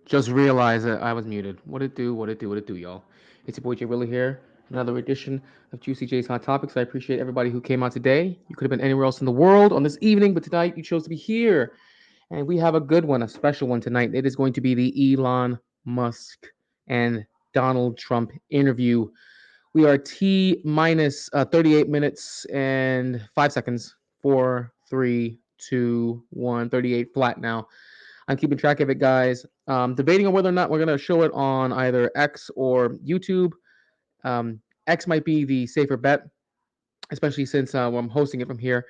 Just realized that I was muted. What it do? What it do? What it do, y'all? It's your boy Jay Willie here. Another edition of Juicy J's Hot Topics. I appreciate everybody who came out today. You could have been anywhere else in the world on this evening, but tonight you chose to be here. And we have a good one, a special one tonight. It is going to be the Elon Musk and Donald Trump interview. We are T minus 38 minutes and 5 seconds. 4, 3, 2, 1. 38 flat now. I'm keeping track of it, guys. Debating on whether or not we're going to show it on either X or YouTube. X might be the safer bet, especially since I'm hosting it from here.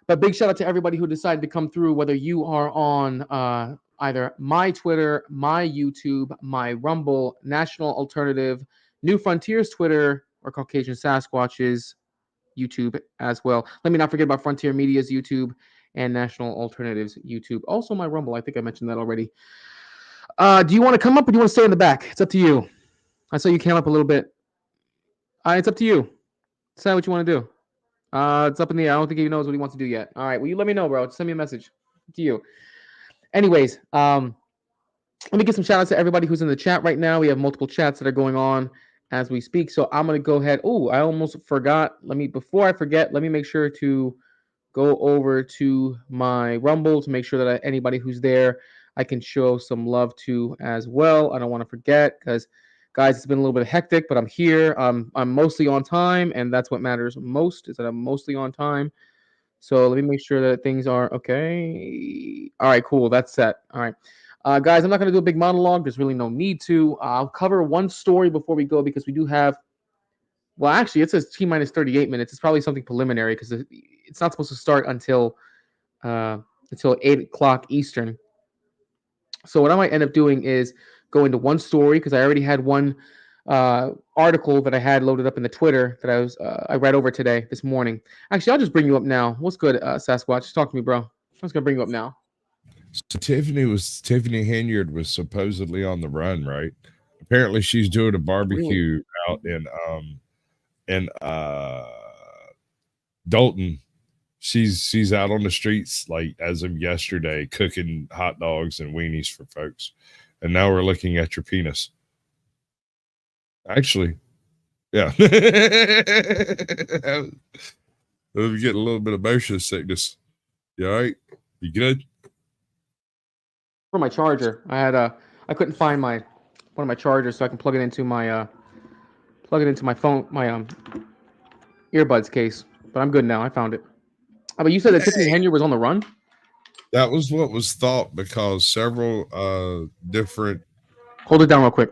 But big shout out to everybody who decided to come through, whether you are on either my Twitter, my YouTube, my Rumble, National Alternative, New Frontiers Twitter, or Caucasian Sasquatches YouTube as well. Let me not forget about Frontier Media's YouTube and National Alternatives YouTube. Also, my Rumble. I think I mentioned that already. Do you want to come up or do you want to stay in the back? It's up to you. I saw you came up a little bit. It's up to you. Decide what you want to do. It's up in the air. I don't think he knows what he wants to do yet. All right. Well, you let me know, bro. Just send me a message. To you. Anyways, let me get some shout outs to everybody who's in the chat right now. We have multiple chats that are going on as we speak. So I'm gonna go ahead. Oh, I almost forgot. Before I forget, let me make sure to go over to my Rumble to make sure that anybody who's there I can show some love to as well. I don't want to forget because, guys, it's been a little bit hectic, but I'm here. I'm mostly on time, and that's what matters most is that I'm mostly on time. So let me make sure that things are okay. All right, cool. That's set. All right. Guys, I'm not going to do a big monologue. There's really no need to. I'll cover one story before we go because we do have. Well, actually, it says T minus 38 minutes. It's probably something preliminary because it's not supposed to start uh, until 8 o'clock Eastern. So what I might end up doing is go into one story because I already had one article that I had loaded up in the Twitter that I read over today this morning. Actually, I'll just bring you up now. What's good, Sasquatch? Talk to me, bro. I'm just gonna bring you up now. So Tiffany Henyard was supposedly on the run, right? Apparently, she's doing a What do you mean? barbecue out in Dalton. She's out on the streets like as of yesterday, cooking hot dogs and weenies for folks, and now we're looking at your penis. Actually, yeah, I'm getting a little bit of motion sickness. You all right? You good? For my charger, I couldn't find my one of my chargers so I can plug it into my phone my earbuds case. But I'm good now. I found it. But you said that Tiffany Henry was on the run. That was what was thought because Hold it down real quick.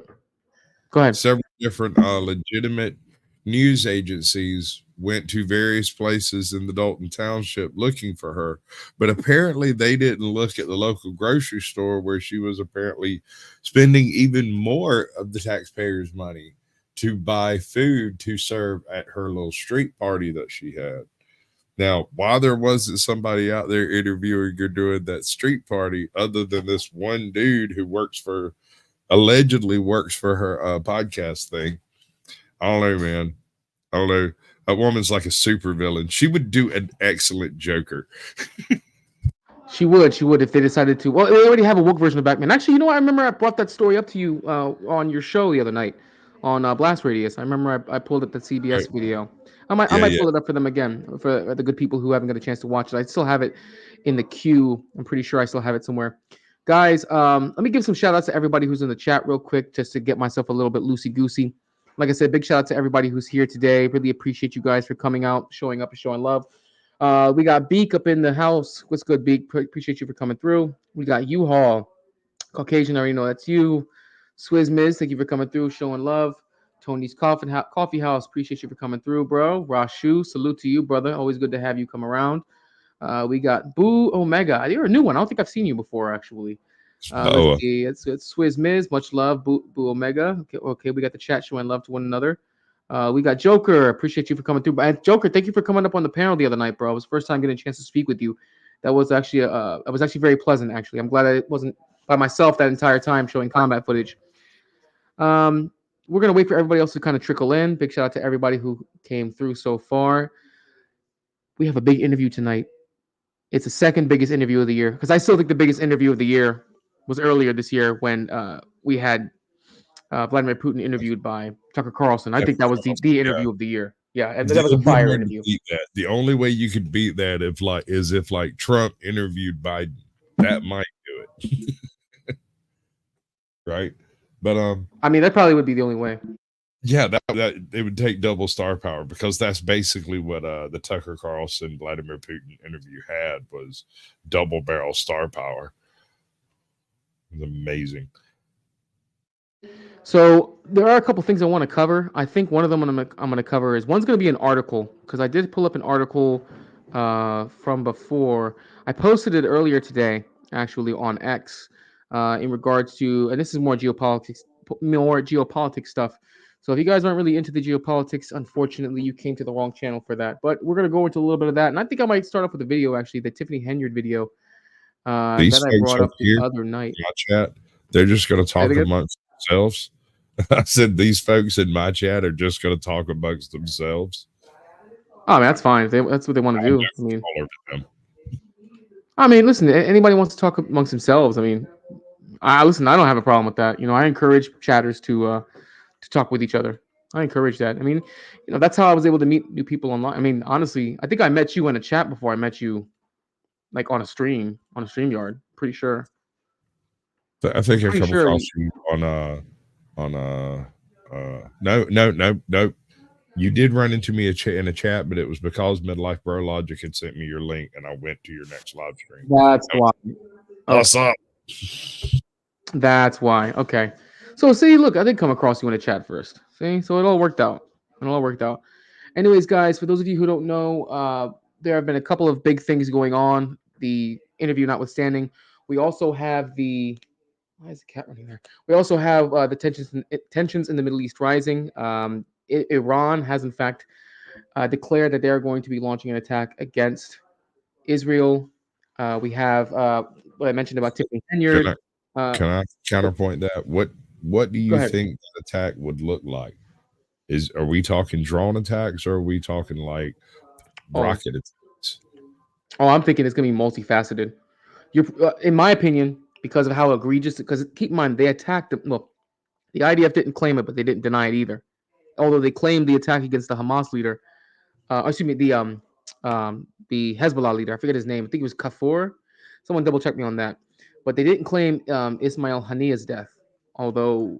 Go ahead. several different legitimate news agencies went to various places in the Dalton Township looking for her, but apparently they didn't look at the local grocery store where she was apparently spending even more of the taxpayers' money to buy food to serve at her little street party that she had. Now, why there wasn't somebody out there interviewing her doing that street party other than this one dude who allegedly works for her podcast thing? I don't know, man. I don't know. That woman's like a super villain. She would do an excellent Joker. She would. She would if they decided to. Well, they already have a woke version of Batman. Actually, you know what? I remember I brought that story up to you on your show the other night on Blast Radius. I remember I pulled up the CBS Right. video. I Yeah, might yeah. pull it up for them again for the good people who haven't got a chance to watch it. I still have it in the queue. I'm pretty sure I still have it somewhere. Guys, let me give some shout outs to everybody who's in the chat real quick just to get myself a little bit loosey goosey. Like I said, big shout out to everybody who's here today. Really appreciate you guys for coming out, showing up, and showing love. We got Beak up in the house. What's good, Beak? Appreciate you for coming through. We got U-Haul. Caucasian, I already know that's you. Swizz Miz, thank you for coming through, showing love. Tony's Coffee House, appreciate you for coming through, bro. Rashu, salute to you, brother. Always good to have you come around. We got Boo Omega. You're a new one. I don't think I've seen you before, actually. Let's Boa. see. It's Swizz Miz. Much love, Boo Omega. Okay, we got the chat showing love to one another. We got Joker. Appreciate you for coming through. And Joker, thank you for coming up on the panel the other night, bro. It was the first time getting a chance to speak with you. That was actually very pleasant. Actually, I'm glad I wasn't by myself that entire time showing combat footage. Um, we're gonna wait for everybody else to kind of trickle in. Big shout out to everybody who came through so far. We have a big interview tonight. It's the second biggest interview of the year because I still think the biggest interview of the year. was earlier this year when we had Vladimir Putin interviewed by Tucker Carlson. I Tucker think that was the Yeah. interview of the year. Yeah, and that The was a only fire way to interview. beat that, the only way you could beat that if like Trump interviewed Biden. That might do it, right? But I mean, that probably would be the only way. yeah, that it would take double star power because that's basically what the Tucker Carlson Vladimir Putin interview had was double barrel star power. It was amazing. So there are a couple things I want to cover. I think one of them I'm gonna cover is one's gonna be an article because I did pull up an article from before. I posted it earlier today, actually on X, in regards to, and this is more geopolitics stuff. So if you guys aren't really into the geopolitics, unfortunately, you came to the wrong channel for that. But we're gonna go into a little bit of that, and I think I might start off with a video actually, the Tiffany Henyard video These that I folks brought over up the here, other night. my chat, they're just going to Say it talk again. amongst themselves. I said these folks in my chat are just going to talk amongst themselves. Oh, man, that's fine. That's what they want to I'll do. definitely follow them. I mean, listen. Anybody wants to talk amongst themselves. I mean, I listen. I don't have a problem with that. I encourage chatters to talk with each other. I encourage that. I mean, that's how I was able to meet new people online. I mean, honestly, I think I met you in a chat before I met you, like on a stream yard. Pretty sure. I I'm think I pretty come sure. across you on no. You did run into me in a chat, but it was because Midlife Bro Logic had sent me your link, and I went to your next live stream. That's why. What's Okay, up? that's why. Okay. So see, look, I did come across you in a chat first. See, so it all worked out. It all worked out. Anyways, guys, for those of you who don't know, there have been a couple of big things going on. The interview notwithstanding, we also have the why is the cat running there? We also have the tensions in the Middle East rising. Iran has in fact declared that they are going to be launching an attack against Israel. We have what I mentioned about Tiffany Can Henyard. I Uh, can I counterpoint that? What do Go you ahead. think that attack would look like? Are we talking drone attacks or are we talking like Oh, rocket attacks? I'm thinking it's going to be multifaceted. In my opinion, because of how egregious. Because keep in mind, they attacked them. Well, the IDF didn't claim it, but they didn't deny it either. Although they claimed the attack against the Hamas leader, excuse me, the Hezbollah leader. I forget his name. I think it was Kafur. Someone double check me on that. But they didn't claim Ismail Hania's death. Although,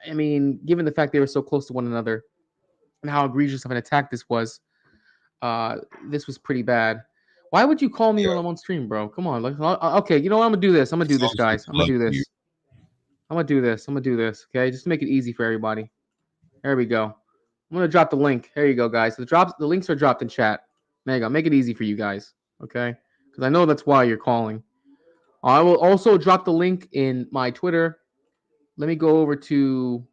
I mean, given the fact they were so close to one another and how egregious of an attack uh, this was pretty bad. Why would you call me when Yeah, I'm on stream, bro? Come on. Like, okay, you know what? I'm gonna do this. I'm gonna do this, some guys. people I'm gonna love do you. this. I'm gonna do this. I'm gonna do this. Okay, just to make it easy for everybody. There we go. I'm gonna drop the link. There you go, guys. The links are dropped in chat. There you go. Make it easy for you guys. Okay, because I know that's why you're calling. I will also drop the link in my Twitter. Let me go over to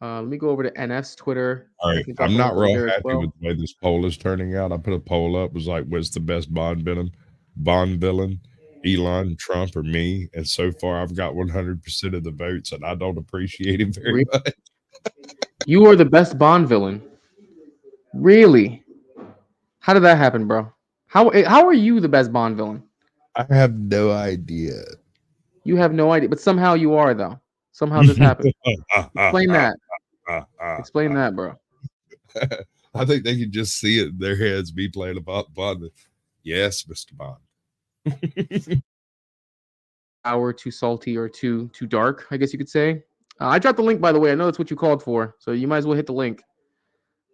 NF's Twitter. All I right, can drop I'm the link not over real there as happy with well. the way this poll is turning out. I put a poll up, was like, what's the best Bond villain, Elon, Trump, or me? And so far, I've got 100% of the votes, and I don't appreciate it very Really? much. You are the best Bond villain. Really? How did that happen, bro? How are you the best Bond villain? I have no idea. You have no idea, but somehow you are though. Somehow this happened. Explain that. Explain that, bro. I think they can just see it in their heads, me playing about Bond. Yes, Mr. Bond. Hour too salty or too dark, I guess you could say. I dropped the link by the way. I know that's what you called for, so you might as well hit the link.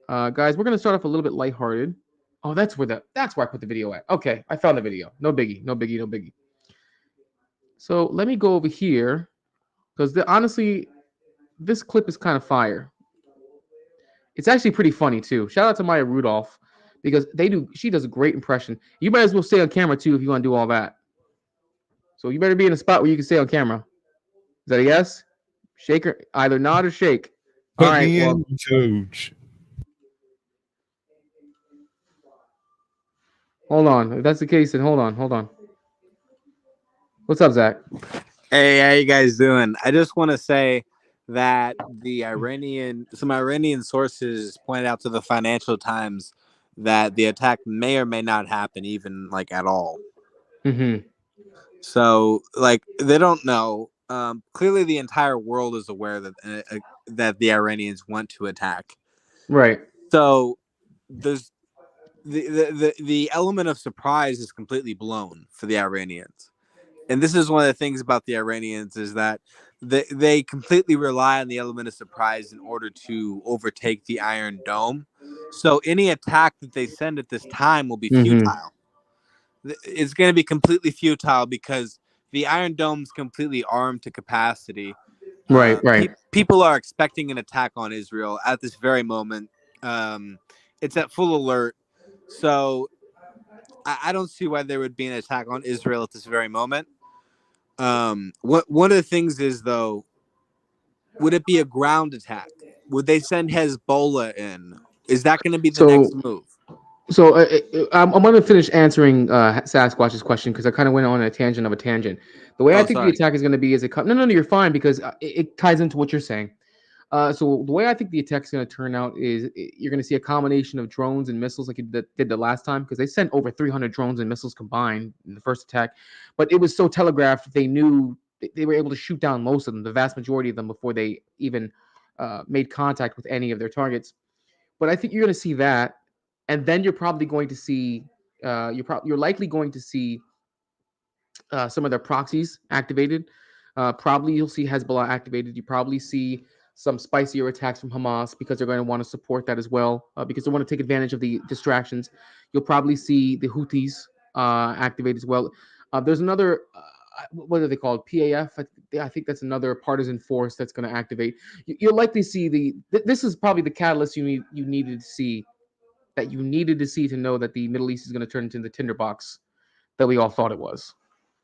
Guys, we're gonna start off a little bit lighthearted. Oh, that's where I put the video at. Okay, I found the video. No biggie, no biggie, no biggie. So let me go over here because honestly, this clip is kind of fire. It's actually pretty funny too. Shout out to Maya Rudolph because she does a great impression. You might as well stay on camera too if you want to do all that. So you better be in a spot where you can stay on camera. Is that a yes? Shake or either nod or shake. All Put right. me Well, in, coach. hold on. If that's the case, then hold on. Hold on. What's up, Zach? Hey, how you guys doing? I just want to say that some Iranian sources pointed out to the Financial Times that the attack may or may not happen, even like at all. Mm-hmm. So, like, they don't know. Clearly, the entire world is aware that the Iranians want to attack. Right. So, there's the element of surprise is completely blown for the Iranians. And this is one of the things about the Iranians is that they completely rely on the element of surprise in order to overtake the Iron Dome. So any attack that they send at this time will be futile. It's going to be completely futile because the Iron Dome's completely armed to capacity. Right. People are expecting an attack on Israel at this very moment. It's at full alert. So I don't see why there would be an attack on Israel at this very moment. One of the things is, though, would it be a ground attack? Would they send Hezbollah in? Is that going to be the next move? So I'm going to finish answering Sasquatch's question because I kind of went on a tangent of a tangent. The way I think the attack is going to be is no, you're fine because it ties into what you're saying. So the way I think the attack is going to turn out is you're going to see a combination of drones and missiles like it did the last time because they sent over 300 drones and missiles combined in the first attack, but it was so telegraphed they knew they were able to shoot down most of them, the vast majority of them, before they even made contact with any of their targets. But I think you're going to see that, and then you're probably going to see you're likely going to see some of their proxies activated. Probably you'll see Hezbollah activated. You probably see some spicier attacks from Hamas because they're going to want to support that as well because they want to take advantage of the distractions. You'll probably see the Houthis activate as well. There's another, what are they called? PAF. I think that's another partisan force that's going to activate. You'll likely see this is probably the catalyst you needed to see to know that the Middle East is going to turn into the tinderbox that we all thought it was.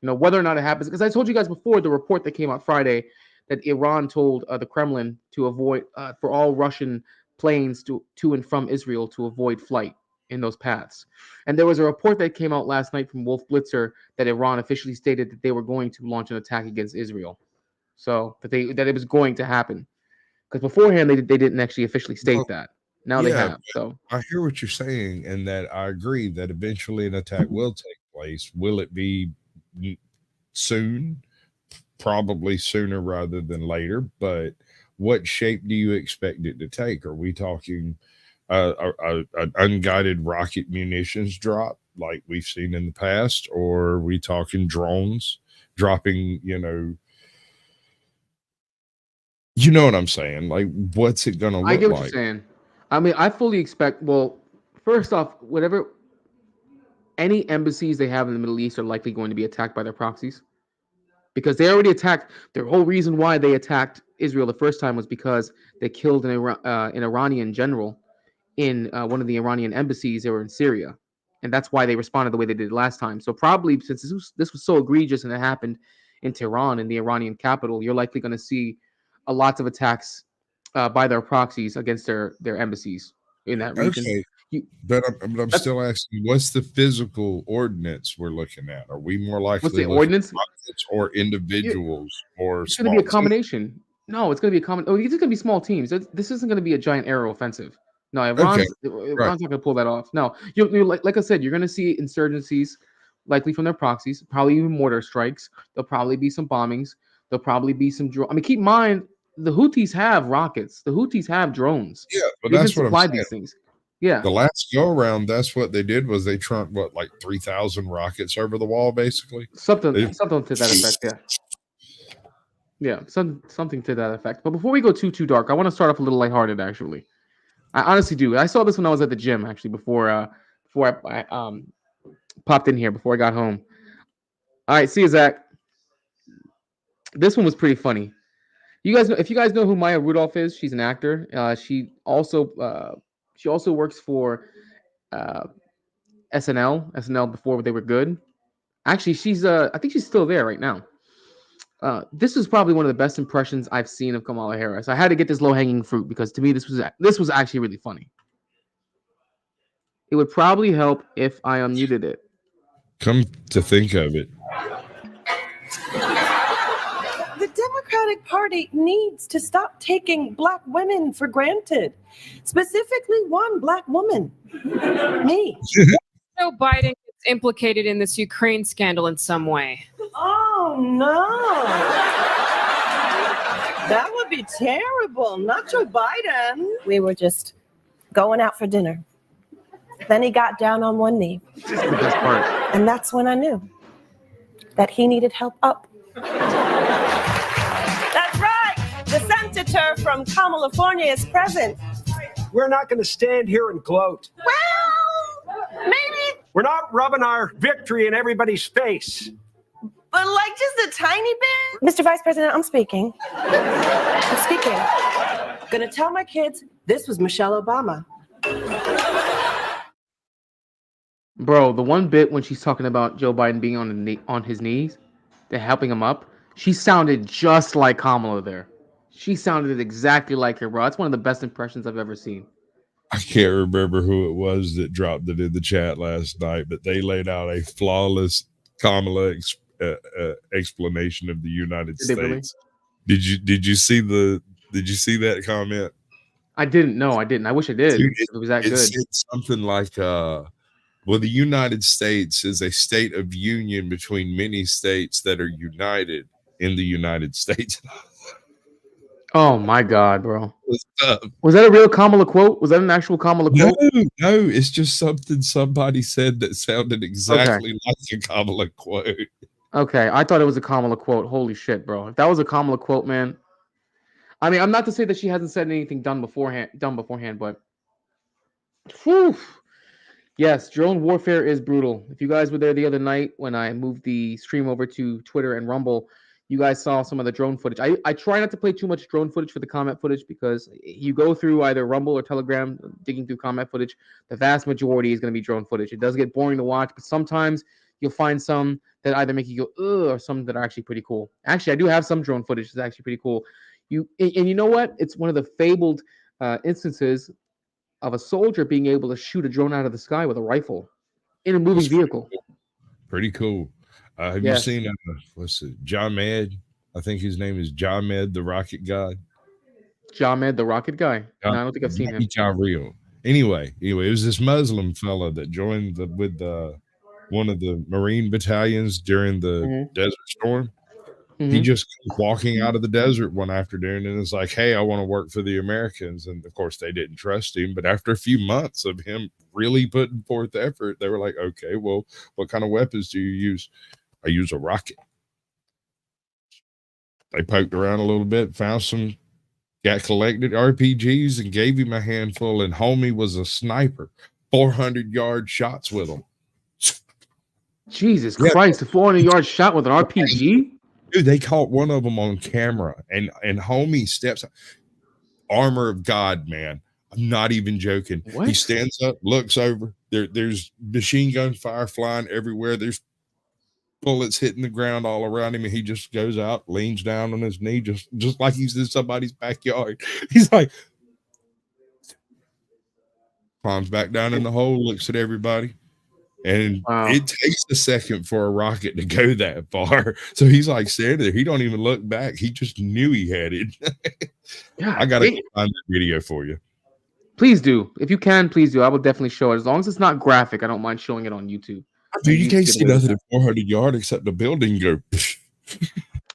Whether or not it happens, because I told you guys before the report that came out Friday that Iran told the Kremlin to avoid for all Russian planes to and from Israel to avoid flight in those paths. And there was a report that came out last night from Wolf Blitzer that Iran officially stated that they were going to launch an attack against Israel. So that it was going to happen. Because beforehand they didn't actually officially state that. Now they have. So I hear what you're saying, and that I agree that eventually an attack will take place. Will it be soon? Probably sooner rather than later. But what shape do you expect it to take? Are we talking an unguided rocket munitions drop like we've seen in the past, or are we talking drones dropping? You know what I'm saying? Like, what's it gonna look like? I get what you're saying. I mean, I fully expect. Well, first off, whatever any embassies they have in the Middle East are likely going to be attacked by their proxies because they already attacked. Their whole reason why they attacked Israel the first time was because they killed an Iranian general in one of the Iranian embassies. They were in Syria, and that's why they responded the way they did last time. So probably since this was so egregious and it happened in Tehran, in the Iranian capital, you're likely going to see lots of attacks by their proxies against their embassies in that region. Okay. But I'm still asking, what's the physical ordinance we're looking at? Are we more likely what's the ordinance or individuals or it's going to be a combination? No, it's going to be a common. Oh, these are going to be small teams. This isn't going to be a giant aero offensive. No, Iran's not going to pull that off. No, you like I said, you're going to see insurgencies likely from their proxies, probably even mortar strikes. There'll probably be some bombings. There'll probably be some drone. I mean, keep in mind the Houthis have rockets. The Houthis have drones. Yeah, but that's what I'm saying. These things. Yeah. The last go around, that's what they did was they trunked like 3,000 rockets over the wall, basically. Something to that effect. Yeah. Something to that effect. But before we go too dark, I want to start off a little lighthearted. Actually, I honestly do. I saw this when I was at the gym. Actually, before I popped in here before I got home. All right, see you, Zach. This one was pretty funny. If you guys know who Maya Rudolph is, she's an actor. She also works for SNL before they were good. Actually, I think she's still there right now. This is probably one of the best impressions I've seen of Kamala Harris. I had to get this low-hanging fruit because to me this was actually really funny. It would probably help if I unmuted it. Come to think of it, the Democratic Party needs to stop taking Black women for granted, specifically one Black woman, me. Joe Biden gets implicated in this Ukraine scandal in some way. Oh, no. That would be terrible. Not Joe Biden. We were just going out for dinner. Then he got down on one knee. This is the best part. And that's when I knew that he needed help up. That's right. The senator from California is present. We're not going to stand here and gloat. Well, maybe, We're not rubbing our victory in everybody's face. but like just a tiny bit. Mr. Vice President, I'm speaking. I'm speaking. Gonna tell my kids this was Michelle Obama. Bro, the one bit when she's talking about Joe Biden being on his knees, they're helping him up. She sounded just like Kamala there. She sounded exactly like her, bro. That's one of the best impressions I've ever seen. I can't remember who it was that dropped it in the chat last night, but they laid out a flawless Kamala explanation of the United Did they really? States. Did you see that comment? I didn't. No, I didn't. I wish I did. Dude, it was that It good. said something like, well, the United States is a state of union between many states that are united in the United States. Oh my God, bro. What's up? Was that a real Kamala quote? Was that an actual Kamala quote? No, it's just something somebody said that sounded exactly like a Kamala quote. Okay, I thought it was a Kamala quote. Holy shit, bro. If that was a Kamala quote, man. I mean, I'm not to say that she hasn't said anything done beforehand, but whew. Yes, drone warfare is brutal. If you guys were there the other night when I moved the stream over to Twitter and Rumble, you guys saw some of the drone footage. I try not to play too much drone footage for the comment footage because you go through either Rumble or Telegram digging through comment footage, the vast majority is going to be drone footage. It does get boring to watch, but sometimes you'll find some that either make you go, ugh, or some that are actually pretty cool. Actually, I do have some drone footage that's actually pretty cool. And you know what? It's one of the fabled instances of a soldier being able to shoot a drone out of the sky with a rifle in a moving vehicle. Pretty cool. Have you seen what's it? Jamed? I think his name is Jamed, the rocket guy. Jamed, the rocket guy. No, I don't think I've seen him. Real. Anyway, it was this Muslim fella that joined with one of the Marine battalions during the Desert Storm. He just was walking out of the desert one afternoon and was like, hey, I want to work for the Americans. And of course, they didn't trust him. But after a few months of him really putting forth the effort, they were like, okay, well, what kind of weapons do you use? I use a rocket. They poked around a little bit, found some, got collected RPGs and gave him a handful. And homie was a sniper, 400-yard shots with him. Jesus Christ, a 400-yard shot with an RPG? Dude, they caught one of them on camera, and homie steps, armor of God, man. I'm not even joking. What? He stands up, looks over. There's machine gun fire flying everywhere. There's bullets hitting the ground all around him, and he just goes out, leans down on his knee, just like he's in somebody's backyard. He's like, climbs back down in the hole, looks at everybody. And it takes a second for a rocket to go that far. So he's like standing there. He don't even look back. He just knew he had it. I got to find the video for you. Please do. If you can, please do. I will definitely show it. As long as it's not graphic, I don't mind showing it on YouTube. Dude, you can't see nothing at 400 yards except the building go.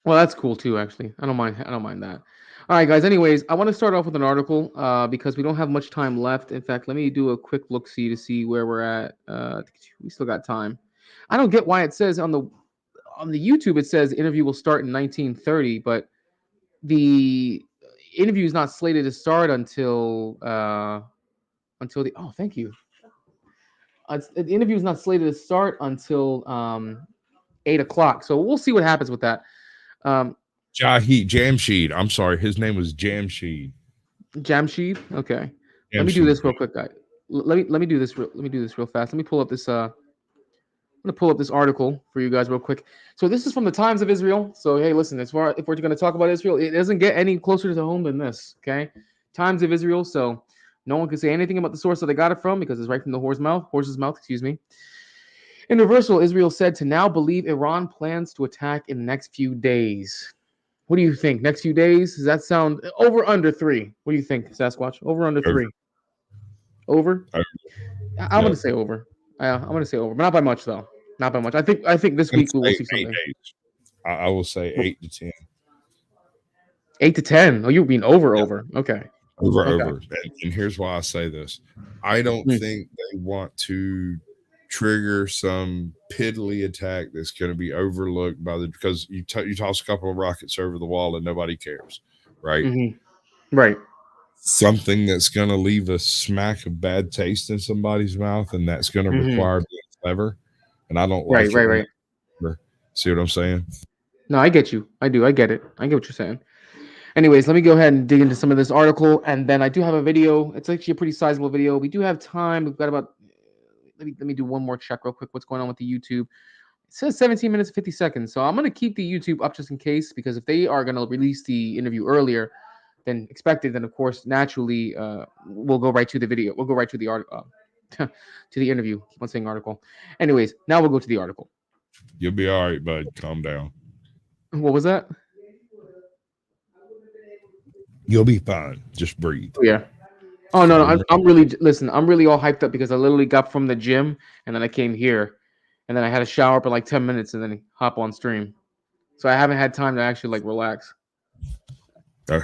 Well, that's cool too, actually. I don't mind that. All right, guys. Anyways, I want to start off with an article because we don't have much time left. In fact, let me do a quick look-see to see where we're at. We still got time. I don't get why it says on the YouTube it says the interview will start in 1930, but the interview is not slated to start until the. Oh, thank you. The interview is not slated to start until 8 o'clock. So we'll see what happens with that. Jamshid. I'm sorry. His name was Jamshid. Jamshid? Okay. Let me do this real quick, guys. Let me do this real fast. Let me pull up this I'm gonna pull up this article for you guys real quick. So this is from the Times of Israel. So hey, listen, if we're gonna talk about Israel, it doesn't get any closer to home than this. Okay. Times of Israel. So no one can say anything about the source that they got it from because it's right from the horse's mouth, excuse me. In reversal, Israel said to now believe Iran plans to attack in the next few days. What do you think? Next few days? Does that sound over under 3? What do you think, Sasquatch? Over under 3? Over? I'm going to say over. I'm gonna say over, but not by much though. Not by much. I think this I'm week we gonna will say see something. 8 days. I will say 8 to 10. 8 to 10. Oh, you mean over Yeah, over? Okay. Okay. over. And here's why I say this. I don't Mm. think they want to trigger some piddly attack that's going to be overlooked by the because you toss a couple of rockets over the wall and nobody cares, right? Right. Something that's going to leave a smack of bad taste in somebody's mouth, and that's going to hmm require being clever. And I don't Right. like it Right. when Right. they're clever. See what I'm saying? No, I get you. I do. I get it. I get what you're saying. Anyways, let me go ahead and dig into some of this article, and then I do have a video. It's actually a pretty sizable video. We do have time. We've got about. Let me do one more check real quick. What's going on with the YouTube? It says 17 minutes 50 seconds. So I'm gonna keep the YouTube up just in case, because if they are gonna release the interview earlier than expected, then of course naturally we'll go right to the video. We'll go right to the article. To the interview. Keep on saying article. Anyways, now we'll go to the article. You'll be all right, bud. Calm down. What was that? You'll be fine. Just breathe. Oh, yeah. Oh no, no, I'm really listen. I'm really all hyped up because I literally got from the gym and then I came here, and then I had a shower for like 10 minutes and then hop on stream. So I haven't had time to actually like relax.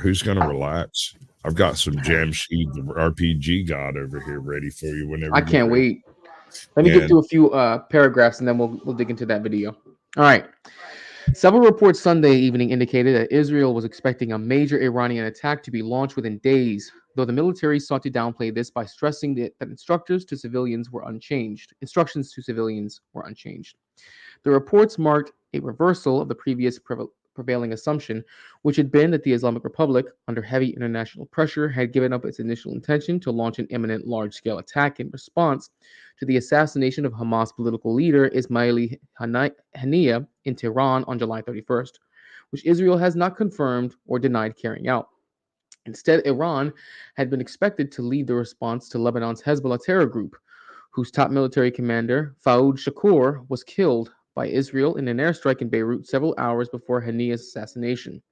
Who's going to relax? I've got some Jamshed RPG God over here ready for you whenever I you get can't ready. wait. Let me get And through a few paragraphs and then we'll dig into that video. All right. Several reports Sunday evening indicated that Israel was expecting a major Iranian attack to be launched within days, though the military sought to downplay this by stressing that instructions to civilians were unchanged. The reports marked a reversal of the previous prevailing assumption, which had been that the Islamic Republic, under heavy international pressure, had given up its initial intention to launch an imminent large scale attack in response to the assassination of Hamas political leader Ismaili Haniyeh in Tehran on July 31st, which Israel has not confirmed or denied carrying out. Instead, Iran had been expected to lead the response to Lebanon's Hezbollah terror group, whose top military commander, Faoud Shakur, was killed by Israel in an airstrike in Beirut several hours before Haniyeh's assassination.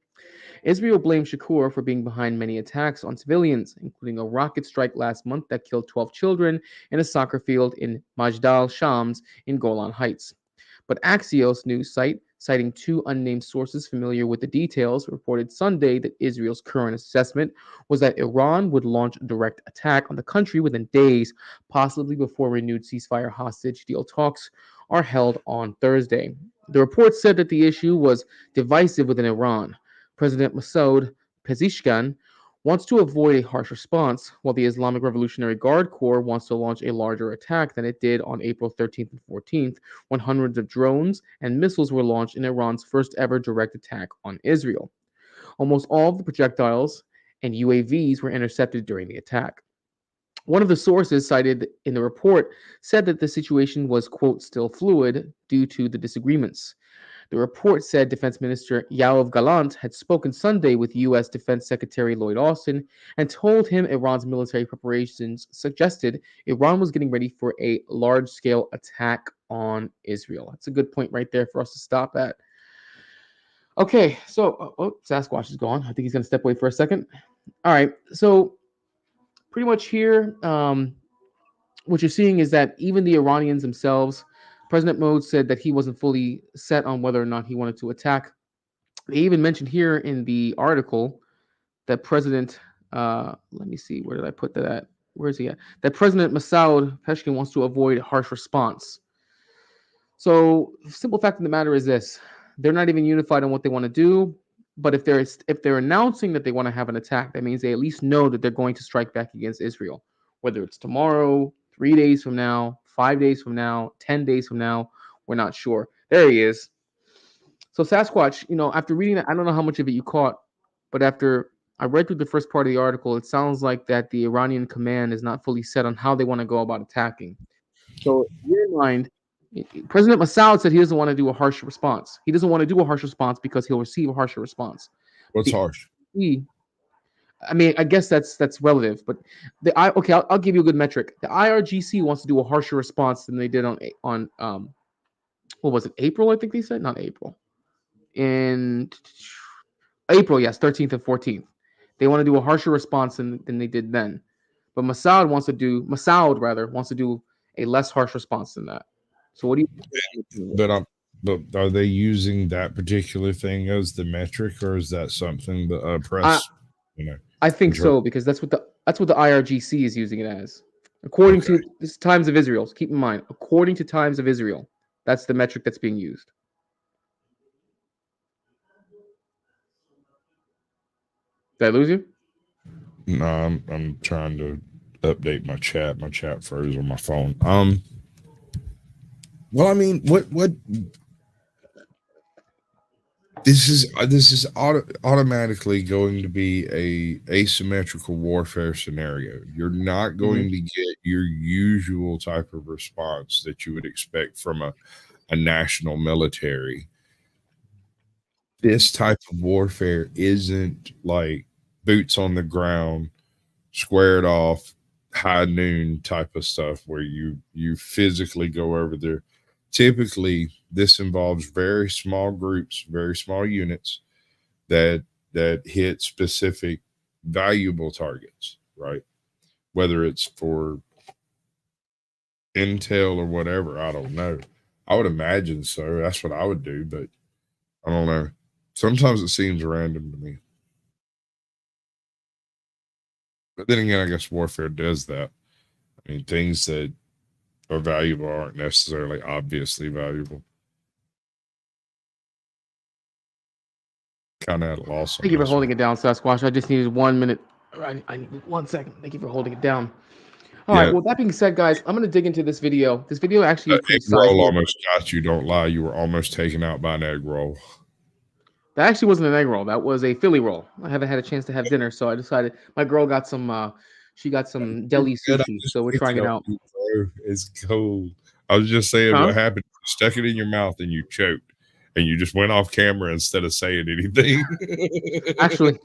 Israel blamed Shakur for being behind many attacks on civilians, including a rocket strike last month that killed 12 children in a soccer field in Majdal Shams in Golan Heights. But Axios news site, citing two unnamed sources familiar with the details, reported Sunday that Israel's current assessment was that Iran would launch a direct attack on the country within days, possibly before renewed ceasefire hostage deal talks are held on Thursday. The report said that the issue was divisive within Iran. President Masoud Pezeshkian wants to avoid a harsh response, while the Islamic Revolutionary Guard Corps wants to launch a larger attack than it did on April 13th and 14th, when hundreds of drones and missiles were launched in Iran's first ever direct attack on Israel. Almost all of the projectiles and UAVs were intercepted during the attack. One of the sources cited in the report said that the situation was, quote, still fluid due to the disagreements. The report said Defense Minister Yoav Gallant had spoken Sunday with U.S. Defense Secretary Lloyd Austin and told him Iran's military preparations suggested Iran was getting ready for a large scale attack on Israel. That's a good point right there for us to stop at. Okay, so Sasquatch is gone. I think he's going to step away for a second. All right, so pretty much here, what you're seeing is that even the Iranians themselves, President Mode said that he wasn't fully set on whether or not he wanted to attack. They even mentioned here in the article that let me see, where did I put that at? Where is he at? That President Masoud Peshkin wants to avoid a harsh response. So, simple fact of the matter is this: they're not even unified on what they want to do. But if they're announcing that they want to have an attack, that means they at least know that they're going to strike back against Israel, whether it's tomorrow, 3 days from now, 5 days from now, 10 days from now. We're not sure. There he is. So Sasquatch, after reading that, I don't know how much of it you caught, but after I read through the first part of the article, it sounds like that the Iranian command is not fully set on how they want to go about attacking. So, in your mind, President Massoud said he doesn't want to do a harsh response. He doesn't want to do a harsh response because he'll receive a harsher response. What's harsh? I mean, I guess that's relative, but I'll give you a good metric. The IRGC wants to do a harsher response than they did on what was it, April? I think they said, not April. In April, yes, 13th and 14th. They want to do a harsher response than they did then. But Massoud wants to do a less harsh response than that. So what do you? But are they using that particular thing as the metric, or is that something the press, you know, I think interpret? so, because that's what the IRGC is using it as. According Okay. to this Times of Israel, so keep in mind, according to Times of Israel, that's the metric that's being used. Did I lose you? No, I'm trying to update my chat. My chat froze on my phone. Well, I mean, what this is automatically going to be a asymmetrical warfare scenario. You're not going to get your usual type of response that you would expect from a national military. This type of warfare isn't like boots on the ground, squared off, high noon type of stuff where you physically go over there. Typically, this involves very small groups, very small units that hit specific valuable targets, right? Whether it's for intel or whatever, I don't know. I would imagine so. That's what I would do, but I don't know. Sometimes it seems random to me. But then again, I guess warfare does that. I mean, things that are valuable aren't necessarily obviously valuable. Kind of at a loss. Thank you for holding it down, Sasquatch. I just needed 1 minute. I need 1 second. Thank you for holding it down. All right. Well, that being said, guys, I'm going to dig into this video. This video actually is pretty egg roll sizable. almost got you. Don't lie. You were almost taken out by an egg roll. That actually wasn't an egg roll. That was a Philly roll. I haven't had a chance to have dinner, so I decided my girl got some. She got some deli sushi, so we're trying it out. It's cold. I was just saying what happened. You stuck it in your mouth and you choked, and you just went off camera instead of saying anything. Actually,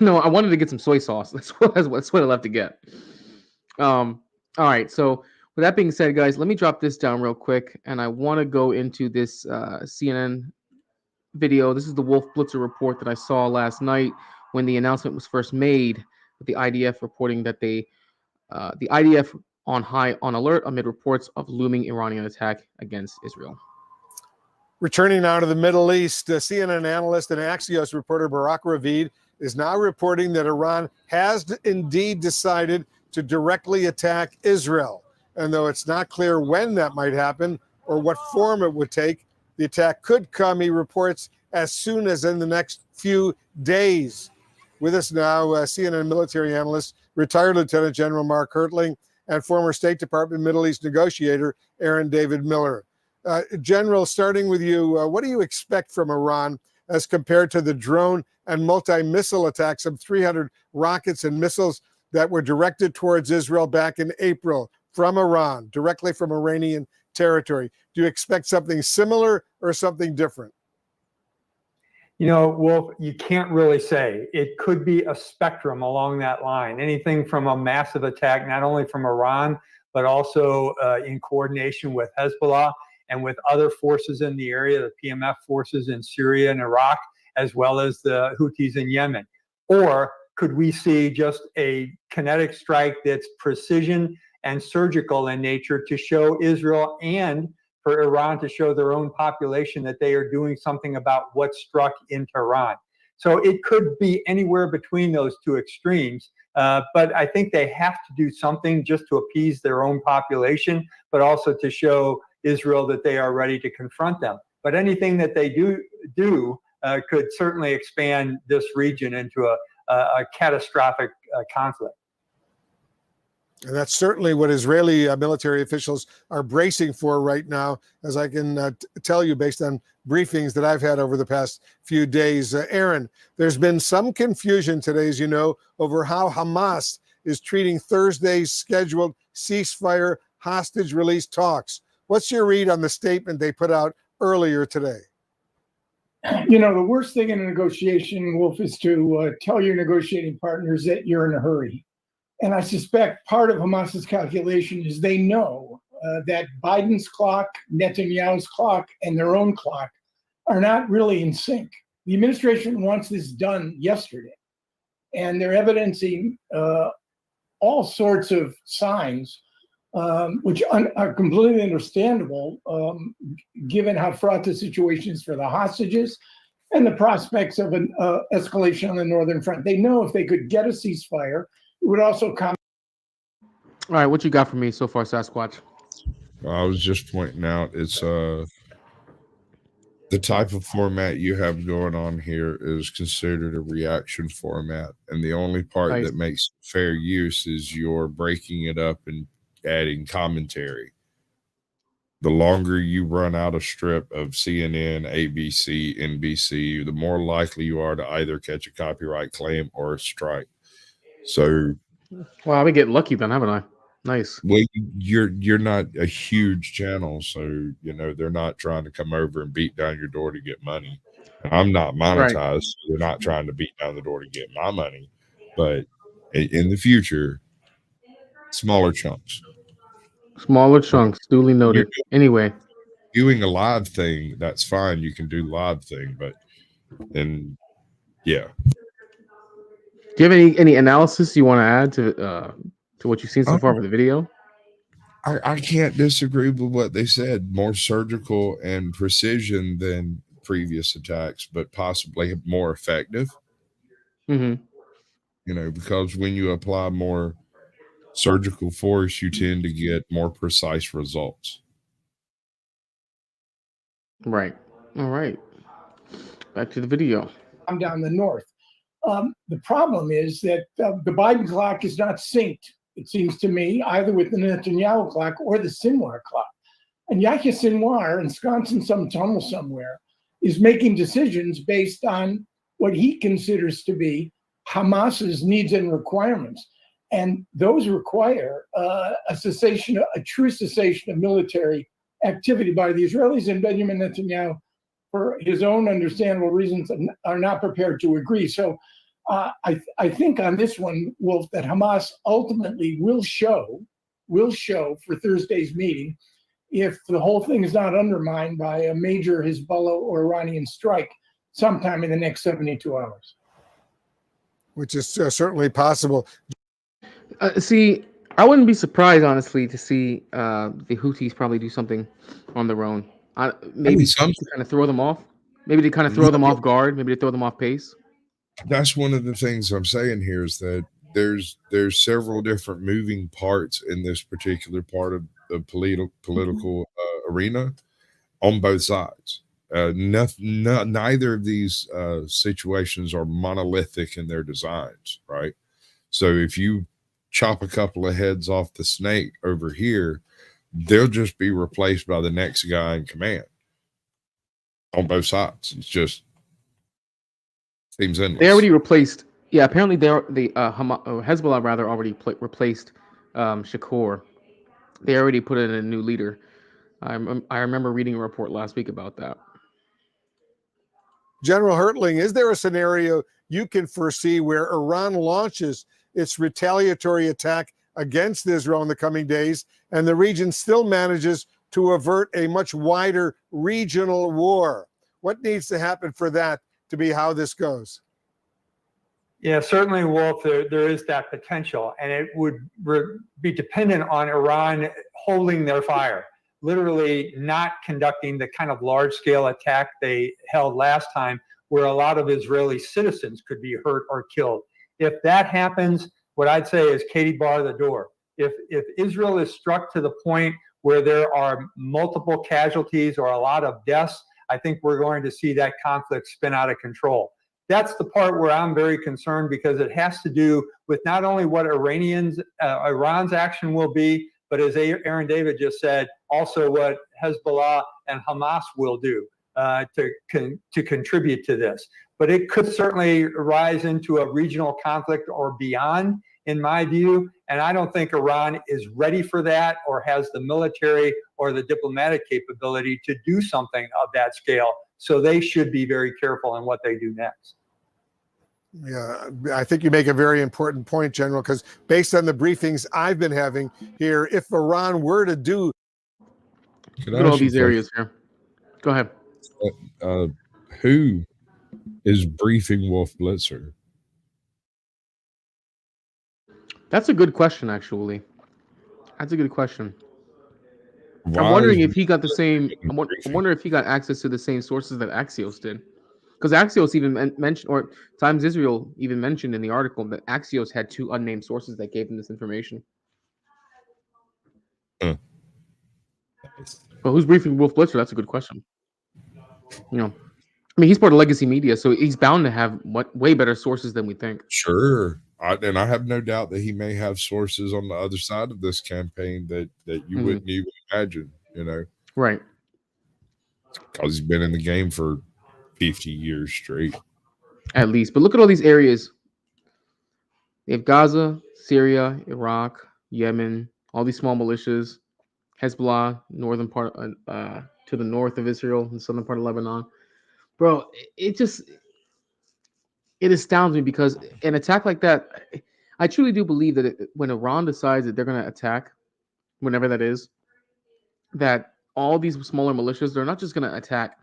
no, I wanted to get some soy sauce. That's what I left to get. All right. So with that being said, guys, let me drop this down real quick, and I want to go into this CNN video. This is the Wolf Blitzer report that I saw last night when the announcement was first made, with the IDF reporting that the IDF on alert amid reports of looming Iranian attack against Israel. Returning now to the Middle East, CNN analyst and Axios reporter Barak Ravid is now reporting that Iran has indeed decided to directly attack Israel. And though it's not clear when that might happen or what form it would take, the attack could come, he reports, as soon as in the next few days. With us now, CNN military analyst, retired Lieutenant General Mark Hertling, and former State Department Middle East negotiator Aaron David Miller. General, starting with you, what do you expect from Iran as compared to the drone and multi-missile attacks of 300 rockets and missiles that were directed towards Israel back in April from Iran, directly from Iranian territory? Do you expect something similar or something different? You know, Wolf, you can't really say. It could be a spectrum along that line. Anything from a massive attack, not only from Iran, but also in coordination with Hezbollah and with other forces in the area, the PMF forces in Syria and Iraq, as well as the Houthis in Yemen. Or could we see just a kinetic strike that's precision and surgical in nature to show Israel and for Iran to show their own population that they are doing something about what struck in Tehran? So it could be anywhere between those two extremes. But I think they have to do something just to appease their own population, but also to show Israel that they are ready to confront them. But anything that they do could certainly expand this region into a catastrophic conflict. And that's certainly what Israeli military officials are bracing for right now, as I can tell you based on briefings that I've had over the past few days. Aaron, there's been some confusion today, as you know, over how Hamas is treating Thursday's scheduled ceasefire hostage release talks. What's your read on the statement they put out earlier today? You know, the worst thing in a negotiation, Wolf, is to tell your negotiating partners that you're in a hurry. And I suspect part of Hamas's calculation is they know that Biden's clock, Netanyahu's clock, and their own clock are not really in sync. The administration wants this done yesterday, and they're evidencing all sorts of signs which are completely understandable given how fraught the situation is for the hostages and the prospects of an escalation on the northern front. They know if they could get a ceasefire, it would also come. All right, what you got for me so far, Sasquatch? I was just pointing out it's the type of format you have going on here is considered a reaction format, and the only part Nice. that makes fair use is you're breaking it up and adding commentary. The longer you run out a strip of CNN, ABC, NBC, the more likely you are to either catch a copyright claim or a strike. So, Well, I've been getting lucky then, haven't I? Nice. well, you're not a huge channel, so they're not trying to come over and beat down your door to get money. I'm not monetized, so they're not trying to beat down the door to get my money. But in the future, smaller chunks. Smaller chunks, duly noted. Anyway, Doing a live thing, that's fine. You can do live thing, but then yeah. do you have any analysis you want to add to what you've seen so far with the video? I can't disagree with what they said. More surgical and precision than previous attacks, but possibly more effective. Mm-hmm. Because when you apply more surgical force, you tend to get more precise results. Right. All right. Back to the video. I'm down the north. The problem is that the Biden clock is not synced, it seems to me, either with the Netanyahu clock or the Sinwar clock. And Yahya Sinwar, ensconced in some tunnel somewhere, is making decisions based on what he considers to be Hamas's needs and requirements. And those require a true cessation of military activity by the Israelis, and Benjamin Netanyahu, for his own understandable reasons, are not prepared to agree. So I think on this one, Wolf, that Hamas ultimately will show for Thursday's meeting if the whole thing is not undermined by a major Hezbollah or Iranian strike sometime in the next 72 hours. Which is certainly possible. See, I wouldn't be surprised, honestly, to see the Houthis probably do something on their own. Maybe to kind of throw them off. Maybe to kind of throw them off guard. Maybe to throw them off pace. That's one of the things I'm saying here is that there's several different moving parts in this particular part of the political arena on both sides. Neither of these situations are monolithic in their designs, right? So if you chop a couple of heads off the snake over here, they'll just be replaced by the next guy in command on both sides. It's just seems endless. They already replaced. Yeah, apparently Hezbollah rather already replaced Shakur. They already put in a new leader. I remember reading a report last week about that. General Hertling, is there a scenario you can foresee where Iran launches its retaliatory attack against Israel in the coming days, and the region still manages to avert a much wider regional war? What needs to happen for that to be how this goes? Yeah, certainly, Wolf, there is that potential, and it would be dependent on Iran holding their fire, literally not conducting the kind of large-scale attack they held last time, where a lot of Israeli citizens could be hurt or killed. If that happens, what I'd say is Katie, bar the door. If Israel is struck to the point where there are multiple casualties or a lot of deaths, I think we're going to see that conflict spin out of control. That's the part where I'm very concerned, because it has to do with not only what Iran's action will be, but as Aaron David just said, also what Hezbollah and Hamas will do to contribute to this. But it could certainly rise into a regional conflict or beyond, in my view. And I don't think Iran is ready for that or has the military or the diplomatic capability to do something of that scale. So they should be very careful in what they do next. Yeah, I think you make a very important point, General, because based on the briefings I've been having here, if Iran were to do... Look at all these areas here. Go ahead. Who is briefing Wolf Blitzer? That's a good question, actually. That's a good question. Why I'm wondering is if he got the same. getting I'm briefing? wondering if he got access to the same sources that Axios did, because Axios even mentioned, or Times Israel even mentioned in the article that Axios had 2 unnamed sources that gave him this information. Huh. But who's briefing Wolf Blitzer? That's a good question. You know, I mean, he's part of legacy media, so he's bound to have way better sources than we think. Sure. And I have no doubt that he may have sources on the other side of this campaign that you wouldn't even imagine, Right. because he's been in the game for 50 years straight. At least. But look at all these areas. They have Gaza, Syria, Iraq, Yemen, all these small militias, Hezbollah, northern part to the north of Israel, and southern part of Lebanon. Bro, it astounds me because an attack like that, I truly do believe that when Iran decides that they're going to attack, whenever that is, that all these smaller militias, they're not just going to attack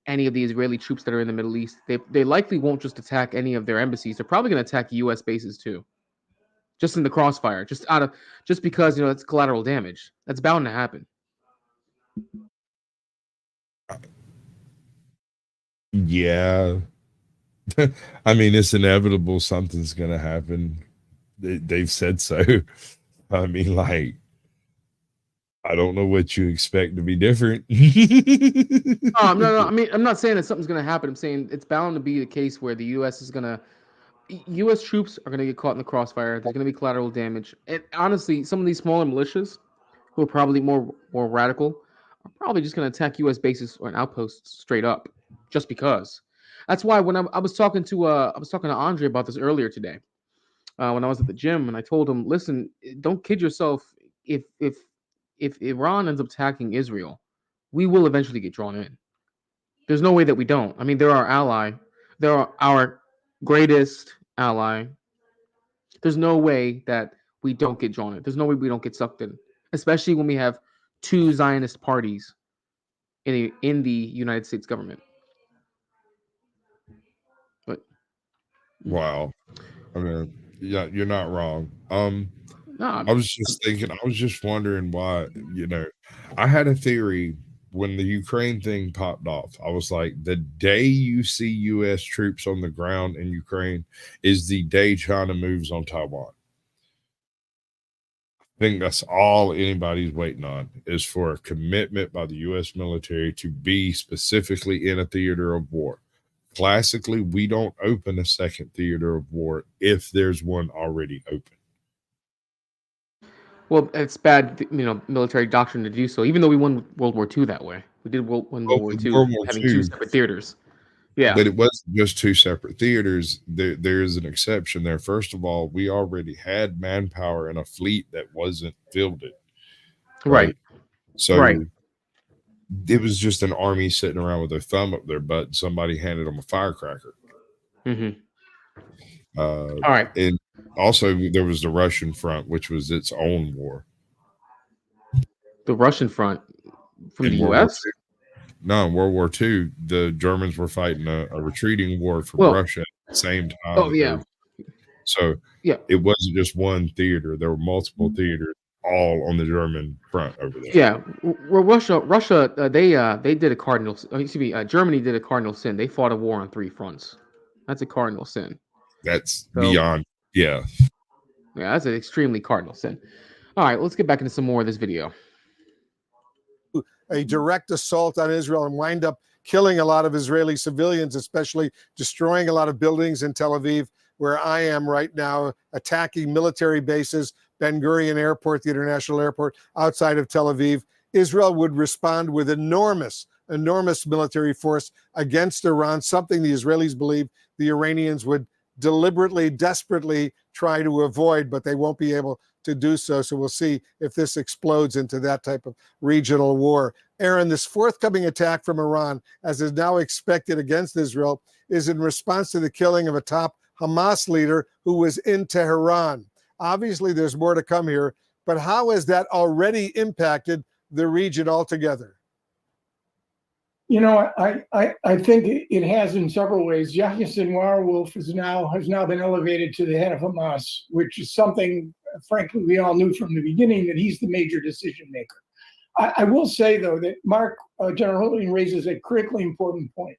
any of the Israeli troops that are in the Middle East. They likely won't just attack any of their embassies. They're probably going to attack U.S. bases too, just in the crossfire, just because it's collateral damage. That's bound to happen. Yeah. I mean, it's inevitable something's going to happen. They've said so. I mean, like, I don't know what you expect to be different. No. I mean, I'm not saying that something's going to happen. I'm saying it's bound to be the case where the U.S. is going to. U.S. troops are going to get caught in the crossfire. There's going to be collateral damage. And honestly, some of these smaller militias, who are probably more radical, are probably just going to attack U.S. bases or an outpost straight up, just because. That's why when I was talking to Andre about this earlier today, when I was at the gym, and I told him, listen, don't kid yourself. If Iran ends up attacking Israel, we will eventually get drawn in. There's no way that we don't. I mean, they're our ally. They're our greatest ally. There's no way that we don't get drawn in. There's no way we don't get sucked in, especially when we have 2 Zionist parties in the United States government. But Wow. I mean, yeah, you're not wrong. no, I was just thinking, I was just wondering why, I had a theory when the Ukraine thing popped off. I was like, the day you see US troops on the ground in Ukraine is the day China moves on Taiwan. I think that's all anybody's waiting on, is for a commitment by the US military to be specifically in a theater of war. Classically, we don't open a second theater of war if there's one already open. well, it's bad, military doctrine to do so. Even though we won World War II that way, we did win World War With II World War having II, 2 separate theaters. Yeah, but it wasn't just 2 separate theaters. There is an exception there. First of all, we already had manpower in a fleet that wasn't fielded. right. So Right. it was just an army sitting around with their thumb up their butt, and somebody handed them a firecracker. Mm-hmm. All right. And also there was the Russian front, which was its own war. The Russian front from the World War U.S. II. No, in World War II, the Germans were fighting a retreating war from Russia at the same time. Oh yeah. So yeah, it wasn't just one theater. There were multiple theaters all on the German front over there. Yeah. Well, Russia, they did a cardinal. Excuse me. Germany did a cardinal sin. They fought a war on 3 fronts. That's a cardinal sin. That's beyond. Yeah. Yeah, that's an extremely cardinal sin. All right, let's get back into some more of this video. A direct assault on Israel and wind up killing a lot of Israeli civilians, especially destroying a lot of buildings in Tel Aviv, where I am right now, attacking military bases, Ben Gurion Airport, the international airport outside of Tel Aviv. Israel would respond with enormous military force against Iran, something the Israelis believe the Iranians would deliberately, desperately try to avoid, but they won't be able to do so. So we'll see if this explodes into that type of regional war. Aaron, this forthcoming attack from Iran, as is now expected against Israel, is in response to the killing of a top Hamas leader who was in Tehran. Obviously, there's more to come here, but how has that already impacted the region altogether? I think it has in several ways. Yahya Sinwar Wolf has now been elevated to the head of Hamas, which is something frankly, we all knew from the beginning that he's the major decision maker. I will say, though, that General Hilton raises a critically important point,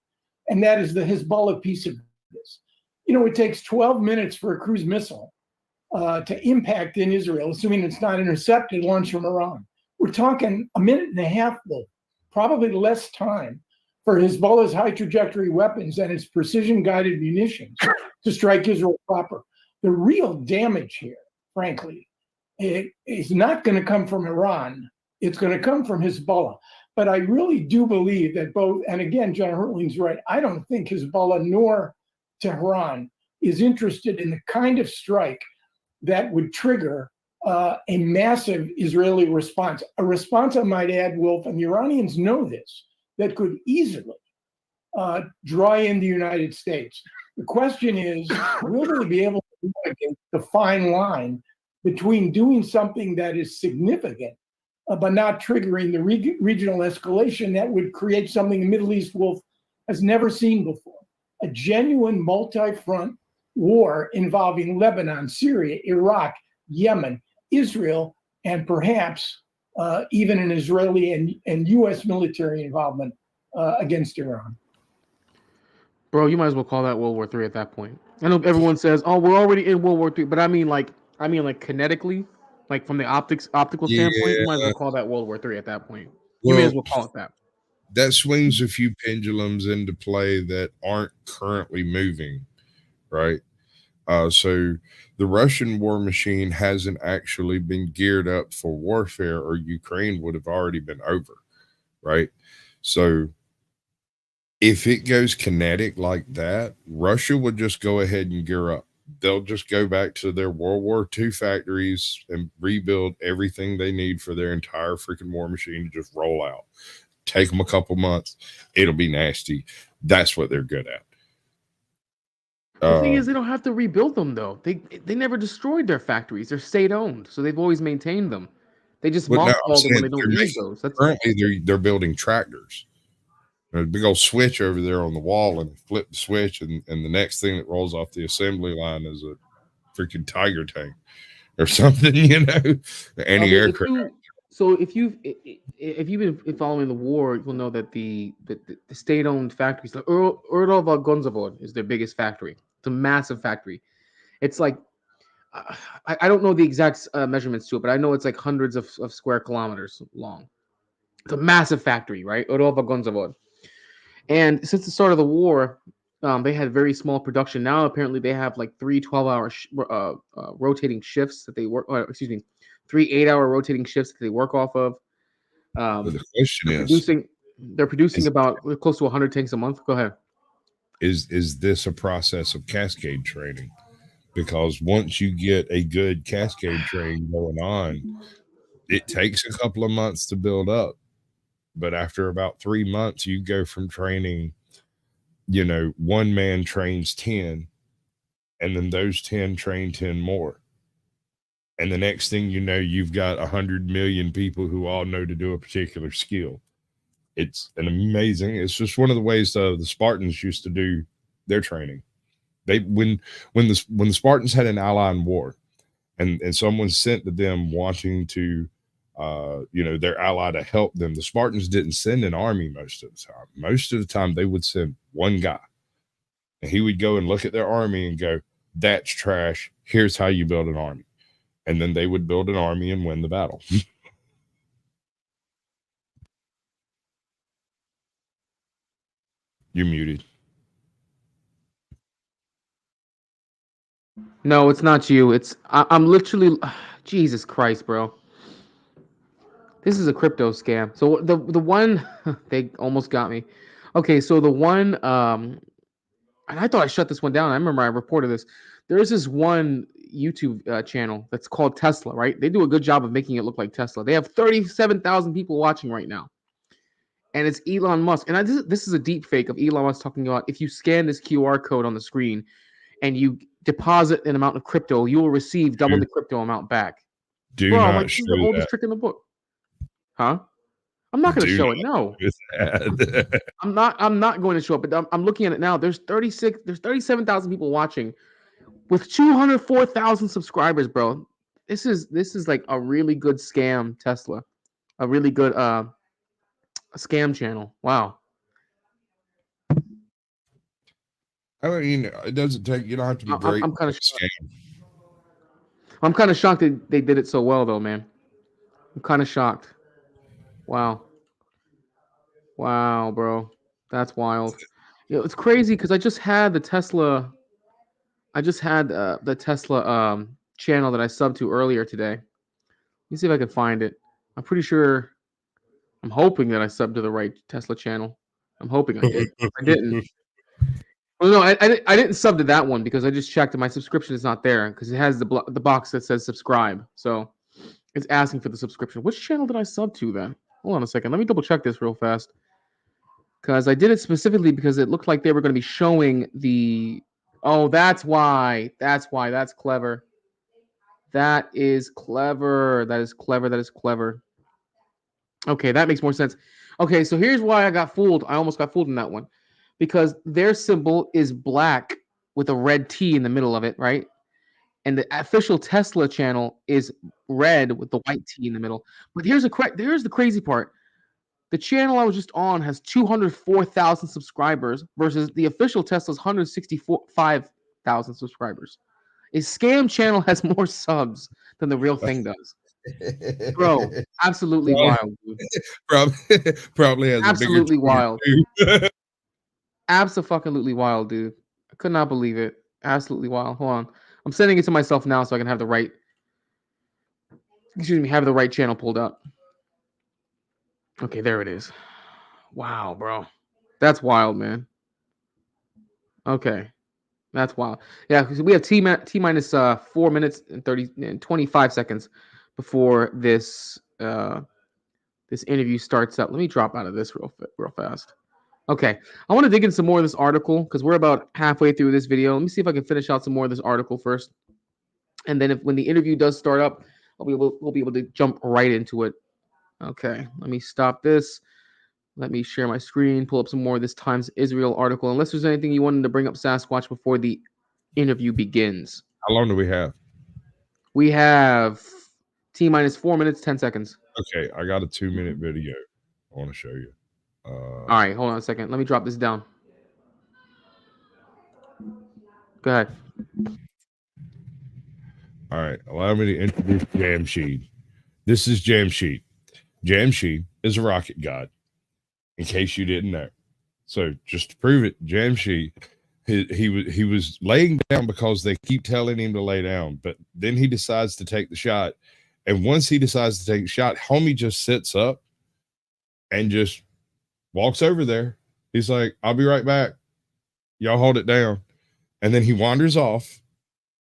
and that is the Hezbollah piece of this. It takes 12 minutes for a cruise missile to impact in Israel, assuming it's not intercepted, launched from Iran. We're talking a minute and a half, though, probably less time for Hezbollah's high trajectory weapons and its precision guided munitions to strike Israel proper. The real damage here, frankly, is not going to come from Iran. It's going to come from Hezbollah. But I really do believe that both, and again, John Hertling's right, I don't think Hezbollah nor Tehran is interested in the kind of strike that would trigger a massive Israeli response. A response, I might add, Wolf, and the Iranians know this, that could easily draw in the United States. The question is, will they be able to navigate the fine line between doing something that is significant but not triggering the regional escalation that would create something the Middle East, Wolf, has never seen before, a genuine multi-front war involving Lebanon, Syria, Iraq, Yemen, Israel, and perhaps even an Israeli and U.S. military involvement against Iran. Bro, you might as well call that World War III at that point. I know everyone says, "Oh, we're already in World War III," but I mean, like kinetically, like from the optical standpoint, you might as well call that World War III at that point. You may as well call it that. That swings a few pendulums into play that aren't currently moving, right? So the Russian war machine hasn't actually been geared up for warfare, or Ukraine would have already been over, right? So if it goes kinetic like that, Russia would just go ahead and gear up. They'll just go back to their World War II factories and rebuild everything they need for their entire freaking war machine to just roll out. Take them a couple months. It'll be nasty. That's what they're good at. The thing is, they don't have to rebuild them, though. They never destroyed their factories. They're state-owned, so they've always maintained them. They just mothball them when they don't use those. Currently, they're building tractors. There's a big old switch over there on the wall, and flip the switch, and the next thing that rolls off the assembly line is a freaking Tiger tank or something, anti-aircraft. So if you've been following the war, you'll know that the state-owned factories, like Erdova Gunzavod is their biggest factory. It's a massive factory. It's like I don't know the exact measurements to it, but I know it's like hundreds of square kilometers long. It's a massive factory, right? Erdova Gunzavod. And since the start of the war, they had very small production. Now apparently they have like 3 12-hour rotating shifts that they work. 3 8-hour rotating shifts that they work off of. The question they're producing about close to 100 tanks a month. Go ahead. Is this a process of cascade training? Because once you get a good cascade train going on, it takes a couple of months to build up. But after about 3 months, you go from training, one man trains 10, and then those 10 train 10 more. And the next thing you know, you've got 100 million people who all know to do a particular skill. It's it's just one of the ways the Spartans used to do their training. When the Spartans had an ally in war, and someone sent to them wanting to their ally to help them, the Spartans didn't send an army most of the time. Most of the time they would send one guy, and he would go and look at their army and go, "That's trash. Here's how you build an army." And then they would build an army and win the battle. You're muted. No, it's not you. I'm literally Jesus Christ, bro. This is a crypto scam. So the one they almost got me. Okay, so the one and I thought I shut this one down. I remember I reported this. There is this one YouTube channel that's called Tesla, right? They do a good job of making it look like Tesla. They have 37,000 people watching right now. And it's Elon Musk. And this is a deep fake of Elon Musk talking about if you scan this QR code on the screen and you deposit an amount of crypto, you will receive double the crypto amount back. Do Bro, not show the oldest trick in the book. Huh? I'm not going to show it. No. I'm not going to show it, but I'm looking at it now. There's 37,000 people watching with 204,000 subscribers, bro. This is like a really good scam, Tesla. A really good scam channel. Wow. I mean, it doesn't take. You don't have to be great. I'm kind of I'm kind of shocked that they did it so well, though, man. I'm kind of shocked. Wow. Wow, bro. That's wild. It's crazy because I just had the Tesla. I just had the Tesla channel that I subbed to earlier today. Let me see if I can find it. I'm pretty sure. I'm hoping that I subbed to the right Tesla channel. I'm hoping I did. If I didn't. Well, no, I didn't sub to that one because I just checked and my subscription is not there because it has the box that says subscribe. So it's asking for the subscription. Which channel did I sub to then? Hold on a second. Let me double check this real fast. Because I did it specifically because it looked like they were going to be showing the. Oh, that's why. That's why. That's clever. That is clever. That is clever. That is clever. Okay, that makes more sense. Okay, so here's why I got fooled. I almost got fooled in that one. Because their symbol is black with a red T in the middle of it, right? And the official Tesla channel is red with the white T in the middle. But here's the crazy part. The channel I was just on has 204,000 subscribers versus the official Tesla's 165,000 subscribers. A scam channel has more subs than the real thing does. Bro, absolutely wild, dude. Probably has absolutely a bigger wild. Absolutely wild, dude. I could not believe it. Absolutely wild. Hold on. I'm sending it to myself now so I can have the right channel pulled up. Okay, there it is. Wow, bro. That's wild, man. Okay. That's wild. Yeah, because we have T minus 4 minutes and 25 seconds before this this interview starts up. Let me drop out of this real fast. Okay, I want to dig in some more of this article because we're about halfway through this video. Let me see if I can finish out some more of this article first, and then when the interview does start up, we'll be able to jump right into it. Okay, let me stop this. Let me share my screen, pull up some more of this Times Israel article. Unless there's anything you wanted to bring up, Sasquatch, before the interview begins. How long do we have? We have T minus 4 minutes, 10 seconds. Okay, I got a 2-minute video I want to show you. All right, hold on a second. Let me drop this down. Go ahead. All right, allow me to introduce Jamshid. This is Jamshid. Jamshid is a rocket god, in case you didn't know. So just to prove it, Jamshid, he was laying down because they keep telling him to lay down, but then he decides to take the shot. And once he decides to take the shot, homie just sits up and just walks over there. He's like, I'll be right back. Y'all hold it down. And then he wanders off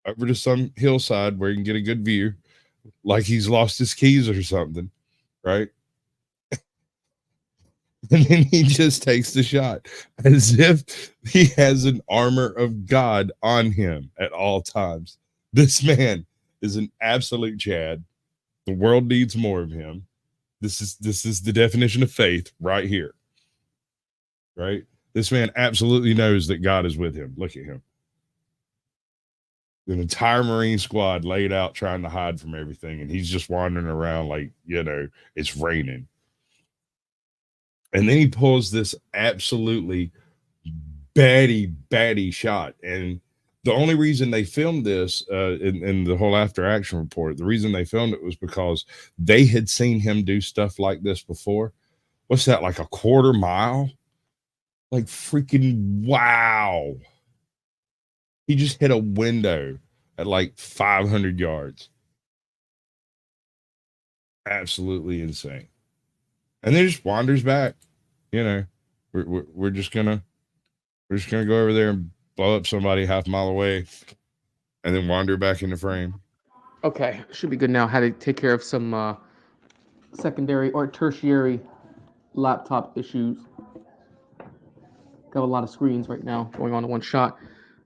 over to some hillside where you can get a good view, like he's lost his keys or something, right? And then he just takes the shot as if he has an armor of God on him at all times. This man is an absolute Chad. The world needs more of him. This is the definition of faith right here. Right? This man absolutely knows that God is with him. Look at him. An entire Marine squad laid out trying to hide from everything, and he's just wandering around like, it's raining. And then he pulls this absolutely batty shot. And the only reason they filmed this in the whole after action report, the reason they filmed it was because they had seen him do stuff like this before. What's that, like a quarter mile? Like freaking wow. He just hit a window at like 500 yards. Absolutely insane. And then just wanders back. We're just gonna go over there and blow up somebody half a mile away, and then wander back in the frame. Okay, should be good now. Had to take care of some secondary or tertiary laptop issues. Got a lot of screens right now going on in one shot.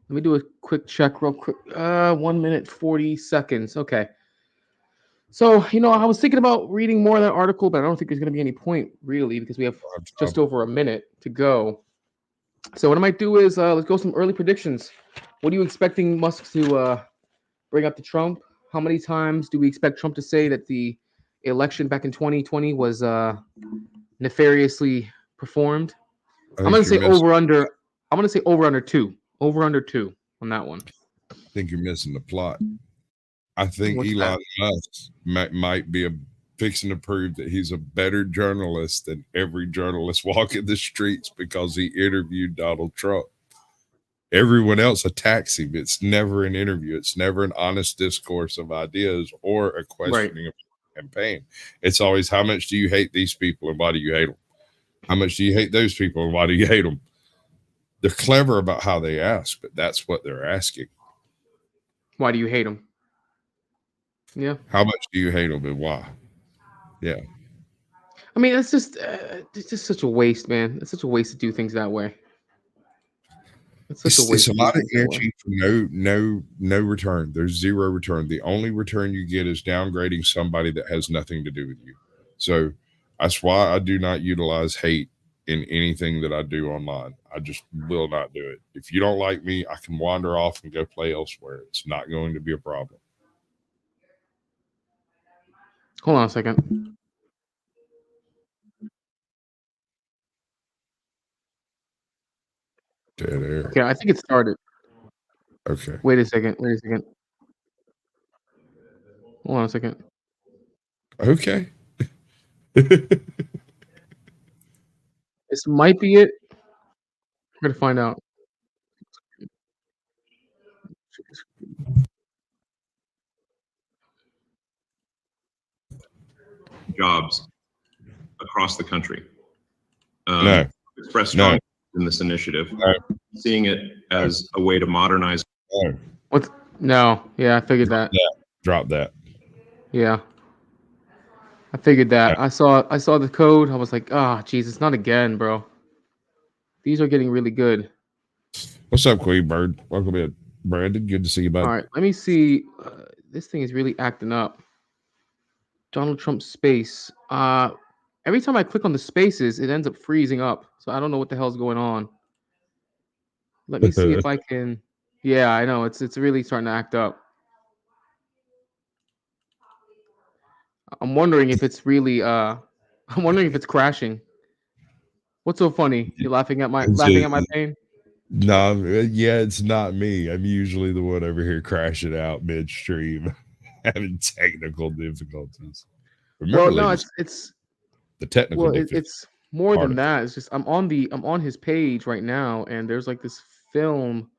Let me do a quick check real quick. 1 minute, 40 seconds. Okay. So, I was thinking about reading more of that article, but I don't think there's going to be any point really because we have just over a minute to go. So what I might do is let's go some early predictions. What are you expecting Musk to bring up to Trump? How many times do we expect Trump to say that the election back in 2020 was nefariously performed? I I'm gonna think you're say missing. over under. I'm gonna say over under 2. Over under 2 on that one. I think you're missing the plot. I think What's that? Elon Musk might be fixing to prove that he's a better journalist than every journalist walking the streets because he interviewed Donald Trump. Everyone else attacks him. It's never an interview. It's never an honest discourse of ideas or a questioning of the campaign. It's always, how much do you hate these people and why do you hate them? How much do you hate those people and why do you hate them? They're clever about how they ask, but that's what they're asking. Why do you hate him? Yeah. How much do you hate them and why? Yeah. I mean, it's just such a waste, man. It's such a waste to do things that way. It's a lot of energy for no return. There's zero return. The only return you get is downgrading somebody that has nothing to do with you. So that's why I do not utilize hate in anything that I do online. I just will not do it. If you don't like me, I can wander off and go play elsewhere. It's not going to be a problem. Hold on a second. Dead air. Okay, I think it started. Okay. Wait a second. Hold on a second. Okay. This might be it. We're gonna find out. Jobs across the country. No. Express strong in this initiative, seeing it as a way to modernize. No. What? No. Yeah, I figured that. Drop that. Yeah. I figured that. I saw the code. I was like, Jesus, not again, bro. These are getting really good. What's up, Queen Bird? Welcome in, Brandon. Good to see you, bud. All right, let me see. This thing is really acting up. Donald Trump space. Every time I click on the spaces, it ends up freezing up. So I don't know what the hell's going on. Let me see if I can. Yeah, I know it's really starting to act up. I'm wondering if it's really. I'm wondering if it's crashing. What's so funny? You're laughing at my pain? No, yeah, it's not me. I'm usually the one over here crashing out midstream, having technical difficulties. Remember, Well, no, ladies, it's the technical. well, it's more than that. It's just I'm on his page right now, and there's like this film.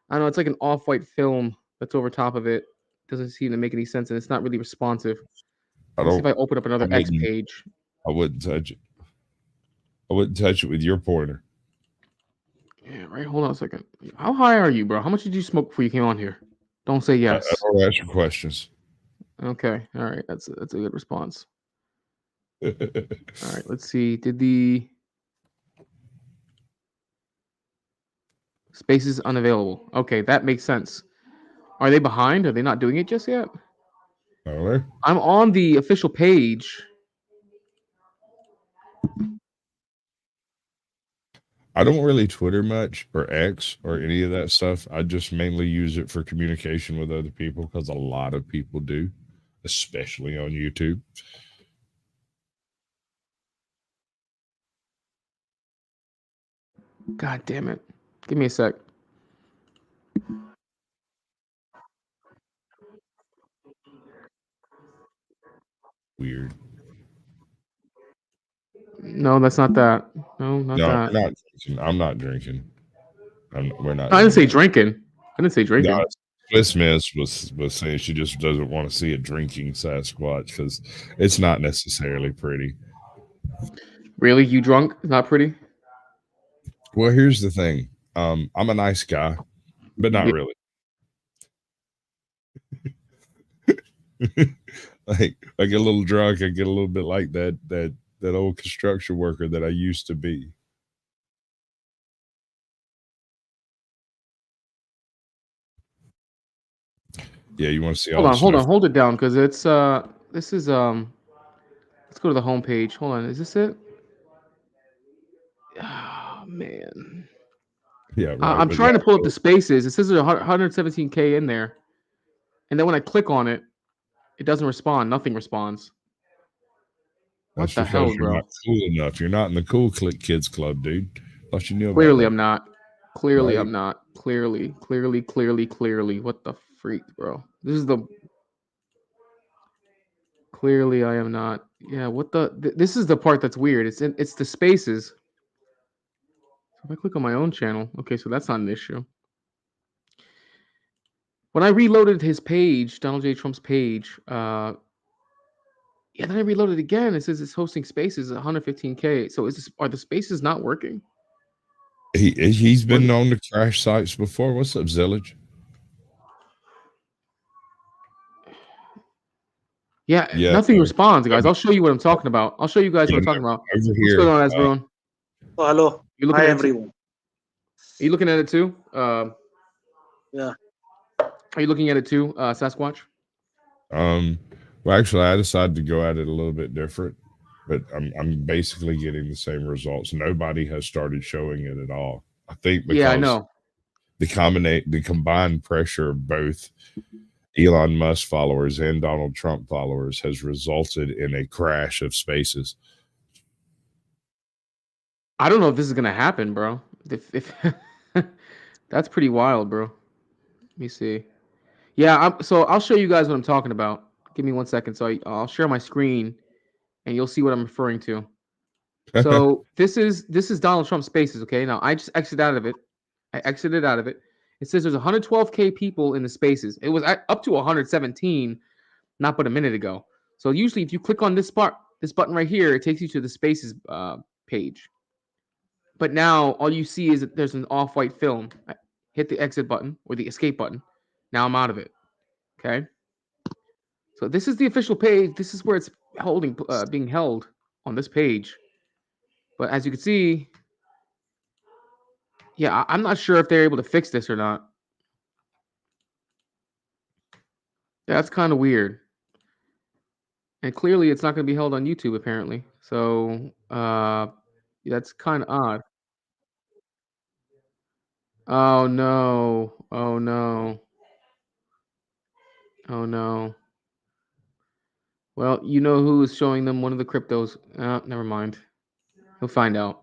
I don't know, it's like an off-white film that's over top of it. Doesn't seem to make any sense, and it's not really responsive. Let's see if I open up another X page. I wouldn't touch it. I wouldn't touch it with your pointer. Yeah, right. Hold on a second. How high are you, bro? How much did you smoke before you came on here? Don't say yes. I don't ask your questions. Okay. All right. That's a good response. All right. Let's see. Did the spaces unavailable? Okay, that makes sense. Are they behind? Are they not doing it just yet? No. I'm on the official page. I don't really Twitter much or X or any of that stuff. I just mainly use it for communication with other people because a lot of people do, especially on YouTube. God damn it. Give me a sec. Weird. No, that's not that. No, not that. We're not drinking. I'm not drinking. We're not. I didn't say drinking. I didn't say drinking. No, Swiss Miss was saying she just doesn't want to see a drinking Sasquatch because it's not necessarily pretty. Really? You drunk? Not pretty? Well, here's the thing. I'm a nice guy, but not really. Like I get a little drunk, I get a little bit like that old construction worker that I used to be. Yeah, you want to see Hold on, hold it down because it's this is let's go to the home page. Hold on, is this it? Oh man. Yeah, right. I'm trying to pull up the spaces. It says there's 117K in there. And then when I click on it, it doesn't respond. Nothing responds. What That's the because hell, you're bro? not cool enough. You're not in the cool kids club, dude. Thought you knew about Clearly, that. I'm not. Clearly, Right. I'm not. Clearly. What the freak, bro? This is the. Clearly, I am not. Yeah, what the? This is the part that's weird. It's the spaces. If I click on my own channel, okay, so that's not an issue. When I reloaded his page, Donald J. Trump's page, then I reloaded again. It says it's hosting spaces 115K. So are the spaces not working? He's been known to crash sites before. What's up, Zillage? Yeah, nothing responds, guys. I'll show you what I'm talking about. I'll show you guys what I'm talking about. Over What's here. going on, Asbarone? Hello. You looking Hi, at everyone. Are you looking at it too? Yeah. Are you looking at it too, Sasquatch? Well, actually, I decided to go at it a little bit different, but I'm basically getting the same results. Nobody has started showing it at all. I think because I know. the combined pressure of both Elon Musk followers and Donald Trump followers has resulted in a crash of spaces. I don't know if this is gonna happen, bro. If that's pretty wild, bro. Let me see. Yeah, so I'll show you guys what I'm talking about. Give me 1 second. So I'll share my screen, and you'll see what I'm referring to. So this is Donald Trump Spaces. Okay, now I just exited out of it. It says there's 112K people in the Spaces. It was up to 117, not but a minute ago. So usually, if you click on this button right here, it takes you to the Spaces page. But now all you see is that there's an off-white film. I hit the exit button or the escape button. Now I'm out of it. Okay. So this is the official page. This is where it's being held on this page. But as you can see, yeah, I'm not sure if they're able to fix this or not. That's kind of weird. And clearly it's not going to be held on YouTube apparently. So that's kind of odd. Oh no. Oh no. Oh no. Well, you know who is showing them one of the cryptos. Never mind. He'll find out.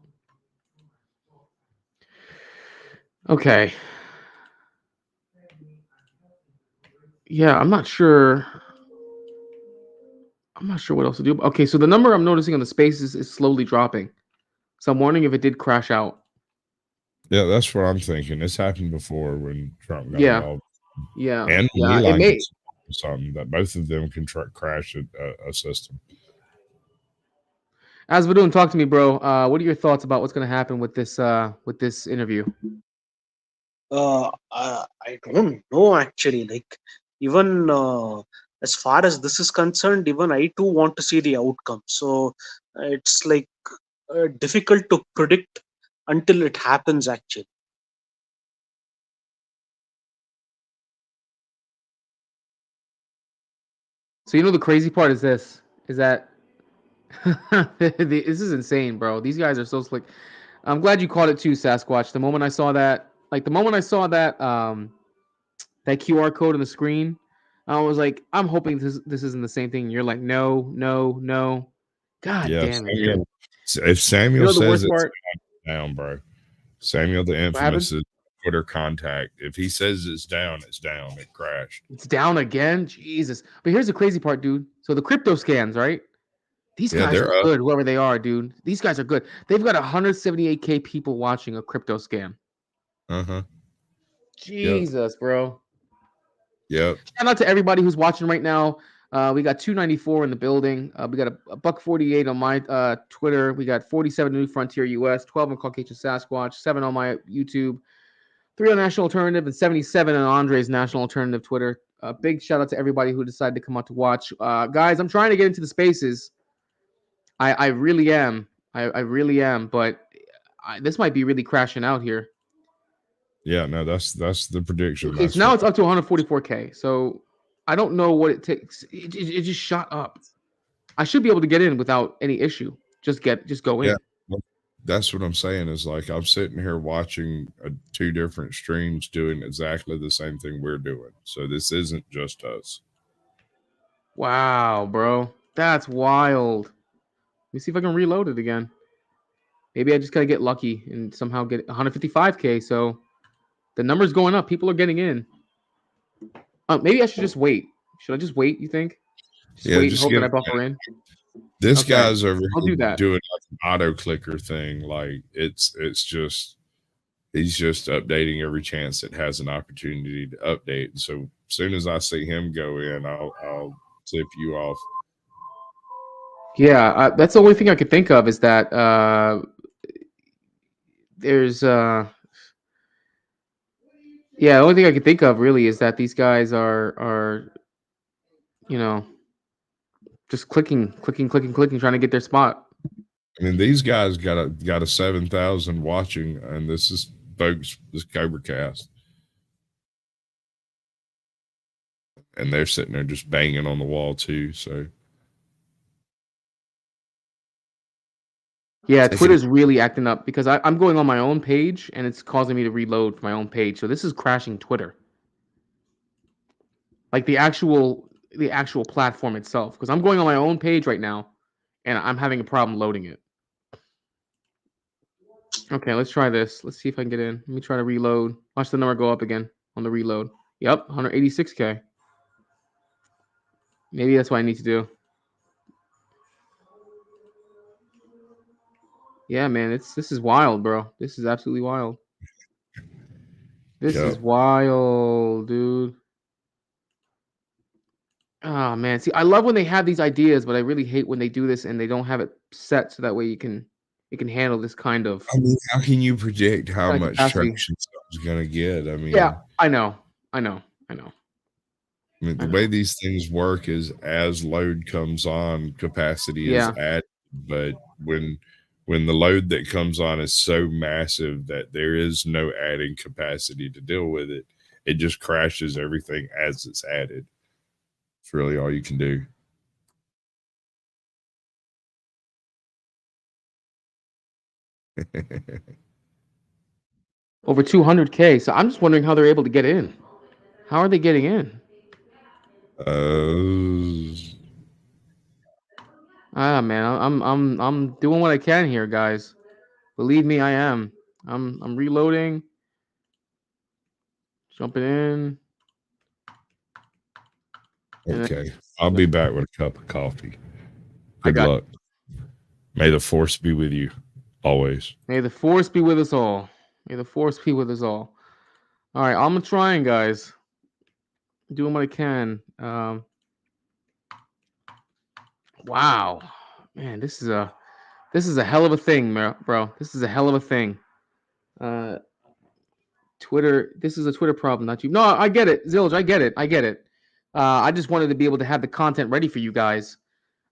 Okay. Yeah, I'm not sure. I'm not sure what else to do. Okay, so the number I'm noticing on the spaces is slowly dropping. So I'm wondering if it did crash out. Yeah, that's what I'm thinking. This happened before when Trump got Yeah. involved. Yeah. And Yeah, Elon it may. gets something that both of them can crash a system. Asvadoon, talk to me, bro. What are your thoughts about what's going to happen with this interview? I don't know actually. Like, even as far as this is concerned, even I too want to see the outcome. So it's like difficult to predict until it happens actually. So you know the crazy part is this is that this is insane, bro. These guys are so slick. I'm glad you caught it too, Sasquatch. The moment I saw that that QR code on the screen, I was like, I'm hoping this isn't the same thing. And you're like, no. God damn it, dude. If Samuel the says worst it's part? down, bro. Samuel the infamous is Twitter contact. If he says it's down, it's down. It crashed. It's down again? Jesus. But here's the crazy part, dude. So the crypto scans, right? These guys are good, whoever they are, dude. These guys are good. They've got 178K people watching a crypto scam. Uh-huh. Jesus, bro. Yep. Shout out to everybody who's watching right now. We got 294 in the building. We got a $1.48 on my Twitter. We got 47 New Frontier US, 12 on Caucasian Sasquatch, 7 on my YouTube, 3 on National Alternative, and 77 on Andre's National Alternative Twitter. Big shout out to everybody who decided to come out to watch. Guys, I'm trying to get into the spaces. I really am. I really am. But this might be really crashing out here. Yeah, no, that's the prediction. Okay, so now it's up to 144K. So I don't know what it takes. It just shot up. I should be able to get in without any issue. Just go in. That's what I'm saying is like I'm sitting here watching two different streams doing exactly the same thing we're doing. So this isn't just us. Wow, bro. That's wild. Let me see if I can reload it again. Maybe I just gotta get lucky and somehow get 155K. So the number's going up. People are getting in. Maybe I should just wait. Should I just wait, you think? Just wait and just hope that give I buffer in? this Okay, guy's over I'll here do that. doing like an auto clicker thing. Like it's just he's just updating every chance it has an opportunity to update. So as soon as I see him go in, I'll tip you off. Yeah, that's the only thing I could think of is that there's yeah, the only thing I could think of really is that these guys are you know just clicking, trying to get their spot. I mean, these guys got a 7,000 watching, and this is folks this Cobra Cast, and they're sitting there just banging on the wall too. So yeah, Twitter's really acting up because I'm going on my own page and it's causing me to reload my own page. So this is crashing Twitter, like the actual platform itself. Because I'm going on my own page right now, and I'm having a problem loading it. Okay, let's try this. Let's see if I can get in. Let me try to reload. Watch the number go up again on the reload. Yep, 186K. Maybe that's what I need to do. Yeah, man, this is wild, bro. This is absolutely wild. This is wild, dude. Oh man, see, I love when they have these ideas, but I really hate when they do this and they don't have it set so that way you can handle this kind of. I mean, how can you predict how much capacity. traction something's going to get? I mean, Yeah, I know. I mean, the way these things work is as load comes on, capacity is added. But when the load that comes on is so massive that there is no adding capacity to deal with it, it just crashes everything as it's added. It's really all you can do. Over 200K. So I'm just wondering how they're able to get in. How are they getting in? Man, I'm doing what I can here, guys. Believe me, I am. I'm reloading. Jumping in. Okay. I'll be back with a cup of coffee. Good luck. May the force be with you always. May the force be with us all. May the force be with us all. All right, I'm trying, guys. Doing what I can. Wow, man, this is a hell of a thing, bro. This is a hell of a thing. Twitter. This is a Twitter problem, not you. No, I get it, Zilge. I get it. I just wanted to be able to have the content ready for you guys.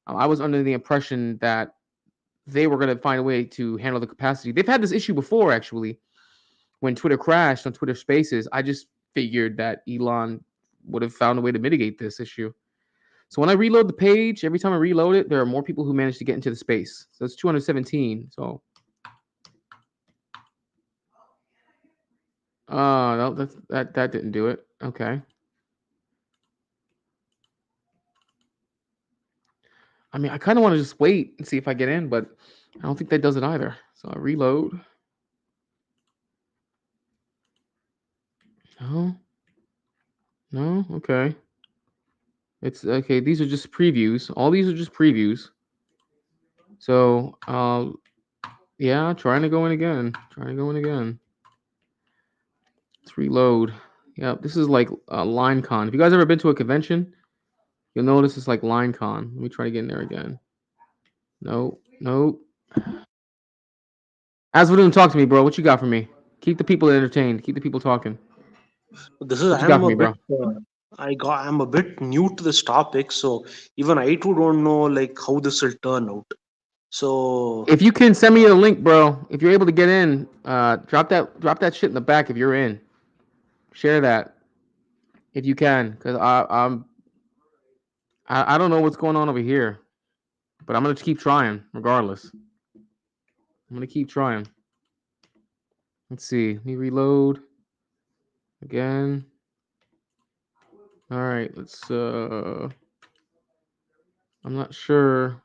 I was under the impression that they were going to find a way to handle the capacity. They've had this issue before, actually, when Twitter crashed on Twitter Spaces. I just figured that Elon would have found a way to mitigate this issue. So when I reload the page, every time I reload it, there are more people who manage to get into the space. So it's 217. So, no, that didn't do it. Okay. I mean, I kind of want to just wait and see if I get in, but I don't think that does it either. So I reload. No, okay. It's okay. These are just previews. All these are just previews. So, yeah, trying to go in again. Let's reload. Yeah, this is like LineCon. Have you guys ever been to a convention? You'll notice it's like LineCon. Let me try to get in there again. No. Asvadoon, talk to me, bro. What you got for me? Keep the people entertained. Keep the people talking. This is What you got for me, bro? I'm a bit new to this topic, so even I too don't know like how this will turn out. So if you can send me a link, bro, if you're able to get in, drop that shit in the back if you're in. Share that if you can, because I don't know what's going on over here, but I'm gonna keep trying regardless. I'm gonna keep trying. Let's see. Let me reload again. All right. Let's. I'm not sure.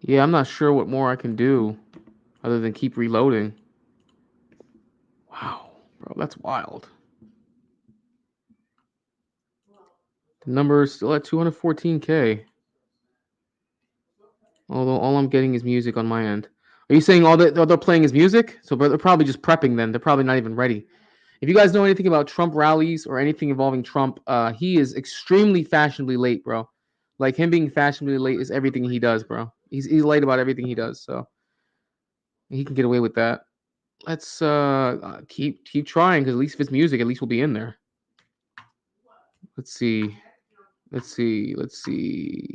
Yeah, I'm not sure what more I can do other than keep reloading. Wow, bro, that's wild. The number is still at 214K. Although all I'm getting is music on my end. Are you saying all they're playing is music? So they're probably just prepping then. They're probably not even ready. If you guys know anything about Trump rallies or anything involving Trump, he is extremely fashionably late, bro. Like him being fashionably late is everything he does, bro. He's late about everything he does, so he can get away with that. Let's keep trying because at least if it's music, at least we'll be in there. Let's see. Let's see. Let's see.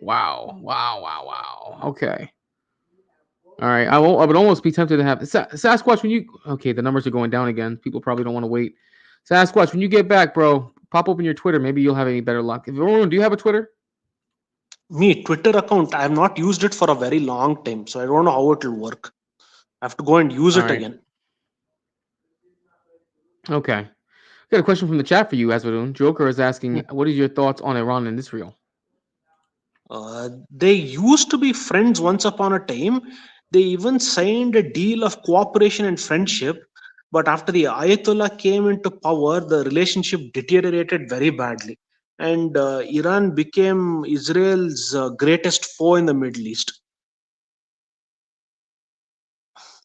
Wow. Okay. All right. I would almost be tempted to have Sasquatch when you. Okay, the numbers are going down again. People probably don't want to wait. Sasquatch, when you get back, bro, pop open your Twitter. Maybe you'll have any better luck. Everyone, do you have a Twitter? Me, Twitter account, I have not used it for a very long time, so I don't know how it will work. I have to go and use All it right. again. Okay. Got a question from the chat for you, Aswadoon. Joker is asking, what is your thoughts on Iran and Israel? They used to be friends once upon a time. They even signed a deal of cooperation and friendship. But after the Ayatollah came into power, the relationship deteriorated very badly. And Iran became Israel's greatest foe in the Middle East.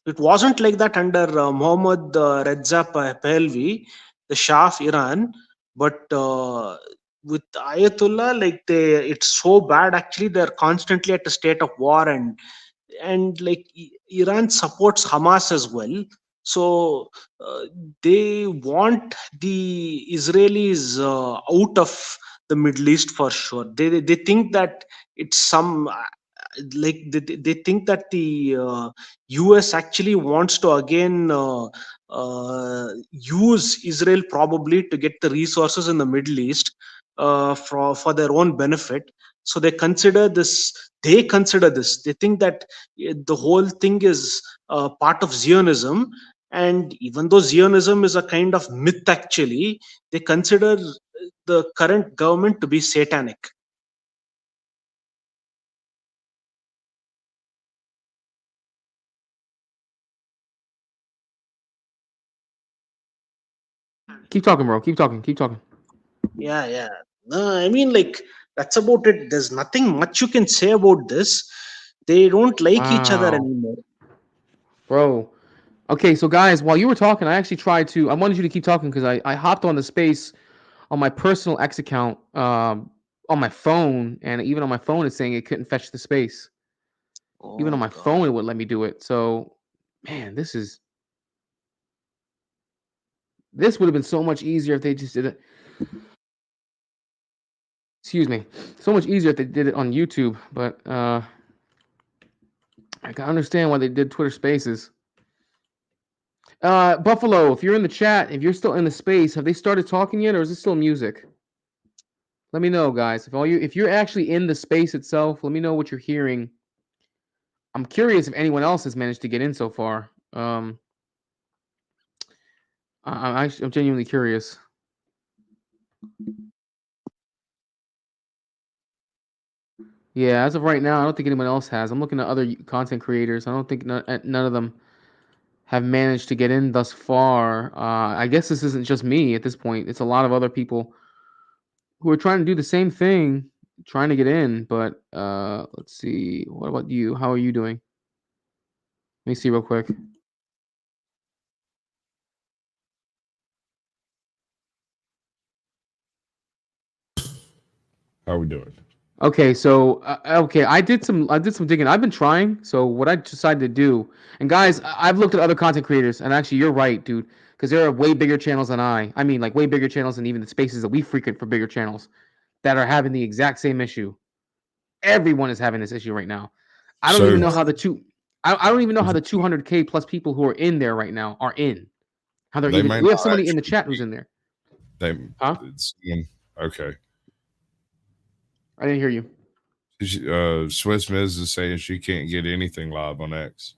It wasn't like that under Mohammad Reza Pahlavi, the Shah of Iran, but with Ayatollah, like it's so bad. Actually, they're constantly at a state of war, and like Iran supports Hamas as well. So they want the Israelis out of the Middle East for sure. They think that it's some like they think that the US actually wants to again use Israel probably to get the resources in the Middle East for their own benefit. So they consider this. They think that the whole thing is part of Zionism. And even though Zionism is a kind of myth, actually, they consider the current government to be satanic. Keep talking, bro. Keep talking. Yeah. No, I mean, like, that's about it. There's nothing much you can say about this. They don't like each other Wow. anymore. Bro. Okay, so guys, while you were talking, I actually tried to. I wanted you to keep talking because I hopped on the space on my personal X account on my phone, and even on my phone, it's saying it couldn't fetch the space. Even on my phone, it wouldn't let me do it. So, man, this would have been so much easier if they just did it. Excuse me. So much easier if they did it on YouTube, but I can understand why they did Twitter Spaces. Buffalo, if you're in the chat, if you're still in the space, have they started talking yet, or is it still music? Let me know, guys. If you're actually in the space itself, let me know what you're hearing. I'm curious if anyone else has managed to get in so far. I'm genuinely curious. Yeah, as of right now, I don't think anyone else has. I'm looking at other content creators. I don't think none of them have managed to get in thus far. I guess this isn't just me at this point. It's a lot of other people who are trying to do the same thing, trying to get in. But let's see. What about you? How are you doing? Let me see real quick. How we doing? Okay, so I did some digging. I've been trying. So what I decided to do, and guys, I've looked at other content creators, and actually, you're right, dude, because there are way bigger channels than I. I mean, like way bigger channels than even the spaces that we frequent for bigger channels that are having the exact same issue. Everyone is having this issue right now. I don't even know how the 200K plus people who are in there right now are in. How they're They even. may We have not somebody in the actually chat who's in there. They, Huh? Okay. I didn't hear you. Swiss Miz is saying she can't get anything live on X.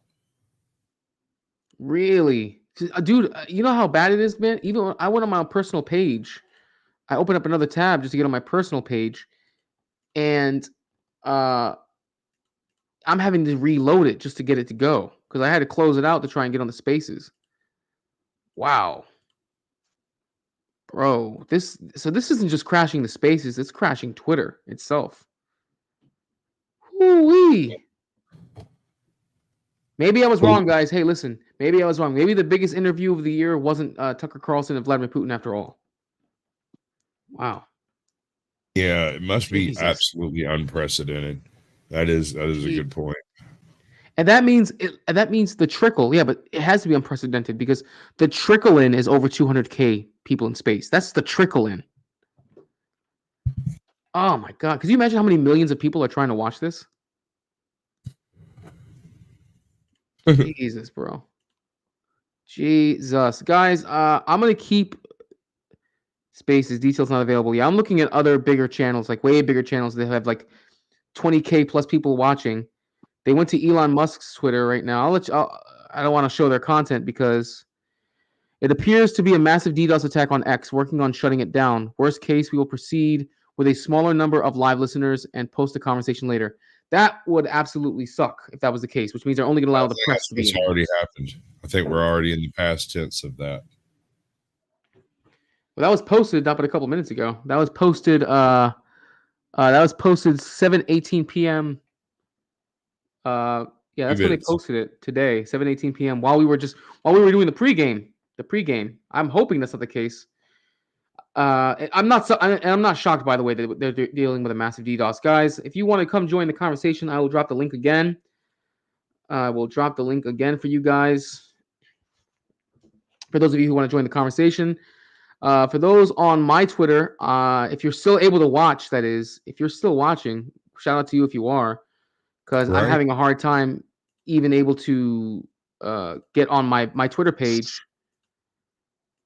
Really, dude? You know how bad it is, man. Even when I went on my personal page, I opened up another tab just to get on my personal page, and I'm having to reload it just to get it to go because I had to close it out to try and get on the spaces. Wow, bro, this isn't just crashing the spaces; it's crashing Twitter itself. Woo-wee. Maybe I was wrong, guys. Hey, listen. Maybe I was wrong. Maybe the biggest interview of the year wasn't Tucker Carlson and Vladimir Putin after all. Wow. Yeah, it must be Jesus. absolutely unprecedented. That is a good point. And that means the trickle. Yeah, but it has to be unprecedented because the trickle in is over 200K people in space. That's the trickle in. Oh my God. Could you imagine how many millions of people are trying to watch this? Jesus, bro. Jesus. Guys, I'm going to keep spaces. Details not available. Yeah, I'm looking at other bigger channels, like way bigger channels that have like 20K plus people watching. They went to Elon Musk's Twitter right now. I don't want to show their content because it appears to be a massive DDoS attack on X, working on shutting it down. Worst case, we will proceed with a smaller number of live listeners and post a conversation later. That would absolutely suck if that was the case, which means they're only going to allow the press to be in. Already happened. I think we're already in the past tense of that. Well, that was posted not but a couple minutes ago. That was posted 7:18 p.m. Yeah, that's when they posted it today, 7:18 p.m. while we were doing the pregame. I'm hoping that's not the case. I'm not shocked, by the way, that they're dealing with a massive DDoS. Guys, if you want to come join the conversation, I will drop the link again. I will drop the link again for you guys. For those of you who want to join the conversation. For those on my Twitter, if you're still able to watch, that is, if you're still watching, shout out to you if you are, because I'm having a hard time even able to get on my Twitter page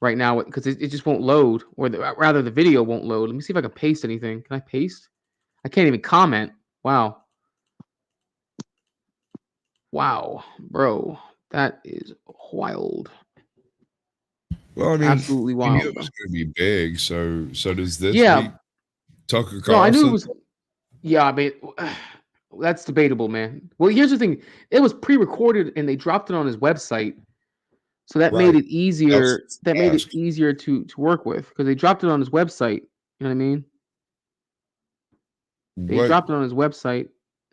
right now because it just won't load, or rather the video won't load. Let me see if I can paste anything. Can I paste? I can't even comment. Wow. Wow, bro. That is wild. Well, I mean, absolutely wild. I knew it was going to be big. So does this beat Tucker Carlson? No, I knew it was. Yeah, I mean, that's debatable, man. Well, here's the thing: it was pre-recorded and they dropped it on his website, so that made it easier. That made it easier to work with because they dropped it on his website. You know what I mean? They dropped it on his website.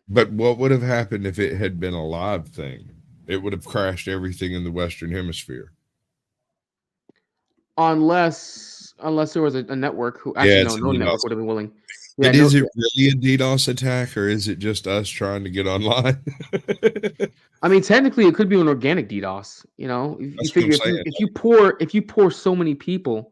But what would have happened if it had been a live thing? It would have crashed everything in the Western Hemisphere. Unless there was a network who actually no network would have been willing. Yeah, is it really a DDoS attack or is it just us trying to get online? I mean, technically, it could be an organic DDoS. You know, you figure if you pour so many people.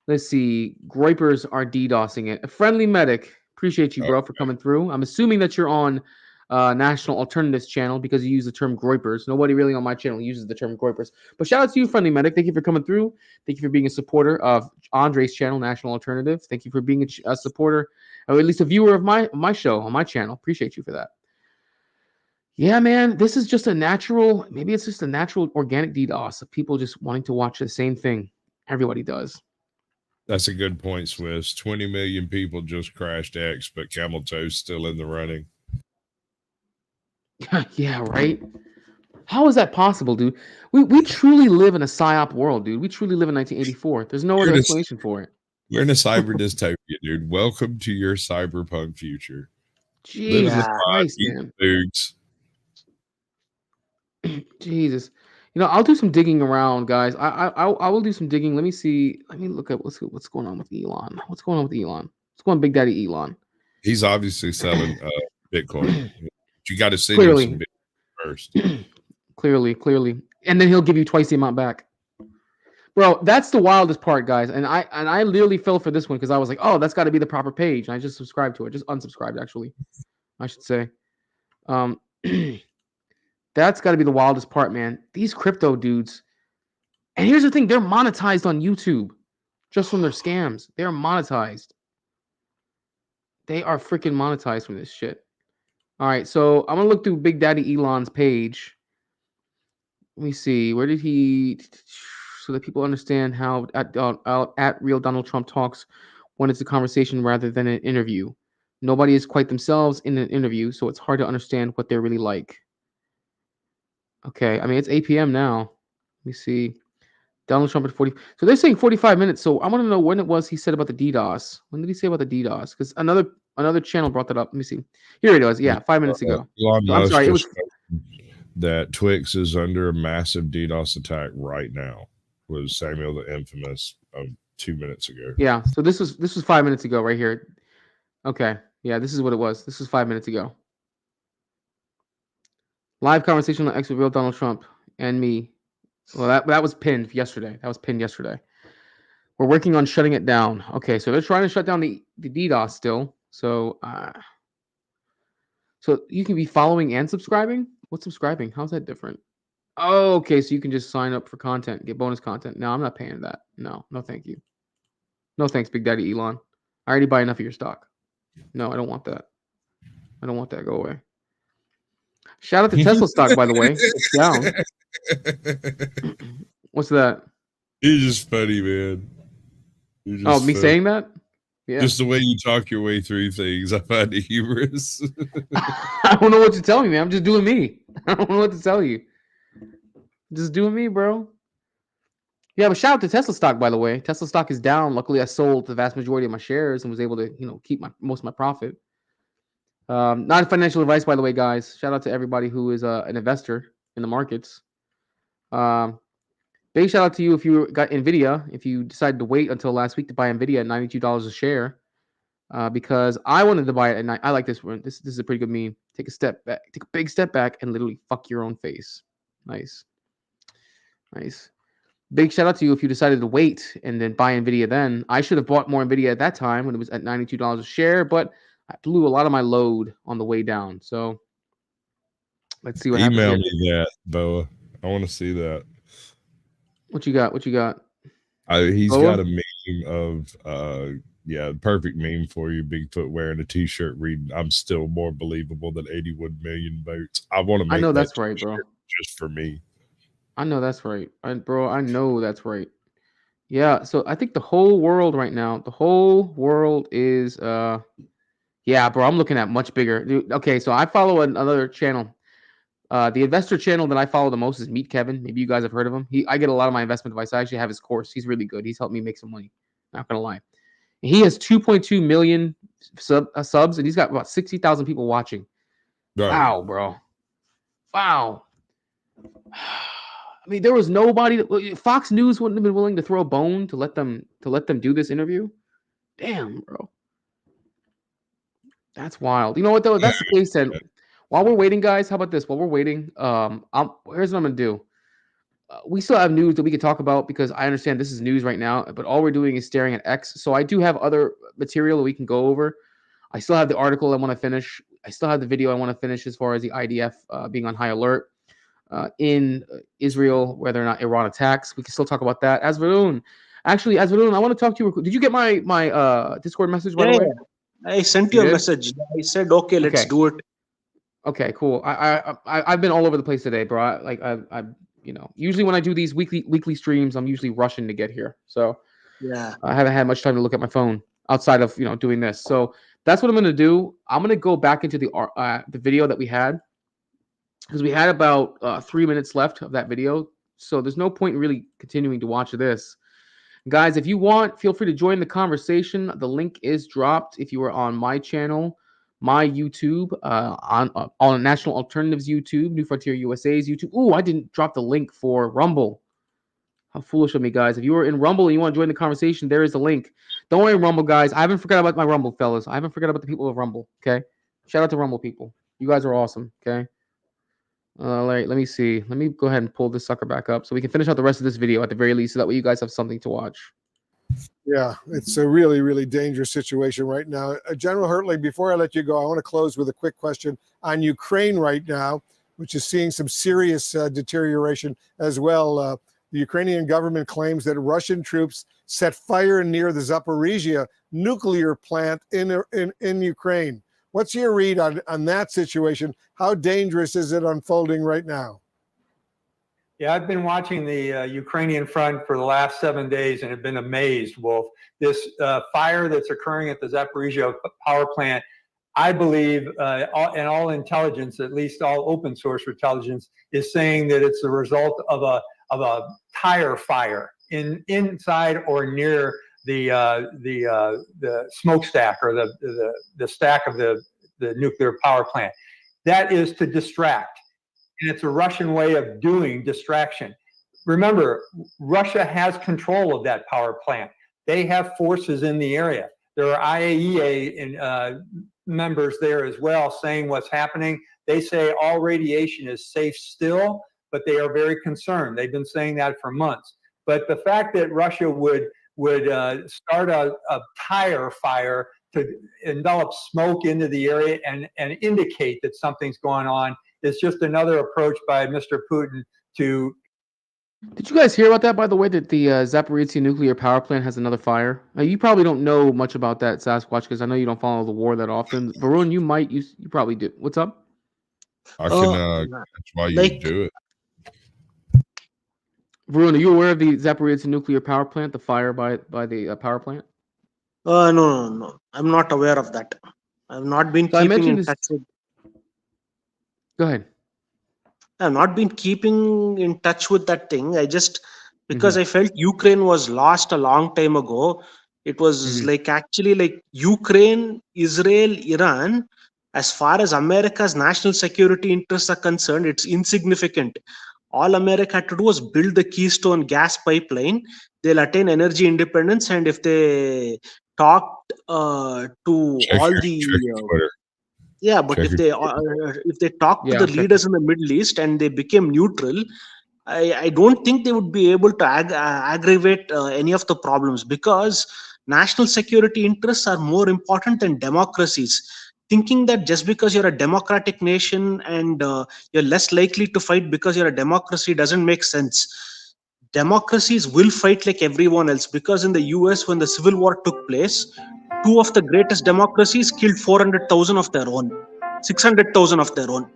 Let's see, Groypers are DDoSing it. A friendly medic, appreciate you, bro, for coming through. I'm assuming that you're on National Alternatives channel because you use the term Groypers. Nobody really on my channel uses the term Groypers. But shout out to you, friendly medic. Thank you for coming through. Thank you for being a supporter of Andre's channel, National Alternative. Thank you for being a supporter, or at least a viewer of my show on my channel. Appreciate you for that. Yeah, man, this is just maybe it's just a natural organic DDoS of people just wanting to watch the same thing everybody does. That's a good point, Swiss. 20 million people just crashed X, but Camel Toe's still in the running. Yeah, right? How is that possible, dude? We truly live in a PSYOP world, dude. We truly live in 1984. There's no other explanation for it. We're in a cyber dystopia, dude. Welcome to your cyberpunk future. Jesus Christ, man. Jesus. You know, I'll do some digging around, guys. I will do some digging. Let me see. Let me look at what's going on with Elon. What's going on with Elon? What's going on, Big Daddy Elon? He's obviously selling Bitcoin. You got to see him some Bitcoin first. Clearly, and then he'll give you twice the amount back, bro. That's the wildest part, guys. And I literally fell for this one because I was like, oh, that's got to be the proper page. And I just subscribed to it. Just unsubscribed, actually, I should say. That's got to be the wildest part, man. These crypto dudes, And here's the thing, they're monetized on YouTube just from their scams. They're monetized. They are freaking monetized from this shit. All right, so I'm gonna look through Big Daddy Elon's page. Let me see. Where did he? So that people understand how at Real Donald Trump talks when it's a conversation rather than an interview. Nobody is quite themselves in an interview, so it's hard to understand what they're really like. Okay, I mean it's 8 p.m. now. Let me see. Donald Trump at 40. So they're saying 45 minutes. So I want to know when it was he said about the DDoS. When did he say about the DDoS? Because another channel brought that up. Let me see. Here it was. Yeah, 5 minutes ago. Elon So I'm Musk sorry. It just was that Twix is under a massive DDoS attack right now. Was Samuel the Infamous 2 minutes ago? yeah. So this was 5 minutes ago right here. Okay. Yeah, this is what it was. This was 5 minutes ago. Live conversation on X with Real Donald Trump and me. Well, that was pinned yesterday. That was pinned yesterday. We're working on shutting it down. Okay, so they're trying to shut down the DDoS still. So so you can be following and subscribing? What's subscribing? How's that different? Oh, okay, so you can just sign up for content, get bonus content. No, I'm not paying that. No, thank you. No thanks, Big Daddy Elon. I already buy enough of your stock. No, I don't want that. I don't want that. Go away. Shout out to Tesla stock, by the way. It's down. What's that? You're just funny, man. You're just Oh, me funny. saying that? Yeah. Just the way you talk your way through things, I find it humorous. I don't know what to tell you, man. I'm just doing me. I don't know what to tell you. Just doing me, bro. Yeah, but shout out to Tesla stock, by the way. Tesla stock is down. Luckily, I sold the vast majority of my shares and was able to, keep most of my profit. Not financial advice, by the way, guys. Shout out to everybody who is an investor in the markets. Big shout out to you if you got Nvidia. If you decided to wait until last week to buy Nvidia at $92 a share, because I wanted to buy it, and I like this one. This is a pretty good meme. Take a step back, take a big step back, and literally fuck your own face. Nice. Big shout out to you if you decided to wait and then buy Nvidia. Then I should have bought more Nvidia at that time when it was at $92 a share, but I blew a lot of my load on the way down. So let's see what happens. Email me that, Boa. I want to see that. What you got? He's Boa? got a meme of perfect meme for you. Bigfoot wearing a t-shirt reading, "I'm still more believable than 81 million votes." I want to make I know that that's right, bro. just for me. I know that's right. I know that's right. Yeah, so I think the whole world right now, the whole world is yeah, bro, I'm looking at much bigger. Dude, okay, so I follow another channel. The investor channel that I follow the most is Meet Kevin. Maybe you guys have heard of him. I get a lot of my investment advice. I actually have his course. He's really good. He's helped me make some money. Not gonna lie. He has 2.2 million subs, and he's got about 60,000 people watching. Right. Wow, bro. Wow. I mean, there was nobody. Fox News wouldn't have been willing to throw a bone to let them do this interview. Damn, bro. That's wild. You know what though? If that's the case, then while we're waiting, guys, how about this? While we're waiting, here's what I'm gonna do. We still have news that we could talk about because I understand this is news right now, but all we're doing is staring at X. So I do have other material that we can go over. I still have the article I want to finish. I still have the video I want to finish as far as the IDF being on high alert in Israel, whether or not Iran attacks. We can still talk about that. Azvaroon, I want to talk to you. Did you get my Discord message, by the way? I sent You you a did? message. I said, okay, let's Okay. do it. Okay, cool. I've been all over the place today, bro. I usually when I do these weekly streams, I'm usually rushing to get here. So Yeah. I haven't had much time to look at my phone outside of doing this. So that's what I'm gonna do. I'm gonna go back into the video that we had because we had about 3 minutes left of that video. So there's no point in really continuing to watch this. Guys, if you want, feel free to join the conversation. The link is dropped if you are on my channel, my YouTube, on National Alternatives YouTube, New Frontier USA's YouTube. Ooh, I didn't drop the link for Rumble. How foolish of me, guys. If you are in Rumble and you want to join the conversation, there is the link. Don't worry, Rumble, guys. I haven't forgot about my Rumble, fellas. I haven't forgot about the people of Rumble, okay? Shout out to Rumble people. You guys are awesome, okay? Let me see. Let me go ahead and pull this sucker back up so we can finish out the rest of this video at the very least so that way you guys have something to watch. Yeah, it's a really, really dangerous situation right now. General Hertling, before I let you go, I want to close with a quick question on Ukraine right now, which is seeing some serious deterioration as well. the Ukrainian government claims that Russian troops set fire near the Zaporizhia nuclear plant in Ukraine. What's your read on that situation? How dangerous is it unfolding right now? Yeah, I've been watching the Ukrainian front for the last 7 days and have been amazed, Wolf. This fire that's occurring at the Zaporizhia power plant, I believe, and all intelligence, at least all open source intelligence, is saying that it's the result of a tire fire inside or near the smokestack or the stack of the nuclear power plant. That is to distract, and it's a Russian way of doing distraction. Remember, Russia has control of that power plant. They have forces in the area. There are IAEA members there as well saying what's happening. They say all radiation is safe still, but they are very concerned. They've been saying that for months. But the fact that Russia would start a tire fire to envelop smoke into the area and indicate that something's going on is just another approach by Mr. Putin to. Did you guys hear about that, by the way, that the Zaporizhia nuclear power plant has another fire? You probably don't know much about that, Sasquatch, because I know you don't follow the war that often. Varun, you might. You probably do. What's up? I can that's why you do it. Varun, are you aware of the Zaporizhia nuclear power plant, the fire by the power plant? No. I'm not aware of that. I've not been keeping in touch with. Go ahead. I've not been keeping in touch with that thing. I just, because I felt Ukraine was lost a long time ago. It was actually like Ukraine, Israel, Iran. As far as America's national security interests are concerned, it's insignificant. All America had to do was build the Keystone gas pipeline. They'll attain energy independence, and if they talked to all the yeah, but if they talk to the leaders in the Middle East and they became neutral, I don't think they would be able to aggravate any of the problems, because national security interests are more important than democracies. Thinking that just because you're a democratic nation and you're less likely to fight because you're a democracy doesn't make sense. Democracies will fight like everyone else, because in the US, when the Civil War took place, two of the greatest democracies killed 400,000 of their own, 600,000 of their own.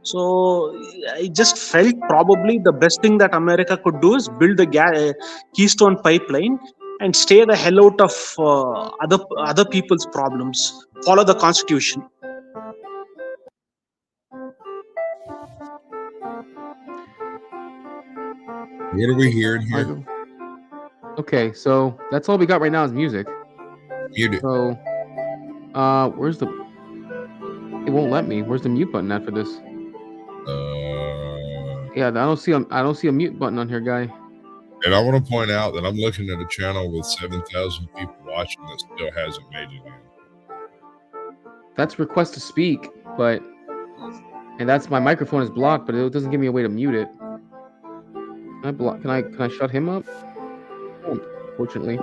So I just felt probably the best thing that America could do is build the Keystone pipeline and stay the hell out of other people's problems. Follow the Constitution. What are we hearing here? Okay, so that's all we got right now is music. Mute it. So, where's the? It won't let me. Where's the mute button at for this? Yeah, I don't see a mute button on here, guy. And I want to point out that I'm looking at a channel with 7,000 people watching that still hasn't made it in. That's request to speak, and that's my microphone is blocked, but it doesn't give me a way to mute it. Can I shut him up? Oh, unfortunately.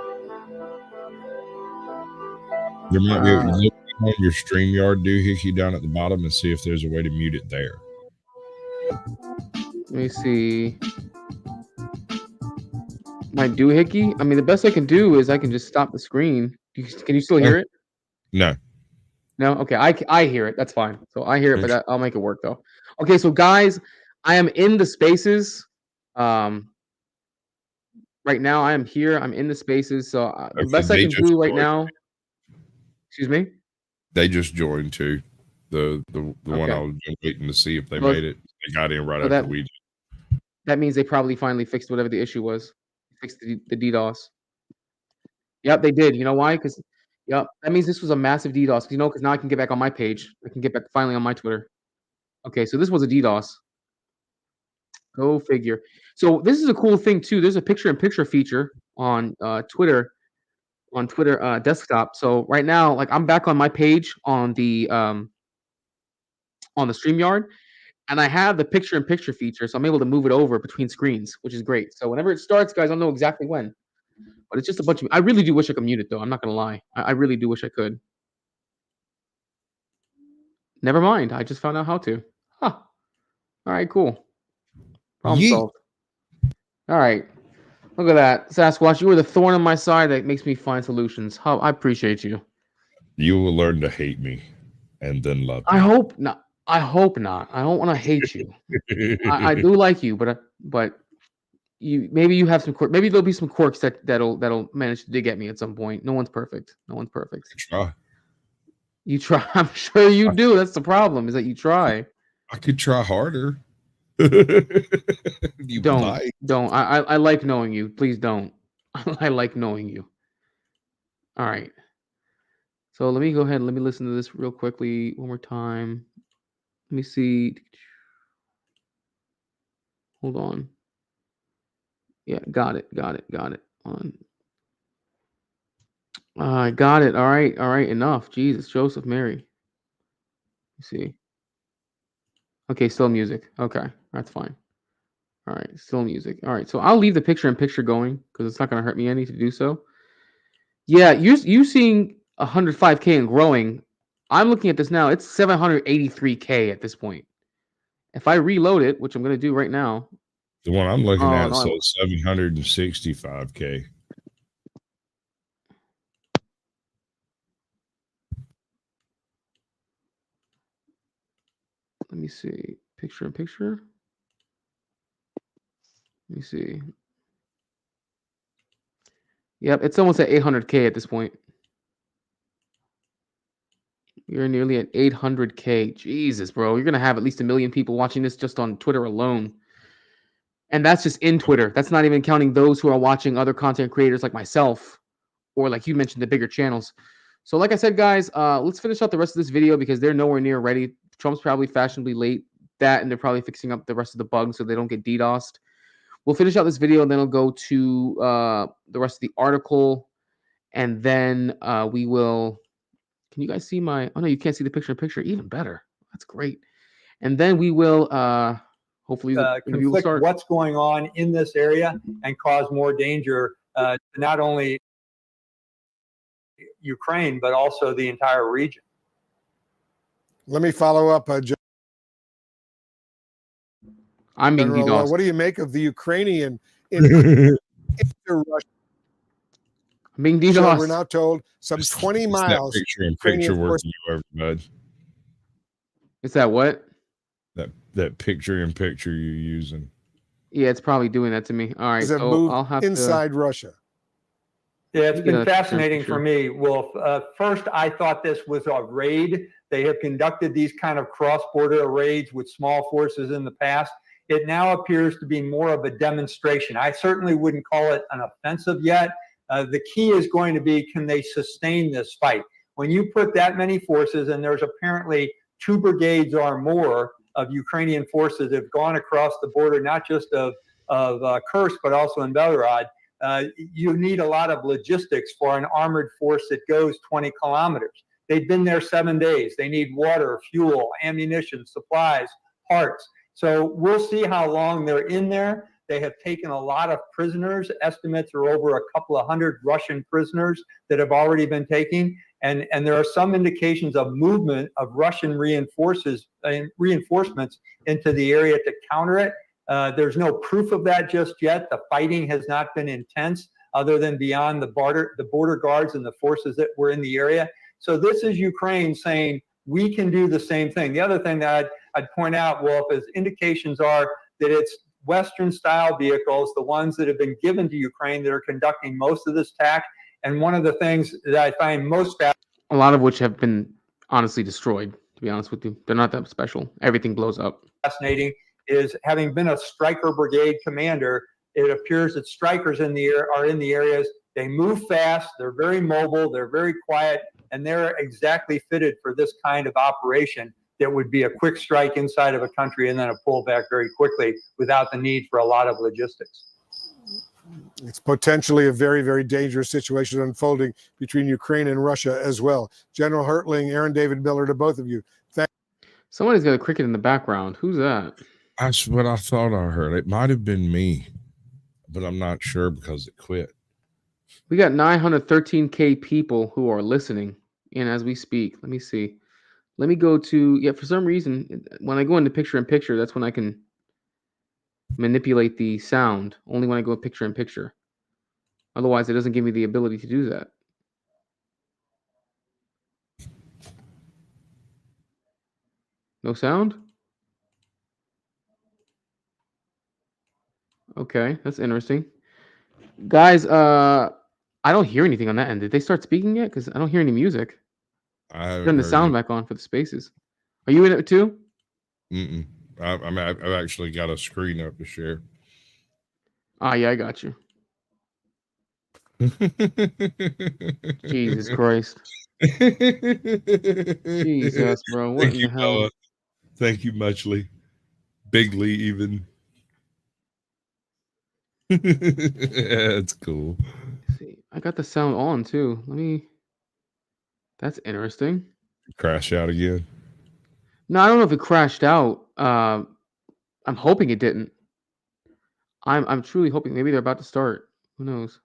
There might be look on your StreamYard doohickey down at the bottom and see if there's a way to mute it there. Let me see. My doohickey? I mean, the best I can do is I can just stop the screen. Can you still hear it? No. No? Okay, I hear it. That's fine. So I hear it, but I'll make it work, though. Okay, so guys, I am in the spaces. Right now, I am here. I'm in the spaces. So the best I can do right now. Excuse me? They just joined too. The one I was waiting to see if they made it. They got in right after we did. That means they probably finally fixed whatever the issue was. Fixed the DDoS. Yep, they did. You know why? Because that means this was a massive DDoS. Because now I can get back on my page. I can get back finally on my Twitter. Okay, so this was a DDoS. Go figure. So this is a cool thing too. There's a picture-in-picture feature on Twitter. On Twitter desktop. So right now, like I'm back on my page on the StreamYard, and I have the picture-in-picture feature, so I'm able to move it over between screens, which is great. So whenever it starts, guys, I'll know exactly when. But it's just a bunch of. I really do wish I could mute it, though. I'm not gonna lie. I really do wish I could. Never mind. I just found out how to. Huh. All right. Cool. Problem solved. All right. Look at that, Sasquatch. You were the thorn on my side that makes me find solutions. I appreciate you. You will learn to hate me and then love I me. hope not. I hope not. I don't want to hate you. I do like you, but you maybe you have some maybe there'll be some quirks that'll manage to dig at me at some point. No one's perfect. No one's perfect. Try. You try. I'm sure you do. That's the problem. Is that you try. I could try harder. You would Don't like. don't. I like knowing you. Please don't. I like knowing you. All right. So let me go ahead and let me listen to this real quickly one more time. Let me see. Hold on. Yeah, got it. On. I got it. All right. Enough. Jesus, Joseph, Mary. Let's see. Okay, still music. Okay, that's fine. All right, still music. All right, so I'll leave the picture in picture going because it's not going to hurt me any to do so. Yeah, you seeing 105K and growing. I'm looking at this now. It's 783K at this point. If I reload it, which I'm going to do right now. The one I'm looking Oh, at no, says 765K. Let me see. Picture in picture. Let me see. Yep, it's almost at 800K at this point. You're nearly at 800K. Jesus, bro. You're going to have at least 1 million people watching this just on Twitter alone. And that's just in Twitter. That's not even counting those who are watching other content creators like myself or like you mentioned, the bigger channels. So like I said, guys, let's finish out the rest of this video because they're nowhere near ready. Trump's probably fashionably late. That and they're probably fixing up the rest of the bugs so they don't get DDoSed. We'll finish out this video and then I'll go to the rest of the article. And then we will... Can you guys see my... Oh, no, you can't see the picture-in-picture. Even better. That's great. And then we will... hopefully the interview will conflict start. what's going on in this area and cause more danger to not only Ukraine, but also the entire region. Let me follow up, I'm being General. DDoSed. What do you make of the Ukrainian into Russia? I'm being So DDoSed. we're now told some 20 miles. That picture in picture work you over, bud. Is that what? That picture in picture you're using. Yeah, it's probably doing that to me. All right, so I'll have inside Russia. Yeah, it's been fascinating for me, Wolf. First, I thought this was a raid. They have conducted these kind of cross-border raids with small forces in the past. It now appears to be more of a demonstration. I certainly wouldn't call it an offensive yet. The key is going to be, can they sustain this fight? When you put that many forces, and there's apparently 2 brigades or more of Ukrainian forces that have gone across the border, not just of Kursk, but also in Belgorod, you need a lot of logistics for an armored force that goes 20 kilometers. They've been there 7 days. They need water, fuel, ammunition, supplies, parts. So we'll see how long they're in there. They have taken a lot of prisoners. Estimates are over a couple of hundred Russian prisoners that have already been taken. And there are some indications of movement of Russian reinforcements into the area to counter it. There's no proof of that just yet. The fighting has not been intense other than beyond the border guards and the forces that were in the area. So this is Ukraine saying, we can do the same thing. The other thing that I'd point out, Wolf, is indications are that it's Western-style vehicles, the ones that have been given to Ukraine, that are conducting most of this attack. And one of the things that I find most fascinating, a lot of which have been honestly destroyed, to be honest with you. They're not that special. Everything blows up. Fascinating is, having been a Stryker brigade commander, it appears that Strykers are in the areas. They move fast, they're very mobile, they're very quiet, and they're exactly fitted for this kind of operation that would be a quick strike inside of a country and then a pullback very quickly without the need for a lot of logistics. It's potentially a very, very dangerous situation unfolding between Ukraine and Russia as well. General Hertling, Aaron David Miller, to both of you. Somebody's got a cricket in the background. Who's that? That's what I thought I heard. It might have been me, but I'm not sure because it quit. We got 913K people who are listening in as we speak. Let me see. Let me go to, for some reason, when I go into picture in picture, that's when I can manipulate the sound only when I go picture in picture. Otherwise, it doesn't give me the ability to do that. No sound? Okay, that's interesting. Guys, I don't hear anything on that end. Did they start speaking yet? Because I don't hear any music. I haven't Turn the heard sound it. back on for the spaces. Are you in it too? Mm-mm. I've actually got a screen up to share. Ah, yeah, I got you. Jesus Christ. Jesus, bro. What Thank in you, the hell? Bella. Thank you, Muchly. Bigly, even. That's cool. See, I got the sound on too. Let me. That's interesting. Crash out again. No, I don't know if it crashed out. I'm hoping it didn't. I'm truly hoping. Maybe they're about to start. Who knows?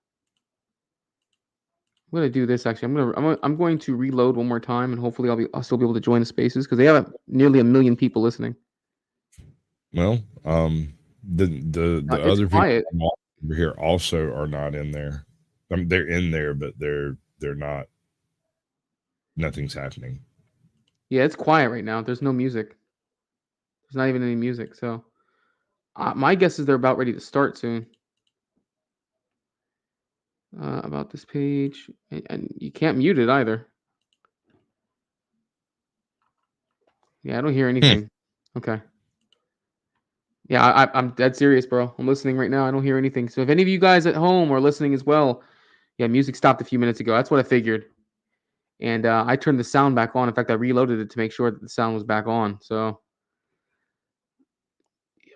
I'm gonna do this actually. I'm going to reload one more time, and hopefully I'll still be able to join the spaces because they have nearly 1 million people listening. Well, the It's other people quiet. over here also are not in there. They're in there, but they're not. Nothing's happening. Yeah, it's quiet right now. There's no music. There's not even any music. So my guess is they're about ready to start soon. About this page, and you can't mute it either. Yeah, I don't hear anything. Okay. Yeah, I'm dead serious, bro. I'm listening right now. I don't hear anything. So if any of you guys at home are listening as well, yeah, music stopped a few minutes ago. That's what I figured. And I turned the sound back on. In fact, I reloaded it to make sure that the sound was back on. So,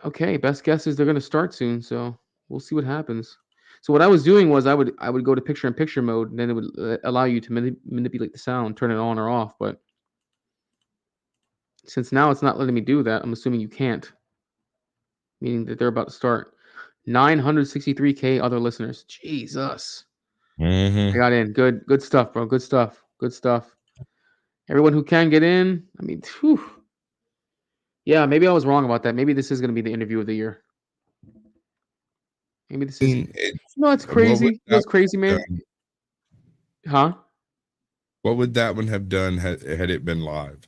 okay, best guess is they're going to start soon. So we'll see what happens. So what I was doing was I would go to picture-in-picture mode, and then it would allow you to manipulate the sound, turn it on or off. But since now it's not letting me do that, I'm assuming you can't. Meaning that they're about to start. 963K other listeners. Jesus. I got in. Good stuff, bro. Good stuff. Good stuff. Everyone who can get in, I mean, whew. Yeah, maybe I was wrong about that. Maybe this is going to be the interview of the year. Maybe this is. No, it's crazy. You know, it's crazy, man. Huh? What would that one have done had it been live?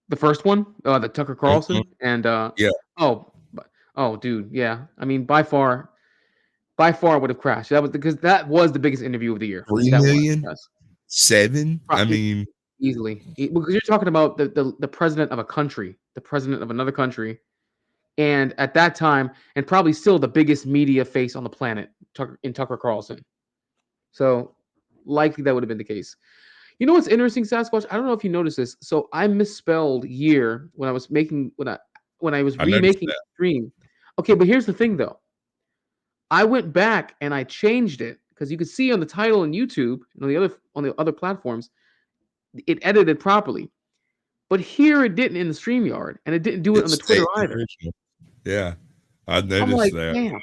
The first one, the Tucker Carlson, and yeah. Oh, dude, yeah. I mean, by far would have crashed. That was because that was the biggest interview of the year. 3 That million? was, yes. 7? I mean, easily, because you're talking about the president of a country, the president of another country, and at that time, and probably still the biggest media face on the planet, Tucker Carlson. So likely that would have been the case. You know what's interesting, Sasquatch? I don't know if you noticed this. So I misspelled year when I was remaking the stream. Okay, but here's the thing though. I went back and I changed it because you could see on the title on YouTube and on the other platforms, it edited properly. But here it didn't in the StreamYard, and it didn't do it on the Twitter either. Original. Yeah, I noticed like, that. damn.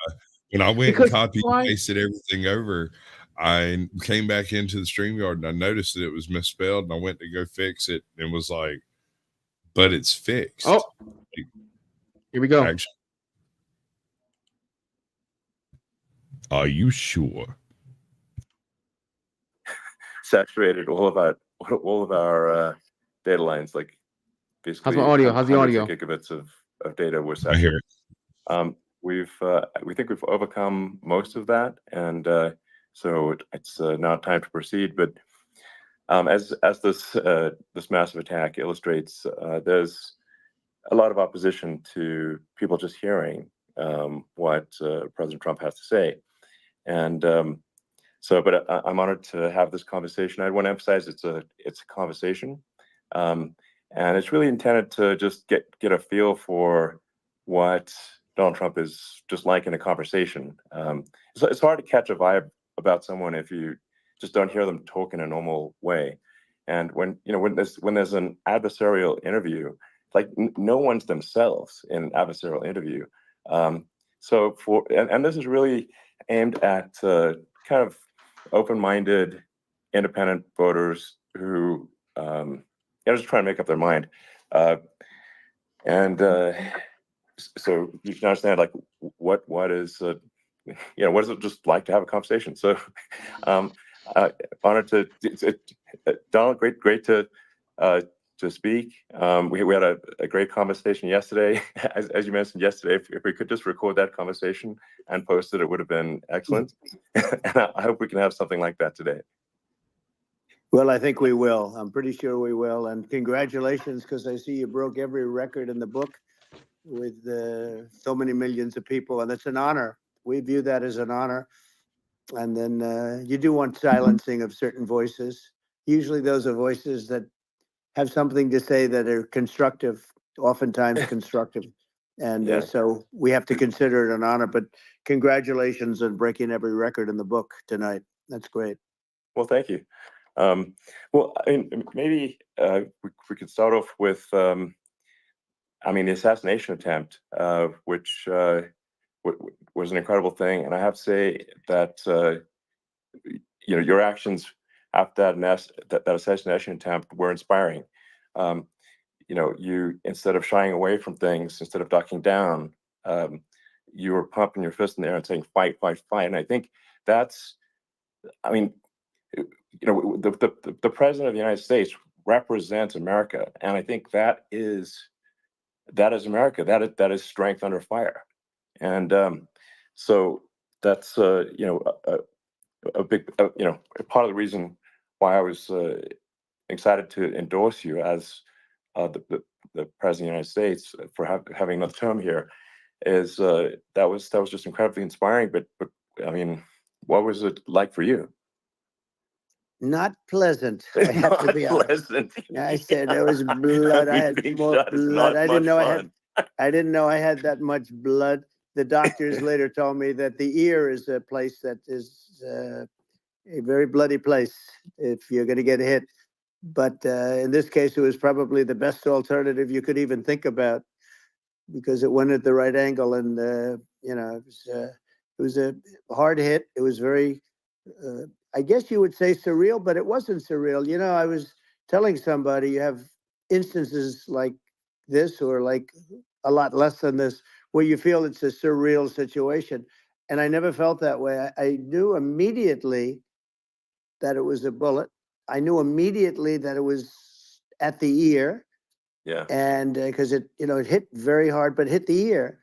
When I went and copied and pasted everything over, I came back into the StreamYard and I noticed that it was misspelled, and I went to go fix it and was like, but it's fixed. Oh, here we go. Actually, are you sure? Saturated all of our data lines, like basically. How's my audio? How's the audio? Gigabits of data were saturated. I hear it. We think we've overcome most of that, and so it's now time to proceed. But as this massive attack illustrates, there's a lot of opposition to people just hearing what President Trump has to say, and but I'm honored to have this conversation. I want to emphasize it's a conversation, and it's really intended to just get a feel for what Donald Trump is just like in a conversation. It's hard to catch a vibe about someone if you just don't hear them talk in a normal way. And when there's an adversarial interview, like no one's themselves in an adversarial interview. So this is really aimed at kind of open-minded, independent voters who just trying to make up their mind. so you can understand like what is what is it just like to have a conversation? So um honored Donald, great to speak. We had a great conversation yesterday. As you mentioned yesterday, if we could just record that conversation and post it, it would have been excellent. And I hope we can have something like that today. Well, I think we will. I'm pretty sure we will. And congratulations, because I see you broke every record in the book with so many millions of people. And it's an honor. We view that as an honor. And then you do want silencing of certain voices. Usually those are voices that have something to say that are constructive, oftentimes constructive. And so we have to consider it an honor. But congratulations on breaking every record in the book tonight. That's great. Well, thank you. Well, I mean, maybe we could start off with, the assassination attempt, which was an incredible thing. And I have to say that, your actions after that assassination attempt were inspiring. You, instead of shying away from things, instead of ducking down, you were pumping your fist in the air and saying, fight, fight, fight. And I think that's, the president of the United States represents America, and I think that is America. That is strength under fire, and so that's a big part of the reason why I was excited to endorse you as the president of the United States for having another term here. Is that was just incredibly inspiring. But I mean, what was it like for you? Not pleasant. I have to be honest. I said there was blood. I had more blood. I didn't know I had that much blood. The doctors later told me that the ear is a place that is a very bloody place if you're going to get hit. But in this case, it was probably the best alternative you could even think about, because it went at the right angle, and it was a hard hit. It was very. I guess you would say surreal, but it wasn't surreal. I was telling somebody you have instances like this, or like a lot less than this, where you feel it's a surreal situation. And I never felt that way. I knew immediately that it was a bullet. I knew immediately that it was at the ear. Yeah. And because it hit very hard, but hit the ear.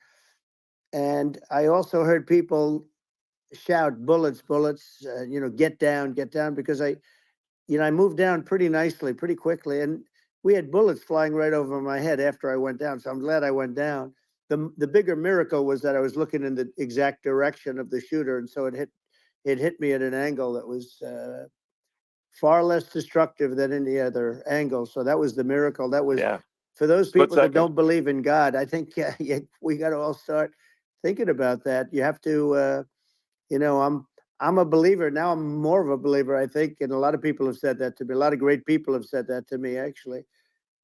And I also heard people shout, bullets, bullets, get down, because I moved down pretty nicely, pretty quickly, and we had bullets flying right over my head after I went down. So I'm glad I went down. The bigger miracle was that I was looking in the exact direction of the shooter, and so it hit me at an angle that was far less destructive than any other angle. So that was the miracle. That was for those people that don't believe in God. I think we got to all start thinking about that. You have to. I'm a believer now. I'm more of a believer, I think, and a lot of people have said that to me. A lot of great people have said that to me, actually.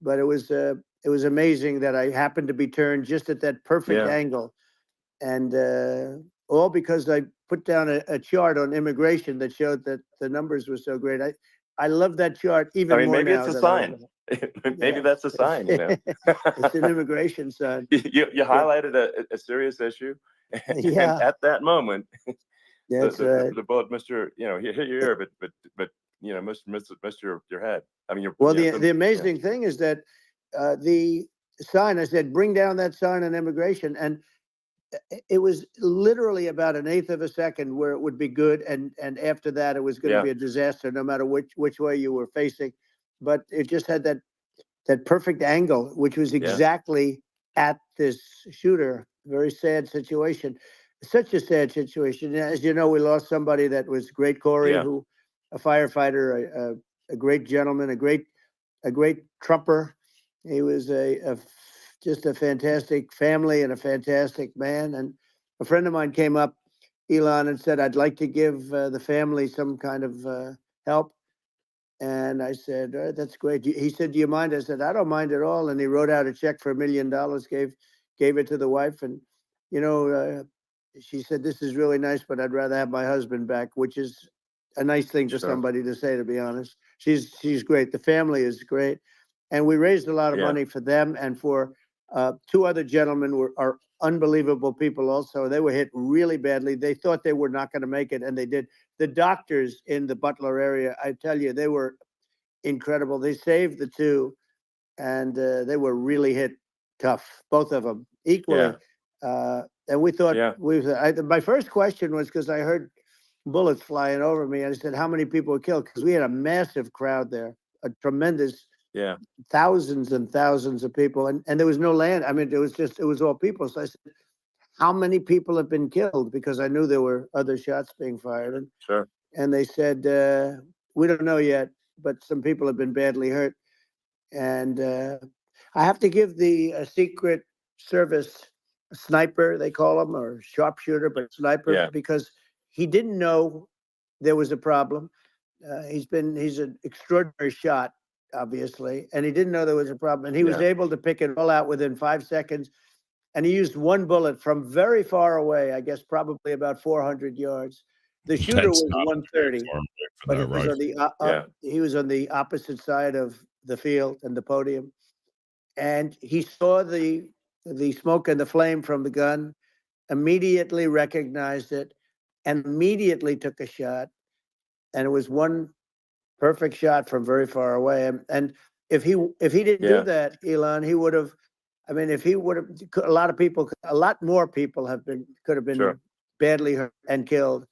But it was amazing that I happened to be turned just at that perfect angle, and all because I put down a chart on immigration that showed that the numbers were so great. I love that chart even more maybe now. it's a sign. Maybe that's a sign. It's an immigration sign. You highlighted a serious issue, and at that moment. The bullet missed your, hit your ear, but missed your head. I mean, the amazing thing is that the sign, I said, bring down that sign on immigration, and it was literally about an eighth of a second where it would be good, and after that it was going to be a disaster, no matter which way you were facing. But it just had that perfect angle, which was exactly at this shooter. Very sad situation. Such a sad situation. As you know, we lost somebody that was great, Corey, who a firefighter, a great gentleman, a great trumper. He was just a fantastic family and a fantastic man. And a friend of mine came up, Elon, and said, I'd like to give the family some kind of help. And I said, that's great. He said, do you mind? I said, I don't mind at all. And he wrote out a check for $1 million, gave it to the wife. And, she said, this is really nice, but I'd rather have my husband back, which is a nice thing for somebody to say, to be honest. She's great. The family is great. And we raised a lot of money for them and for Two other gentlemen are unbelievable people also. They were hit really badly. They thought they were not going to make it, and they did. The doctors in the Butler area, I tell you, they were incredible. They saved the two, and they were really hit tough, both of them equally. And we thought my first question was because I heard bullets flying over me, and I said, "How many people were killed?" Because we had a massive crowd there, a tremendous, thousands and thousands of people, and there was no land. I mean, it was all people. So I said, "How many people have been killed?" Because I knew there were other shots being fired, and they said, "We don't know yet, but some people have been badly hurt." And I have to give the Secret Service sniper, they call him, or sharpshooter, but sniper, because he didn't know there was a problem. He's an extraordinary shot, obviously, and he didn't know there was a problem. And he was able to pick it all out within 5 seconds. And he used one bullet from very far away, I guess probably about 400 yards. The shooter was 130, but it was on the he was on the opposite side of the field and the podium, and he saw the smoke and the flame from the gun, immediately recognized it, and immediately took a shot. And it was one perfect shot from very far away. And if he didn't do that, Elon, he would have. I mean, if he would have, a lot more people could have been badly hurt and killed.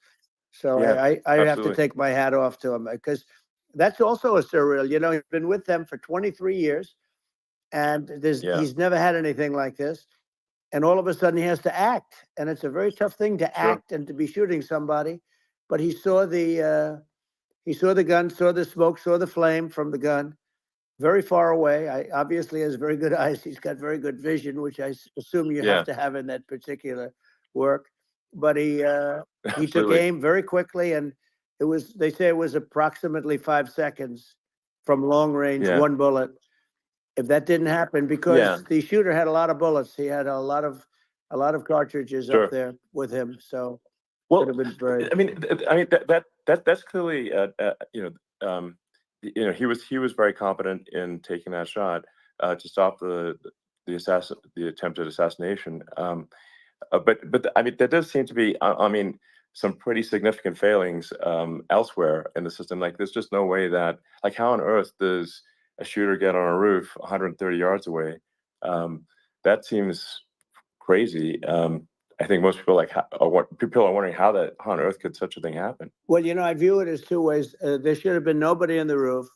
So I have to take my hat off to him, because that's also a surreal. You know, he's been with them for 23 years, and he's never had anything like this. And all of a sudden he has to act, and it's a very tough thing to act and to be shooting somebody. But he saw the gun, saw the smoke, saw the flame from the gun, very far away. Obviously has very good eyes. He's got very good vision, which I assume you have to have in that particular work. But he took aim very quickly, and they say it was approximately 5 seconds from long range, one bullet. If that didn't happen, because the shooter had a lot of bullets, he had a lot of cartridges up there with him. So well, could have been very. I mean, that's clearly, he was very competent in taking that shot to stop the attempted assassination. But I mean, there does seem to be, I mean, some pretty significant failings elsewhere in the system. Like, there's just no way that, like, how on earth does a shooter get on a roof 130 yards away? That seems crazy. I think most people people are wondering how on earth could such a thing happen. Well, you know, I view it as two ways. There should have been nobody on the roof.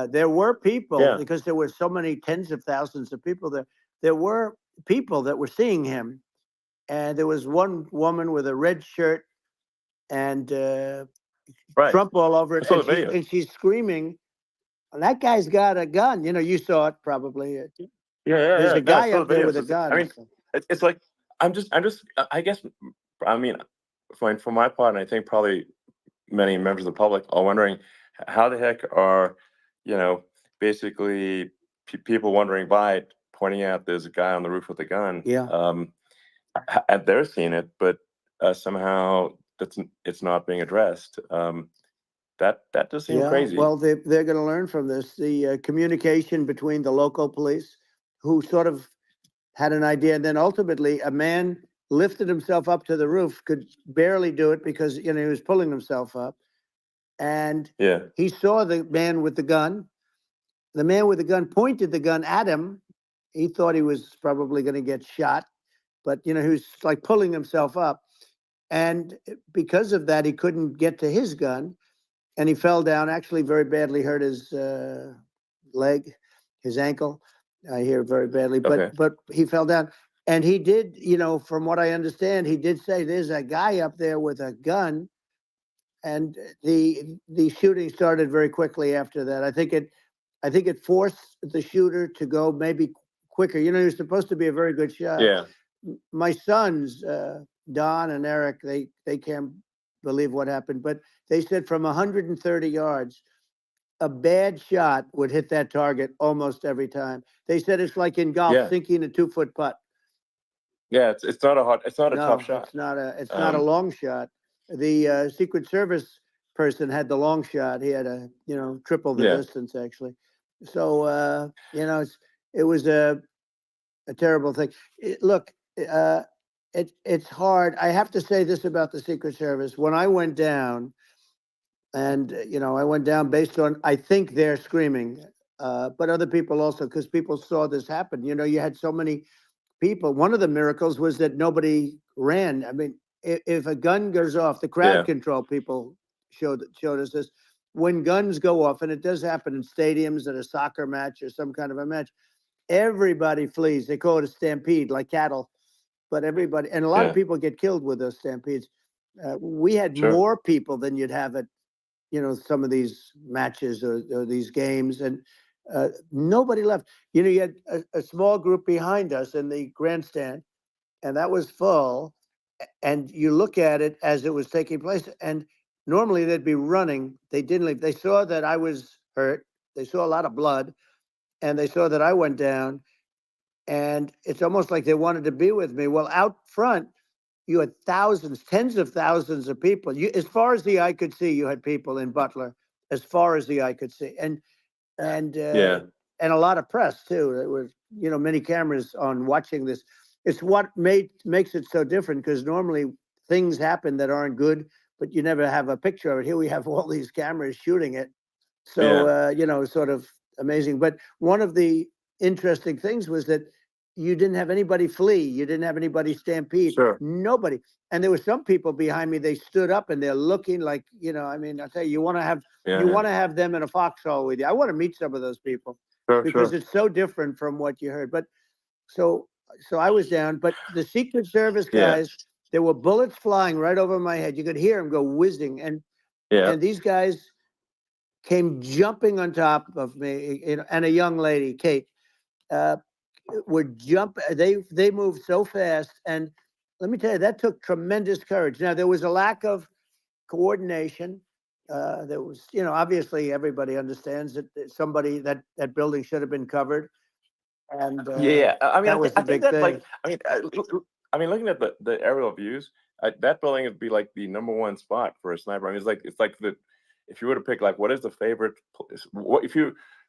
There were people, because there were so many tens of thousands of people there. There were people that were seeing him, and there was one woman with a red shirt and Trump all over it, and she's screaming, "That guy's got a gun!" You know, you saw it probably. There's a guy up there with a gun. I mean, it's like I guess, I mean, for my part, and I think probably many members of the public are wondering how the heck are, basically people wondering by pointing out there's a guy on the roof with a gun. And they're seeing it, but somehow it's not being addressed. That does seem crazy. Well, they're going to learn from this. The communication between the local police, who sort of had an idea, and then ultimately a man lifted himself up to the roof, could barely do it because he was pulling himself up, and he saw the man with the gun. The man with the gun pointed the gun at him. He thought he was probably going to get shot, but he was like pulling himself up, and because of that, he couldn't get to his gun, and he fell down. Actually, very badly hurt his leg, his ankle. I hear very badly, but he fell down, and he did. From what I understand, he did say there's a guy up there with a gun, and the shooting started very quickly after that. I think it forced the shooter to go maybe quicker. He was supposed to be a very good shot. My sons, Don and Eric, they can't believe what happened, but they said from 130 yards, a bad shot would hit that target almost every time. They said it's like in golf, sinking a 2-foot putt. Yeah, it's not a tough shot. It's not a long shot. The Secret Service person had the long shot. He had triple the distance actually. So it was a terrible thing. Look, it's hard. I have to say this about the Secret Service. When I went down, and I went down based on, I think they're screaming, but other people also, because people saw this happen. You had so many people. One of the miracles was that nobody ran. I mean, if a gun goes off, the crowd control people showed us this. When guns go off, and it does happen in stadiums at a soccer match or some kind of a match, everybody flees. They call it a stampede, like cattle. But everybody, and a lot of people get killed with those stampedes. We had more people than you'd have at, some of these matches or these games, and nobody left. You had a small group behind us in the grandstand, and that was full. And you look at it as it was taking place, and normally they'd be running. They didn't leave. They saw that I was hurt. They saw a lot of blood, and they saw that I went down. And it's almost like they wanted to be with me. Well, out front, you had thousands, tens of thousands of people. As far as the eye could see, you had people in Butler, as far as the eye could see, and a lot of press too. There was, many cameras on watching this. It's what makes it so different, because normally things happen that aren't good, but you never have a picture of it. Here we have all these cameras shooting it, so sort of amazing. But one of the interesting things was that you didn't have anybody flee. You didn't have anybody stampede. Nobody. And there were some people behind me. They stood up and they're looking like, I mean, I'll tell you, you want to have them in a foxhole with you. I want to meet some of those people because it's so different from what you heard. But so I was down. But the Secret Service guys, there were bullets flying right over my head. You could hear them go whizzing, and these guys came jumping on top of me, and a young lady, Kate. Would jump. They moved so fast, and let me tell you, that took tremendous courage. Now there was a lack of coordination. There was, obviously everybody understands that somebody that building should have been covered, and I mean, that was the I think big that, thing. like, I mean, looking at the aerial views, that building would be like the #1 spot for a sniper. I mean, it's like if you were to pick, like, what is the favorite,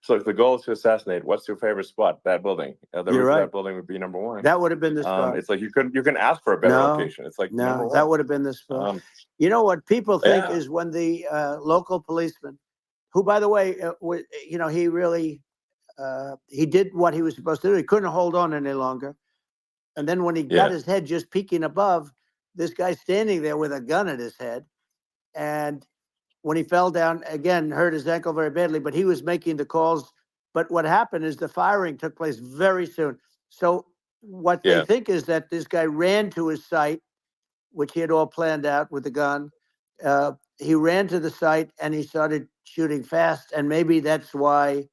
so if the goal is to assassinate, what's your favorite spot? That building, the roof of that building would be #1. That would have been the spot. It's like you can ask for a better location. It's like no, #1. that would have been the spot. You know what people think is when the local policeman, who, by the way, he really he did what he was supposed to do. He couldn't hold on any longer. And then when he got his head just peeking above, this guy standing there with a gun at his head. And when he fell down, again, hurt his ankle very badly, but he was making the calls. But what happened is the firing took place very soon. So what they think is that this guy ran to his site, which he had all planned out with the gun. He ran to the site and he started shooting fast. And maybe that's why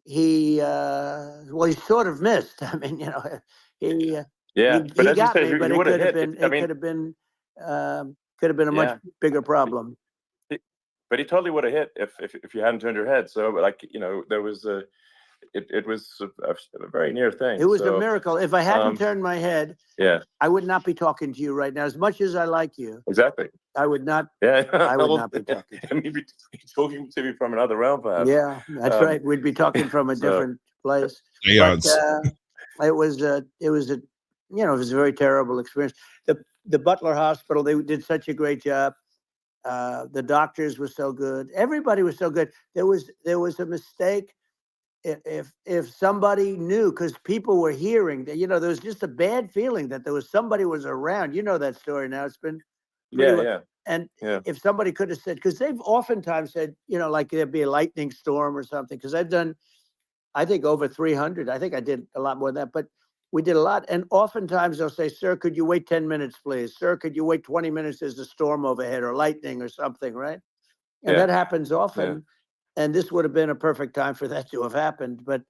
he sort of missed. I mean, he but as you got said, me, he but it would could have have hit. been, could have been a much bigger problem. But he totally would have hit if you hadn't turned your head. So, like, there was it was a very near thing. It was a miracle. If I hadn't turned my head, yeah, I would not be talking to you right now. As much as I like you, exactly. I would not. Yeah, I would not be talking. I mean, be talking to me from another realm, perhaps. Yeah, that's right. We'd be talking from a different place. Yeah, But it was a it was a very terrible experience. The Butler Hospital, they did such a great job. The doctors were so good. Everybody was so good. There was a mistake. If somebody knew, because people were hearing that, there was just a bad feeling that there was somebody was around. You know that story now. It's been And if somebody could have said, because they've oftentimes said, like there'd be a lightning storm or something. Because I've done, I think, over 300. I think I did a lot more than that, but we did a lot. And oftentimes they'll say, "Sir, could you wait 10 minutes, please? Sir, could you wait 20 minutes? There's a storm overhead or lightning or something," right? And that happens often. Yeah. And this would have been a perfect time for that to have happened, but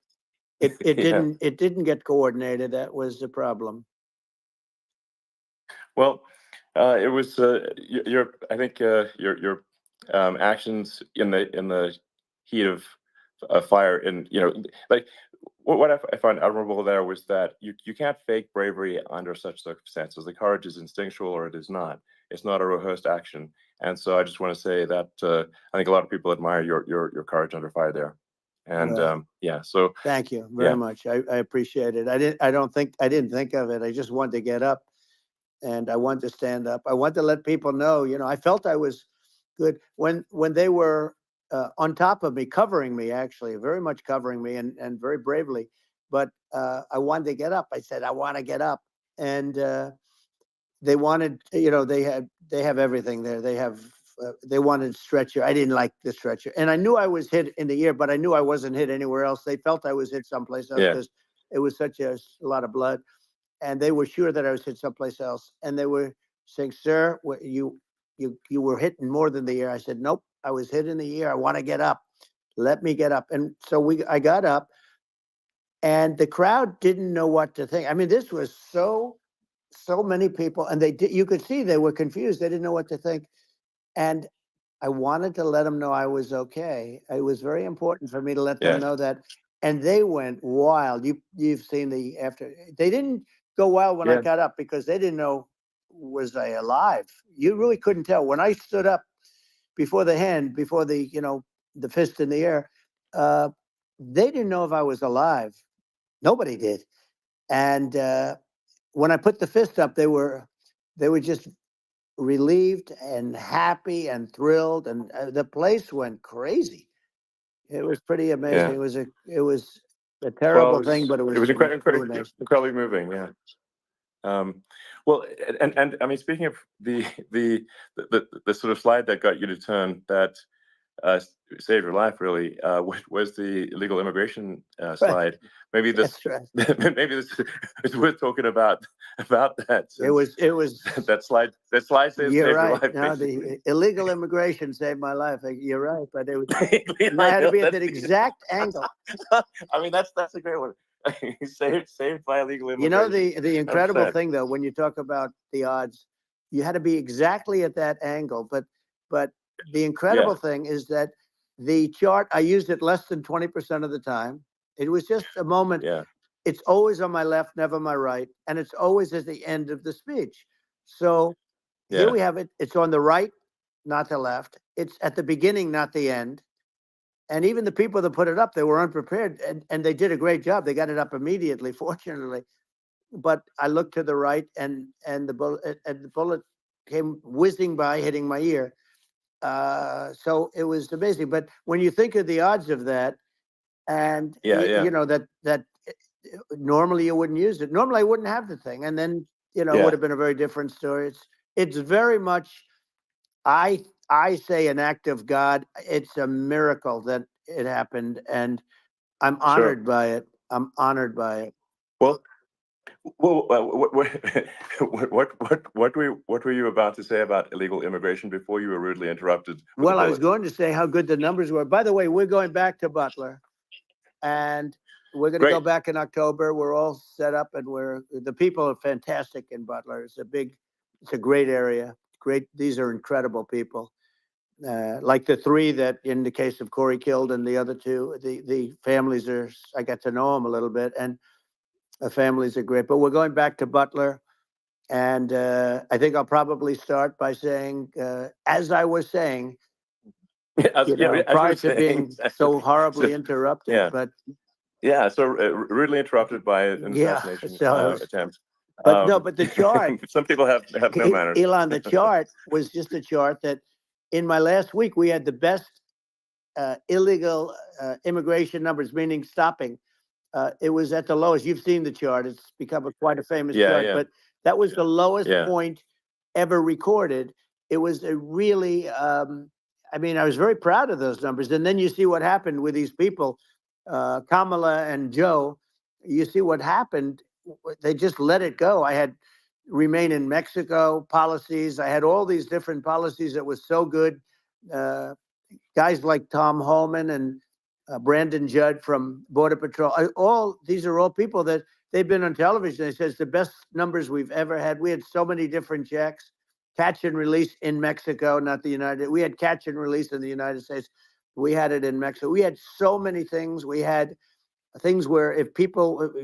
it didn't. It didn't get coordinated. That was the problem. Well, it was I think your actions in the heat of fire, and like what I found admirable there was that you can't fake bravery under such circumstances. The courage is instinctual, or it is not. It's not a rehearsed action. And so I just want to say that I think a lot of people admire your courage under fire there. And Right. yeah, so Thank you very yeah, much. I appreciate it. I didn't think of it. I just wanted to get up and I wanted to stand up. I wanted to let people know, I felt I was good when they were on top of me, covering me, actually, very much covering me and very bravely. But I wanted to get up. I said, I want to get up. And they wanted, they have everything there. They wanted stretcher. I didn't like the stretcher. And I knew I was hit in the ear, but I knew I wasn't hit anywhere else. They felt I was hit someplace else yeah, because it was such a lot of blood. And they were sure that I was hit someplace else. And they were saying, sir, you were hit more than the ear. I said, nope, I was hit in the ear. I want to get up. Let me get up. And so I got up and the crowd didn't know what to think. I mean, this was so many people and you could see they were confused. They didn't know what to think. And I wanted to let them know I was okay. It was very important for me to let them yeah, know that. And they went wild. You've seen the after. They didn't go wild when I yeah, got up because they didn't know, was I alive? You really couldn't tell. When I stood up before the fist in the air, they didn't know if I was alive. Nobody did. And when I put the fist up, they were just relieved and happy and thrilled, and the place went crazy. It was pretty amazing. yeah. It was a Well, terrible thing, but it it was was really amazing. incredibly moving. Yeah. Well, and I mean, speaking of the sort of slide that got you to turn that saved your life, really, was the illegal immigration Right. slide. Maybe this, That's right. maybe this is worth talking about that. It was That slide saved you're your right. life, No, basically. the illegal immigration saved my life. You're right, but it was I I had to know, be at that's that exact angle. I mean, that's a great one. saved by illegal You know, immigration. the incredible 100%. thing though, when you talk about the odds, you had to be exactly at that angle. But the incredible Yeah, thing is that the chart, I used it less than 20% of the time. It was just a moment. yeah, It's always on my left, never my right, and it's always at the end of the speech. So here yeah, we have it. It's on the right, not the left. It's at the beginning, not the end. And even the people that put it up, they were unprepared, and they did a great job. They got it up immediately, fortunately. But I looked to the right, and the bullet came whizzing by, hitting my ear. So it was amazing. But when you think of the odds of that, and yeah, yeah, that normally you wouldn't use it. Normally I wouldn't have the thing, and then it would yeah. have been a very different story. It's very much, I say, an act of God. It's a miracle that it happened, and I'm Sure. honored by it. I'm honored by it. Well, what were you about to say about illegal immigration before you were rudely interrupted with the Well, I was bullet? going to say how good the numbers were. By the way, we're going back to Butler, and we're going to go Great. back in October. We're all set up, and the people are fantastic in Butler. It's a great area. Great. These are incredible people. Like the three that, in the case of Corey, killed, and the other two, the families I got to know them a little bit, and the families are great. But we're going back to Butler, and I think I'll probably start by saying, as I was saying, As you were prior to saying, being so exactly. horribly So, interrupted. yeah, But yeah. So rudely interrupted by an yeah, assassination so attempt. but no, but the chart, Some people have no manners. Elon, the chart was just a chart that in my last week we had the best illegal immigration numbers, meaning stopping. It was at the lowest. You've seen the chart. It's become quite a famous Yeah, chart, yeah, but that was the lowest yeah, point ever recorded. It was a really, I mean, I was very proud of those numbers. And then you see what happened with these people, Kamala and Joe. You see what happened. They just let it go. I had remain in Mexico policies. I had all these different policies that was so good. Guys like Tom Holman and Brandon Judd from Border Patrol. These are all people that they've been on television. They says the best numbers we've ever had. We had so many different checks, catch and release in Mexico, not the United. We had catch and release in the United States. We had it in Mexico. We had so many things. We had things where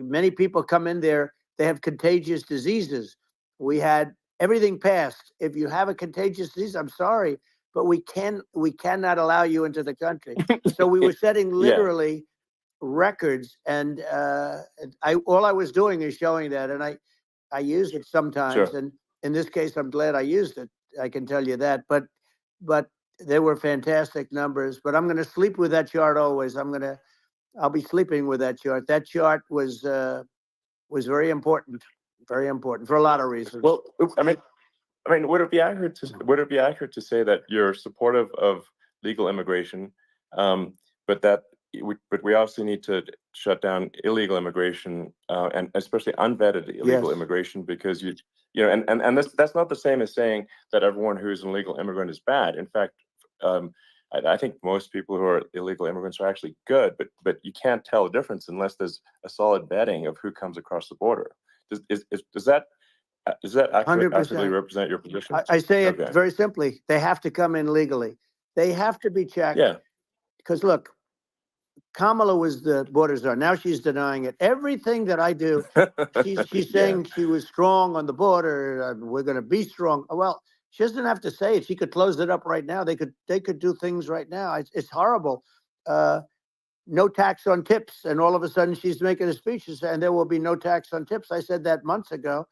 many people come in there, they have contagious diseases. We had everything passed. If you have a contagious disease, I'm sorry, but we cannot allow you into the country. So we were setting yeah, literally records, and all I was doing is showing that, and I use it sometimes, Sure. and in this case, I'm glad I used it. I can tell you that, but they were fantastic numbers. But I'm going to sleep with that chart always. I'll be sleeping with that chart. That chart was very important for a lot of reasons. Well, I mean, would it be accurate to say that you're supportive of legal immigration, but that we also need to shut down illegal immigration, and especially unvetted illegal Yes. immigration, because and that's not the same as saying that everyone who's an illegal immigrant is bad. In fact, I think most people who are illegal immigrants are actually good, but you can't tell the difference unless there's a solid vetting of who comes across the border. Does that accurately 100%. represent your position? I say it Okay. very simply. They have to come in legally. They have to be checked. Yeah. Because look, Kamala was the border czar. Now she's denying it. Everything that I do, she's saying she was strong on the border. We're going to be strong. Well, she doesn't have to say it. She could close it up right now. They could do things right now. It's horrible. No tax on tips, and all of a sudden she's making a speech and there will be no tax on tips. I said that months ago.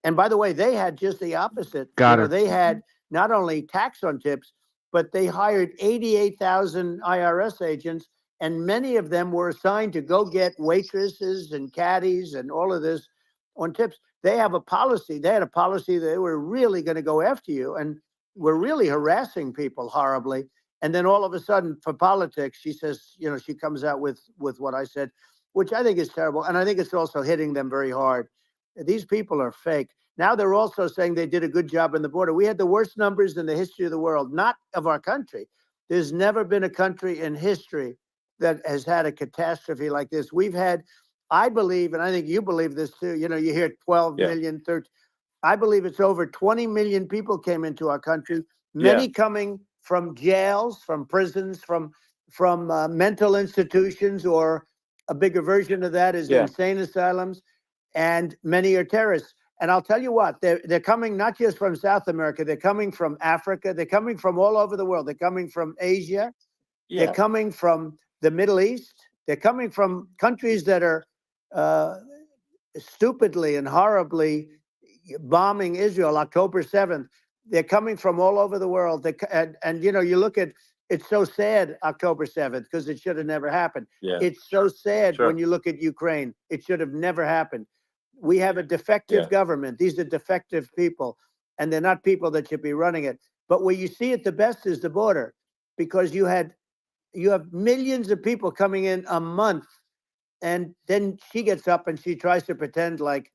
And by the way, they had just the opposite. Got her. They had not only tax on tips, but they hired 88,000 IRS agents, and many of them were assigned to go get waitresses and caddies and all of this on tips. They have a policy. They had a policy that they were really going to go after you, and were really harassing people horribly. And then all of a sudden, for politics, she says, she comes out with what I said, which I think is terrible. And I think it's also hitting them very hard. These people are fake. Now they're also saying they did a good job on the border. We had the worst numbers in the history of the world, not of our country. There's never been a country in history that has had a catastrophe like this. We've had, I believe, and I think you believe this too, you hear 12 million, 13. I believe it's over 20 million people came into our country, many coming from jails, from prisons, from mental institutions, or a bigger version of that is insane asylums, and many are terrorists. And I'll tell you what, they're coming not just from South America, they're coming from Africa, they're coming from all over the world. They're coming from Asia, they're coming from the Middle East, they're coming from countries that are stupidly and horribly bombing Israel October 7th. They're coming from all over the world. And you look at, it's so sad, October 7th, because it should have never happened. Yeah. It's so sad Sure. when you look at Ukraine. It should have never happened. We have a defective government. These are defective people, and they're not people that should be running it. But where you see it the best is the border, because you have millions of people coming in a month, and then she gets up and she tries to pretend like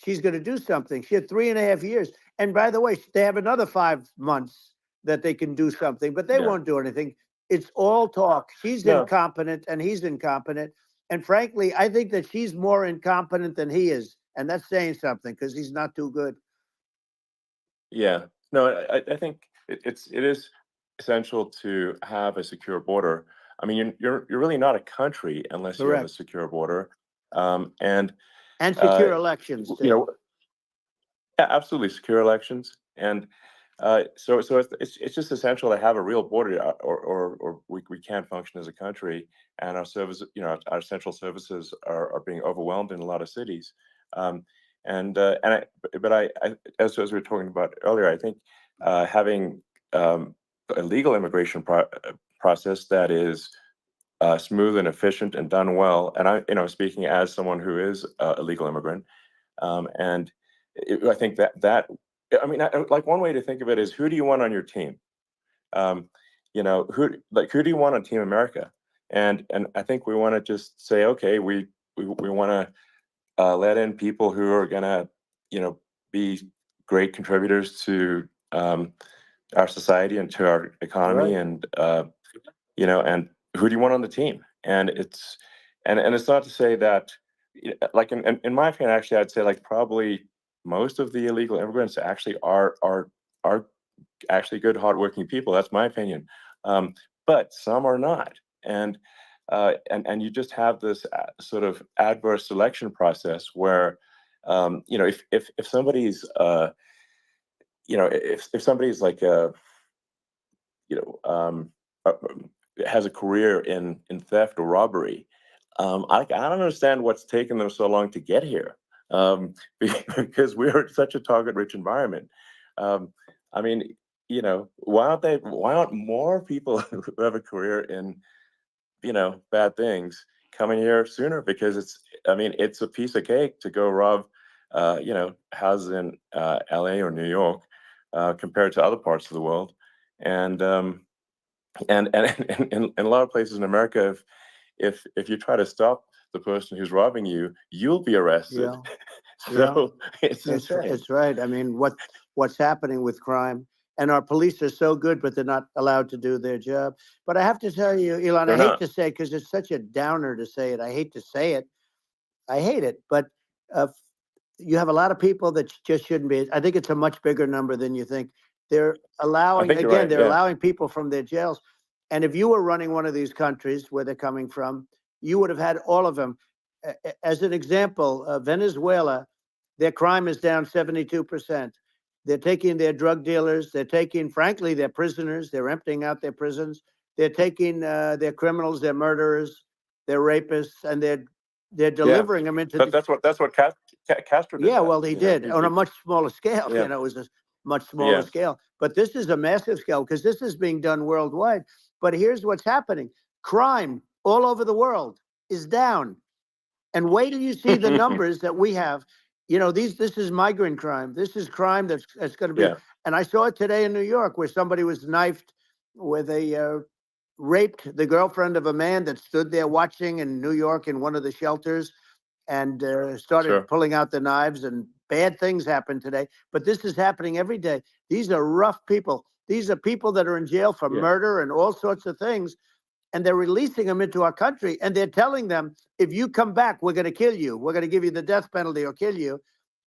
she's going to do something. She had 3.5 years. And by the way, they have another 5 months that they can do something, but they won't do anything. It's all talk. She's incompetent and he's incompetent. And frankly, I think that she's more incompetent than he is. And that's saying something, because he's not too good. Yeah. No, I think it is essential to have a secure border. I mean, you're really not a country unless you have a Correct. secure border, and secure elections too. Yeah, absolutely, secure elections, and so it's just essential to have a real border, or we can't function as a country, and our service, our essential services are being overwhelmed in a lot of cities. But as we were talking about earlier, I think having a legal immigration process that is smooth and efficient and done well, and speaking as someone who is a legal immigrant, and I think I mean, like one way to think of it is, who do you want on your team? Who do you want on Team America? And I think we want to just say, okay, we want to let in people who are going to, be great contributors to our society and to our economy, and and who do you want on the team? And it's not to say that, like in my opinion, actually, I'd say like probably most of the illegal immigrants actually are actually good, hardworking people. That's my opinion. But some are not, and you just have this sort of adverse selection process where, if somebody's if somebody's like you know um, uh, has a career in theft or robbery, I don't understand what's taken them so long to get here, because we're such a target-rich environment. I mean, why aren't more people who have a career in, bad things coming here sooner? Because it's a piece of cake to go rob, houses in LA or New York, compared to other parts of the world. And in a lot of places in America, if you try to stop the person who's robbing you, you'll be arrested. Yeah. So it's It's insane. it's right. I mean, what's happening with crime, and our police are so good, but they're not allowed to do their job. But I have to tell you, Elon, I They're hate not. to say, because it's such a downer to say it. I hate to say it. I hate it, but uh, you have a lot of people that just shouldn't be. I think it's a much bigger number than you think. They're I allowing, think you're again, right. they're Yeah. allowing people from their jails. And if you were running one of these countries where they're coming from, you would have had all of them. As an example, Venezuela, their crime is down 72%. They're taking their drug dealers. They're taking, frankly, their prisoners. They're emptying out their prisons. They're taking their criminals, their murderers, their rapists, and they're Yeah. delivering them into That's what Castro did. yeah, That, well, he did on a much smaller scale. Yeah. It was a much smaller Yeah. scale. But this is a massive scale because this is being done worldwide. But here's what's happening: crime all over the world is down. And wait till you see the numbers that we have. This is migrant crime. This is crime that's going to be. Yeah. And I saw it today in New York where somebody was knifed with raped the girlfriend of a man that stood there watching in New York in one of the shelters and started Sure. pulling out the knives, and bad things happen today. But this is happening every day. These are rough people. These are people that are in jail for Yeah. murder and all sorts of things. And they're releasing them into our country. And they're telling them, if you come back, we're going to kill you. We're going to give you the death penalty or kill you.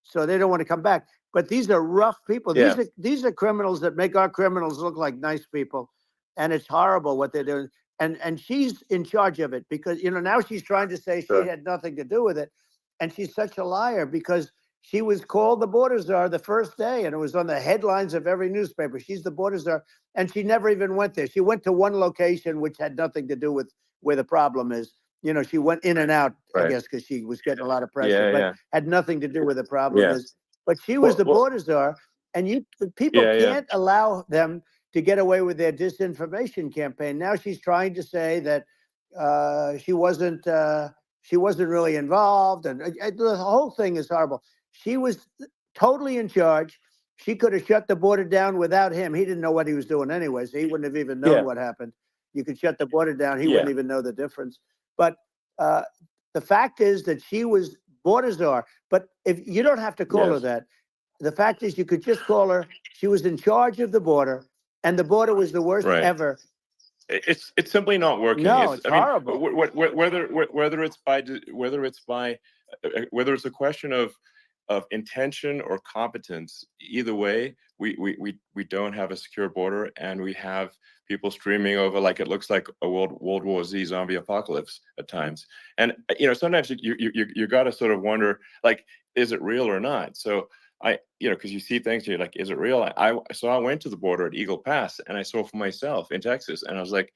So they don't want to come back. But these are rough people. Yeah. These are criminals that make our criminals look like nice people. And it's horrible what they're doing. And she's in charge of it because, now she's trying to say Sure. she had nothing to do with it. And she's such a liar because she was called the border czar the first day, and it was on the headlines of every newspaper. She's the border czar, and she never even went there. She went to one location, which had nothing to do with where the problem is. She went in and out, I Right. guess, because she was getting a lot of pressure, Yeah. but Yeah. had nothing to do where the problem Yeah. is. But she was the Well, border czar, and people Yeah. Yeah. can't allow them to get away with their disinformation campaign. Now she's trying to say that she wasn't really involved, and the whole thing is horrible. She was totally in charge. She could have shut the border down without him. He didn't know what he was doing anyway, so he wouldn't have even known Yeah. what happened. You could shut the border down. He Yeah. wouldn't even know the difference. But uh, the fact is that she was border czar. But if you don't have to call her Yes. that, the fact is you could just call her. She was in charge of the border, and the border was the worst Right. ever. It's simply not working. No, it's horrible. Whether it's a question of intention or competence, either way, we don't have a secure border, and we have people streaming over like it looks like a World War Z zombie apocalypse at times. And sometimes you got to sort of wonder, like, is it real or not? So because you see things, you're like, is it real? So I went to the border at Eagle Pass, and I saw for myself in Texas, and I was like,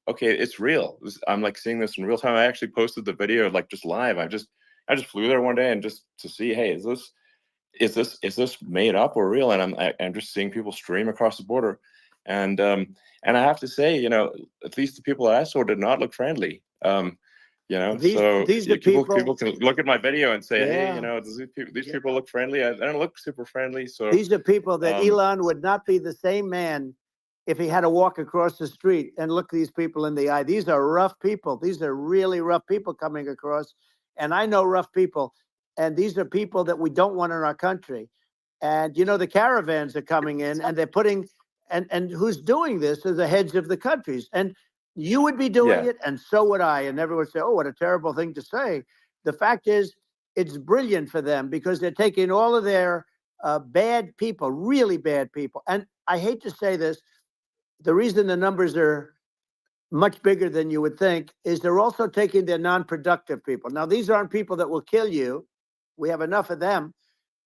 okay, it's real. I'm like seeing this in real time. I actually posted the video like just live. I just flew there one day and just to see, hey, is this made up or real? And I'm just seeing people stream across the border, and I have to say, at least the people that I saw did not look friendly. So These are people people. can look at my video and say, hey, Yeah. these people look friendly. I don't look super friendly. So These are people that um, Elon would not be the same man if he had to walk across the street and look these people in the eye. These are rough people. These are really rough people coming across. And I know rough people. And these are people that we don't want in our country. And, the caravans are coming in and they're putting, and who's doing this are the heads of the countries. And you would be doing Yeah. it, and so would I. And everyone would say, oh, what a terrible thing to say. The fact is, it's brilliant for them because they're taking all of their bad people, really bad people. And I hate to say this, the reason the numbers are much bigger than you would think is they're also taking their non-productive people. Now, these aren't people that will kill you. We have enough of them.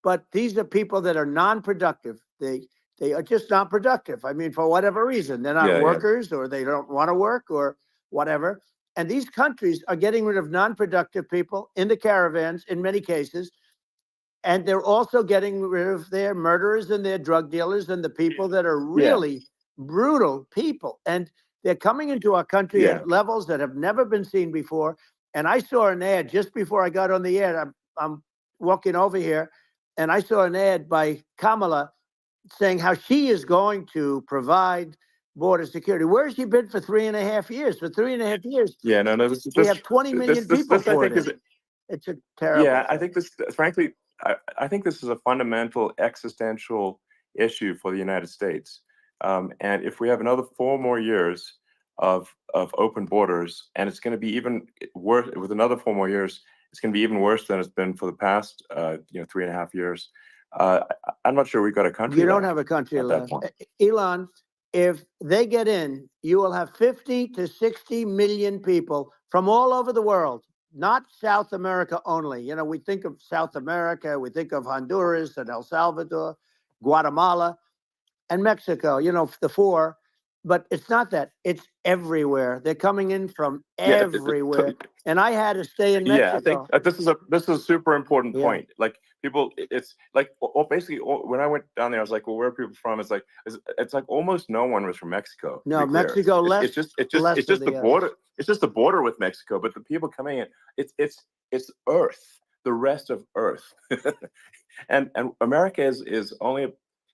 But these are people that are non-productive. They are just not productive. I mean, for whatever reason, they're not Yeah. workers, or they don't want to work, or whatever. And these countries are getting rid of non-productive people in the caravans in many cases. And they're also getting rid of their murderers and their drug dealers and the people that are really brutal people. And they're coming into our country at levels that have never been seen before. And I saw an ad just before I got on the air. I'm walking over here, and I saw an ad by Kamala saying how she is going to provide border security. Where has she been for 3.5 years? For 3.5 years, Yeah, no, we have 20 million people this I poured think in. is It's a terrible. yeah. I think this, frankly, I think this is a fundamental existential issue for the United States. And if we have another 4 more years of open borders, and it's going to be even worse with another 4 more years, it's going to be even worse than it's been for the past 3.5 years. I'm not sure we've got a country. You don't left have a country at that left. point. Elon, if they get in, you will have 50 to 60 million people from all over the world, not South America only. You know, we think of South America, we think of Honduras and El Salvador, Guatemala, and Mexico, you know, the 4. But it's not that. It's everywhere. They're coming in from everywhere. And I had to stay in Mexico. Yeah, I think this is a super important point. Like people, it's like basically when I went down there, I was like, well, where are people from? It's like almost no one was from Mexico. No, Mexico less. It's just the border. It's just the border with Mexico, but the people coming in, it's Earth, the rest of Earth, and America is only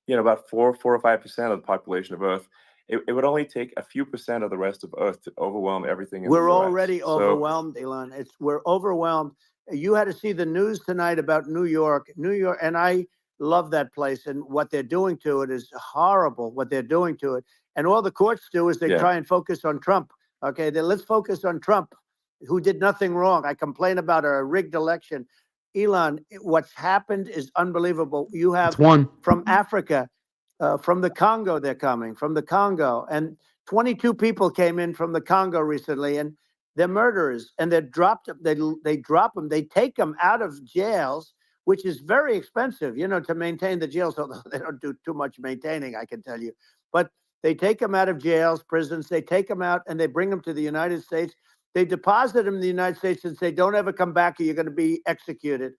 about 4 or 5% of the population of Earth. It would only take a few percent of the rest of Earth to overwhelm everything in the We're US. already overwhelmed, Elon. We're overwhelmed. You had to see the news tonight about New York, and I love that place. And what they're doing to it is horrible. What they're doing to it, and all the courts do is they try and focus on Trump. Okay, let's focus on Trump, who did nothing wrong. I complain about a rigged election. Elon, what's happened is unbelievable. You have from Africa. From the Congo, they're coming from the Congo, and 22 people came in from the Congo recently, and they're murderers, and they dropped them. They drop them. They take them out of jails, which is very expensive, to maintain the jails. Although they don't do too much maintaining, I can tell you. But they take them out of jails, prisons. They take them out, and they bring them to the United States. They deposit them in the United States and say, "Don't ever come back, or you're going to be executed."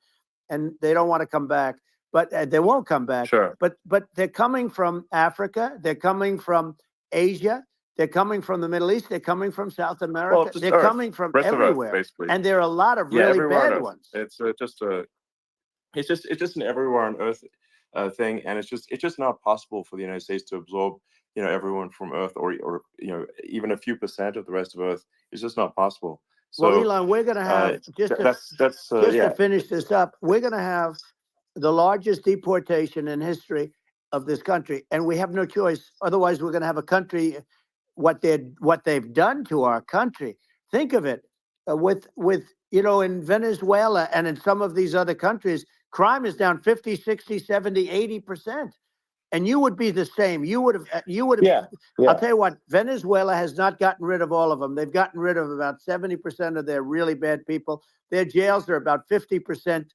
And they don't want to come back. But they won't come back. Sure. But they're coming from Africa. They're coming from Asia. They're coming from the Middle East. They're coming from South America. Well, They're coming from rest everywhere. of Earth, basically. And there are a lot of really everywhere bad on Earth. ones. It's just an everywhere on Earth thing, and it's just not possible for the United States to absorb everyone from Earth, or even a few percent of the rest of Earth. It's just not possible. So, Well, Elon, we're going to have to finish this up. We're going to have the largest deportation in history of this country, and we have no choice. Otherwise, we're going to have a country. What they've done to our country. Think of it, with in Venezuela and in some of these other countries, crime is down 50, 60, 70, 80%. And you would be the same. You would have. Yeah. I'll tell you what. Venezuela has not gotten rid of all of them. They've gotten rid of about 70% of their really bad people. Their jails are about 50%.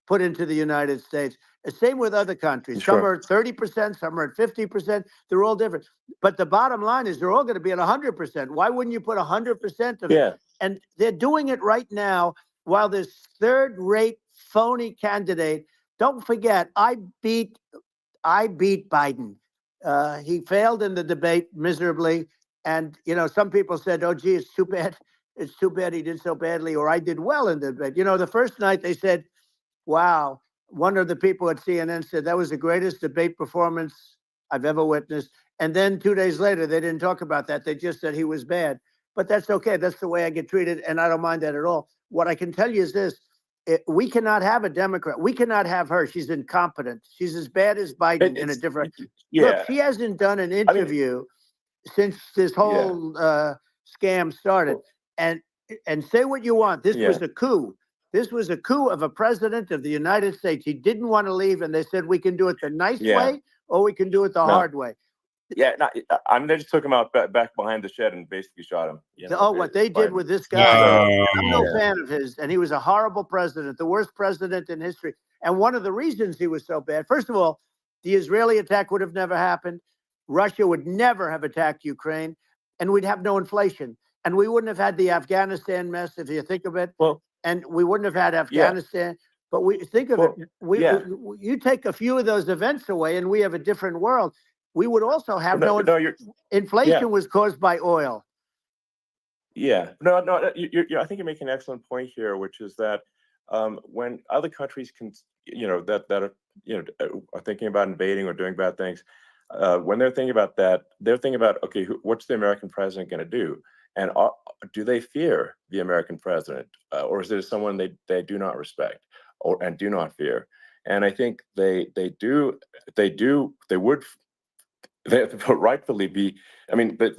Put into the United States. Same with other countries. Sure. Some are at 30%, some are at 50%. They're all different. But the bottom line is they're all going to be at 100%. Why wouldn't you put 100% of it? And they're doing it right now while this third-rate phony candidate. Don't forget, I beat Biden. He failed in the debate miserably. And, some people said, oh, gee, it's too bad. It's too bad he did so badly, or I did well in the debate. The first night they said, wow, one of the people at CNN said that was the greatest debate performance I've ever witnessed. And then 2 days later, they didn't talk about that. They just said he was bad. But that's okay. That's the way I get treated, and I don't mind that at all. What I can tell you is this. We cannot have a Democrat. We cannot have her. She's incompetent. She's as bad as Biden in a different. Look, she hasn't done an interview since this whole scam started. And say what you want. This was a coup. This was a coup of a president of the United States. He didn't want to leave, and they said, we can do it the nice way, or we can do it the hard way. Yeah, they just took him out back behind the shed and basically shot him. What they did with this guy. I'm no fan of his, and he was a horrible president, the worst president in history. And one of the reasons he was so bad, first of all, the Israeli attack would have never happened. Russia would never have attacked Ukraine, and we'd have no inflation. and we wouldn't have had the Afghanistan mess if you think of it. Well, and we wouldn't have had Afghanistan. But we think of it. You take a few of those events away, and we have a different world. We would also have inflation was caused by oil. Yeah, I think you're making an excellent point here, which is that when other countries can, that are thinking about invading or doing bad things, when they're thinking about that, they're thinking about, okay, what's the American president going to do, and do they fear the American president, or is it someone they do not respect and do not fear? And I think they would. They rightfully be. I mean, look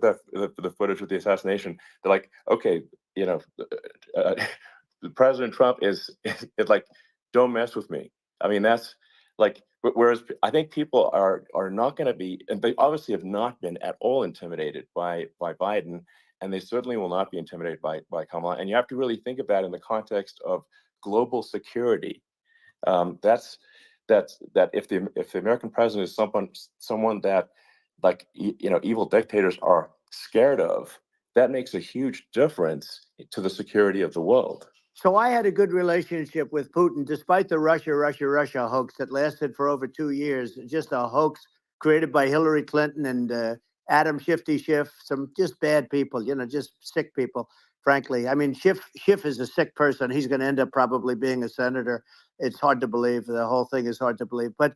at the footage of the assassination. They're like, okay, President Trump is like, don't mess with me. I mean, that's like. Whereas I think people are not going to be, and they obviously have not been at all intimidated by Biden, and they certainly will not be intimidated by Kamala. And you have to really think of that in the context of global security. That if the American president is someone that, like, evil dictators are scared of, that makes a huge difference to the security of the world. So I had a good relationship with Putin, despite the Russia hoax that lasted for over 2 years. Just a hoax created by Hillary Clinton and Adam Shifty Schiff, some just bad people, just sick people. Frankly, I mean, Schiff is a sick person. He's going to end up probably being a senator. It's hard to believe. The whole thing is hard to believe. But,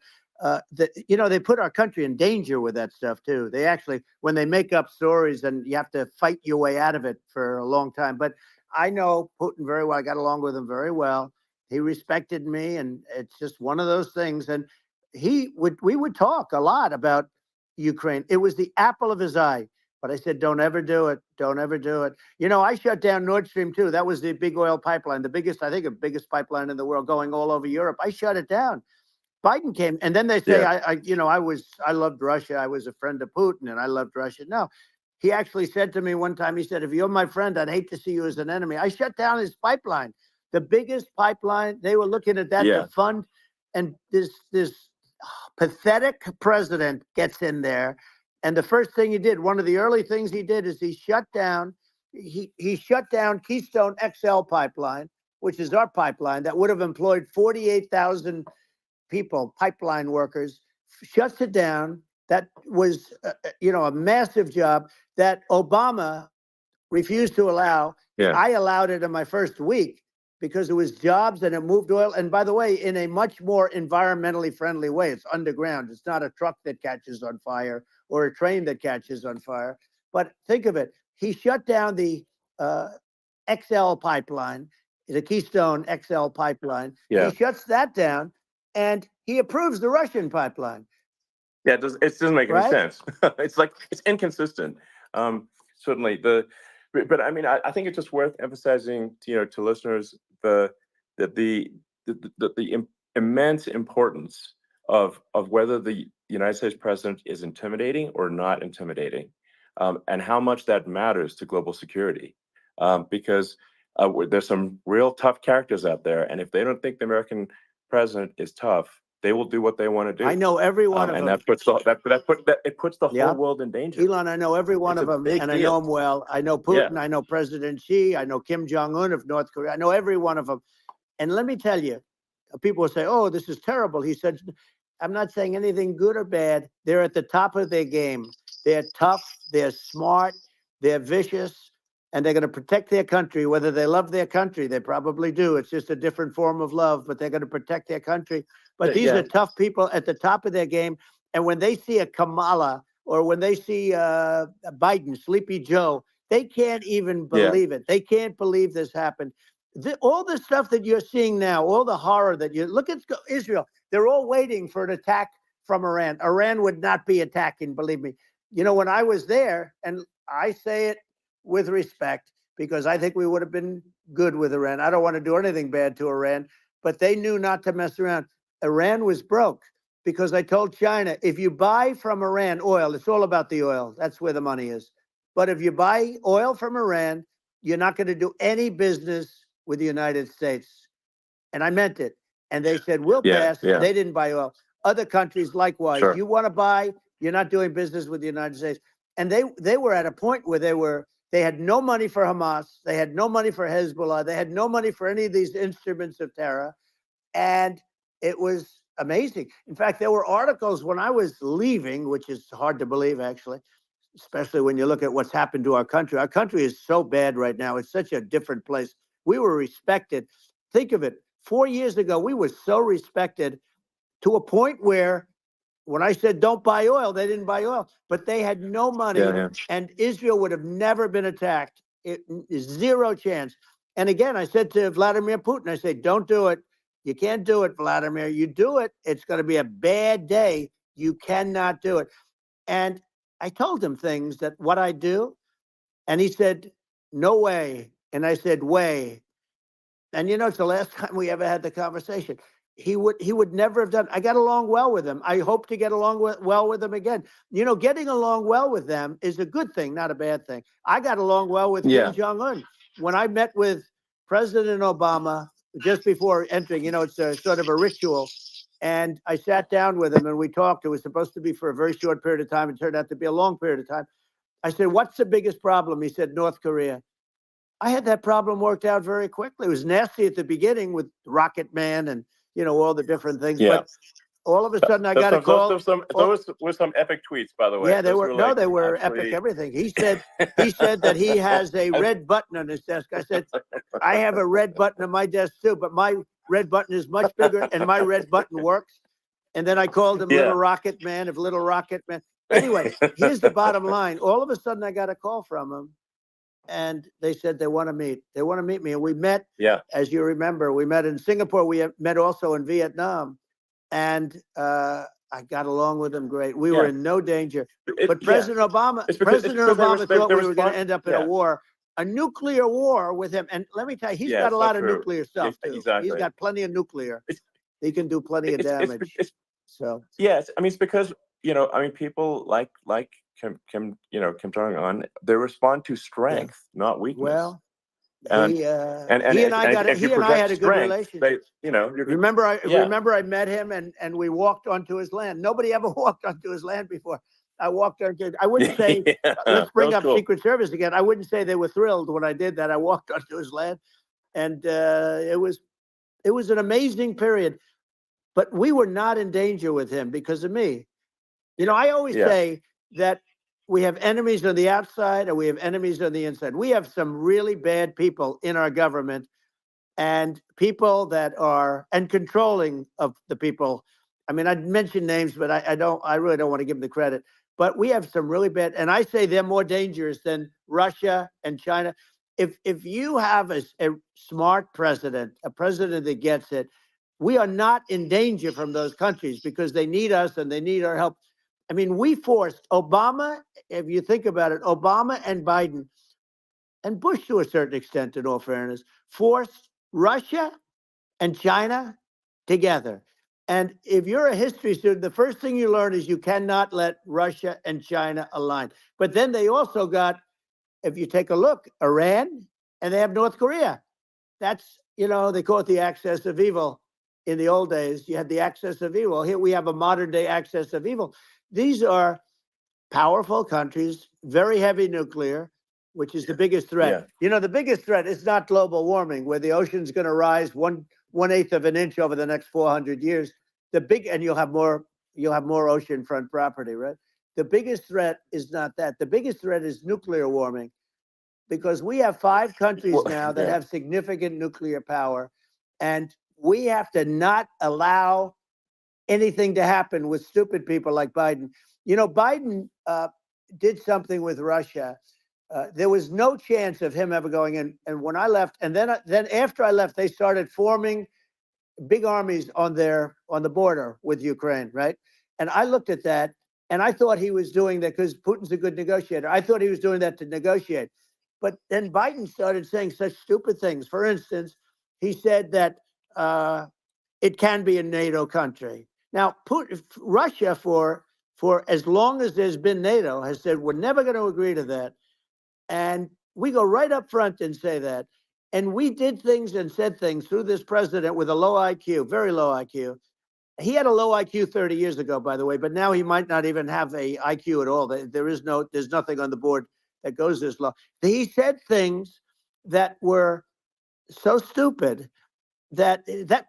they put our country in danger with that stuff, too. They actually, when they make up stories, and you have to fight your way out of it for a long time. But I know Putin very well. I got along with him very well. He respected me, and it's just one of those things. And we would talk a lot about Ukraine. It was the apple of his eye. But I said, don't ever do it. Don't ever do it. I shut down Nord Stream 2. That was the big oil pipeline, the biggest pipeline in the world going all over Europe. I shut it down. Biden came, and then they say, I loved Russia. I was a friend of Putin, and I loved Russia. No, he actually said to me one time, he said, if you're my friend, I'd hate to see you as an enemy. I shut down his pipeline, the biggest pipeline. They were looking at that to fund, and this pathetic president gets in there. And the first thing he did, one of the early things he did, is he shut down Keystone XL pipeline, which is our pipeline that would have employed 48,000 people, pipeline workers, shuts it down. That was, a massive job that Obama refused to allow. Yeah. I allowed it in my first week because it was jobs and it moved oil. And by the way, in a much more environmentally friendly way. It's underground. It's not a truck that catches on fire or a train that catches on fire. But think of it. He shut down the XL pipeline, the Keystone XL pipeline. Yeah. He shuts that down, and he approves the Russian pipeline. Yeah, it doesn't make any sense. It's inconsistent. Certainly, but I mean, I think it's just worth emphasizing to listeners the immense importance of whether the United States president is intimidating or not intimidating, and how much that matters to global security. Because there's some real tough characters out there, and if they don't think the American president is tough, they will do what they want to do. I know every one of them. And that puts the whole world in danger. Elon, I know every one of them, and I know them well. I know Putin. I know President Xi. I know Kim Jong-un of North Korea. I know every one of them. And let me tell you, people will say, oh, this is terrible. He said, I'm not saying anything good or bad. They're at the top of their game. They're tough. They're smart. They're vicious. And they're going to protect their country, whether they love their country. They probably do. It's just a different form of love, but they're going to protect their country. But these are tough people at the top of their game. And when they see a Kamala or when they see Biden, Sleepy Joe, they can't even believe it. They can't believe this happened. All the stuff that you're seeing now, all the horror that you look at Israel, they're all waiting for an attack from Iran. Iran would not be attacking, believe me. When I was there, and I say it with respect, because I think we would have been good with Iran. I don't want to do anything bad to Iran, but they knew not to mess around. Iran was broke because I told China, if you buy from Iran oil, it's all about the oil. That's where the money is. But if you buy oil from Iran, you're not going to do any business with the United States. And I meant it. And they said, we'll pass. Yeah. They didn't buy oil. Other countries, likewise. Sure. You want to buy, you're not doing business with the United States. and they were at a point where they had no money for Hamas, they had no money for Hezbollah, they had no money for any of these instruments of terror, and it was amazing. In fact, there were articles when I was leaving, which is hard to believe actually, especially when you look at what's happened to our country. Our country is so bad right now. It's such a different place. We were respected. Think of it. 4 years ago, we were so respected to a point where when I said don't buy oil, they didn't buy oil, but they had no money, and Israel would have never been attacked. It is zero chance. And again, I said to Vladimir Putin, I said, don't do it. You can't do it, Vladimir. You do it, it's going to be a bad day. You cannot do it. And I told him things that what I do, and he said, no way. And I said, way. And it's the last time we ever had the conversation. He would never have done. I got along well with him. I hope to get along well with him again. Getting along well with them is a good thing, not a bad thing. I got along well with Kim Jong-un. When I met with President Obama just before entering, it's a sort of a ritual. And I sat down with him and we talked. It was supposed to be for a very short period of time. It turned out to be a long period of time. I said, what's the biggest problem? He said, North Korea. I had that problem worked out very quickly. It was nasty at the beginning with Rocket Man and, all the different things. Yeah. But all of a sudden I got a call. Those were some epic tweets, by the way. Yeah, they Those were. like They were absolutely... epic everything. He said that he has a red button on his desk. I said, I have a red button on my desk too, but my red button is much bigger and my red button works. And then I called him Little Rocket Man of Little Rocket Man. Anyway, here's the bottom line. All of a sudden I got a call from him. And they said they want to meet. They want to meet me. And we met, as you remember, we met in Singapore. We met also in Vietnam. And I got along with them great. We were in no danger. But President Obama thought we were going to end up in a war, a nuclear war with him. And let me tell you, he's got a lot of nuclear stuff, too. Exactly. He's got plenty of nuclear. He can do plenty of damage. Yes. I mean, it's because, people like Kim Jong-un, they respond to strength, not weakness. Well, he and I had a good relationship. Remember I met him and we walked onto his land. Nobody ever walked onto his land before. I walked onto. I wouldn't say. Let's bring up Secret Service again. I wouldn't say they were thrilled when I did that. I walked onto his land, and it was an amazing period. But we were not in danger with him because of me. I always say that we have enemies on the outside and we have enemies on the inside. We have some really bad people in our government and people that are controlling of the people. I mean, I'd mention names, but I really don't want to give them the credit. But we have some really bad, and I say they're more dangerous than Russia and China. If you have a smart president, a president that gets it, we are not in danger from those countries because they need us and they need our help. I mean, we forced Obama, if you think about it, Obama and Biden, and Bush to a certain extent, in all fairness, forced Russia and China together. And if you're a history student, the first thing you learn is you cannot let Russia and China align. But then they also got, if you take a look, Iran, and they have North Korea. That's, they call it the axis of evil. In the old days, you had the axis of evil. Here we have a modern day axis of evil. These are powerful countries, very heavy nuclear, which is the biggest threat. The biggest threat is not global warming, where the ocean's going to rise 1/8 of an inch over the next 400 years. And you'll have more oceanfront property, right? The biggest threat is not that. The biggest threat is nuclear warming, because we have 5 countries now that have significant nuclear power, and we have to not allow anything to happen with stupid people like Biden. Biden did something with Russia. There was no chance of him ever going in. And when I left, and then after I left, they started forming big armies on the border with Ukraine, right? And I looked at that, and I thought he was doing that because Putin's a good negotiator. I thought he was doing that to negotiate. But then Biden started saying such stupid things. For instance, he said that it can be a NATO country. Now, Russia, for as long as there's been NATO, has said we're never going to agree to that. And we go right up front and say that. And we did things and said things through this president with a low IQ, very low IQ, he had a low IQ 30 years ago, by the way, but now he might not even have a IQ at all. There's nothing on the board that goes this low. He said things that were so stupid that that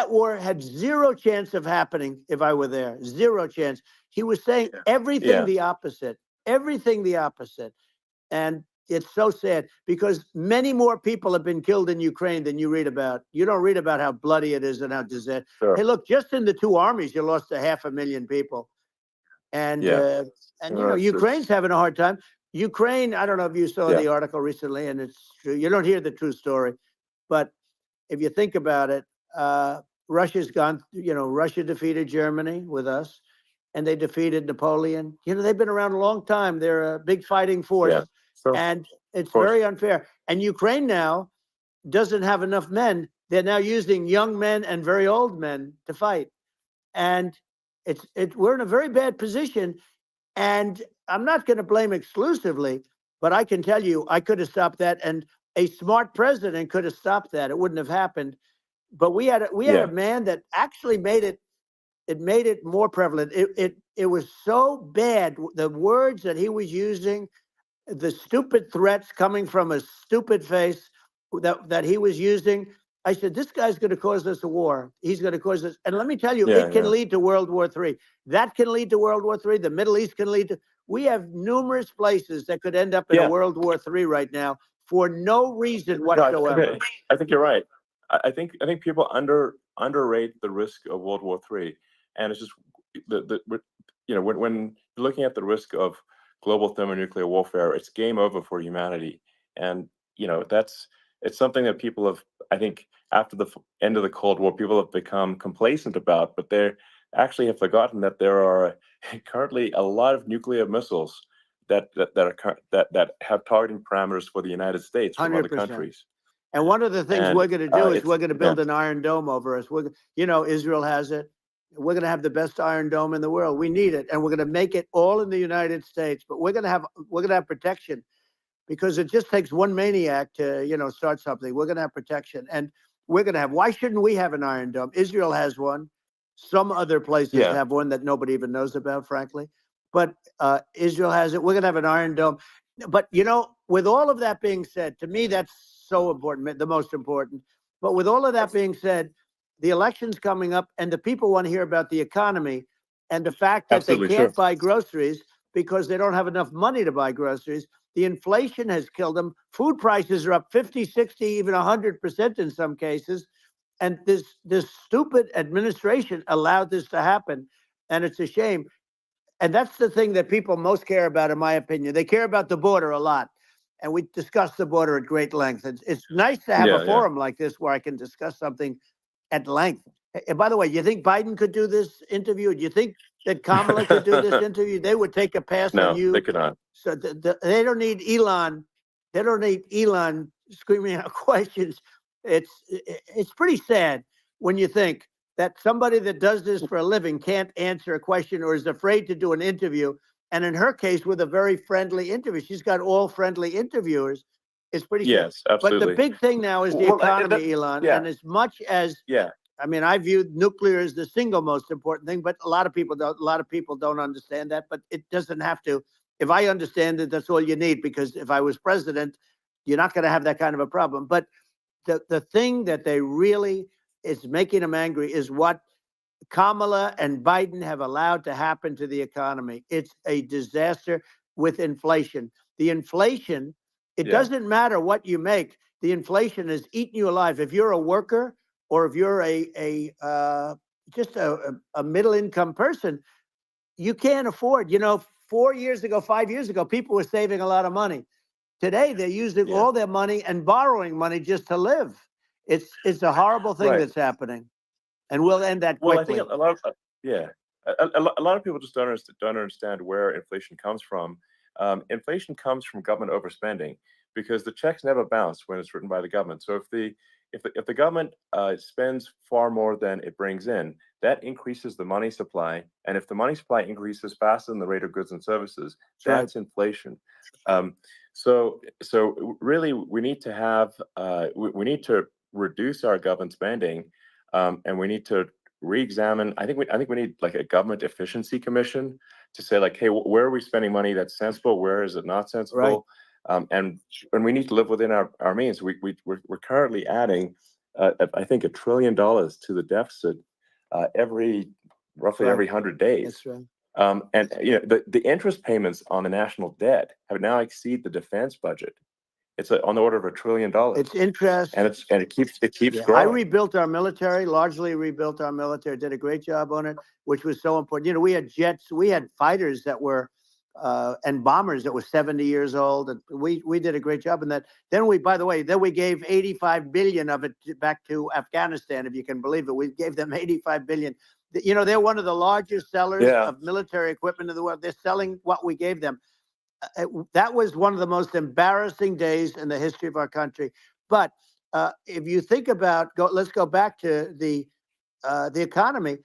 war had zero chance of happening if I were there. Zero chance. He was saying everything the opposite, and it's so sad because many more people have been killed in Ukraine than you read about. You don't read about how bloody it is and how disaster. Sure. Hey, look, just in the two armies, you lost 500,000 people, and Ukraine's having a hard time. Ukraine, I don't know if you saw the article recently, and it's true. You don't hear the true story, but if you think about it, Russia's gone. Russia defeated Germany with us, and they defeated Napoleon. They've been around a long time. They're a big fighting force. Yeah. So, and it's very unfair. And Ukraine now doesn't have enough men. They're now using young men and very old men to fight. And we're in a very bad position. And I'm not going to blame exclusively, but I can tell you I could have stopped that. And a smart president could have stopped that. It wouldn't have happened. But we had a man that actually made it more prevalent. It was so bad. The words that he was using, the stupid threats coming from a stupid face that he was using. I said, this guy's going to cause us a war. He's going to cause us. And let me tell you, it can lead to World War III. That can lead to World War III. The Middle East can lead to. We have numerous places that could end up in a World War III right now for no reason whatsoever. I think you're right. I think people underrate the risk of World War III, and it's just when you're looking at the risk of global thermonuclear warfare, it's game over for humanity, and it's something that people have, I think, after the end of the Cold War, people have become complacent about, but they actually have forgotten that there are currently a lot of nuclear missiles that have targeting parameters for the United States from 100%. other countries. And one of the things we're going to do is we're going to build an Iron Dome over us. Israel has it. We're going to have the best Iron Dome in the world. We need it, and we're going to make it all in the United States. But we're going to have protection, because it just takes one maniac to start something. We're going to have protection, and we're going to have. Why shouldn't we have an Iron Dome? Israel has one. Some other places have one that nobody even knows about, frankly. But Israel has it. We're going to have an Iron Dome. But with all of that being said, to me that's so important, the most important. But with all of that being said, the election's coming up, and the people want to hear about the economy and the fact that they can't buy groceries because they don't have enough money to buy groceries. The inflation has killed them. Food prices are up 50, 60, even 100% in some cases. And this stupid administration allowed this to happen. And it's a shame. And that's the thing that people most care about, in my opinion. They care about the border a lot. And we discussed the border at great length. It's nice to have a forum like this where I can discuss something at length. And by the way, you think Biden could do this interview? Do you think that Kamala could do this interview? They would take a pass on you. No, they could not. So they don't need Elon. They don't need Elon screaming out questions. It's pretty sad when you think that somebody that does this for a living can't answer a question or is afraid to do an interview. And in her case, with a very friendly interview, she's got all friendly interviewers. It's pretty sad. Yes, absolutely. But the big thing now is the economy, Elon. And as much as I mean, I view nuclear as the single most important thing, but a lot of people don't understand that. But it doesn't have to. If I understand it, that's all you need. Because if I was president, you're not going to have that kind of a problem. But the thing that they really is making them angry is what Kamala and Biden have allowed to happen to the economy. It's a disaster with inflation. The inflation, it doesn't matter what you make. The inflation is eating you alive. If you're a worker or if you're just a middle income person, you can't afford. 4 years ago, 5 years ago, people were saving a lot of money. Today, they're using all their money and borrowing money just to live. It's a horrible thing that's happening. And we'll end that quickly. Well, I think a lot of a lot of people just don't understand where inflation comes from. Inflation comes from government overspending because the checks never bounce when it's written by the government. So if the government spends far more than it brings in, that increases the money supply. And if the money supply increases faster than the rate of goods and services, that's inflation. So really, we need to have we need to reduce our government spending. And we need to re-examine. I think we need like a government efficiency commission to say like, hey, where are we spending money that's sensible? Where is it not sensible? And we need to live within our means. We're currently adding, I think, $1 trillion to the deficit roughly every 100 days. That's right. And the interest payments on the national debt have now exceed the defense budget. It's on the order of $1 trillion. It's interest, and it keeps I growing. rebuilt our military, largely rebuilt our military, did a great job on it, which was so important. We had jets, we had fighters that were and bombers that were 70 years old, and we did a great job in that. Then we gave 85 billion of it back to Afghanistan, if you can believe it. We gave them 85 billion. They're one of the largest sellers of military equipment in the world. They're selling what we gave them. That was one of the most embarrassing days in the history of our country. But if you think about, let's go back to the economy.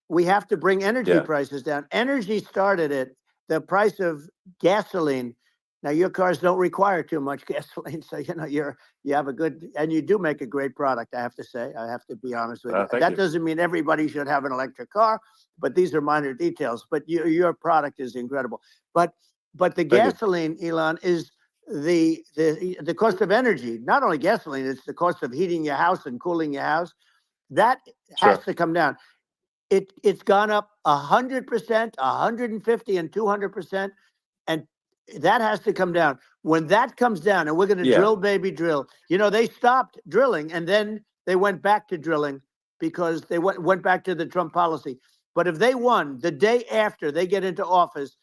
We have to bring energy prices down. Energy started at the price of gasoline. Now your cars don't require too much gasoline, so you have a good, and you do make a great product. I have to say, I have to be honest with you. That doesn't mean everybody should have an electric car, but these are minor details. But your product is incredible. But the gasoline, Elon, is the cost of energy. Not only gasoline, it's the cost of heating your house and cooling your house. That has to come down. It's gone up 100%, 150, and 200%, and that has to come down. When that comes down, and we're going to drill, baby, drill. They stopped drilling, and then they went back to drilling because they went back to the Trump policy. But if they won the day after they get into office,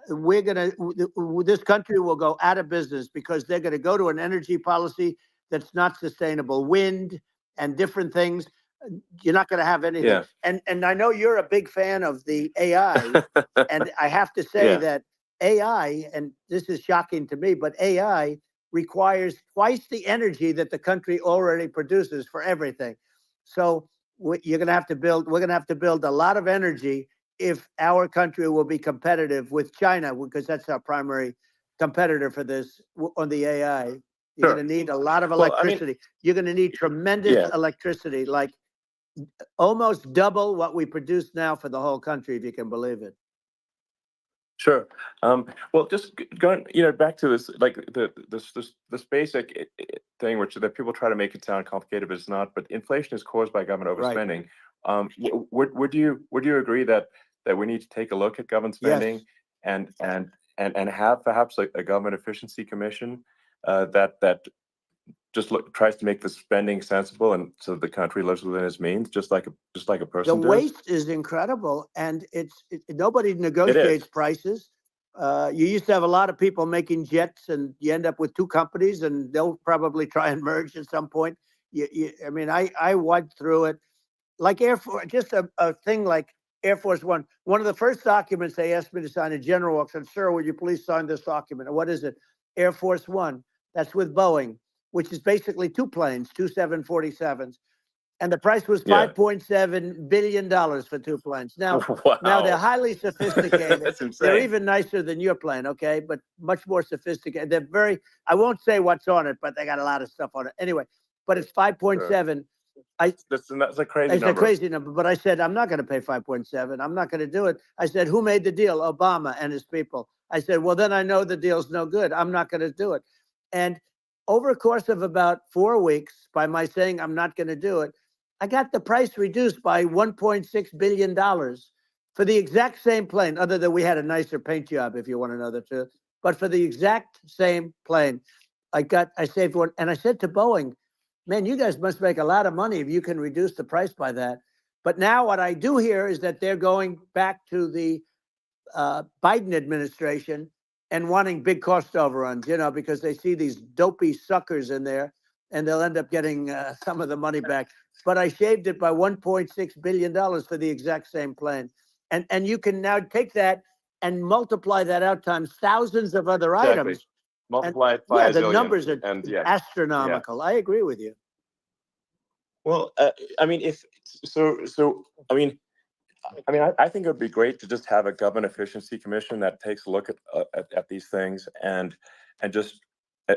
this country will go out of business because they're going to go to an energy policy that's not sustainable. Wind and different things. You're not going to have anything. And I know you're a big fan of the AI, and I have to say that AI, and this is shocking to me, but AI requires twice the energy that the country already produces for everything. So we're going to have to build a lot of energy if our country will be competitive with China, because that's our primary competitor for this on the AI. You're going to need a lot of electricity. You're going to need tremendous electricity, like almost double what we produce now for the whole country, if you can believe it. Sure. Well, just going, back to this, like this basic thing, which that people try to make it sound complicated, but it's not. But inflation is caused by government overspending. Would you agree that we need to take a look at government spending and have perhaps like a government efficiency commission that just tries to make the spending sensible, and so the country lives within its means, just like a person. The waste is incredible, and nobody negotiates prices. You used to have a lot of people making jets, and you end up with two companies, and they'll probably try and merge at some point. I went through it, like Air Force, just a thing like Air Force One. One of the first documents they asked me to sign, a general said, "Sir, would you please sign this document?" And what is it? Air Force One. That's with Boeing, which is basically two planes, two 747s. And the price was $5.7 billion for two planes. Now, now they're highly sophisticated. That's insane. They're even nicer than your plane, okay? But much more sophisticated. They're very, I won't say what's on it, but they got a lot of stuff on it. Anyway, but it's 5.7. That's a crazy number. It's a crazy number. But I said, I'm not going to pay 5.7. I'm not going to do it. I said, who made the deal? Obama and his people. I said, well, then I know the deal's no good. I'm not going to do it. And over a course of about 4 weeks, by my saying I'm not going to do it, I got the price reduced by $1.6 billion for the exact same plane, other than we had a nicer paint job, if you want to know the truth. But for the exact same plane, I saved one. And I said to Boeing, man, you guys must make a lot of money if you can reduce the price by that. But now what I do hear is that they're going back to the Biden administration and wanting big cost overruns, because they see these dopey suckers in there, and they'll end up getting some of the money back. But I shaved it by $1.6 billion for the exact same plane. And you can now take that and multiply that out times thousands of other items. Multiply it by the numbers are astronomical. I agree with you. Well, I think it would be great to just have a government efficiency commission that takes a look at these things and just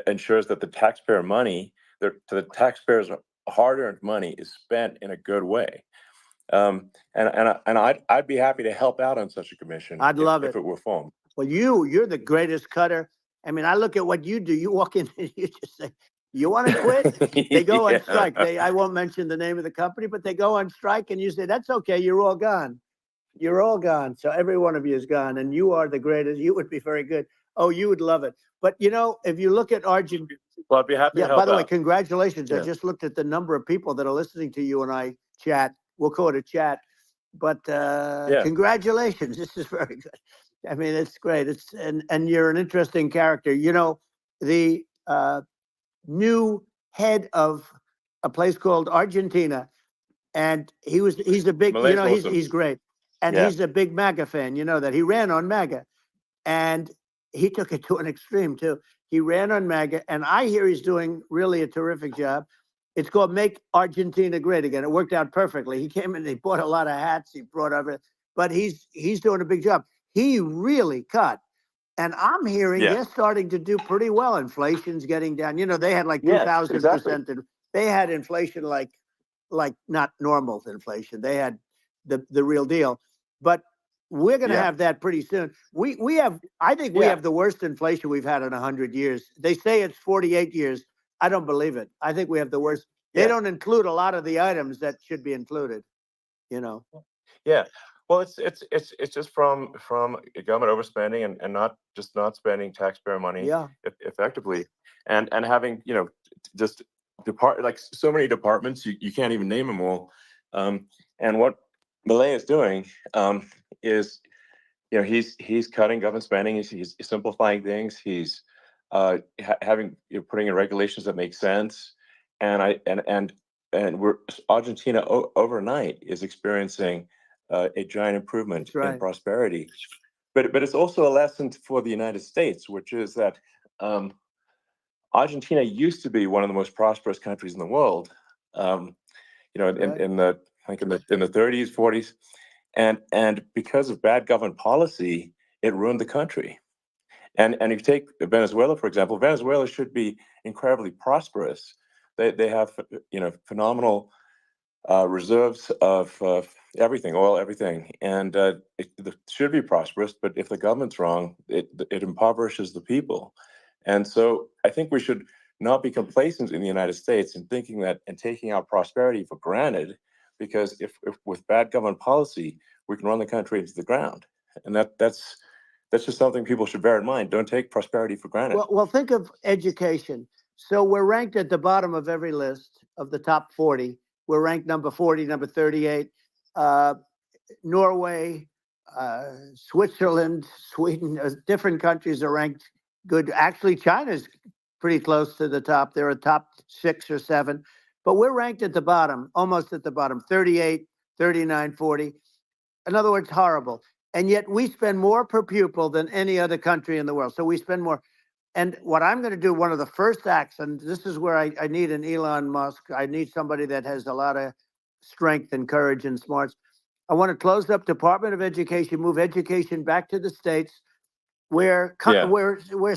ensures that the taxpayer money, the taxpayers' hard-earned money, is spent in a good way. I'd be happy to help out on such a commission. I'd love if it. it were formed. Well, you're the greatest cutter. I mean, I look at what you do. You walk in and you just say, "You want to quit?" They go on strike. I won't mention the name of the company, but they go on strike, and you say, "That's okay. You're all gone. You're all gone." So every one of you is gone, and you are the greatest. You would be very good. Oh, you would love it. But if you look at Argentina. Well, I'd be happy to help By the way, out. congratulations. I Yeah. just looked at the number of people that are listening to you and I chat. We'll call it a chat. But congratulations. This is very good. I mean, it's great. And you're an interesting character. The new head of a place called Argentina, and he's a big, Malay's awesome. he's great. And Yeah. he's a big MAGA fan, that he ran on MAGA. And he took it to an extreme too. He ran on MAGA, and I hear he's doing really a terrific job. It's called Make Argentina Great Again. It worked out perfectly. He came in, he bought a lot of hats, he brought everything, but he's doing a big job. He really cut. And I'm hearing they're starting to do pretty well. Inflation's getting down. They had like 2,000%. They had inflation like not normal inflation. They had the real deal. But we're going to have that pretty soon. I think we have the worst inflation we've had in 100 years. They say it's 48 years. I don't believe it. I think we have the worst. They don't include a lot of the items that should be included. Yeah. Well, it's just from government overspending and not spending taxpayer money effectively, and having just like so many departments you can't even name them all. And what Malay is doing is he's cutting government spending. He's simplifying things. He's putting in regulations that make sense. And Argentina overnight is experiencing a giant improvement in prosperity. But it's also a lesson for the United States, which is that Argentina used to be one of the most prosperous countries in the world. In the 30s, 40s, and because of bad government policy, it ruined the country. And if you take Venezuela, for example, Venezuela should be incredibly prosperous. They have phenomenal reserves of everything, oil, everything, and it should be prosperous. But if the government's wrong, it impoverishes the people. And so I think we should not be complacent in the United States in thinking that and taking our prosperity for granted, because if with bad government policy, we can run the country into the ground. And that's just something people should bear in mind. Don't take prosperity for granted. Well, think of education. So we're ranked at the bottom of every list of the top 40. We're ranked number 40, number 38. Norway, Switzerland, Sweden, different countries are ranked good. Actually, China's pretty close to the top. They're a top 6 or 7. But we're ranked at the bottom, almost at the bottom, 38, 39, 40. In other words, horrible. And yet we spend more per pupil than any other country in the world. So we spend more. And what I'm going to do, one of the first acts, and this is where I need an Elon Musk. I need somebody that has a lot of strength and courage and smarts. I want to close up Department of Education, move education back to the states, where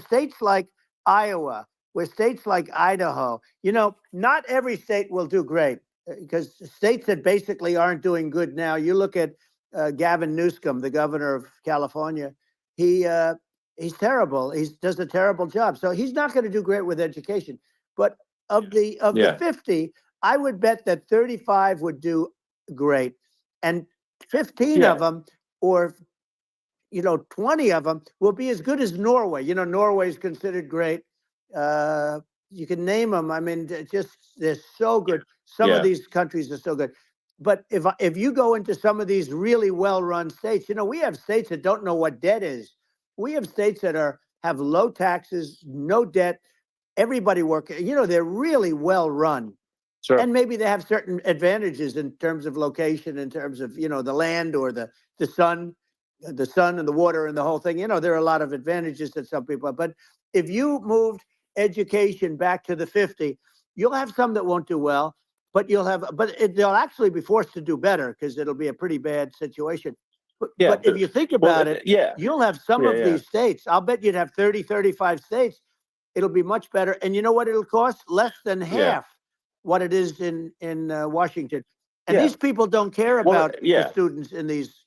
states like Iowa, where states like Idaho, not every state will do great, because states that basically aren't doing good now. You look at Gavin Newsom, the governor of California. He's terrible. He does a terrible job. So he's not going to do great with education. But of the 50, I would bet that 35 would do great, and 15 of them, or 20 of them, will be as good as Norway. Norway is considered great. You can name them. I mean, they're so good. Some of these countries are so good. But if you go into some of these really well-run states, we have states that don't know what debt is. We have states that have low taxes, no debt, everybody working. They're really well-run. Sure. And maybe they have certain advantages in terms of location, in terms of, the land or the sun and the water and the whole thing. There are a lot of advantages that some people have. But if you moved education back to the 50, you'll have some that won't do well, but they'll actually be forced to do better, because it'll be a pretty bad situation. But if you think about it, you'll have some of these states. I'll bet you'd have 30, 35 states. It'll be much better. And you know what it'll cost? Less than half what it is in Washington. And Yeah. these people don't care Well, about the yeah. students in these,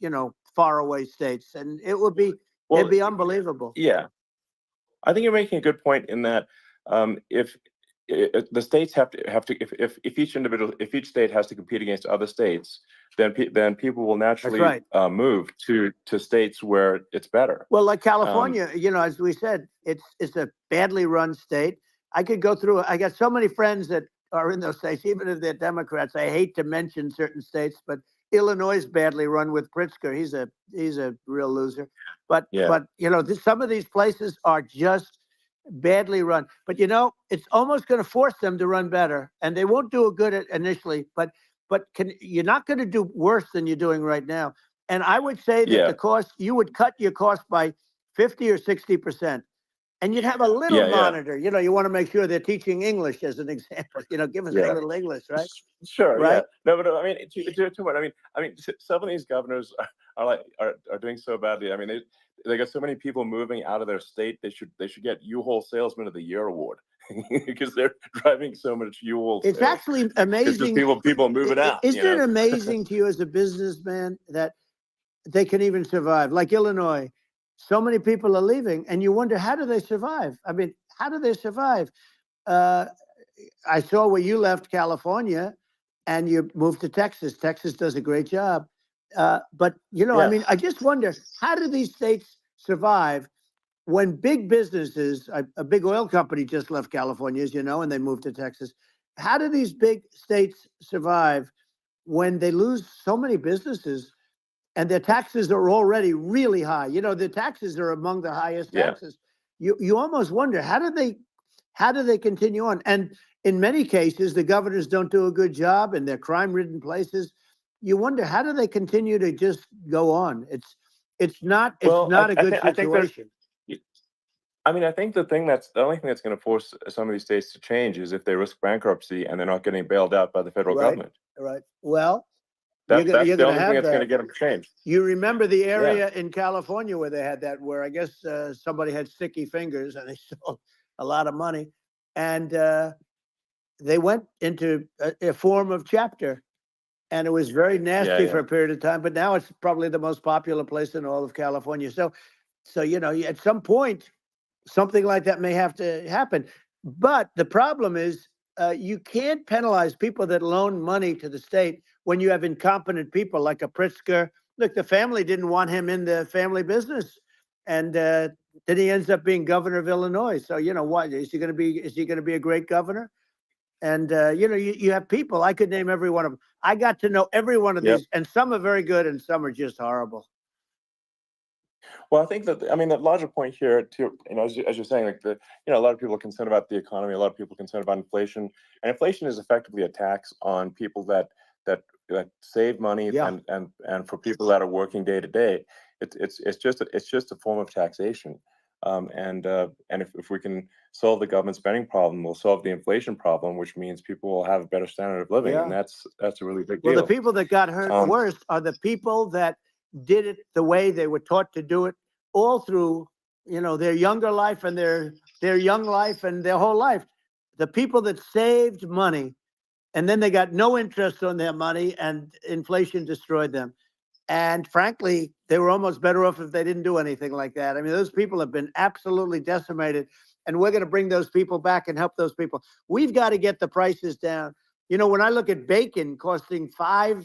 faraway states. And it'd Well, be unbelievable. yeah. I think you're making a good point in that if the states have to if each state has to compete against other states, then people will naturally right. move to states where it's better. Well, like California, as we said, it's a badly run state. I could go through. I got so many friends that are in those states, even if they're Democrats. I hate to mention certain states, but Illinois is badly run with Pritzker. He's a real loser. But Yeah. some of these places are just badly run. But it's almost going to force them to run better, and they won't do it good initially. But you're not going to do worse than you're doing right now. And I would say that Yeah. the cost, you would cut your cost by 50 or 60%. And you'd have a little Yeah, yeah. monitor. You want to make sure they're teaching English as an example. Give us a Yeah. little English, right? Sure. Yeah. Right? No, but I mean, to what? I mean, some of these governors are doing so badly. I mean, they got so many people moving out of their state. They should get U-Haul Salesman of the Year award because they're driving so much U-Haul. It's actually amazing. People moving out. Isn't it amazing to you as a businessman that they can even survive? Like Illinois, so many people are leaving, and you wonder, how do they survive? I mean, how do they survive? I saw where you left California and you moved to Texas. Texas does a great job. But, I mean, I just wonder, how do these states survive when big businesses, a big oil company just left California, as you know, and they moved to Texas. How do these big states survive when they lose so many businesses and their taxes are already really high? The taxes are among the highest taxes. You almost wonder, how do they continue on? And in many cases, the governors don't do a good job and they're crime-ridden places. You wonder, how do they continue to just go on? It's not a good situation. I mean, I think the only thing that's going to force some of these states to change is if they risk bankruptcy and they're not getting bailed out by the federal government. Right. Well, That's you're the going to only thing have that's that. going to get them to change. You remember the area in California where they had that, where I guess somebody had sticky fingers and they stole a lot of money, and they went into a form of chapter, and it was very nasty for a period of time. But now it's probably the most popular place in all of California. So at some point, something like that may have to happen. But the problem is you can't penalize people that loan money to the state when you have incompetent people like a Pritzker. Look, the family didn't want him in the family business. And then he ends up being governor of Illinois. So, what is he going to be? Is he going to be a great governor? And, you have people, I could name every one of them. I got to know every one of these, and some are very good and some are just horrible. Well, I think the larger point here, too, as you're saying, like a lot of people are concerned about the economy, a lot of people are concerned about inflation, and inflation is effectively a tax on people that save money, and for people that are working day to day, it's just a form of taxation. And if we can solve the government spending problem, we'll solve the inflation problem, which means people will have a better standard of living, and that's a really big deal. Well, the people that got hurt worst are the people that did it the way they were taught to do it all through, their younger life and their young life and their whole life. The people that saved money and then they got no interest on their money and inflation destroyed them. And frankly, they were almost better off if they didn't do anything like that. I mean, those people have been absolutely decimated, and we're going to bring those people back and help those people. We've got to get the prices down. When I look at bacon costing 4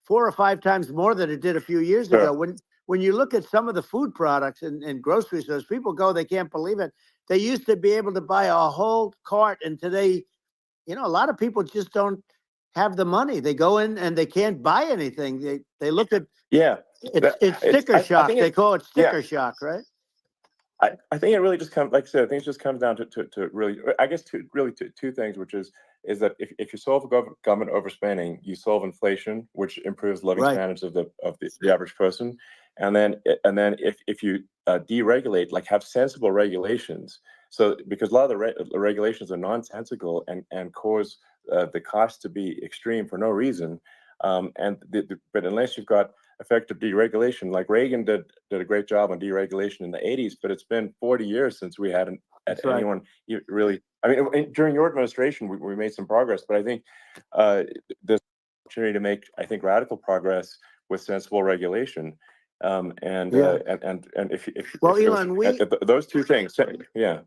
or 5 times more than it did a few years ago, when you look at some of the food products in grocery stores, people go, they can't believe it. They used to be able to buy a whole cart, and today, a lot of people just don't have the money. They go in and they can't buy anything. They look at it's sticker shock. They call it sticker shock, right? I think it really just comes, like I said, I think it just comes down to really, I guess, two things, which is that if you solve government overspending, you solve inflation, which improves living standards of the average person, and then if you deregulate, like have sensible regulations, so because a lot of the regulations are nonsensical and cause the cost to be extreme for no reason, but unless you've got effective deregulation, like Reagan did a great job on deregulation in the 80s, but it's been 40 years since we had anyone really. I mean, during your administration, we made some progress, but I think there's opportunity to make, I think, radical progress with sensible regulation. And if Well, if Elon, those two things, yeah,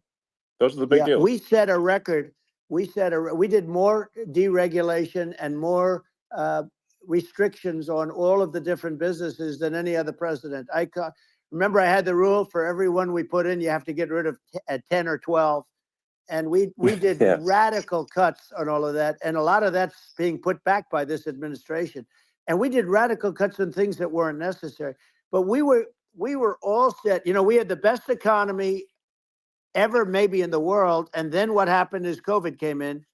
those are the big deals. we set a record. We did more deregulation and more restrictions on all of the different businesses than any other president. Remember, I had the rule for every one we put in, you have to get rid of 10 or 12. And we did radical cuts on all of that. And a lot of that's being put back by this administration. And we did radical cuts on things that weren't necessary. But we were all set. You know, we had the best economy ever maybe in the world. And then what happened is COVID came in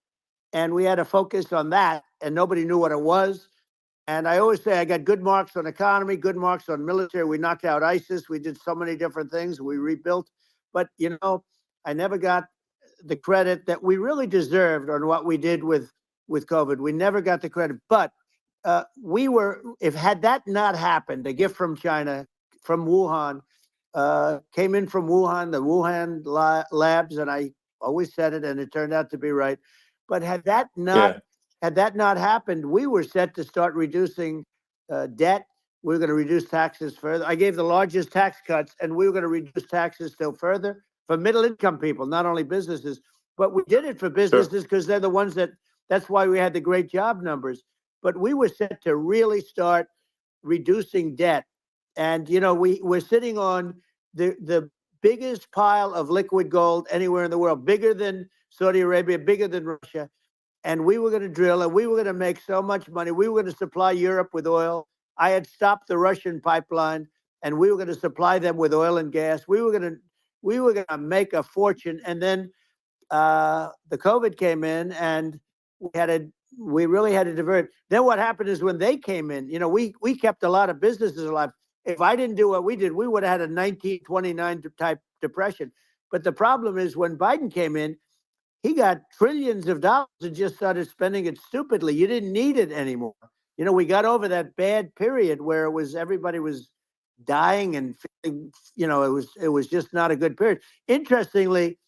and we had to focus on that and nobody knew what it was. And I always say I got good marks on economy, good marks on military. We knocked out ISIS. We did so many different things. We rebuilt. But, you know, I never got the credit that we really deserved on what we did with COVID. We never got the credit. But had that not happened, a gift from China, from Wuhan, came in from Wuhan, the Wuhan labs, and I always said it, and it turned out to be right. But had that not happened, we were set to start reducing debt. We were going to reduce taxes further. I gave the largest tax cuts, and we were going to reduce taxes still further for middle-income people, not only businesses. But we did it for businesses because they're the ones that's why we had the great job numbers. But we were set to really start reducing debt. And, you know, we're sitting on the biggest pile of liquid gold anywhere in the world, bigger than Saudi Arabia, bigger than Russia. And we were going to drill and we were going to make so much money. We were going to supply Europe with oil. I had stopped the Russian pipeline and we were going to supply them with oil and gas. We were going to make a fortune. And then the COVID came in and we really had to divert. Then what happened is when they came in, you know, we kept a lot of businesses alive. If I didn't do what we did, we would have had a 1929 type depression. But the problem is when Biden came in, he got trillions of dollars and just started spending it stupidly. You didn't need it anymore. You know, we got over that bad period where everybody was dying and feeling, you know, it was just not a good period. Interestingly,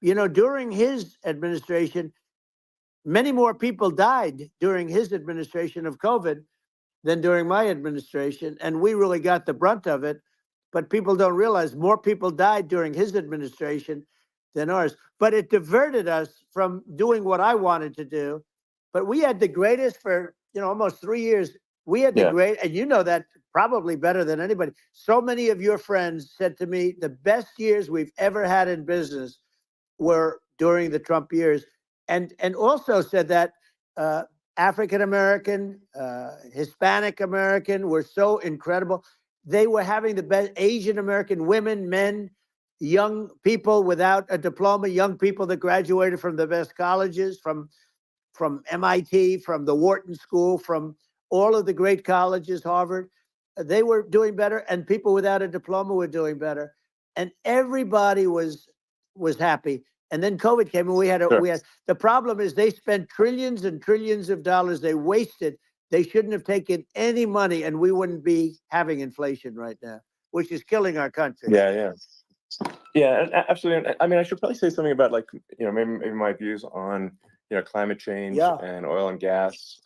you know, during his administration, many more people died during his administration of COVID than during my administration. And we really got the brunt of it. But people don't realize more people died during his administration than ours. But it diverted us from doing what I wanted to do. But we had the greatest for, you know, almost 3 years. We had the great, and you know that probably better than anybody. So many of your friends said to me, the best years we've ever had in business were during the Trump years. And also said that African American, Hispanic American were so incredible. They were having the best. Asian American women, men, young people without a diploma, young people that graduated from the best colleges, from MIT, from the Wharton School, from all of the great colleges, Harvard. They were doing better, and people without a diploma were doing better, and everybody was happy. And then COVID came, and we had the problem is they spent trillions and trillions of dollars. They wasted. They shouldn't have taken any money, and we wouldn't be having inflation right now, which is killing our country. Yeah, absolutely. I mean, I should probably say something about, like, you know, maybe my views on, you know, climate change and oil and gas,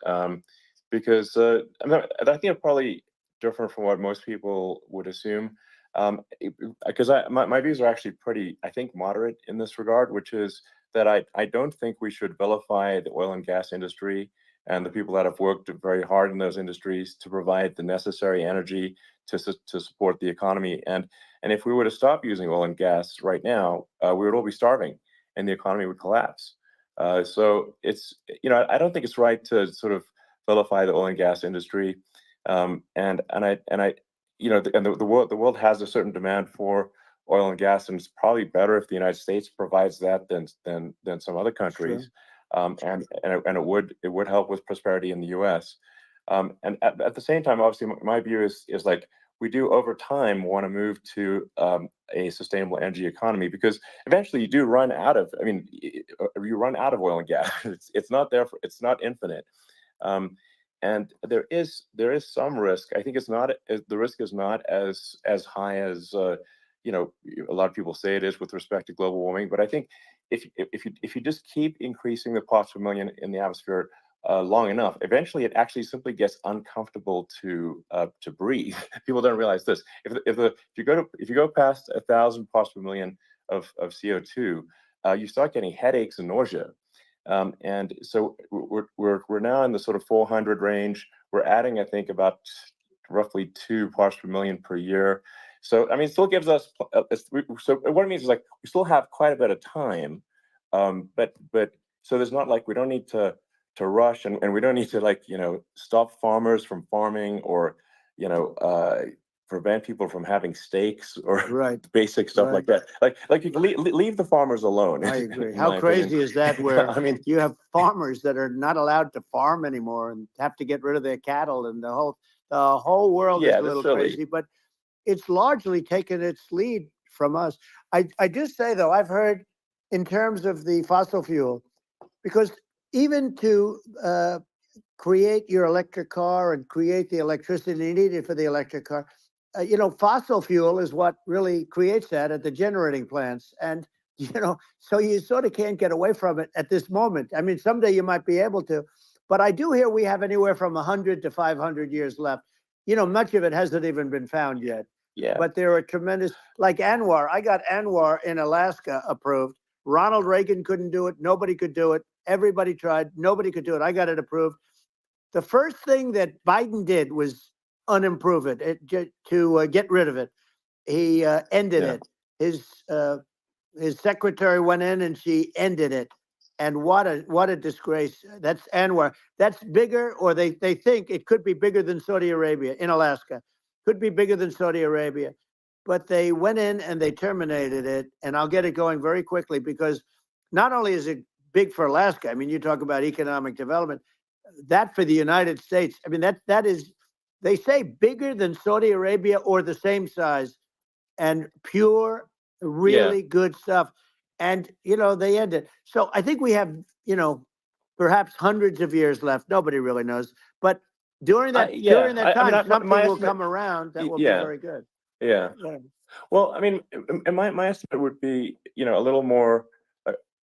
because I mean, I think it's probably different from what most people would assume. Because my views are actually pretty, I think, moderate in this regard, which is that I don't think we should vilify the oil and gas industry and the people that have worked very hard in those industries to provide the necessary energy to support the economy. And if we were to stop using oil and gas right now, we would all be starving and the economy would collapse. So it's, you know, I don't think it's right to sort of vilify the oil and gas industry. And I you know, the world has a certain demand for oil and gas, and it's probably better if the United States provides that than some other countries. And it would help with prosperity in the U.S. And at the same time, obviously, my view is like we do over time want to move to a sustainable energy economy, because eventually you do run out of. I mean, you run out of oil and gas. It's not there. It's not infinite. And there is some risk. I think the risk is not as high as you know, a lot of people say it is with respect to global warming. But I think if you just keep increasing the parts per million in the atmosphere long enough, eventually it actually simply gets uncomfortable to breathe. People don't realize this. If you go past 1,000 parts per million of CO2, you start getting headaches and nausea. And so we're now in the sort of 400 range. We're adding, I think, about roughly 2 parts per million per year. So I mean, it still gives us. So what it means is like we still have quite a bit of time, but so there's not like we don't need to rush, and we don't need to like stop farmers from farming or prevent people from having steaks or basic stuff like that. Like you can leave the farmers alone. I agree. How crazy is that? Where I mean, you have farmers that are not allowed to farm anymore and have to get rid of their cattle, and the whole world is a little crazy. But it's largely taken its lead from us. I just say though, I've heard in terms of the fossil fuel, because even to create your electric car and create the electricity needed for the electric car, fossil fuel is what really creates that at the generating plants. And, so you sort of can't get away from it at this moment. I mean, someday you might be able to, but I do hear we have anywhere from 100 to 500 years left. Much of it hasn't even been found yet. Yeah. But there are tremendous, like Anwar. I got Anwar in Alaska approved. Ronald Reagan couldn't do it. Nobody could do it. Everybody tried. Nobody could do it. I got it approved. The first thing that Biden did was unimprove it to get rid of it. He ended it. His secretary went in and she ended it. And what a disgrace. That's Anwar. That's bigger, or they think it could be bigger than Saudi Arabia in Alaska. Could be bigger than Saudi Arabia. But they went in and they terminated it. And I'll get it going very quickly, because not only is it big for Alaska, I mean, you talk about economic development, that for the United States, I mean, that is, they say bigger than Saudi Arabia or the same size, and pure, really good stuff. And, they end it. So I think we have, perhaps hundreds of years left. Nobody really knows. But during that time, something will come around that will be very good. Yeah. Well, I mean, my estimate would be, a little more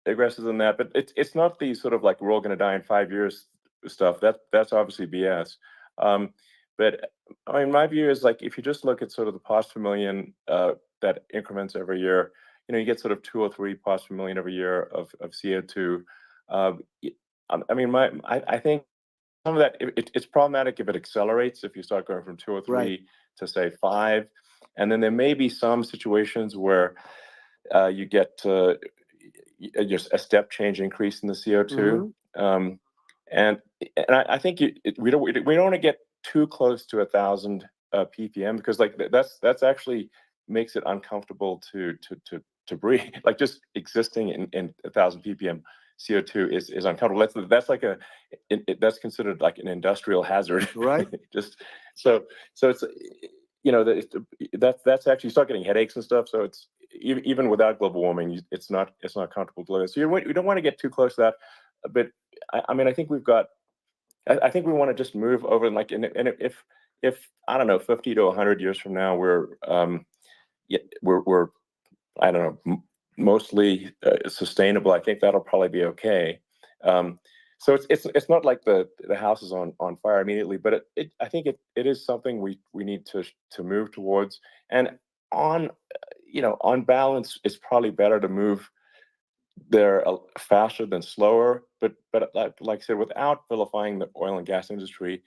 aggressive than that, but it's not the sort of like we're all going to die in 5 years stuff. That's obviously BS. But I mean, my view is like if you just look at sort of the parts per million that increments every year, you get sort of 2 or 3 parts per million every year of CO2. I mean, I think some of that it's problematic if it accelerates, if you start going from 2 or 3 to say 5, and then there may be some situations where you get just a step change increase in the CO2. And I think we don't want to get too close to 1,000 ppm, because like that's actually makes it uncomfortable to breathe. Like just existing in 1,000 ppm CO2 is uncomfortable. That's like that's considered like an industrial hazard. Right. Just so it's that's actually, you start getting headaches and stuff. So it's even without global warming, it's not comfortable to live. So you don't want to get too close to that. But I mean, I think we've got. I think we want to just move over, and like, and if I don't know, 50 to 100 years from now, we're I don't know, mostly sustainable. I think that'll probably be okay. So it's not like the house is on fire immediately, but I think it is something we need to move towards. And on balance, it's probably better to move there faster than slower. But like I said, without vilifying the oil and gas industry,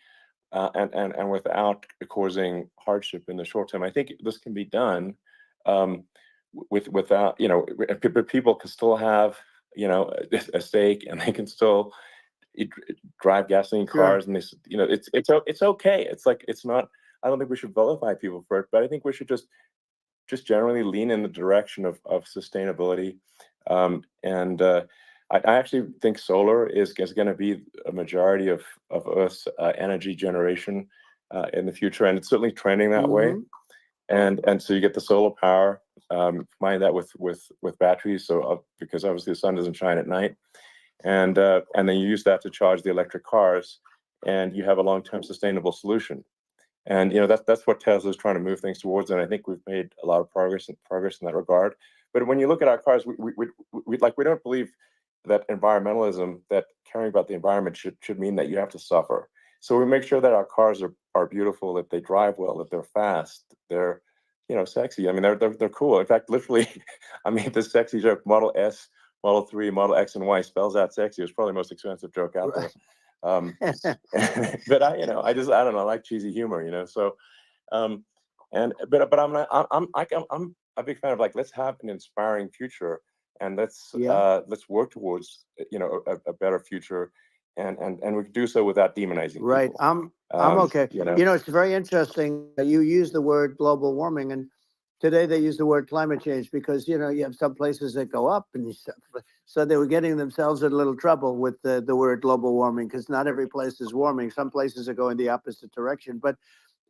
and without causing hardship in the short term, I think this can be done. Without people can still have a steak, and they can still drive gasoline cars, and it's okay. It's like, it's not. I don't think we should vilify people for it, but I think we should just generally lean in the direction of sustainability. I actually think solar is going to be a majority of Earth's energy generation in the future, and it's certainly trending that way. And so you get the solar power, combine that with batteries, so because obviously the sun doesn't shine at night, and then you use that to charge the electric cars, and you have a long-term sustainable solution. And that's what Tesla is trying to move things towards, and I think we've made a lot of progress in that regard. But when you look at our cars, we don't believe that environmentalism, that caring about the environment should mean that you have to suffer. So we make sure that our cars are beautiful, that they drive well, that they're fast, they're sexy. I mean, they're cool. In fact, literally, I mean, the sexy joke, Model S, Model 3, Model X, and Y spells out sexy. It's probably the most expensive joke out there. But I don't know, I like cheesy humor, so but I'm a big fan of, like, let's have an inspiring future, and let's work towards a better future, and we can do so without demonizing Right. people. I'm okay. It's very interesting that you use the word global warming, and today they use the word climate change because you have some places that go up, and so they were getting themselves in a little trouble with the word global warming because not every place is warming. Some places are going the opposite direction. But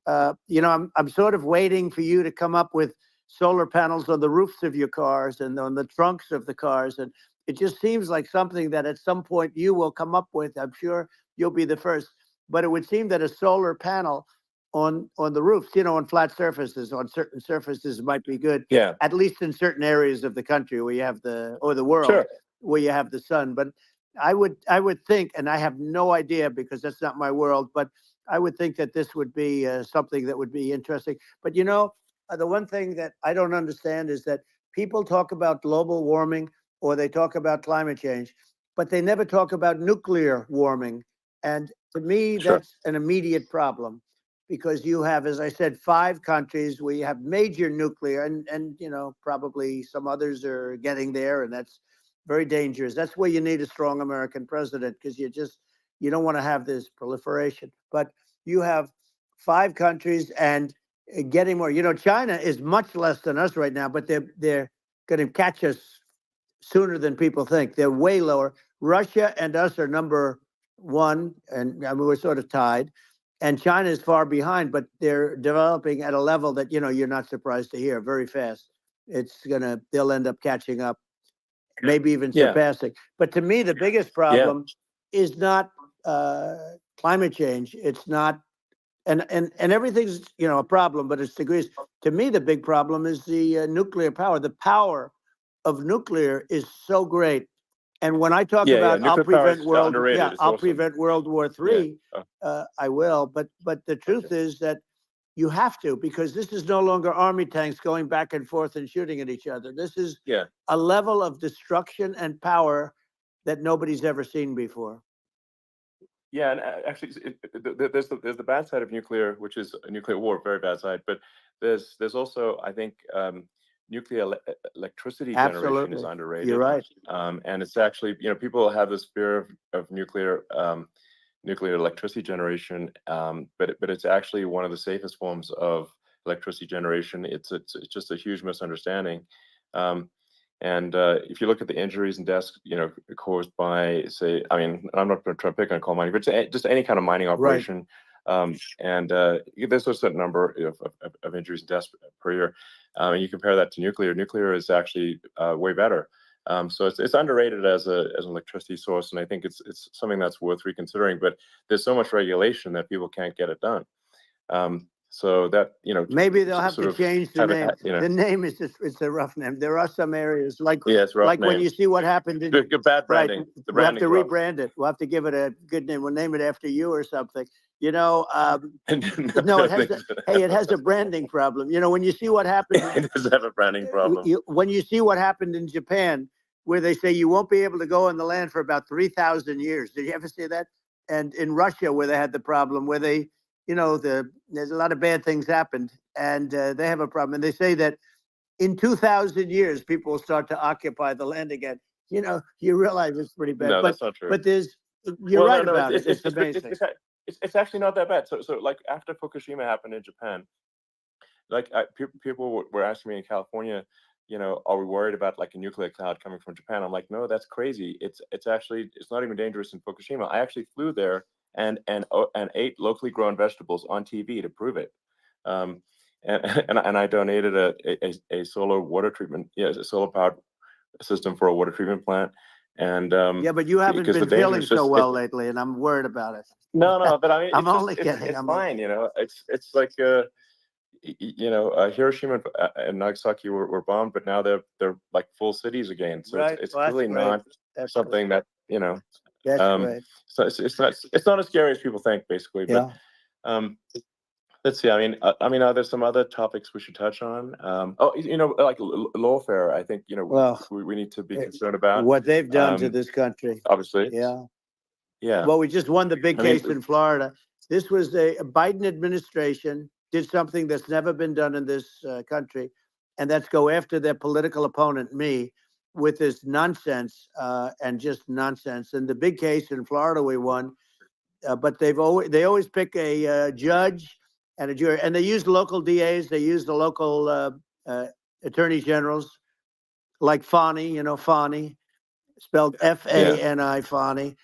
I'm sort of waiting for you to come up with solar panels on the roofs of your cars and on the trunks of the cars, and it just seems like something that at some point you will come up with. I'm sure you'll be the first. But it would seem that a solar panel on the roofs, on flat surfaces, on certain surfaces might be good. Yeah. At least in certain areas of the country where you have the world Sure. where you have the sun. But I would think, and I have no idea because that's not my world, but I would think that this would be something that would be interesting. But the one thing that I don't understand is that people talk about global warming or they talk about climate change, but they never talk about nuclear warming. And to me, Sure. that's an immediate problem because you have, as I said, 5 countries where you have major nuclear and probably some others are getting there, and that's very dangerous. That's where you need a strong American president because you don't want to have this proliferation. But you have 5 countries and getting more. China is much less than us right now, but they're going to catch us sooner than people think. They're way lower. Russia and us are number 1, and I mean, we're sort of tied. And China is far behind, but they're developing at a level that you're not surprised to hear very fast. They'll end up catching up, maybe even surpassing. But to me, the biggest problem is not climate change. It's not, and everything's a problem, but it's degrees. To me, the big problem is the nuclear power. The power of nuclear is so great. And when I talk about I'll prevent World War III, I will. But the truth is that you have to, because this is no longer army tanks going back and forth and shooting at each other. This is a level of destruction and power that nobody's ever seen before. Yeah, and actually, there's the bad side of nuclear, which is a nuclear war, very bad side. But there's also, I think, nuclear electricity generation is underrated. You're right. And it's actually, people have this fear of nuclear electricity generation, but it's actually one of the safest forms of electricity generation. It's just a huge misunderstanding. And if you look at the injuries and deaths, caused by, say, I mean, I'm not going to try to pick on coal mining, but just any kind of mining operation. And there's a certain number of injuries and deaths per year. And you compare that to nuclear. Nuclear is actually way better. So it's underrated as an electricity source, and I think it's something that's worth reconsidering. But there's so much regulation that people can't get it done. So that maybe they'll have to change the name. The name is it's a rough name. There are some areas like when you see what happened in bad branding. Right, we'll have to rebrand it. We'll have to give it a good name. We'll name it after you or something. No, it has a branding problem. When you see what happened, it does have a branding problem. When you see what happened in Japan, where they say you won't be able to go on the land for about 3,000 years. Did you ever see that? And in Russia, where they had the problem, where they there's a lot of bad things happened, and they have a problem. And they say that in 2,000 years, people will start to occupy the land again. You realize it's pretty bad. No, that's not true. But you're right about it. It's amazing. It's actually not that bad. So like after Fukushima happened in Japan, like people were asking me in California, are we worried about like a nuclear cloud coming from Japan? I'm like, no, that's crazy. It's not even dangerous in Fukushima. I actually flew there and ate locally grown vegetables on TV to prove it. And I donated a solar water treatment, a solar powered system for a water treatment plant. And but you haven't been feeling so well lately, and I'm worried about it. No, but I mean, I'm only kidding. It's fine, It's like Hiroshima and Nagasaki were bombed, but now they're like full cities again. So Right. it's Well, that's really great. not That's something great. that That's um, great. so it's not as scary as people think, basically. Yeah. But let's see. I mean, are there some other topics we should touch on? Like lawfare. I think Well, we need to be concerned about what they've done to this country. obviously. Yeah. Yeah. Well, we just won the big I mean, case in Florida. This was a Biden administration did something that's never been done in this country, and that's go after their political opponent, me, with this nonsense and just nonsense. And the big case in Florida we won, but they always pick a judge and a jury, and they use local DAs, they use the local attorney generals, like Fani, Fani, spelled Fani, Fani.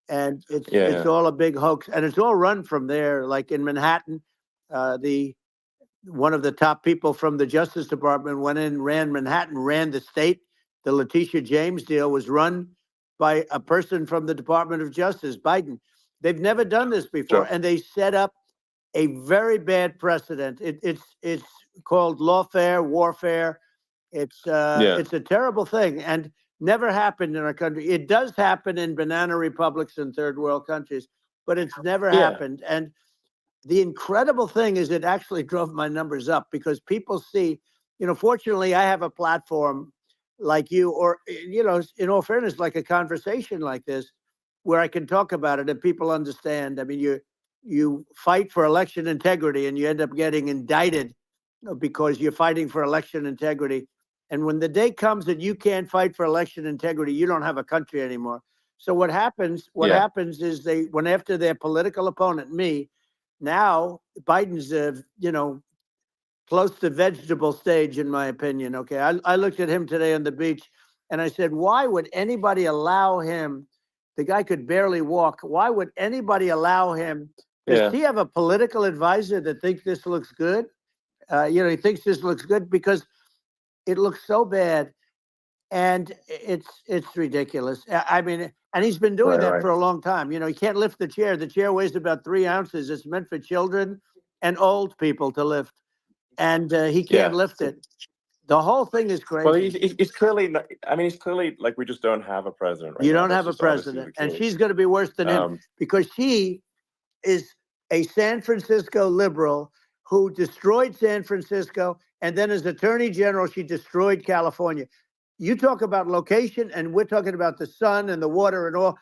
And it's all a big hoax, and it's all run from there. Like in Manhattan, one of the top people from the Justice Department went in, ran Manhattan, ran the state. The Letitia James deal was run by a person from the Department of Justice, Biden. They've never done this before, and they set up a very bad precedent. It's called lawfare, warfare. It's a terrible thing, and never happened in our country. It does happen in banana republics and third world countries, but it's never happened. And the incredible thing is it actually drove my numbers up because people see, fortunately I have a platform like you, or, in all fairness, like a conversation like this, where I can talk about it and people understand. I mean, you fight for election integrity and you end up getting indicted because you're fighting for election integrity. And when the day comes that you can't fight for election integrity, you don't have a country anymore. So what happens is they went after their political opponent, me. Now Biden's, close to vegetable stage, in my opinion. Okay, I looked at him today on the beach, and I said, why would anybody allow him? The guy could barely walk. Why would anybody allow him? Does he have a political advisor that thinks this looks good? He thinks this looks good because it looks so bad, and it's ridiculous. I mean, and he's been doing that for a long time. He can't lift the chair. The chair weighs about 3 ounces. It's meant for children and old people to lift, and he can't lift it. The whole thing is crazy. Well, he's clearly not, he's clearly like, we just don't have a president right You now. don't have a president, and she's going to be worse than him because she is a San Francisco liberal who destroyed San Francisco, and then as Attorney General, she destroyed California. You talk about location, and we're talking about the sun and the water and all.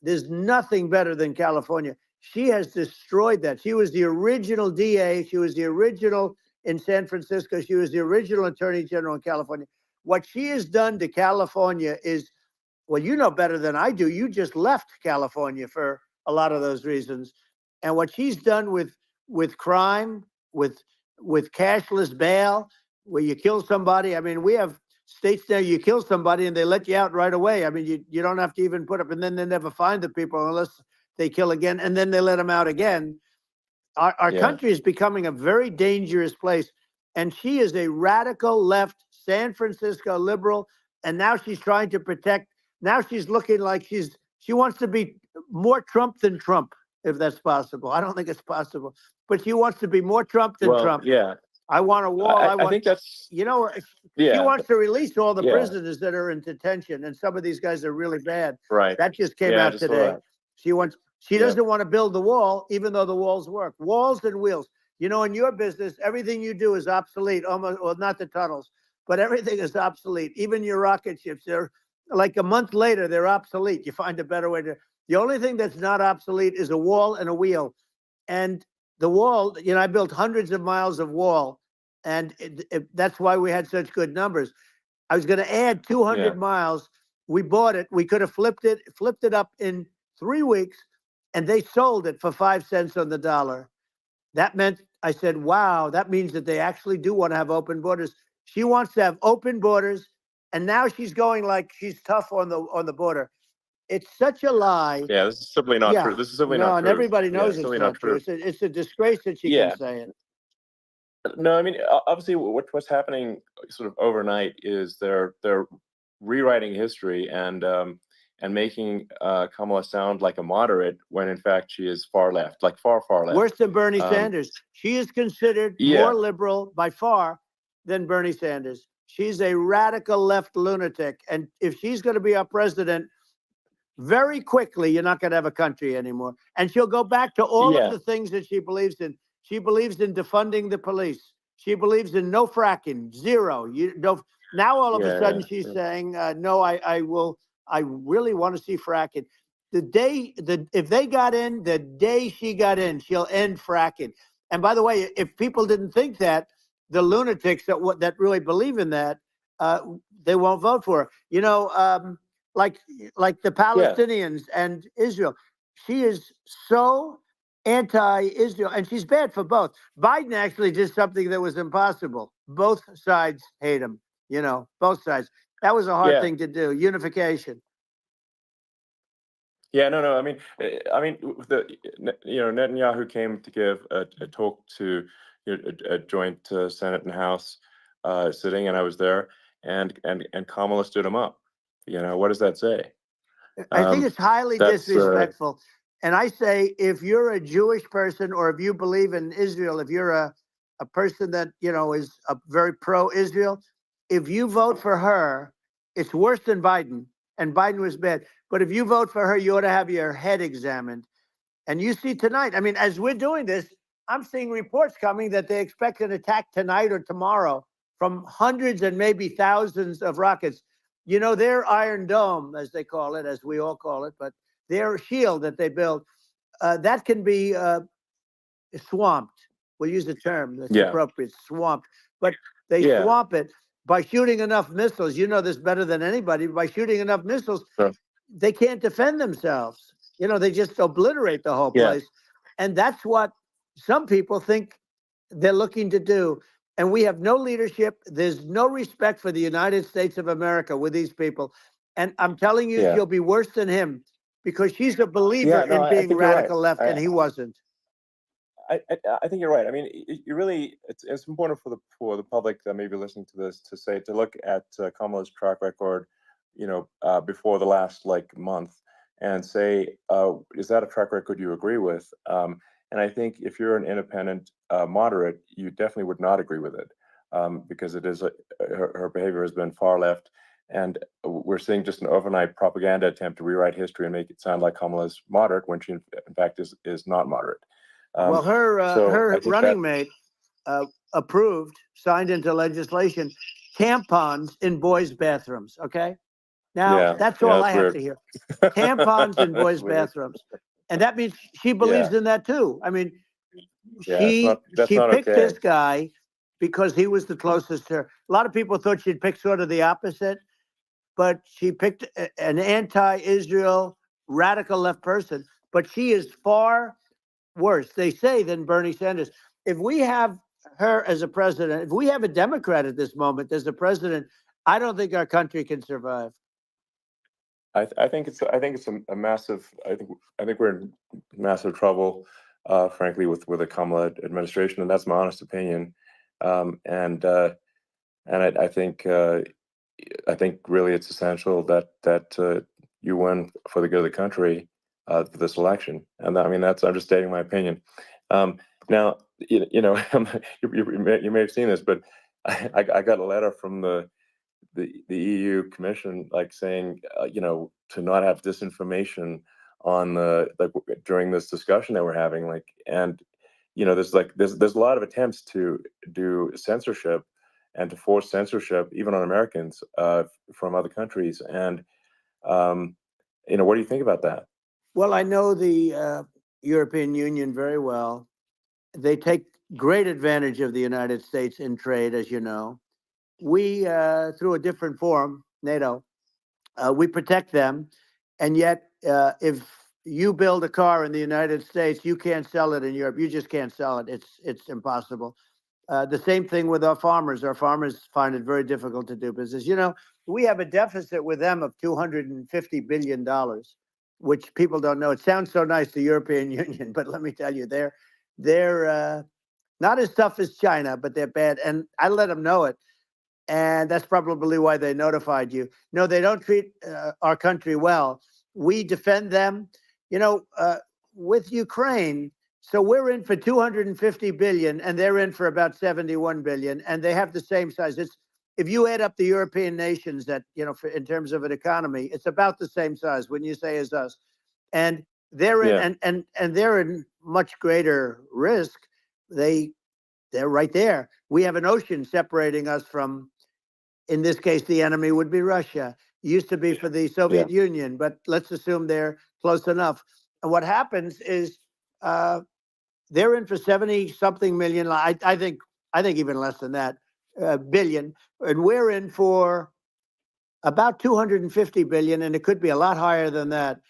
There's nothing better than California. She has destroyed that. She was the original DA. She was the original in San Francisco. She was the original Attorney General in California. What she has done to California is, well, you know better than I do. You just left California for a lot of those reasons. And what she's done with crime, with cashless bail, where you kill somebody. I mean, we have states there you kill somebody and they let you out right away. I mean, you don't have to even put up, and then they never find the people unless they kill again, and then they let them out again. Our country is becoming a very dangerous place, and she is a radical left San Francisco liberal, and now she's trying to protect. Now she's looking like she wants to be more Trump than Trump, if that's possible. I don't think it's possible, but she wants to be more Trump than Trump. Yeah. I want a wall. I think that's, she wants to release all the prisoners that are in detention, and some of these guys are really bad. Right. That just came out today. She doesn't want to build the wall, even though the walls work. Walls and wheels. In your business, everything you do is obsolete. Almost, well, not the tunnels, but everything is obsolete. Even your rocket ships, they're like a month later, they're obsolete. You find a better way to. The only thing that's not obsolete is a wall and a wheel. And the wall, I built hundreds of miles of wall, and that's why we had such good numbers. I was going to add 200 miles. We bought it. We could have flipped it up in 3 weeks, and they sold it for 5 cents on the dollar. That meant, I said, wow, that means that they actually do want to have open borders. She wants to have open borders, and now she's going like she's tough on the border. It's such a lie. Yeah, this is simply not true. This is simply not true. And everybody knows it's not true. It's a disgrace that she can say it. No, obviously, what's happening sort of overnight is they're rewriting history, and and making Kamala sound like a moderate when in fact she is far left, like far left. Worse than Bernie Sanders. She is considered more liberal by far than Bernie Sanders. She's a radical left lunatic. And if she's going to be our president, very quickly, you're not going to have a country anymore. And she'll go back to all of the things that she believes in. She believes in defunding the police. She believes in no fracking, zero. Now all of a sudden she's saying, no, I really want to see fracking. If they got in, the day she got in, she'll end fracking. And by the way, if people didn't think that, the lunatics that really believe in that, they won't vote for her. You know, like the Palestinians and Israel. She is so anti-Israel, and she's bad for both. Biden actually did something that was impossible. Both sides hate him, you know, both sides. That was a hard thing to do, unification. Yeah, no. I mean, Netanyahu came to give a talk to a joint Senate and House sitting, and I was there, and Kamala stood him up. You know, what does that say? I think it's highly disrespectful. And I say, if you're a Jewish person or if you believe in Israel, if you're a person that, you know, is very pro-Israel, if you vote for her, it's worse than Biden. And Biden was bad. But if you vote for her, you ought to have your head examined. And you see tonight, I mean, as we're doing this, I'm seeing reports coming that they expect an attack tonight or tomorrow from hundreds and maybe thousands of rockets. You know, their Iron Dome, as they call it, as we all call it, but their shield that they build, that can be swamped. We'll use the term that's appropriate, swamped. But they swamp it by shooting enough missiles. You know this better than anybody. By shooting enough missiles, they can't defend themselves. You know, they just obliterate the whole place. And that's what some people think they're looking to do. And we have no leadership. There's no respect for the United States of America with these people. And I'm telling you, she'll be worse than him because she's a believer in being radical left, and he wasn't. I think you're right. I mean, you really, it's important for the public that may be listening to this to look at Kamala's track record, you know, before the last month, and say, is that a track record you agree with? And I think if you're an independent moderate, you definitely would not agree with it, because it is her behavior has been far left, and we're seeing just an overnight propaganda attempt to rewrite history and make it sound like Kamala's moderate when she in fact is not moderate. Well, her running mate approved, signed into legislation, tampons in boys' bathrooms. Okay, now that's all I have to hear. Tampons in boys' bathrooms, and that means she believes in that too. I mean, she picked this guy because he was the closest to her. A lot of people thought she'd pick sort of the opposite, but she picked an anti-Israel radical left person. But she is far worse, they say, than Bernie Sanders. If we have her as a president, if we have a Democrat at this moment as a president, I don't think our country can survive. I think it's a massive. I think we're in massive trouble, frankly, with the Kamala administration, and that's my honest opinion. And I think really it's essential that you win for the good of the country for this election. And I mean, I'm just stating my opinion. Now, you know, you may have seen this, but I got a letter from the EU Commission, saying, you know, to not have disinformation on during this discussion that we're having, and you know, there's a lot of attempts to do censorship and to force censorship even on Americans from other countries. And you know, what do you think about that? Well, I know the European Union very well. They take great advantage of the United States in trade, as you know. We, through a different forum, NATO, we protect them. And yet, if you build a car in the United States, you can't sell it in Europe. You just can't sell it. It's impossible. The same thing with our farmers. Our farmers find it very difficult to do business. You know, we have a deficit with them of $250 billion, which people don't know. It sounds so nice, the European Union, but let me tell you, they're not as tough as China, but they're bad. And I let them know it. And that's probably why they notified you. No, they don't treat our country well. We defend them, with Ukraine. So we're in for 250 billion, and they're in for about 71 billion, and they have the same size. If you add up the European nations that in terms of an economy, it's about the same size. When you say as us, and they're in, and they're in much greater risk. They're right there. We have an ocean separating us from. In this case, the enemy would be Russia. It used to be for the Soviet Union, but let's assume they're close enough. And what happens is they're in for 70 something million. I think even less than that billion, and we're in for about 250 billion, and it could be a lot higher than that.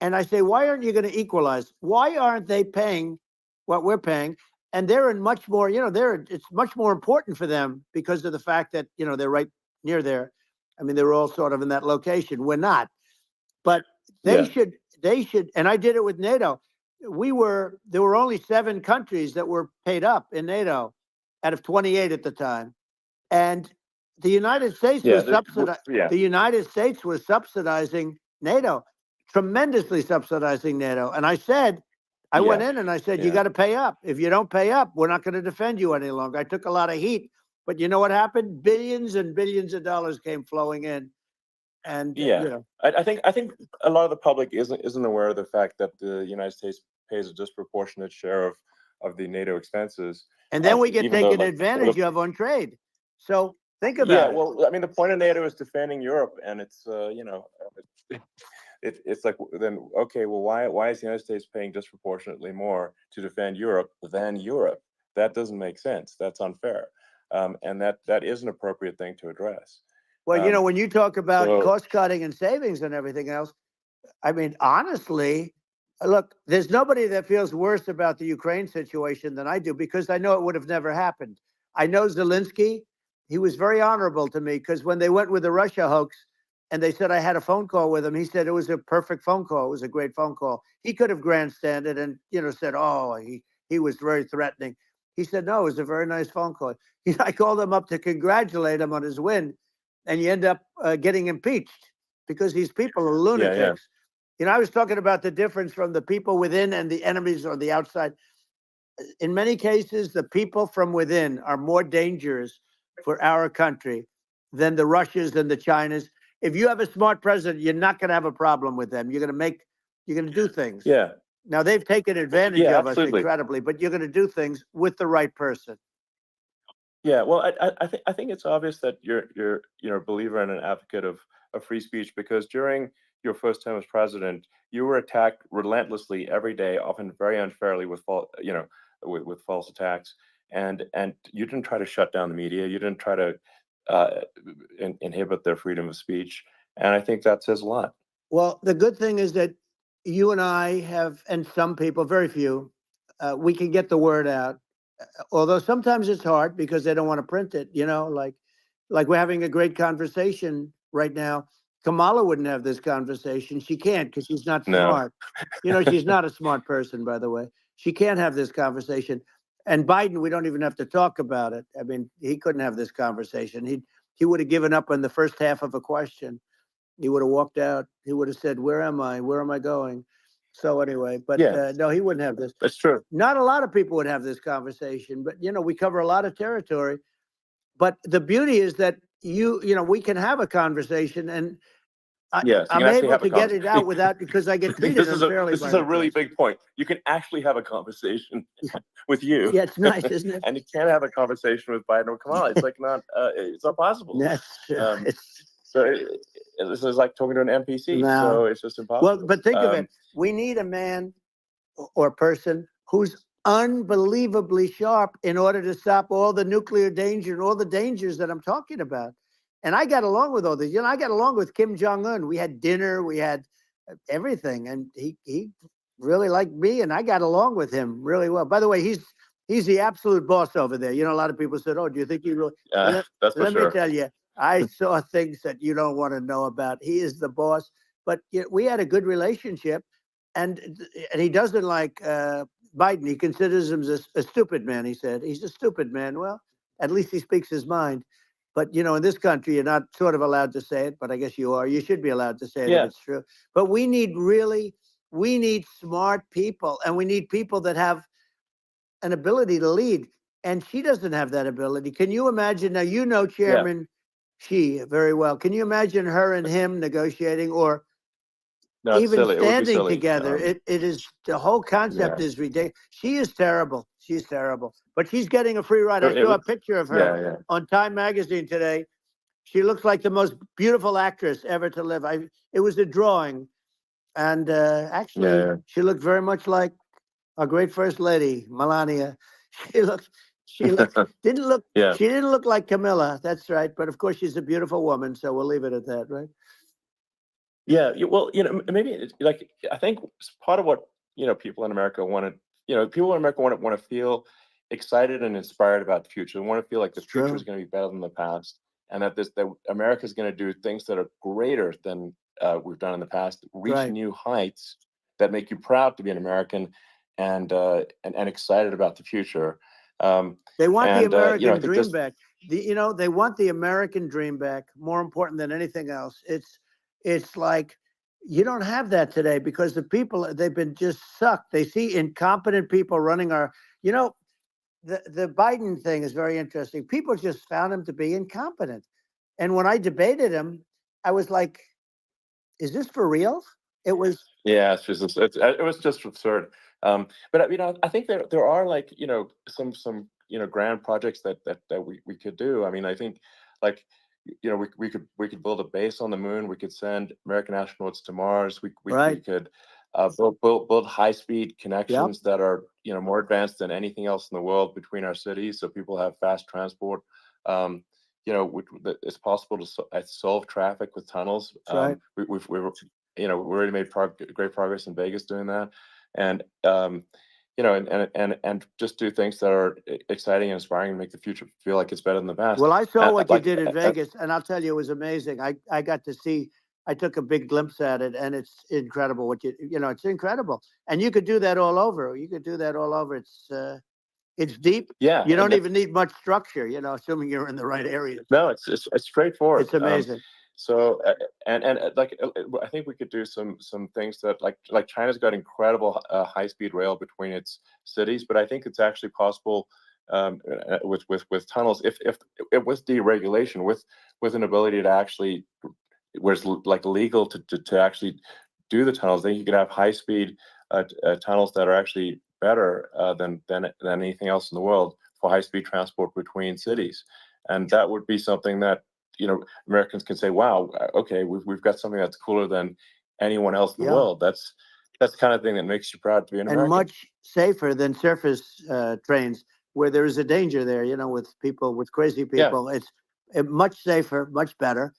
And I say, why aren't you going to equalize? Why aren't they paying what we're paying? And they're in much more, it's much more important for them because of the fact that, they're right near there. I mean, they're all sort of in that location. We're not, but they should, and I did it with NATO. There were only 7 countries that were paid up in NATO out of 28 at the time. And the United States the United States was subsidizing NATO, tremendously subsidizing NATO. And I said, I went in and I said, you got to pay up. If you don't pay up, we're not going to defend you any longer. I took a lot of heat, but you know what happened? Billions and billions of dollars came flowing in. And I think a lot of the public isn't aware of the fact that the United States pays a disproportionate share of the NATO expenses. And then we get taken advantage of on trade. So think about it. Yeah, well, I mean, the point of NATO is defending Europe, and it's it's like, then okay, well, why is the United States paying disproportionately more to defend Europe than Europe? That doesn't make sense. That's unfair, and that is an appropriate thing to address. Well, when you talk about cost cutting and savings and everything else, I mean, honestly, look, there's nobody that feels worse about the Ukraine situation than I do, because I know it would have never happened. I know Zelensky. He was very honorable to me, because when they went with the Russia hoax and they said I had a phone call with him, he said it was a perfect phone call. It was a great phone call. He could have grandstanded and, said, oh, he was very threatening. He said, no, it was a very nice phone call. I called him up to congratulate him on his win, and you end up getting impeached because these people are lunatics. I was talking about the difference from the people within and the enemies on the outside. In many cases, the people from within are more dangerous for our country than the Russians and the Chinas. If you have a smart president, you're not going to have a problem with them. You're going to do things. Yeah. Now, they've taken advantage of absolutely. us incredibly, but you're going to do things with the right person. Yeah, well, I think it's obvious that you're a believer and an advocate of free speech, because during your first term as president, you were attacked relentlessly every day, often very unfairly with false attacks, and you didn't try to shut down the media. You didn't try to inhibit their freedom of speech, and I think that says a lot. Well, the good thing is that you and I have, and some people, very few, we can get the word out. Although sometimes it's hard because they don't want to print it, like we're having a great conversation right now. Kamala wouldn't have this conversation. She can't, because she's not smart. She's not a smart person, by the way. She can't have this conversation. And Biden, we don't even have to talk about it. I mean, he couldn't have this conversation. He would have given up on the first half of a question. He would have walked out. He would have said, where am I? Where am I going? So anyway, but no, he wouldn't have this. That's true. Not a lot of people would have this conversation, but we cover a lot of territory. But the beauty is that we can have a conversation, and I'm able to get it out without, because I get treated unfairly. This is a really big point. You can actually have a conversation with you. Yeah, it's nice, isn't it? And you can't have a conversation with Biden or Kamala. It's like it's not possible. That's true. This is like talking to an NPC. No. So it's just impossible. Well, but think of it. We need a man or person who's unbelievably sharp in order to stop all the nuclear danger and all the dangers that I'm talking about. And I got along with all these. I got along with Kim Jong-un. We had dinner. We had everything. And he really liked me, and I got along with him really well. By the way, he's the absolute boss over there. A lot of people said, oh, do you think he really? That's for Let sure. me tell you, I saw things that you don't want to know about. He is the boss. But we had a good relationship, and he doesn't like Biden. He considers him a stupid man, he said. He's a stupid man. Well, at least he speaks his mind. But in this country, you're not sort of allowed to say it, but I guess you are. You should be allowed to say it if Yeah. it's true. But we need smart people, and we need people that have an ability to lead. And she doesn't have that ability. Can you imagine? Now, Chairman Xi very well. Can you imagine her and him negotiating, or No, it's even silly. It would be standing silly. together? It is, the whole concept Yeah. is ridiculous. She is terrible. She's terrible. But she's getting a free ride. I It saw a would- picture of her yeah. on Time Magazine today. She looks like the most beautiful actress ever to live. It was a drawing, and actually, Yeah. she looked very much like our great First Lady, Melania. She didn't look. Yeah. She didn't look like Camilla. That's right. But of course, she's a beautiful woman, so we'll leave it at that, right? Yeah, well, maybe like I think part of what people in America want to, people in America want to feel excited and inspired about the future. They want to feel like the It's future true. is going to be better than the past, and that America is going to do things that are greater than we've done in the past, reach Right. new heights that make you proud to be an American, and excited about the future. They want the And I American think dream this, back. They want the American dream back. More important than anything else. It's like you don't have that today because the people, they've been just sucked. They see incompetent people running our. The Biden thing is very interesting. People just found him to be incompetent, and when I debated him, I was like, "Is this for real?" It was. yeah, it was just absurd. But I think there are like some grand projects that we could do. I mean, I think like we could build a base on the moon. We could send American astronauts to Mars. We Right. could build high speed connections that are more advanced than anything else in the world between our cities, so people have fast transport. Um, it's possible to solve traffic with tunnels. That's right. We've we already made great progress in Vegas doing that, and and just do things that are exciting and inspiring and make the future feel like it's better than the past. Well, I saw what you Like, did in Vegas, and I'll tell you, it was amazing. I got to see. I took a big glimpse at it, and it's incredible. It's incredible, and you could do that all over. You could do that all over. It's deep. Yeah, You don't even need much structure. Assuming you're in the right areas. no, it's straightforward. It's amazing. So I think we could do some things that like China's got incredible high speed rail between its cities, but I think it's actually possible with tunnels if with deregulation, with an ability to actually where it's like legal to actually do the tunnels. Then you could have high speed tunnels that are actually better than anything else in the world for high speed transport between cities, and that would be something that Americans can say, wow, okay, we've got something that's cooler than anyone else in the world. That's the kind of thing that makes you proud to be an And American. much safer than surface trains, where there is a danger there. With crazy people. It's much safer, much better.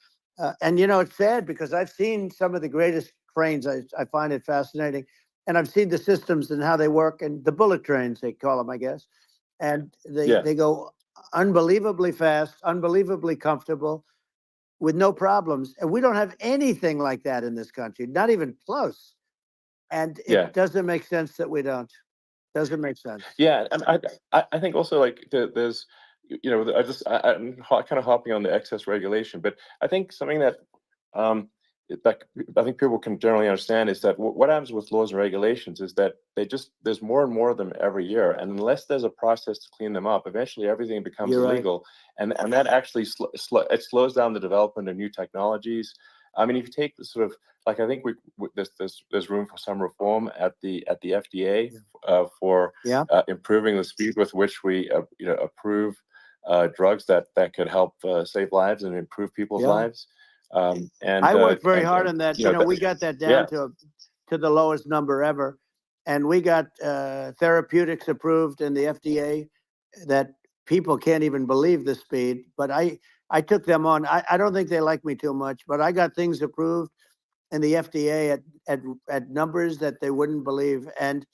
And it's sad because I've seen some of the greatest trains. I find it fascinating, and I've seen the systems and how they work, and the bullet trains they call them, I guess. And they go unbelievably fast, unbelievably comfortable, with no problems. And we don't have anything like that in this country, not even close. And it doesn't make sense that we don't. Doesn't make sense. Yeah, and I think also like there's I'm kind of hopping on the excess regulation, but I think something that that I think people can generally understand is that what happens with laws and regulations is that there's more and more of them every year, and unless there's a process to clean them up, eventually everything becomes You're right. illegal, and that actually it slows down the development of new technologies. I mean, if you take the sort of like I think there's room for some reform at the FDA for improving the speed with which we approve drugs that could help save lives and improve people's lives. And I worked very hard on that. We got that down yeah. to the lowest number ever, and we got therapeutics approved in the FDA that people can't even believe the speed. But I took them on. I don't think they like me too much, but I got things approved in the FDA at numbers that they wouldn't believe. And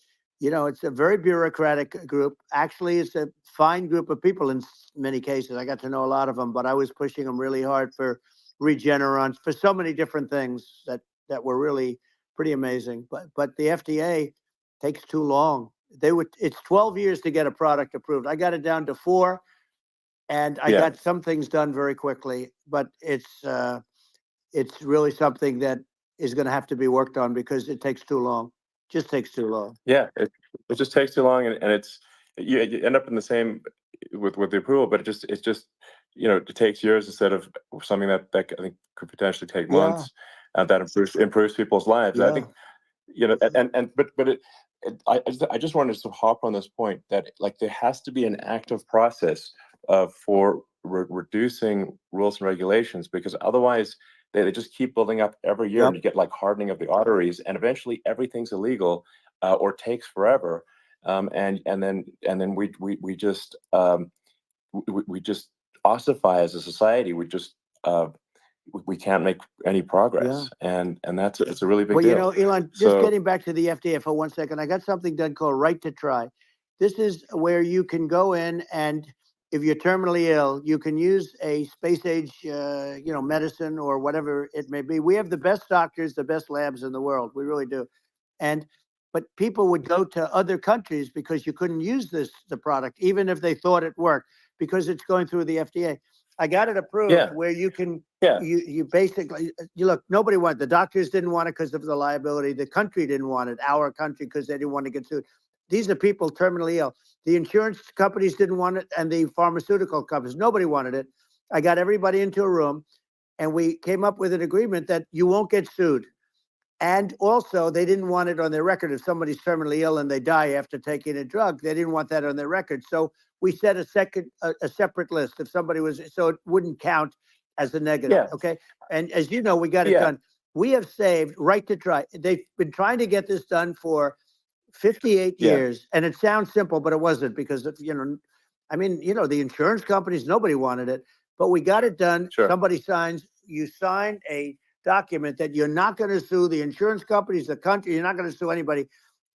it's a very bureaucratic group. Actually, it's a fine group of people in many cases. I got to know a lot of them, but I was pushing them really hard for Regeneron, for so many different things that were really pretty amazing. But the FDA takes too long. It's 12 years to get a product approved. I got it down to 4, and I got some things done very quickly, but it's really something that is going to have to be worked on because it takes too long. Just takes too long. Yeah, it just takes too long, and it's you end up in the same with the approval, but it's just it takes years instead of something that I think could potentially take Yeah. months, that improves people's lives. I Yeah. think I just wanted to hop on this point that like there has to be an active process for reducing rules and regulations, because otherwise they just keep building up every year, and you get like hardening of the arteries, and eventually everything's illegal or takes forever, and then we just we just ossify as a society. We can't make any progress, and it's a really big Well, deal. Elon, just So getting back to the FDA for 1 second, I got something done called Right to Try. This is where you can go in, and if you're terminally ill, you can use a space age, medicine or whatever it may be. We have the best doctors, the best labs in the world. We really do. But people would go to other countries because you couldn't use the product, even if they thought it worked, because it's going through the FDA. I got it approved where you can, you basically, look, nobody wanted, the doctors didn't want it because of the liability. The country didn't want it, our country, because they didn't want to get sued. These are people terminally ill. The insurance companies didn't want it, and the pharmaceutical companies, nobody wanted it. I got everybody into a room, and we came up with an agreement that you won't get sued. And also, they didn't want it on their record. If somebody's terminally ill and they die after taking a drug, they didn't want that on their record. So we set a separate list if somebody was, so it wouldn't count as a negative. Okay. And as you know, we got it done. We have saved Right to Try. They've been trying to get this done for 58 years. And it sounds simple, but it wasn't, because if, the insurance companies, nobody wanted it, but we got it done. Somebody signs, you sign a document that you're not going to sue the insurance companies, the country, you're not going to sue anybody.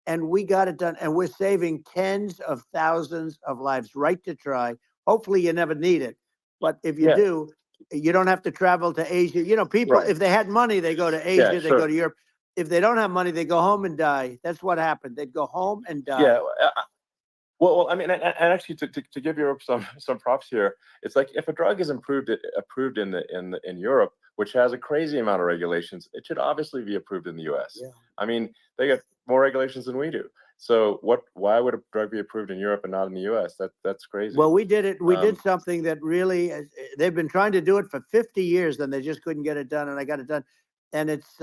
And we got it done. And we're saving tens of thousands of lives. Right to Try. Hopefully you never need it. But if you do, you don't have to travel to Asia. People, if they had money, they go to Asia, they go to Europe. If they don't have money, they go home and die. That's what happened. They'd go home and die. yeah. Well, I mean, and actually, to give Europe some props here, it's like if a drug is approved in Europe, which has a crazy amount of regulations, it should obviously be approved in the U.S. Yeah. I mean, they got more regulations than we do. So why would a drug be approved in Europe and not in the U.S.? That's crazy. Well, we did it. We did something that really, they've been trying to do it for 50 years, and they just couldn't get it done. And I got it done, and it's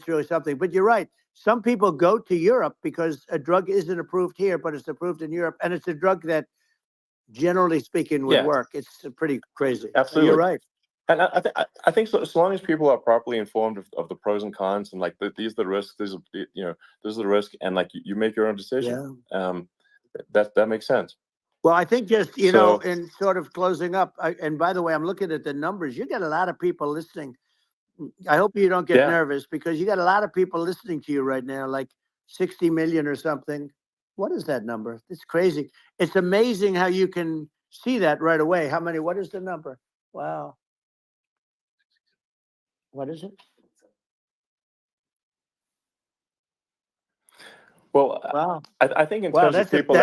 really something. But you're right. Some people go to Europe because a drug isn't approved here, but it's approved in Europe, and it's a drug that, generally speaking, would work. It's pretty crazy. Absolutely, you're right. And I think so, as long as people are properly informed of the pros and cons, and like these are the risks, this is the risk, and like you make your own decision. That makes sense. Well, I think just, in sort of closing up, and by the way, I'm looking at the numbers. You got a lot of people listening. I hope you don't get nervous, because you got a lot of people listening to you right now, like 60 million or something. What is that number? It's crazy. It's amazing how you can see that right away. What is the number? Wow. What is it? Well, wow. I think in terms of people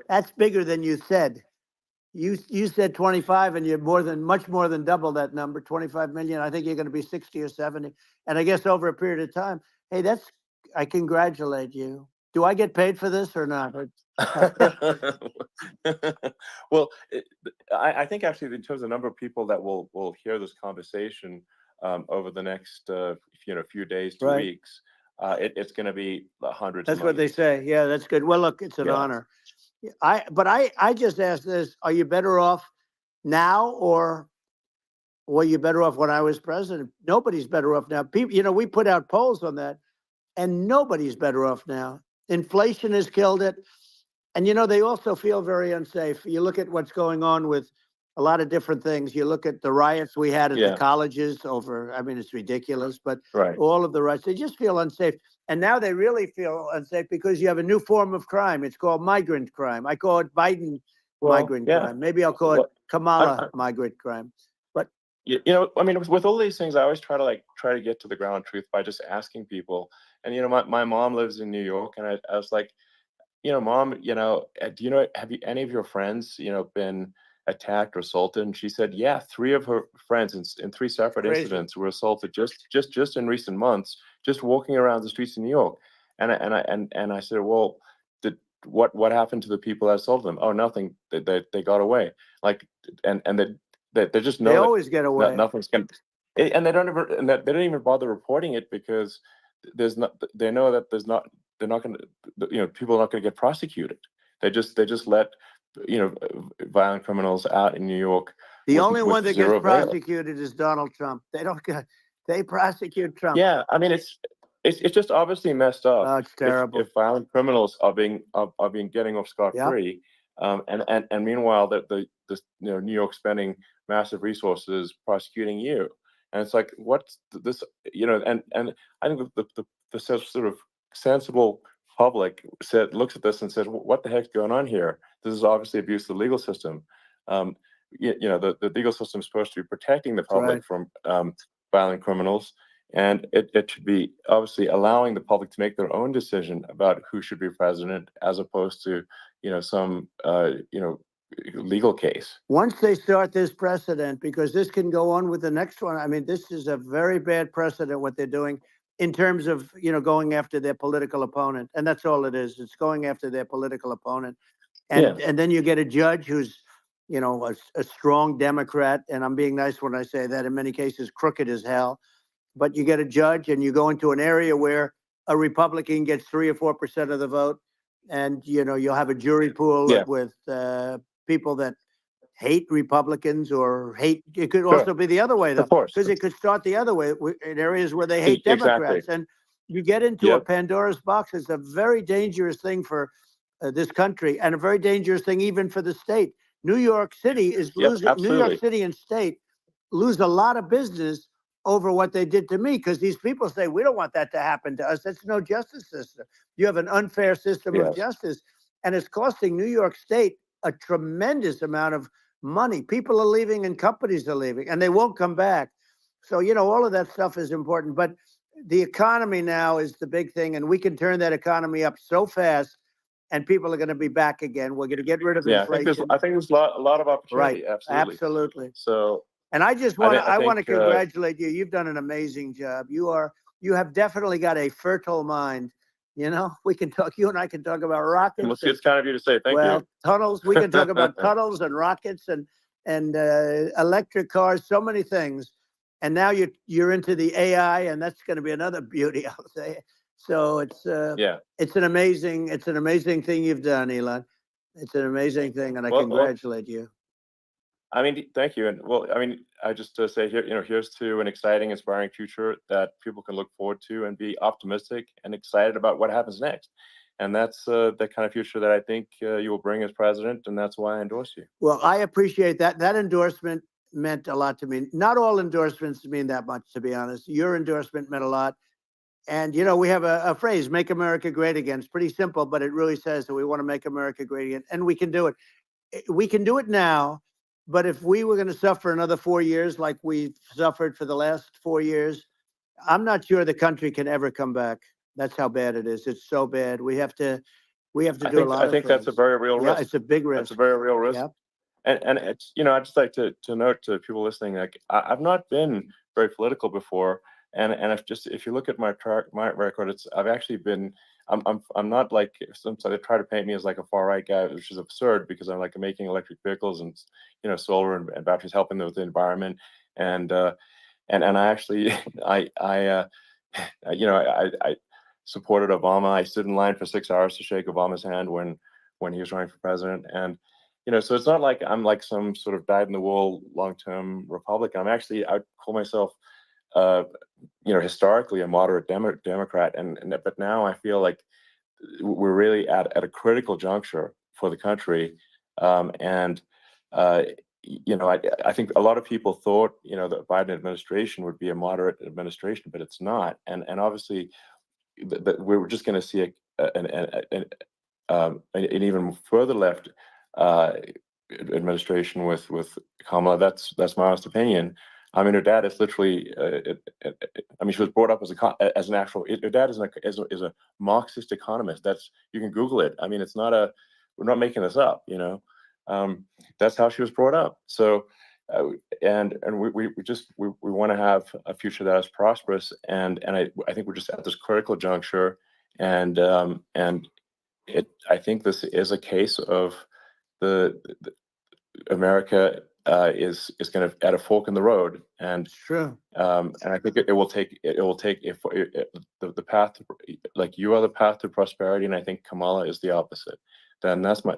that's bigger than you said. You said 25, and you're much more than double that number, 25 million. I think you're going to be 60 or 70. And I guess over a period of time, hey, I congratulate you. Do I get paid for this or not? Well, I think actually in terms of the number of people that will hear this conversation over the next few days to weeks, it's going to be hundreds. That's what they say. Yeah, that's good. Well, look, it's an honor. I just asked this: are you better off now, or were you better off when I was president? Nobody's better off now. People, we put out polls on that, and nobody's better off now. Inflation has killed it, and they also feel very unsafe. You look at what's going on with a lot of different things. You look at the riots we had at the colleges over. I mean, it's ridiculous, but all of the riots, they just feel unsafe. And now they really feel unsafe because you have a new form of crime. It's called migrant crime. I call it Biden migrant crime. Maybe I'll call it Kamala migrant crime. But I mean, with all these things, I always try to get to the ground truth by just asking people. And my mom lives in New York, and I was like, Mom, have any of your friends, been attacked or assaulted? And she said, yeah, 3 of her friends in 3 separate Crazy. incidents were assaulted just in recent months, just walking around the streets of New York. And I said, well, what happened to the people that assaulted them? Oh, nothing. They got away. Like, and they just know They that always get away. nothing's going to, and they don't even bother reporting it because there's not, they know that they're not going to, people are not going to get prosecuted. They just let, violent criminals out in New York. The with- only with one that zero gets bail. prosecuted is Donald Trump. They prosecute Trump. Yeah, I mean it's just obviously messed up. Oh, it's terrible. If violent criminals are being getting off scot free, and meanwhile the New York spending massive resources prosecuting you, and it's like what's this and I think the sort of sensible public looks at this and says, what the heck's going on here? This is obviously abuse of the legal system. The legal system is supposed to be protecting the public from violent criminals, and it should be obviously allowing the public to make their own decision about who should be president, as opposed to some legal case. Once they start this precedent, because this can go on with the next one. I mean, this is a very bad precedent what they're doing in terms of going after their political opponent, and that's all it is. It's going after their political opponent, and then you get a judge who's a strong Democrat, and I'm being nice when I say that. In many cases, crooked as hell. But you get a judge, and you go into an area where a Republican gets 3 or 4% of the vote, and you'll have a jury pool with people that hate Republicans or hate. It could also be the other way, though, because it could start the other way in areas where they hate Democrats, and you get into a Pandora's box. It's a very dangerous thing for this country, and a very dangerous thing even for the state. New York City is losing. New York City and state lose a lot of business over what they did to me, because these people say, we don't want that to happen to us. That's no justice system. You have an unfair system of justice, and it's costing New York State a tremendous amount of money. People are leaving and companies are leaving, and they won't come back. So, all of that stuff is important. But the economy now is the big thing, and we can turn that economy up so fast, and people are going to be back again. We're going to get rid of inflation. I think there's a lot of opportunity. Right. Absolutely. So, and I just want to congratulate you. You've done an amazing job. You have definitely got a fertile mind. We can talk. You and I can talk about rockets. Well, it's kind of you to say. Thank you. Tunnels. We can talk about tunnels and rockets and electric cars. So many things. And now you're into the AI, and that's going to be another beauty, I'll say. So it's an amazing thing you've done, Elon. It's an amazing thing, and I congratulate you. I mean, thank you. And I just say here, here's to an exciting, inspiring future that people can look forward to and be optimistic and excited about what happens next. And that's the kind of future that I think you will bring as president, and that's why I endorse you. Well, I appreciate that. That endorsement meant a lot to me. Not all endorsements mean that much, to be honest. Your endorsement meant a lot. And, we have a phrase, make America great again. It's pretty simple, but it really says that we want to make America great again. And we can do it. We can do it now. But if we were going to suffer another 4 years like we've suffered for the last 4 years, I'm not sure the country can ever come back. That's how bad it is. It's so bad. We have to do a lot of things. I think that's a very real risk. Yeah, it's a big risk. It's a very real risk. Yep. And it's, I'd just like to note to people listening, like I've not been very political before. And if you look at my record, I've actually been, I'm not like, sometimes they try to paint me as like a far right guy, which is absurd, because I'm like making electric vehicles and solar and batteries, helping with the environment, and I actually I supported Obama. I stood in line for 6 hours to shake Obama's hand when he was running for president, and so it's not like I'm like some sort of dyed-in-the-wool long-term Republican. I'd call myself historically a moderate Democrat, but now I feel like we're really at a critical juncture for the country, and I think a lot of people thought the Biden administration would be a moderate administration, but it's not, and obviously we're just going to see an even further left administration with Kamala. That's my honest opinion. I mean, her dad is literally. She was brought up as an actual. Her dad is a Marxist economist. You can Google it. I mean, it's not we're not making this up. That's how she was brought up. So, and we want to have a future that is prosperous, and I think we're just at this critical juncture, and I think this is a case of the America is kind of at a fork in the road, and True. and I think it will take if the path to, like, you are the path to prosperity, and I think Kamala is the opposite. Then that's my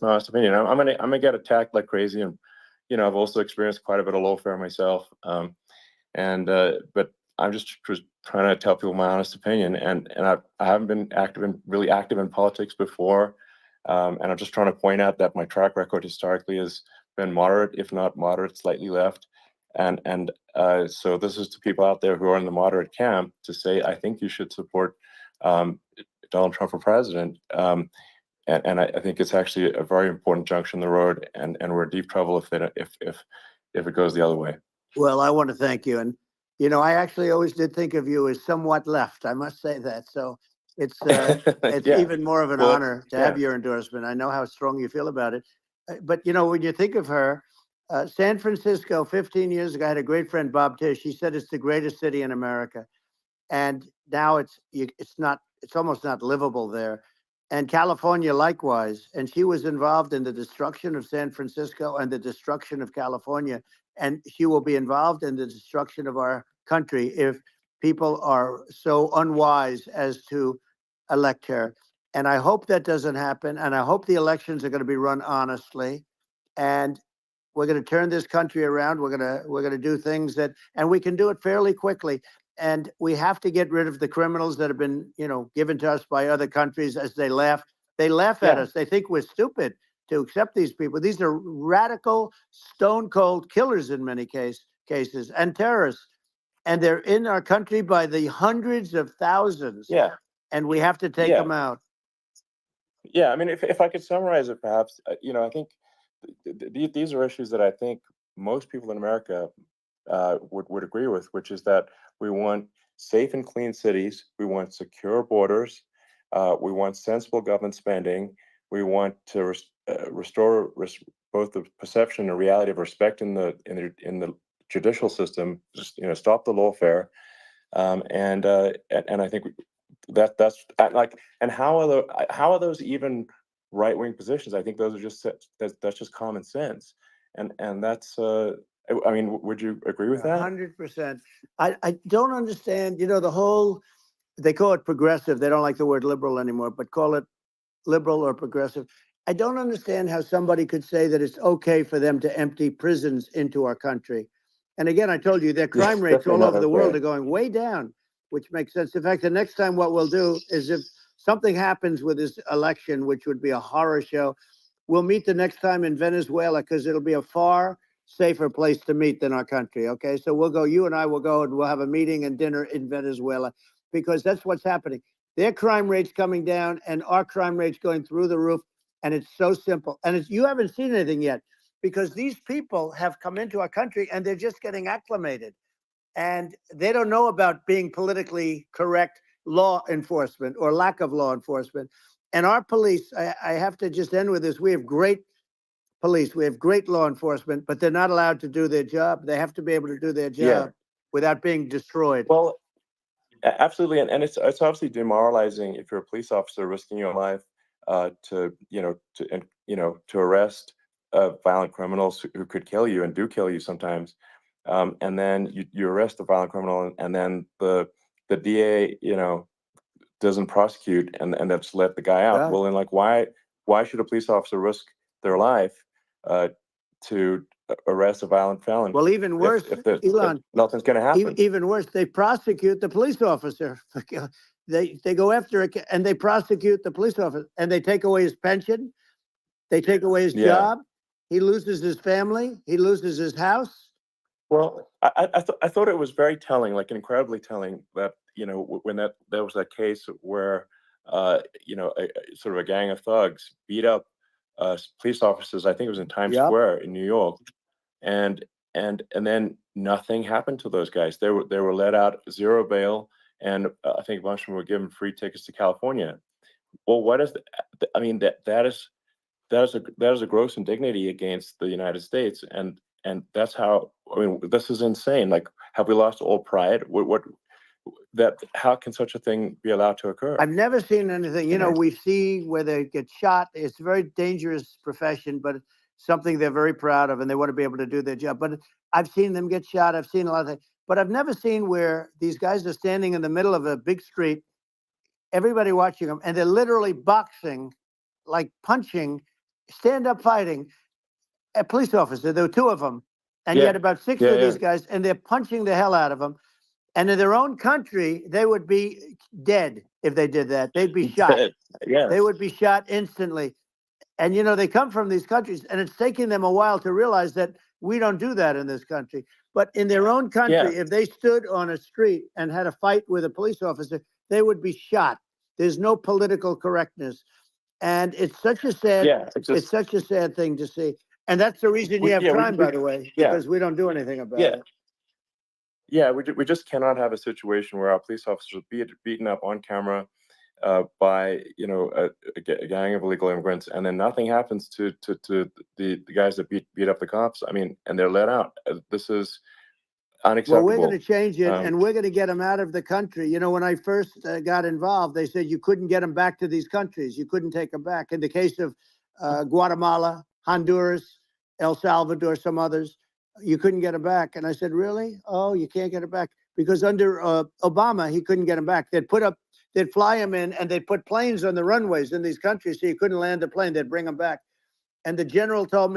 honest opinion. I'm gonna get attacked like crazy, and I've also experienced quite a bit of lawfare myself, but I'm just trying to tell people my honest opinion, and I haven't been really active in politics before, and I'm just trying to point out that my track record historically has been moderate, if not moderate, slightly left, and so this is to people out there who are in the moderate camp to say, I think you should support Donald Trump for president. And I think it's actually a very important junction in the road, and we're in deep trouble if it goes the other way. Well, I want to thank you. And, I actually always did think of you as somewhat left. I must say that. So it's Yeah. even more of an Well, honor to have yeah. your endorsement. I know how strong you feel about it. But, when you think of her, San Francisco, 15 years ago, I had a great friend, Bob Tish. He said it's the greatest city in America. And now it's almost not livable there. And California likewise. And she was involved in the destruction of San Francisco and the destruction of California. And she will be involved in the destruction of our country if people are so unwise as to elect her. And I hope that doesn't happen. And I hope the elections are going to be run honestly. And we're going to turn this country around. We're going to do things and we can do it fairly quickly. And we have to get rid of the criminals that have been, given to us by other countries as they laugh. They laugh at us. They think we're stupid to accept these people. These are radical, stone cold killers in many cases and terrorists. And they're in our country by the hundreds of thousands. Yeah. And we have to take them out. Yeah. I mean, if I could summarize it, perhaps, I think these are issues that I think most people in America would agree with, which is that we want safe and clean cities, we want secure borders, we want sensible government spending, we want to restore both the perception and reality of respect in the judicial system, just stop the lawfare, and I think that's like, and how are those even right-wing positions? I think those are just that's just common sense, and that's I mean, would you agree with that? 100%. I don't understand, the whole, they call it progressive. They don't like the word liberal anymore, but call it liberal or progressive. I don't understand how somebody could say that it's okay for them to empty prisons into our country. And again, I told you their crime rates all over the world are going way down, which makes sense. In fact, the next time what we'll do is, if something happens with this election, which would be a horror show, we'll meet the next time in Venezuela, because it'll be a far safer place to meet than our country. Okay, so you and I will go and we'll have a meeting and dinner in Venezuela, because that's what's happening. Their crime rates coming down and our crime rates going through the roof. And it's so simple. And you haven't seen anything yet, because these people have come into our country and they're just getting acclimated. And they don't know about being politically correct law enforcement or lack of law enforcement. And our police, I have to just end with this. We have great police. We have great law enforcement, but they're not allowed to do their job. They have to be able to do their job without being destroyed. Well, absolutely, and it's obviously demoralizing if you're a police officer risking your life to arrest violent criminals who could kill you and do kill you sometimes, and then you arrest the violent criminal, and then the DA doesn't prosecute and just let the guy out. Yeah. Well, then, like, why should a police officer risk their life to arrest a violent felon? Well, even worse, Elon, if nothing's going to happen. Even worse, they prosecute the police officer. They go after it and they prosecute the police officer, and they take away his pension. They take away his job. He loses his family. He loses his house. Well, I thought it was very telling, like incredibly telling, that when there was that case where sort of a gang of thugs beat up police officers. I think it was in Times Square in New York, and then nothing happened to those guys. They were let out, zero bail, and I think a bunch of them were given free tickets to California. Well, what is I mean, that is that is a gross indignity against the United States, and that's how. I mean, this is insane. Like, have we lost all pride? What that? How can such a thing be allowed to occur? I've never seen anything. You know, we see where they get shot. It's a very dangerous profession, but it's something they're very proud of, and they want to be able to do their job. But I've seen them get shot. I've seen a lot of things, but I've never seen where these guys are standing in the middle of a big street, everybody watching them, and they're literally boxing, like punching, stand-up fighting a police officer. There were two of them, and you had about six of these guys, and they're punching the hell out of them. And in their own country, they would be dead if they did that. They'd be shot. They would be shot instantly. And, you know, they come from these countries, and it's taking them a while to realize that we don't do that in this country. But in their own country, if they stood on a street and had a fight with a police officer, they would be shot. There's no political correctness. And it's such a sad, it's such a sad thing to see. And that's the reason you have crime, by the way, because we don't do anything about it. Yeah, we just cannot have a situation where our police officers are beaten up on camera by a gang of illegal immigrants, and then nothing happens to the guys that beat up the cops. I mean, and they're let out. This is unacceptable. Well, we're going to change it, and we're going to get them out of the country. You know, when I first got involved, they said you couldn't get them back to these countries. You couldn't take them back. In the case of Guatemala, Honduras, El Salvador, some others, you couldn't get them back. And I said, really? Oh, you can't get them back? Because under Obama, he couldn't get them back. They'd fly them in, and they'd put planes on the runways in these countries so you couldn't land a plane. They'd bring them back. And the generals told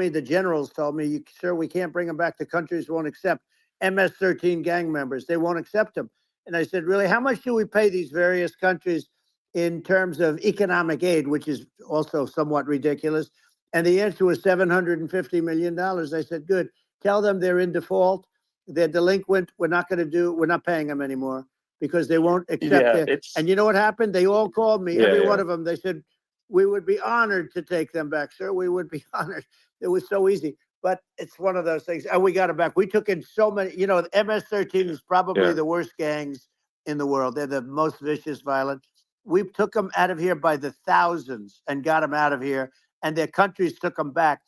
me, sir, we can't bring them back. The countries won't accept MS-13 gang members. They won't accept them. And I said, really, how much do we pay these various countries in terms of economic aid, which is also somewhat ridiculous? And the answer was $750 million. I said, good. Tell them they're in default. They're delinquent. We're not paying them anymore because they won't accept it. And you know what happened? They all called me, every one of them. They said, we would be honored to take them back, sir. We would be honored. It was so easy. But it's one of those things. And we got it back. We took in so many, you know, the MS-13 is probably the worst gangs in the world. They're the most vicious, violent. We took them out of here by the thousands and got them out of here. And their countries took them back.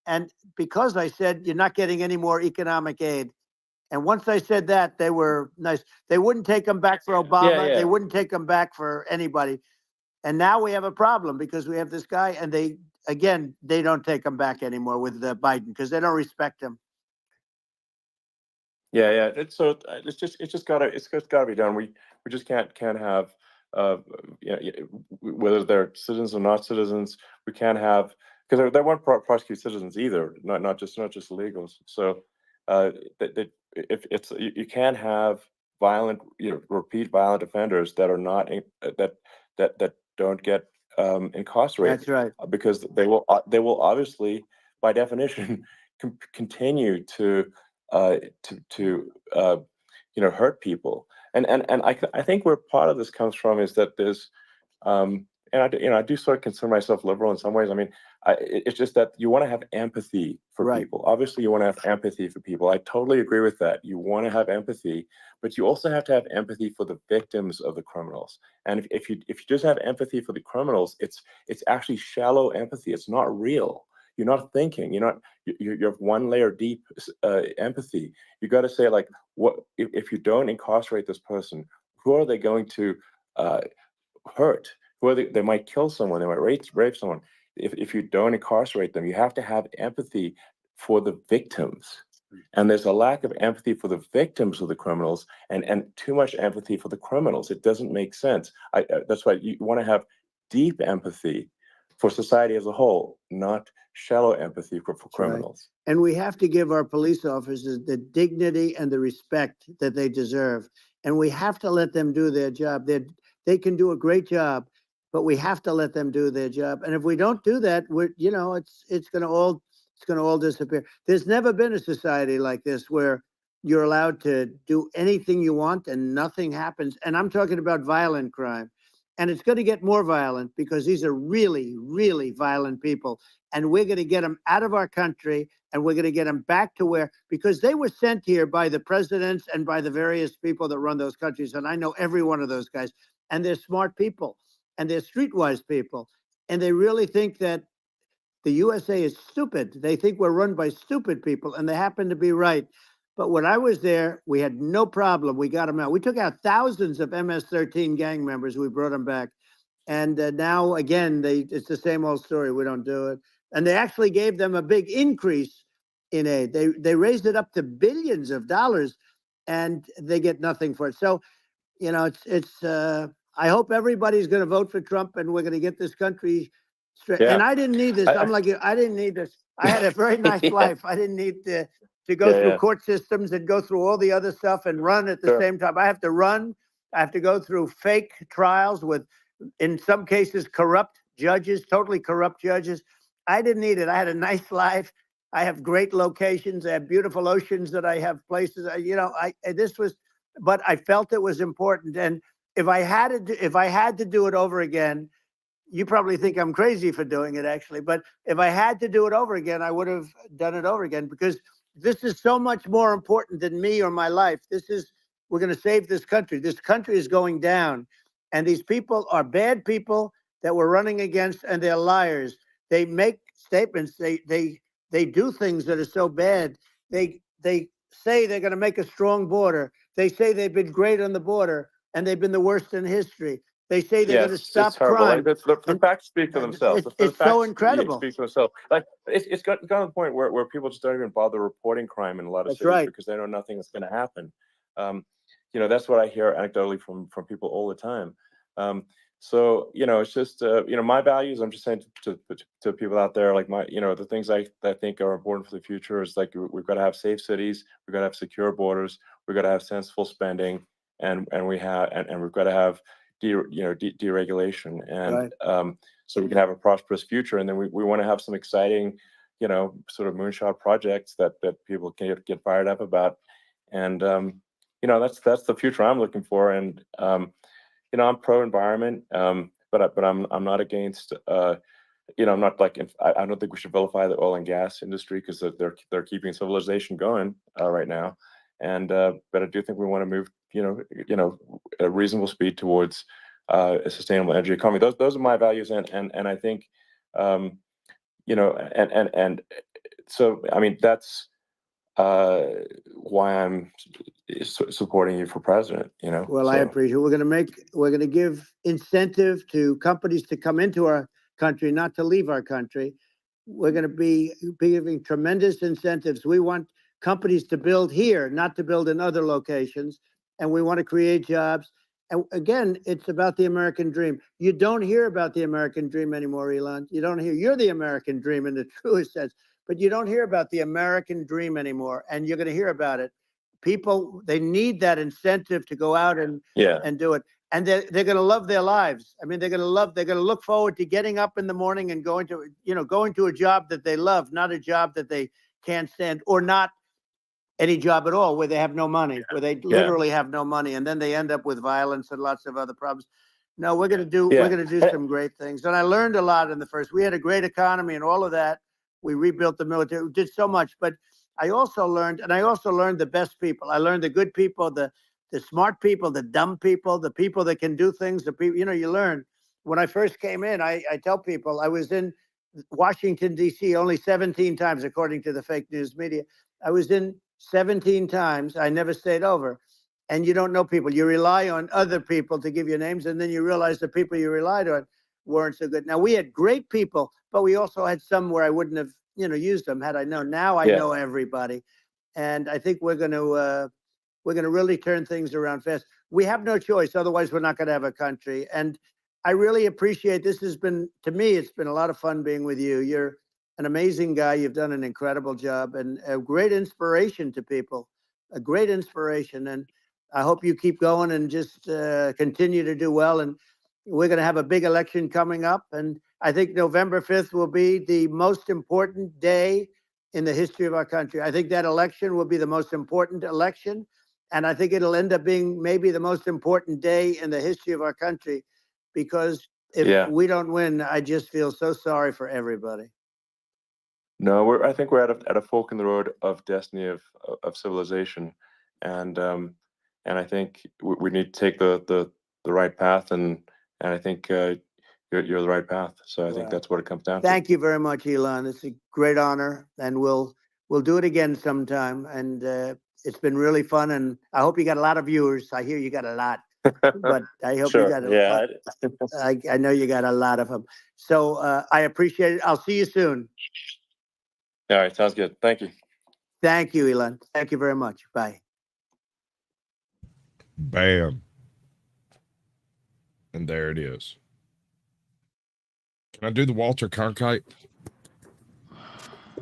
And because I said, you're not getting any more economic aid. And once I said that, they were nice. They wouldn't take them back for Obama. They wouldn't take them back for anybody. And now we have a problem because we have this guy, and they don't take him back anymore with Biden because they don't respect him. It's just gotta be done. We just can't have whether they're citizens or not citizens. We can't have, because they won't prosecute citizens either, not just illegals. So if you can't have violent, repeat violent offenders that are not that don't get incarcerated. That's right. Because they will obviously, by definition, continue to hurt people. And I think where part of this comes from is that there's and I do sort of consider myself liberal in some ways. I mean, it's just that you want to have empathy for people. Obviously, you want to have empathy for people. I totally agree with that. You want to have empathy, but you also have to have empathy for the victims of the criminals. And if you just have empathy for the criminals, it's actually shallow empathy. It's not real. You're not thinking. You're one layer deep empathy. You got to say, like, what if you don't incarcerate this person? Who are they going to hurt? Who are they might kill someone. They might rape someone. If you don't incarcerate them, you have to have empathy for the victims. And there's a lack of empathy for the victims of the criminals, and too much empathy for the criminals. It doesn't make sense. That's why you want to have deep empathy for society as a whole, not shallow empathy for criminals. Right. And we have to give our police officers the dignity and the respect that they deserve. And we have to let them do their job. They can do a great job, but we have to let them do their job. And if we don't do that, it's going to all disappear. There's never been a society like this where you're allowed to do anything you want and nothing happens. And I'm talking about violent crime. And it's going to get more violent because these are really, really violent people. And we're going to get them out of our country, and we're going to get them back to because they were sent here by the presidents and by the various people that run those countries. And I know every one of those guys. And they're smart people, and they're streetwise people. And they really think that The USA is stupid. They think we're run by stupid people, and they happen to be right. But when I was there, we had no problem. We got them out. We took out thousands of MS-13 gang members. We brought them back. And now, again, it's the same old story. We don't do it. And they actually gave them a big increase in aid. They raised it up to billions of dollars, and they get nothing for it. So, you know, I hope everybody's going to vote for Trump, and we're going to get this country straight. Yeah. And I didn't need this. I'm like you. I didn't need this. I had a very nice Yeah. life. I didn't need to go through court systems and go through all the other stuff and run at the same time. I have to run. I have to go through fake trials with, in some cases, corrupt judges, totally corrupt judges. I didn't need it. I had a nice life. I have great locations. I have beautiful oceans that I have places. But I felt it was important. And if I had to do it over again, you probably think I'm crazy for doing it, actually. But if I had to do it over again, I would have done it over again, because this is so much more important than me or my life. We're going to save this country. This country is going down. And these people are bad people that we're running against, and they're liars. They make statements. They do things that are so bad. They say they're going to make a strong border. They say they've been great on the border, and they've been the worst in history. They say they're going to stop horrible. crime. Like, the facts speak for themselves. It's so incredible. Speak for themselves. Like it's gotten to the point where people just don't even bother reporting crime in a lot of That's cities right. because they know nothing is going to happen. That's what I hear anecdotally from people all the time. So it's just my values. I'm just saying to people out there, like the things I think are important for the future is like we've got to have safe cities, we've got to have secure borders, we've got to have sensible spending, and we've got to have deregulation, and Right. So we can have a prosperous future. And then we want to have some exciting, sort of moonshot projects that people can get fired up about. And that's the future I'm looking for. And I'm pro environment, but I'm not against. I'm not like I don't think we should vilify the oil and gas industry because they're keeping civilization going right now. And but I do think we want to move at a reasonable speed towards a sustainable energy economy. Those are my values, and I think and so I mean that's why I'm supporting you for president. Well, I appreciate it. We're going to give incentive to companies to come into our country, not to leave our country. We're going to be giving tremendous incentives. We want companies to build here, not to build in other locations. And we want to create jobs. And again, it's about the American dream. You don't hear about the American dream anymore, Elon. You don't hear. You're the American dream in the truest sense, but you don't hear about the American dream anymore. And you're going to hear about it. People, they need that incentive to go out and do it. And they're going to love their lives. I mean, they're going to look forward to getting up in the morning and going to a job that they love, not a job that they can't stand, or not any job at all where they have no money, where they literally have no money. And then they end up with violence and lots of other problems. No, we're going to do some great things. And I learned a lot in the first. We had a great economy and all of that. We rebuilt the military. We did so much, but I also learned the best people. I learned the good people, the smart people, the dumb people, the people that can do things. The people, you learn. When I first came in, I tell people I was in Washington, D.C. only 17 times, according to the fake news media. I was in 17 times. I never stayed over. And you don't know people. You rely on other people to give you names, and then you realize the people you relied on weren't so good. Now, we had great people, but we also had some where I wouldn't have used them had I known. Now I know everybody, and I think we're going to really turn things around fast. We have no choice, otherwise we're not going to have a country. And I really appreciate this. To me, it's been a lot of fun being with you. You're an amazing guy. You've done an incredible job and a great inspiration to people. A great inspiration, and I hope you keep going and just continue to do well. And we're going to have a big election coming up, and I think November 5th will be the most important day in the history of our country. I think that election will be the most important election, and I think it'll end up being maybe the most important day in the history of our country, because if we don't win, I just feel so sorry for everybody. No, I think we're at a fork in the road of destiny of civilization, and I think we need to take the right path, and I think you're the right path. So I think that's what it comes down to. Thank you very much, Elon. It's a great honor, and we'll do it again sometime. And it's been really fun, and I hope you got a lot of viewers. I hear you got a lot, but I hope you got a lot. I know you got a lot of them. So I appreciate it. I'll see you soon. All right, sounds good. Thank you. Thank you, Elon. Thank you very much. Bye. Bam. And there it is. Can I do the Walter Cronkite?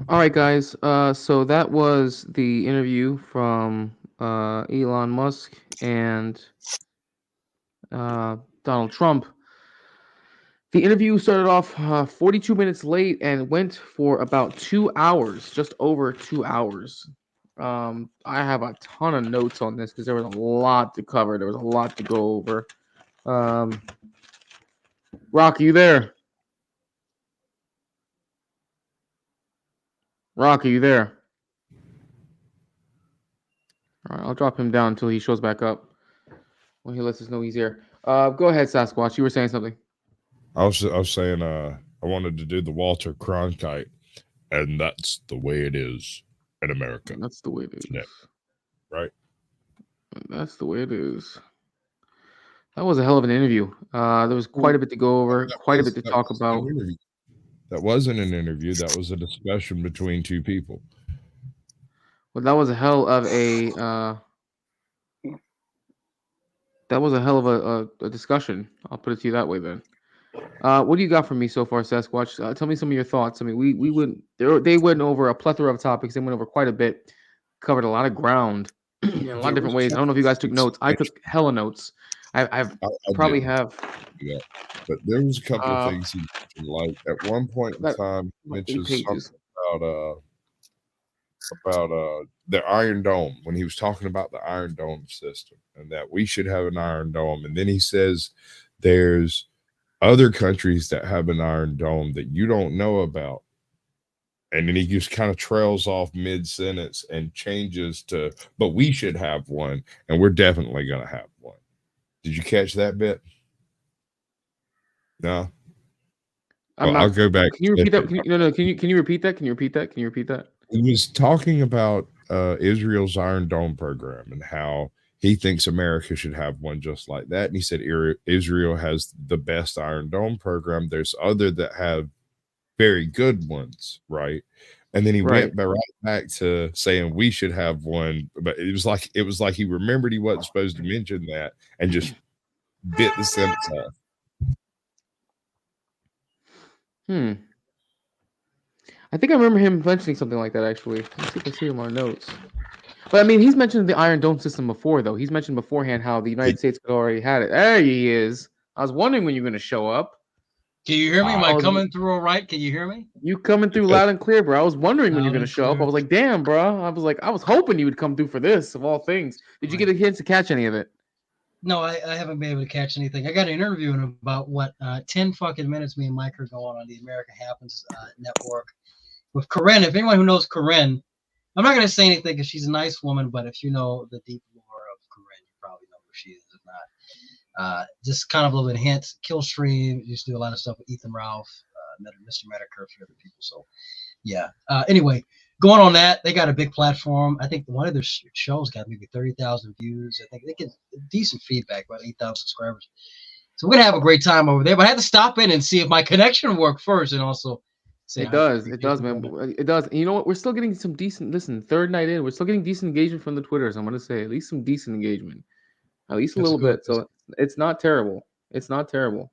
All right, guys. So that was the interview from Elon Musk and Donald Trump. The interview started off 42 minutes late and went for about 2 hours, just over 2 hours. I have a ton of notes on this because there was a lot to cover. There was a lot to go over. Rock, you there? Rock, are you there? All right, I'll drop him down until he shows back up when he lets us know he's here. Go ahead, Sasquatch. You were saying something. I was saying I wanted to do the Walter Cronkite, and that's the way it is in America. That's the way it is. Yeah. Right? That's the way it is. That was a hell of an interview. There was quite a bit to go over, quite a bit to talk about. That wasn't an interview. That was a discussion between two people. Well, that was a hell of a discussion. I'll put it to you that way then. What do you got for me so far, Sasquatch? Tell me some of your thoughts. I mean, they went over a plethora of topics. They went over quite a bit, covered a lot of ground in a lot of different ways. I don't know if you guys took notes. I took hella notes. I probably have. Yeah, but there was a couple of things he mentioned. Like at one point in time, he mentioned something about the Iron Dome when he was talking about the Iron Dome system and that we should have an Iron Dome. And then he says there's other countries that have an Iron Dome that you don't know about. And then he just kind of trails off mid-sentence and changes to, but we should have one, and we're definitely going to have one. Did you catch that bit? No? I'll go back. Can you repeat that? Can you repeat that? Can you repeat that? Can you repeat that? He was talking about Israel's Iron Dome program and how he thinks America should have one just like that. And he said Israel has the best Iron Dome program. There's other that have very good ones, right? And then he went right back to saying we should have one, but it was like he remembered he wasn't supposed to mention that and just bit the sentence off. I think I remember him mentioning something like that, actually. Let's see if I see him on notes. But I mean, he's mentioned the Iron Dome system before, though. He's mentioned beforehand how the United States already had it. There he is. I was wondering when you're going to show up. Can you hear me? Am I coming through all right? Can you hear me? You coming through loud and clear, bro. I was wondering when you're going to show up. I was like, damn, bro. I was hoping you would come through for this, of all things. Did you get a chance to catch any of it? No, I haven't been able to catch anything. I got an interview in about 10 fucking minutes. Me and Mike are going on the America Happens network with Corinne. If anyone who knows Corinne, I'm not going to say anything because she's a nice woman, but if you know the deep lore of Corinne, you probably know who she is. If not, just kind of a little bit of hints. Killstream used to do a lot of stuff with Ethan Ralph, Mr. Medicare, a few other people. So, yeah. Anyway, going on that, they got a big platform. I think one of their shows got maybe 30,000 views. I think they get decent feedback, about 8,000 subscribers. So we're going to have a great time over there. But I had to stop in and see if my connection worked first and also say it does, man. It does. And you know what? We're still getting some decent, third night in, we're still getting decent engagement from the Twitters. I'm going to say at least some decent engagement. At least a little bit. So it's not terrible. It's not terrible.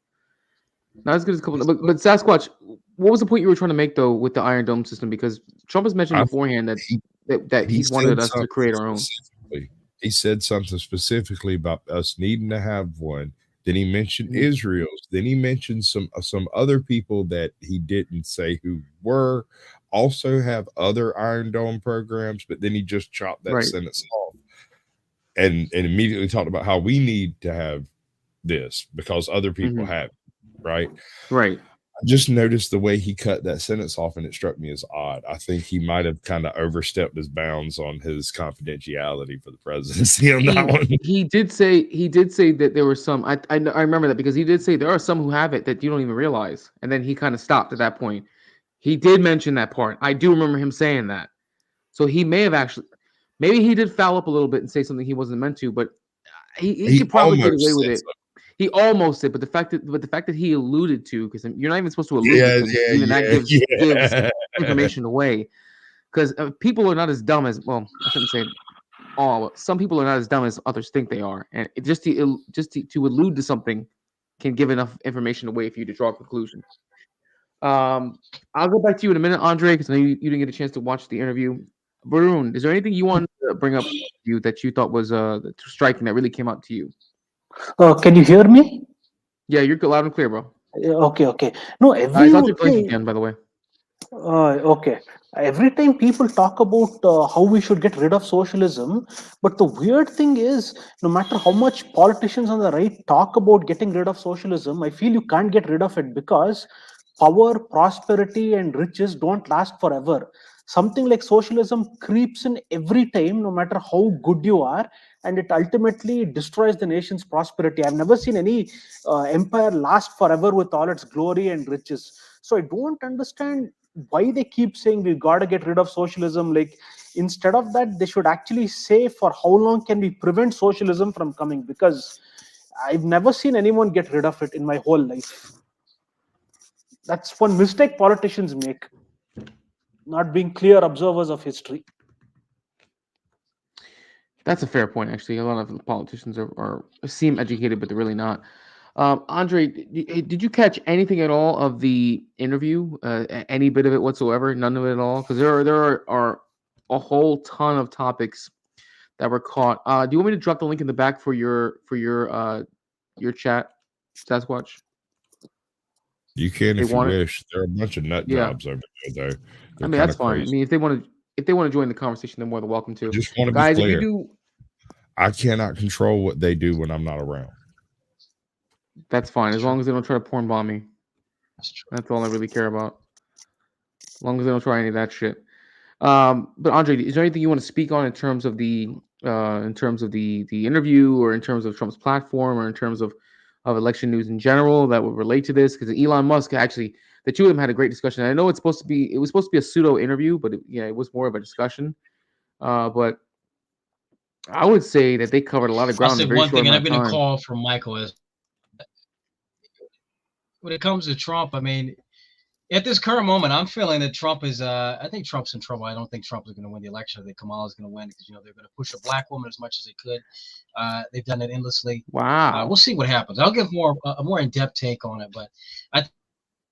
Not as good as a couple. But Sasquatch, what was the point you were trying to make though with the Iron Dome system? Because Trump has mentioned beforehand that he's wanted us to create our own. He said something specifically about us needing to have one. Then he mentioned Israel's. Then he mentioned some other people that he didn't say who were also have other Iron Dome programs. But then he just chopped that sentence off and immediately talked about how we need to have this because other people have. Right. I just noticed the way he cut that sentence off, and it struck me as odd. I think he might have kind of overstepped his bounds on his confidentiality for the presidency on that one. He did say that there were some. I remember that because he did say there are some who have it that you don't even realize, and then he kind of stopped at that point. He did mention that part. I do remember him saying that. So he may have actually, maybe he did foul up a little bit and say something he wasn't meant to, but he could probably get away with it. He almost did, but the fact that he alluded to, because you're not even supposed to allude to things, even that gives information away. Because people are not as dumb as, well, I shouldn't say all. Some people are not as dumb as others think they are, and it just to allude to something can give enough information away for you to draw a conclusion. I'll go back to you in a minute, Andre, because I know you didn't get a chance to watch the interview. Varun, is there anything you want to bring up you that you thought was striking that really came out to you? Can you hear me? Yeah, you're loud and clear, bro. Okay. No, I thought you're blinking again, by the way. Okay. Every time people talk about how we should get rid of socialism, but the weird thing is, no matter how much politicians on the right talk about getting rid of socialism, I feel you can't get rid of it because power, prosperity, and riches don't last forever. Something like socialism creeps in every time, no matter how good you are, and it ultimately destroys the nation's prosperity. I've never seen any empire last forever with all its glory and riches. So I don't understand why they keep saying we got to get rid of socialism. Like, instead of that, they should actually say for how long can we prevent socialism from coming, because I've never seen anyone get rid of it in my whole life. That's one mistake politicians make, not being clear observers of history. That's a fair point, actually. A lot of politicians are seem educated, but they're really not. Andre, did you catch anything at all of the interview? Any bit of it whatsoever? None of it at all? Because there are a whole ton of topics that were caught. Do you want me to drop the link in the back for your chat, Sasquatch? You can if you want it? wish. There are a bunch of nut Yeah. jobs over there, though. They're I mean, that's fine. crazy. I mean, if they want to join the conversation, they're more than welcome to. I just want to Guys, be clear. if you do, I cannot control what they do when I'm not around. that's fine. As long as they don't try to porn bomb me. That's all I really care about. As long as they don't try any of that shit. But Andre, is there anything you want to speak on in terms of the interview, or in terms of Trump's platform, or in terms of election news in general that would relate to this? Because Elon Musk, actually, the two of them had a great discussion. I know it was supposed to be a pseudo interview, but it was more of a discussion. But I would say that they covered a lot of I'll ground say in a very one short thing, and amount I've of been a time. call from Michael is when it comes to Trump. I mean, at this current moment, I'm feeling that Trump is. I think Trump's in trouble. I don't think Trump is going to win the election. I think Kamala is going to win because they're going to push a black woman as much as they could. They've done it endlessly. Wow. We'll see what happens. I'll give a more in-depth take on it, but I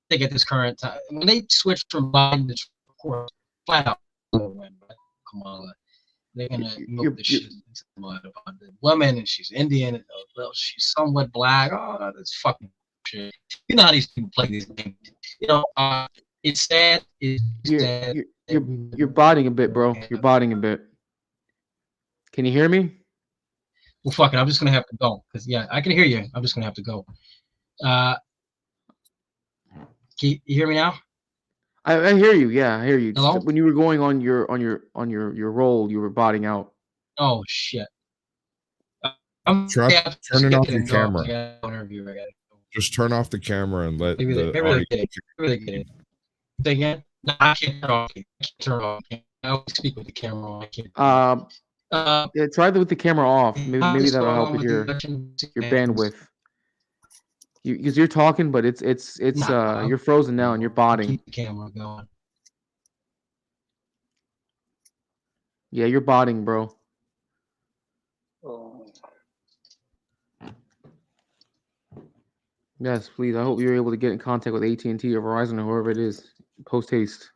think at this current time, when they switch from Biden to Trump, of course, flat out win. But Kamala, they're going to milk the shit about the woman, and she's Indian, and well, she's somewhat black. Oh, that's fucking shit. You know how these people play these games. It's sad. It's sad. You're botting a bit, bro. You're botting a bit. Can you hear me? Well, fuck it. I'm just gonna have to go because I can hear you. I'm just gonna have to go. Can you hear me now? I hear you. Yeah, I hear you. Hello? When you were going on your roll, you were botting out. Oh shit. Turning off your camera. Just turn off the camera and let maybe the they get it. Say again? No, I can't turn off. I can't turn off. I always speak with the camera on. I can't. Yeah, try with the camera off. Maybe that'll help with your bandwidth. Because you're talking, but it's you're frozen now and you're botting. Keep the camera going. Yeah, you're botting, bro. Yes, please. I hope you're able to get in contact with AT&T or Verizon or whoever it is post haste.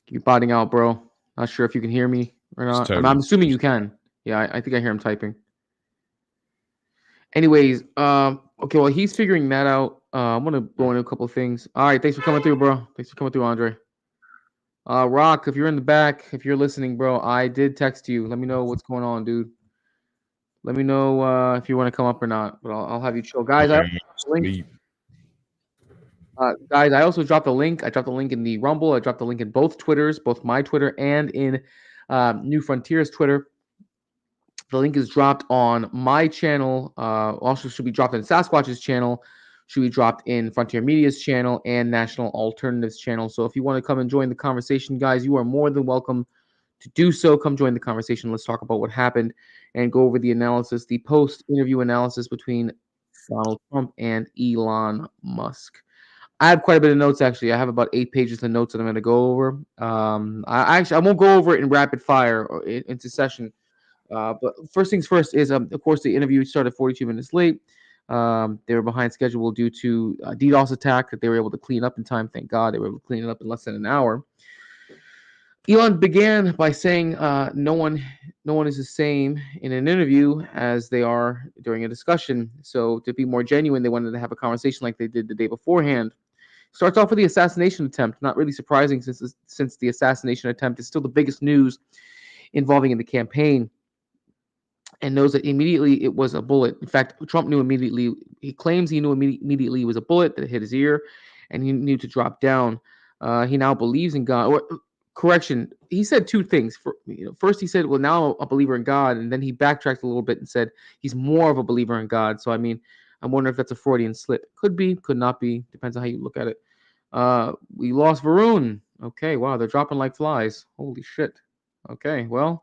You're botting out, bro. Not sure if you can hear me or not. Totally. I'm assuming you can. Yeah, I think I hear him typing. Anyways, okay, well, he's figuring that out. I'm gonna go into a couple of things. All right, thanks for coming through, bro. Thanks for coming through, Andre. Rock, if you're in the back, if you're listening, bro, I did text you. Let me know what's going on, dude. Let me know if you want to come up or not. But I'll have you chill, guys. Guys, I also dropped a link. I dropped a link in the Rumble. I dropped a link in both Twitters, both my Twitter and in New Frontiers Twitter. The link is dropped on my channel. Also, should be dropped in Sasquatch's channel. Should be dropped in Frontier Media's channel and National Alternatives channel. So if you want to come and join the conversation, guys, you are more than welcome to do so. Come join the conversation. Let's talk about what happened and go over the analysis, the post-interview analysis between Donald Trump and Elon Musk. I have quite a bit of notes actually. I have about 8 pages of notes that I'm going to go over. I won't go over it in rapid fire or into session. But first things first is, of course, the interview started 42 minutes late. They were behind schedule due to a DDoS attack that they were able to clean up in time. Thank God they were able to clean it up in less than an hour. Elon began by saying, "No one is the same in an interview as they are during a discussion." So to be more genuine, they wanted to have a conversation like they did the day beforehand. Starts off with the assassination attempt. Not really surprising since the assassination attempt is still the biggest news involving in the campaign. And knows that immediately it was a bullet. In fact, Trump knew immediately. He claims he knew immediately it was a bullet that hit his ear, and he knew to drop down. He now believes in God. Or, correction, he said two things. First, he said, "Well, now I'm a believer in God," and then he backtracked a little bit and said he's more of a believer in God. So, I mean, I'm wondering if that's a Freudian slip. Could be, could not be. Depends on how you look at it. We lost Varun. Okay, wow, they're dropping like flies. Holy shit. Okay, well.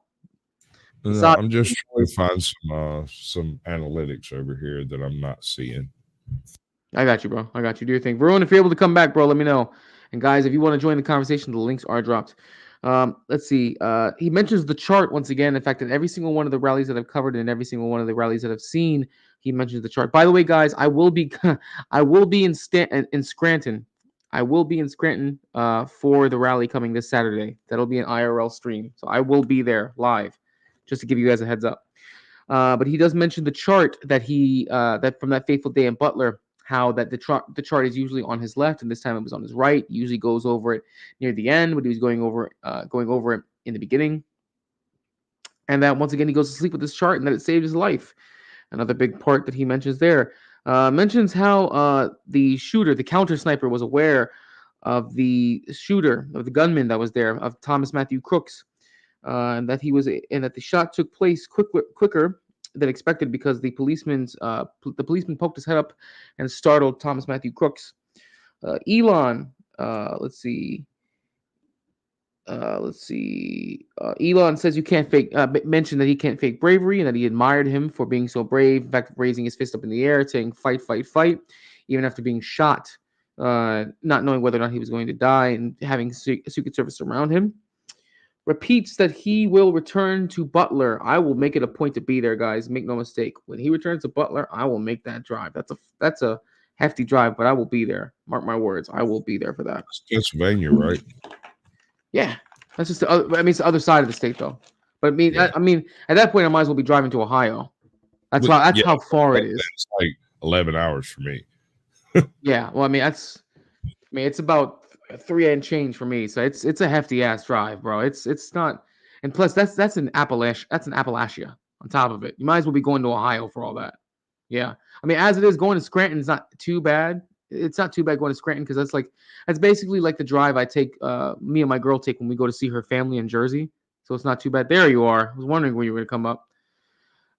No, I'm just trying to find some analytics over here that I'm not seeing. I got you, bro. I got you. Do your thing. Varun, if you're able to come back, bro, let me know. And guys, if you want to join the conversation, the links are dropped. Let's see. He mentions the chart once again. In fact, in every single one of the rallies that I've covered and every single one of the rallies that I've seen, he mentions the chart. By the way, guys, I will be in Scranton. I will be in Scranton for the rally coming this Saturday. That'll be an IRL stream. So I will be there live, just to give you guys a heads up. But he does mention the chart that that from that fateful day in Butler, how that the chart is usually on his left, and this time it was on his right. He usually goes over it near the end, but he was going over it in the beginning. And that once again he goes to sleep with this chart, and that it saved his life. Another big part that he mentions there mentions how the shooter, the counter sniper, was aware of the shooter, of the gunman that was there, of Thomas Matthew Crooks. And that the shot took place quicker than expected because the policeman poked his head up and startled Thomas Matthew Crooks. Elon, let's see. Elon says you can't fake. Mentioned that he can't fake bravery and that he admired him for being so brave. In fact, raising his fist up in the air, saying "fight, fight, fight," even after being shot, not knowing whether or not he was going to die, and having Secret Service around him. Repeats that he will return to Butler. I will make it a point to be there, guys. Make no mistake. When he returns to Butler, I will make that drive. That's a hefty drive, but I will be there. Mark my words. I will be there for that. It's Pennsylvania, right? Yeah, that's just it's the other side of the state, though. But I mean, at that point, I might as well be driving to Ohio. That's how far it is. It's like 11 hours for me. Yeah, well, I mean, it's about 3 and change for me, so it's a hefty ass drive, bro. It's not, and plus that's in Appalachia on top of it. You might as well be going to Ohio for all that. Yeah, I mean, as it is, going to Scranton is not too bad. It's not too bad going to Scranton because that's basically like the drive I take. Me and my girl take when we go to see her family in Jersey. So it's not too bad. There you are. I was wondering when you were gonna come up.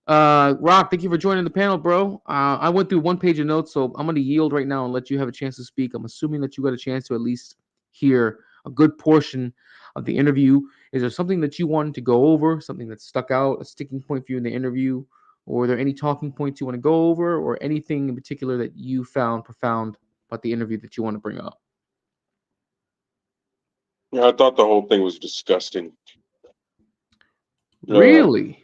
Rock, thank you for joining the panel, bro. I went through 1 page of notes, so I'm going to yield right now and let you have a chance to speak. I'm assuming that you got a chance to at least hear a good portion of the interview. Is there something that you wanted to go over, something that stuck out, a sticking point for you in the interview, or are there any talking points you want to go over, or anything in particular that you found profound about the interview that you want to bring up? Yeah, I thought the whole thing was disgusting. Really?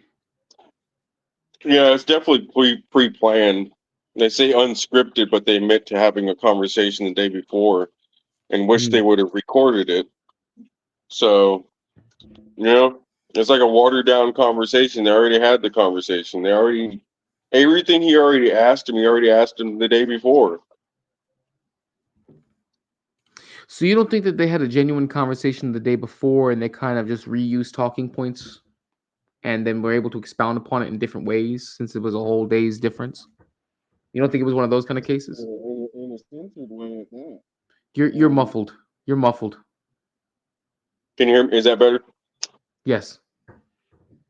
Yeah, it's definitely pre-planned. They say unscripted, but they admit to having a conversation the day before and wish they would have recorded it. So, it's like a watered down conversation. They already had the conversation. Everything he already asked him the day before. So you don't think that they had a genuine conversation the day before and they kind of just reused talking points and then were able to expound upon it in different ways since it was a whole day's difference? You don't think it was one of those kind of cases? In a censored way at that. You're muffled. You're muffled. Can you hear me? Is that better? Yes.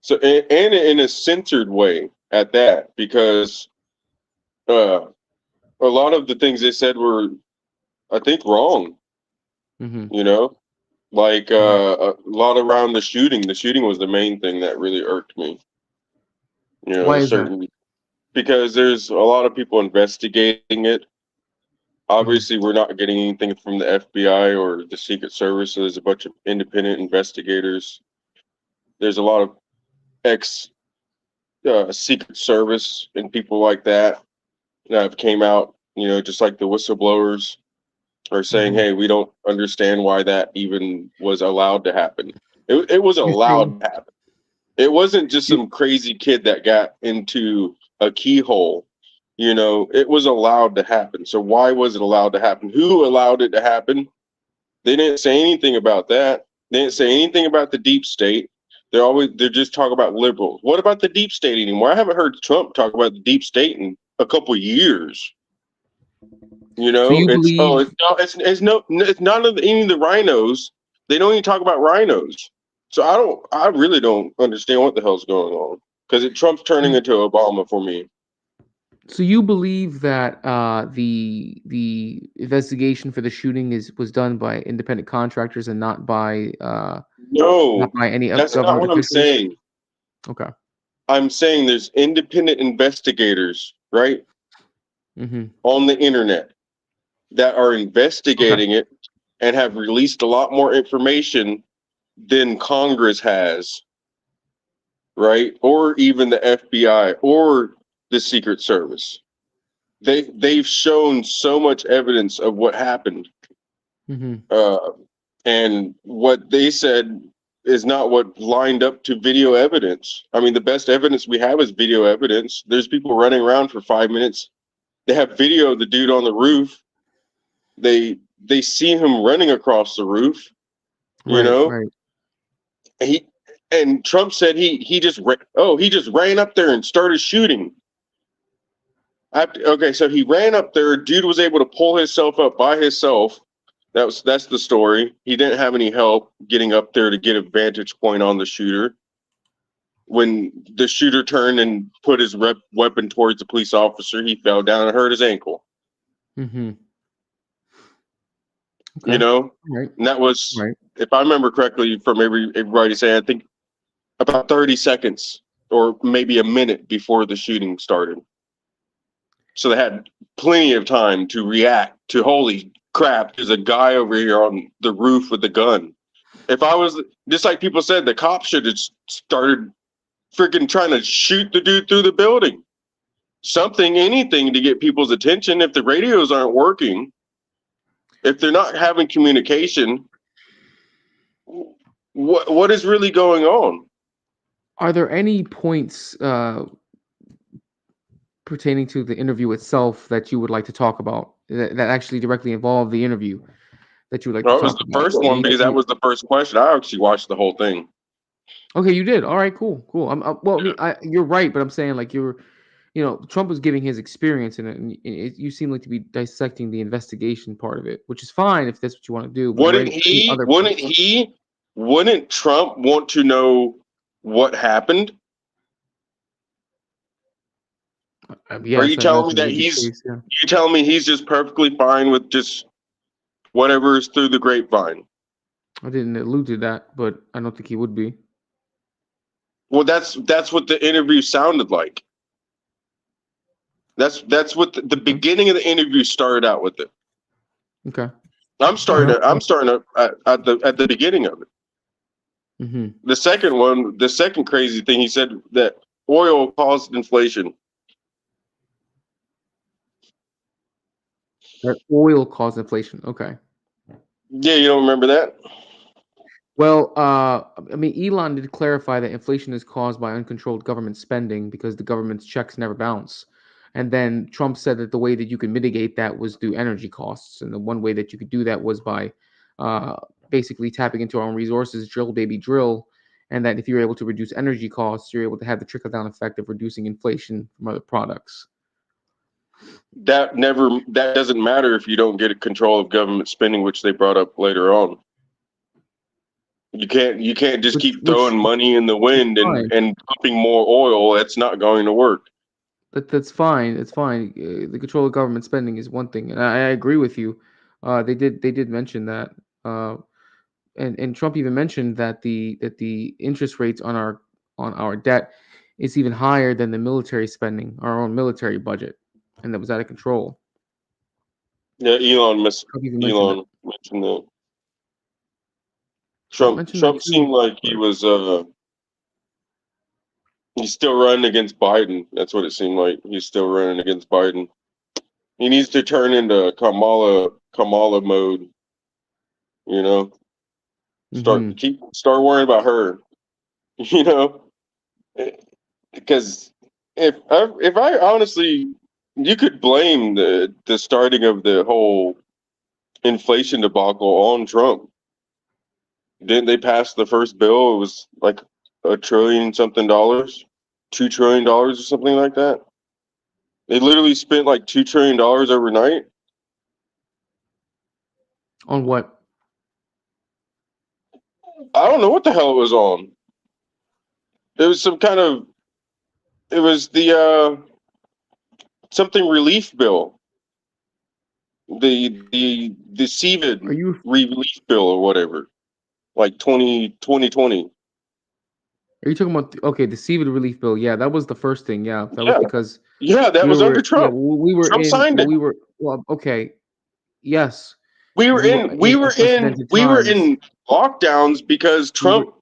So, and in a censored way at that, because a lot of the things they said were, I think, wrong. Mm-hmm. You know, like a lot around the shooting. The shooting was the main thing that really irked me. You know, Why is that? because there's a lot of people investigating it. Obviously, we're not getting anything from the FBI or the Secret Service. So there's a bunch of independent investigators. There's a lot of ex Secret Service and people like that have came out. You know, just like the whistleblowers are saying, "Hey, we don't understand why that even was allowed to happen." It was allowed to happen. It wasn't just some crazy kid that got into a keyhole. You know, it was allowed to happen. So why was it allowed to happen? Who allowed it to happen? They didn't say anything about that. They didn't say anything about the deep state. They're just talking about liberals. What about the deep state anymore? I haven't heard Trump talk about the deep state in a couple of years. You So know, you believe? it's none of any of the rhinos. They don't even talk about rhinos. So I really don't understand what the hell's going on, because Trump's turning into Obama for me. So you believe that the investigation for the shooting was done by independent contractors and not by No, any that's not government what I'm officials? saying. Okay. I'm saying there's independent investigators, right, Mm-hmm. on the internet that are investigating it and have released a lot more information than Congress has, right? Or even the FBI or the Secret Service. They've shown so much evidence of what happened, Mm-hmm. and what they said is not what lined up to video evidence. I mean, the best evidence we have is video evidence. There's people running around for 5 minutes. They have video of the dude on the roof. They see him running across the roof. You Right. know, Right. he and Trump said he just ran up there and started shooting. Okay, so he ran up there. Dude was able to pull himself up by himself. That's the story. He didn't have any help getting up there to get a vantage point on the shooter. When the shooter turned and put his weapon towards the police officer, he fell down and hurt his ankle. Mm-hmm. You know, Right. and that was, Right. if I remember correctly, from everybody saying, I think about 30 seconds or maybe a minute before the shooting started. So they had plenty of time to react to, holy crap, there's a guy over here on the roof with a gun. If I was, just like people said, the cops should have started freaking trying to shoot the dude through the building. Something, anything to get people's attention. If the radios aren't working, if they're not having communication, what is really going on? Are there any points pertaining to the interview itself that you would like to talk about that actually directly involve the interview that you would like No, to it was talk the about? first one because that was the first question. I actually watched the whole thing. Okay, you did. All right, cool. Well, I mean, you're right, but I'm saying like Trump was giving his experience in it, and you seem like to be dissecting the investigation part of it, which is fine if that's what you want to do. But are there any other points? Wouldn't Trump want to know what happened? Are Yes, you I telling me imagine that would be the case, yeah. you telling me he's just perfectly fine with just whatever is through the grapevine? I didn't allude to that, but I don't think he would be. Well, that's what the interview sounded like. That's what the beginning of the interview started out with it. Okay. I'm starting at the beginning of it. Mm-hmm. The second crazy thing, he said that oil caused inflation. That oil caused inflation. Okay. Yeah, you don't remember that? Well, I mean, Elon did clarify that inflation is caused by uncontrolled government spending because the government's checks never bounce. And then Trump said that the way that you could mitigate that was through energy costs. And the one way that you could do that was by basically tapping into our own resources, drill, baby, drill. And that if you're able to reduce energy costs, you're able to have the trickle down effect of reducing inflation from other products. that doesn't matter if you don't get control of government spending, which they brought up later on. You can't just keep throwing money in the wind and pumping more oil. That's not going to work. That's fine. It's fine. The control of government spending is one thing, and I agree with you. They did mention that, and Trump even mentioned that the interest rates on our debt is even higher than the military spending, our own military budget, and that was out of control. Yeah, Elon mentioned mentioned that. mentioned that Trump seemed like he was he's still running against Biden. That's what it seemed like. He's still running against Biden. He needs to turn into Kamala mode. You know, start worrying about her. You know, because if I honestly, you could blame the starting of the whole inflation debacle on Trump. Didn't they pass the first bill? It was like $1 trillion something, $2 trillion or something like that. They literally spent like $2 trillion overnight. On what? I don't know what the hell it was on. It was some kind of. It was the something relief bill. The CVID relief bill or whatever, like 2020. Are you talking about the CVID relief bill? Yeah, that was the first thing. Yeah, that was because that was under Trump. We were Trump in. signed it. We were okay. Yes, we were in lockdowns because Trump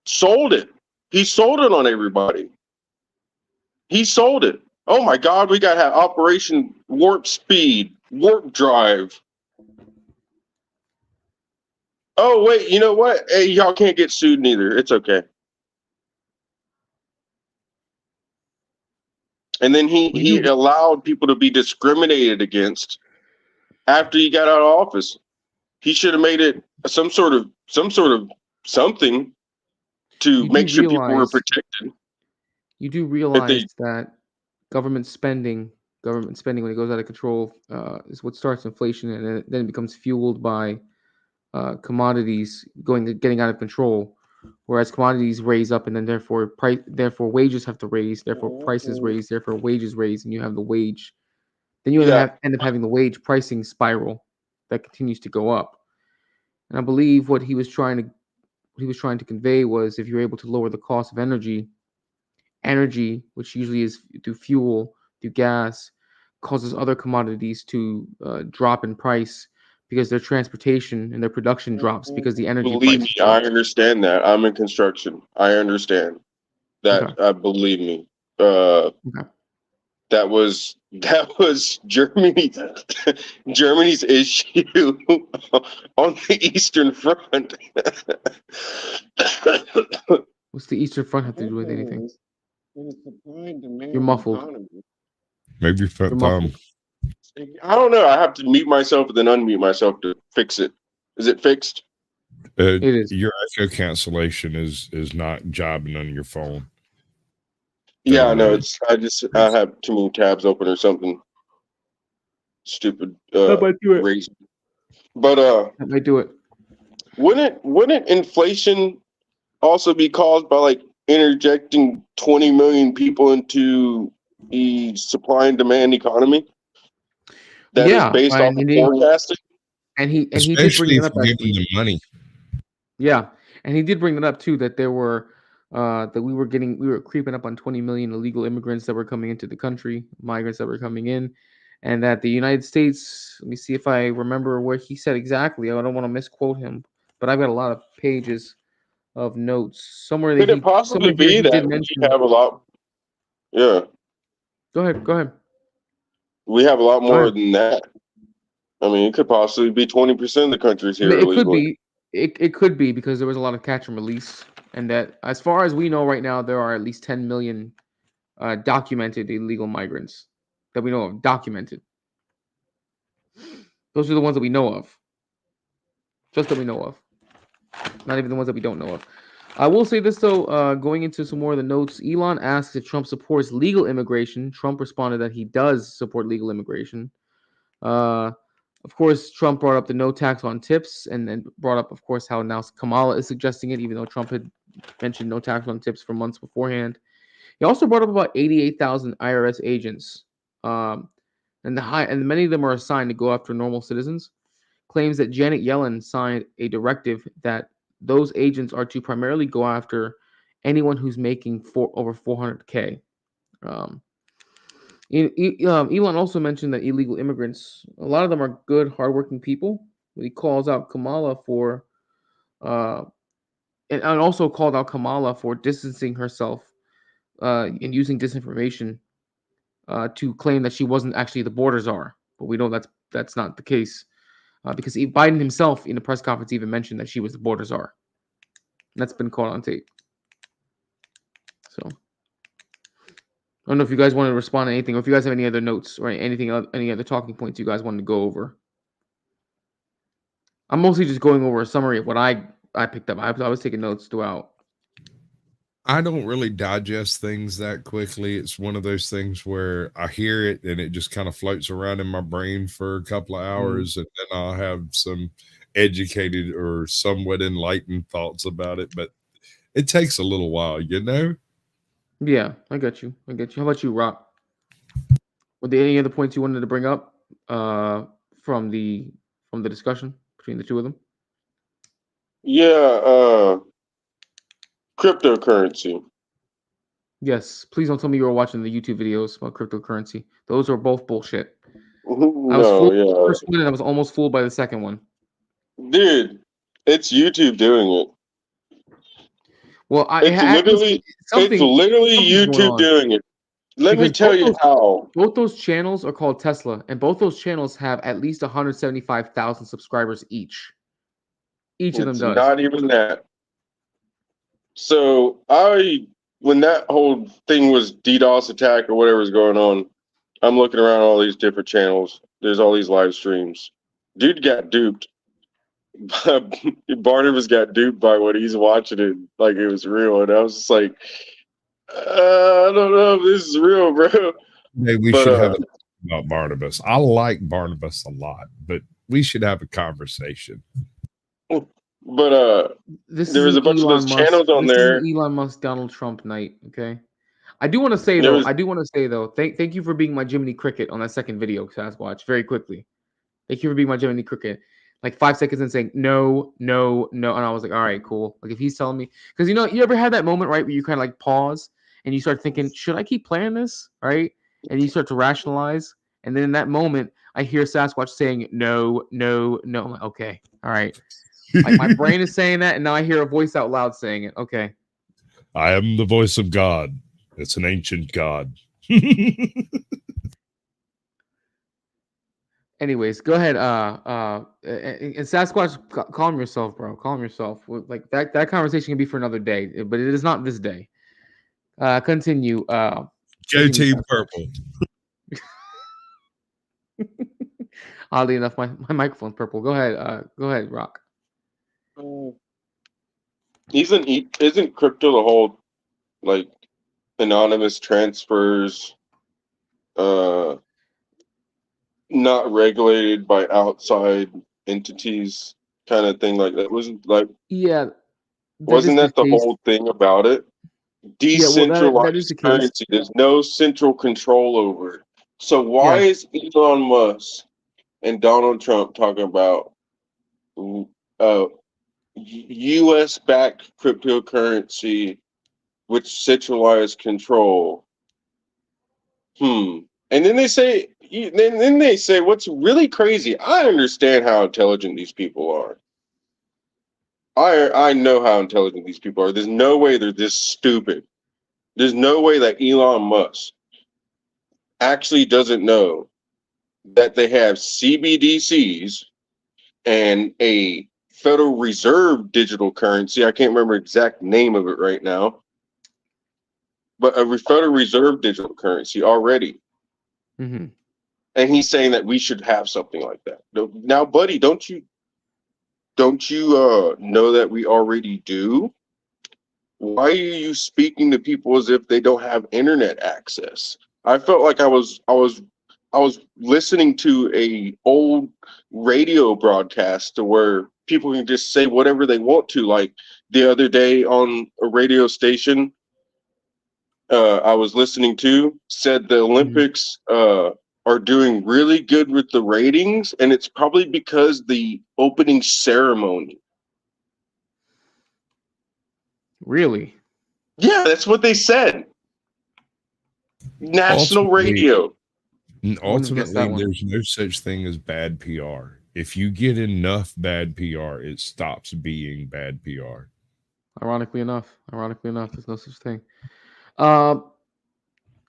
sold it. He sold it on everybody. He sold it. Oh my God, we got to have Operation Warp Speed, Warp Drive. Oh wait, you know what? Hey, y'all can't get sued neither. It's okay. And then he allowed people to be discriminated against after he got out of office. He should have made it some sort of something to make sure people were protected. You do realize that government spending when it goes out of control is what starts inflation, and then it becomes fueled by commodities getting out of control. Whereas commodities raise up, and then therefore wages have to raise, therefore prices raise, therefore wages raise, and you have the wage. Then you end up having the wage pricing spiral that continues to go up. And I believe what he was trying to convey was, if you're able to lower the cost of energy, which usually is through fuel, through gas, causes other commodities to drop in price because their transportation and their production drops because the energy Believe price me, I understand that. I'm in construction. I understand that. Believe me. That was Germany's issue on the Eastern Front. What's the Eastern Front have to do with anything? You're muffled. Maybe thumb. I don't know. I have to mute myself and then unmute myself to fix it. Is it fixed? It is. Your echo cancellation is not jobbing on your phone. Yeah, no, it's I have too many tabs open or something. Stupid that might do it. reason. But that might do it. Wouldn't inflation also be caused by like interjecting 20 million people into the supply and demand economy that is based off of forecasting? And he did bring it up, giving them money. Yeah, and he did bring it up too, that there were that we were creeping up on 20 million illegal immigrants that were coming into the country, migrants that were coming in, and that the United States, let me see if I remember where he said exactly. I don't want to misquote him, but I've got a lot of pages of notes somewhere. Could it possibly be that we have a lot? Yeah. Go ahead. We have a lot more than that. I mean, it could possibly be 20% of the countries here. It could be. It could be because there was a lot of catch and release, and that, as far as we know right now, there are at least 10 million documented illegal migrants that we know of. Documented. Those are the ones that we know of. Just that we know of. Not even the ones that we don't know of. I will say this though, going into some more of the notes, Elon asks if Trump supports legal immigration. Trump responded that he does support legal immigration. Uh, of course, Trump brought up the no tax on tips, and then brought up, of course, how now Kamala is suggesting it, even though Trump had mentioned no tax on tips for months beforehand. He also brought up about 88,000 IRS agents, and many of them are assigned to go after normal citizens. Claims that Janet Yellen signed a directive that those agents are to primarily go after anyone who's making over 400K. Um, Elon also mentioned that illegal immigrants, a lot of them are good, hardworking people. He calls out Kamala for, uh, and also called out Kamala for distancing herself and using disinformation to claim that she wasn't actually the border czar. But we know that's not the case because Biden himself in the press conference even mentioned that she was the border czar. That's been caught on tape. So I don't know if you guys want to respond to anything, or if you guys have any other notes or anything, any other talking points you guys wanted to go over. I'm mostly just going over a summary of what I picked up. I was taking notes throughout. I don't really digest things that quickly. It's one of those things where I hear it and it just kind of floats around in my brain for a couple of hours, and then I'll have some educated or somewhat enlightened thoughts about it. But it takes a little while, you know? Yeah, I got you. How about you, Rock? Were there any other points you wanted to bring up from the discussion between the two of them? Yeah, cryptocurrency. Yes. Please don't tell me you were watching the YouTube videos about cryptocurrency. Those are both bullshit. I was No, fooled by the yeah. first one, and I was almost fooled by the second one. Dude, it's YouTube doing it. Well, It's literally something's going YouTube on. doing it. Let me Because tell you how. both those channels are called Tesla, and both those channels have at least 175,000 subscribers each. Each of them It's does. not even that. So when that whole thing was DDoS attack or whatever was going on, I'm looking around all these different channels. There's all these live streams. Dude got duped. Barnabas got duped by what he's watching it like it was real, and I was just like, I don't know if this is real, bro. Maybe we should have a about Barnabas. I like Barnabas a lot, but we should have a conversation. But there was a bunch of those channels on there. This is Elon Musk, Donald Trump night. Okay. I do want to say though, thank you for being my Jiminy Cricket on that second video, Sasquatch. Very quickly, thank you for being my Jiminy Cricket. Like 5 seconds and saying no, no, no, and I was like, all right, cool. Like if he's telling me, because you ever had that moment, right, where you kind of like pause and you start thinking, should I keep playing this, right? And you start to rationalize, and then in that moment, I hear Sasquatch saying no, no, no. I'm like, okay, all right. Like my brain is saying that, and now I hear a voice out loud saying it. Okay. I am the voice of God. It's an ancient God. Anyways, go ahead. And Sasquatch, calm yourself, bro. Calm yourself. Like that conversation can be for another day, but it is not this day. Continue. Go Team Purple. Oddly enough, my microphone's purple. Go ahead, Rock. Isn't crypto the whole like anonymous transfers not regulated by outside entities kind of thing like that? Wasn't that the whole thing about it? Decentralized currency. There's no central control over it. So why is Elon Musk and Donald Trump talking about U.S.-backed cryptocurrency with centralized control? And then they say, what's really crazy. I understand how intelligent these people are. I know how intelligent these people are. There's no way they're this stupid. There's no way that Elon Musk actually doesn't know that they have CBDCs and a Federal Reserve digital currency. I can't remember the exact name of it right now, but a Federal Reserve digital currency already. Mm-hmm. And he's saying that we should have something like that. Now, buddy, don't you know that we already do? why are you speaking to people as if they don't have internet access? I felt like I was listening to a old radio broadcast to where people can just say whatever they want to. Like the other day on a radio station, I was listening to said the Olympics are doing really good with the ratings, and it's probably because the opening ceremony. Really? Yeah, that's what they said. National radio. I wouldn't have guessed that Ultimately, one. there's no such thing as bad PR. If you get enough bad PR, it stops being bad PR. Ironically enough, there's no such thing. All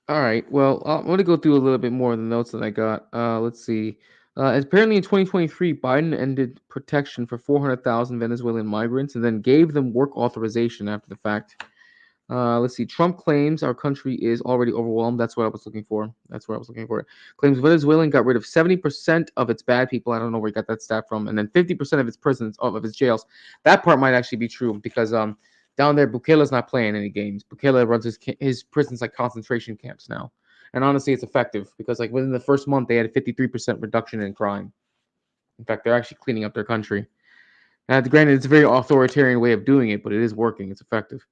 right. Well, I'm going to go through a little bit more of the notes that I got. Let's see. Apparently, in 2023, Biden ended protection for 400,000 Venezuelan migrants and then gave them work authorization after the fact. Let's see. Trump claims our country is already overwhelmed. That's what I was looking for. Claims Venezuelan got rid of 70% of its bad people. I don't know where he got that stat from. And then 50% of its prisons, of its jails. That part might actually be true because down there, Bukele's not playing any games. Bukele runs his prisons like concentration camps now. And honestly, it's effective because like within the first month, they had a 53% reduction in crime. In fact, they're actually cleaning up their country. Now, granted, it's a very authoritarian way of doing it, but it is working. It's effective.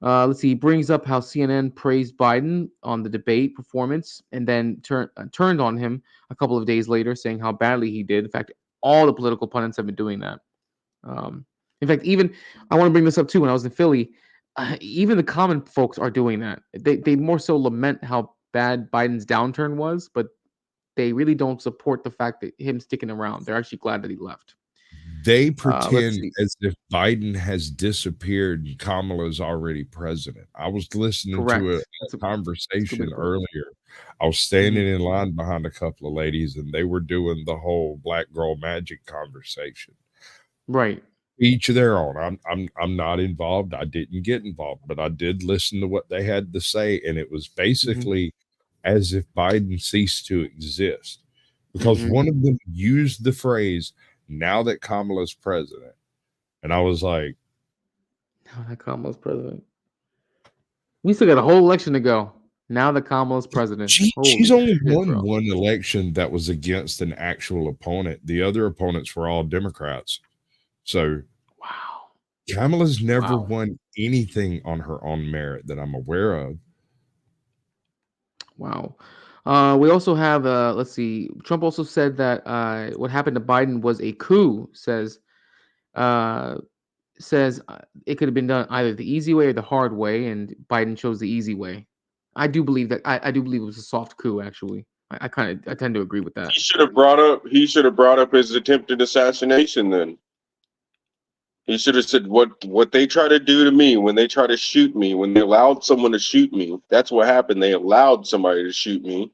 Let's see. He brings up how CNN praised Biden on the debate performance and then turned on him a couple of days later, saying how badly he did. In fact, all the political pundits have been doing that. In fact, even I want to bring this up too. When I was in Philly, even the common folks are doing that. They more so lament how bad Biden's downturn was, but they really don't support the fact that him sticking around. They're actually glad that he left. They Let's pretend see. as if Biden has disappeared and Kamala's already president. I was listening to Correct. a conversation point. earlier. I was standing in line behind a couple of ladies, and they were doing the whole black girl magic conversation. Right. Each of their own. I'm not involved. I didn't get involved, but I did listen to what they had to say, and it was basically as if Biden ceased to exist. Because one of them used the phrase, now that Kamala's president. And I was like, now that Kamala's president. We still got a whole election to go. Now that Kamala's president. She's Holy only shit, won bro. one election that was against an actual opponent. The other opponents were all Democrats. So, wow. Kamala's never won anything on her own merit that I'm aware of. Wow. We also have, let's see, Trump also said that what happened to Biden was a coup, says it could have been done either the easy way or the hard way, and Biden chose the easy way. I do believe that. I do believe it was a soft coup, actually. I tend to agree with that. He should have brought up his attempted assassination then. He should have said what they try to do to me when they try to shoot me, when they allowed someone to shoot me. That's what happened. They allowed somebody to shoot me.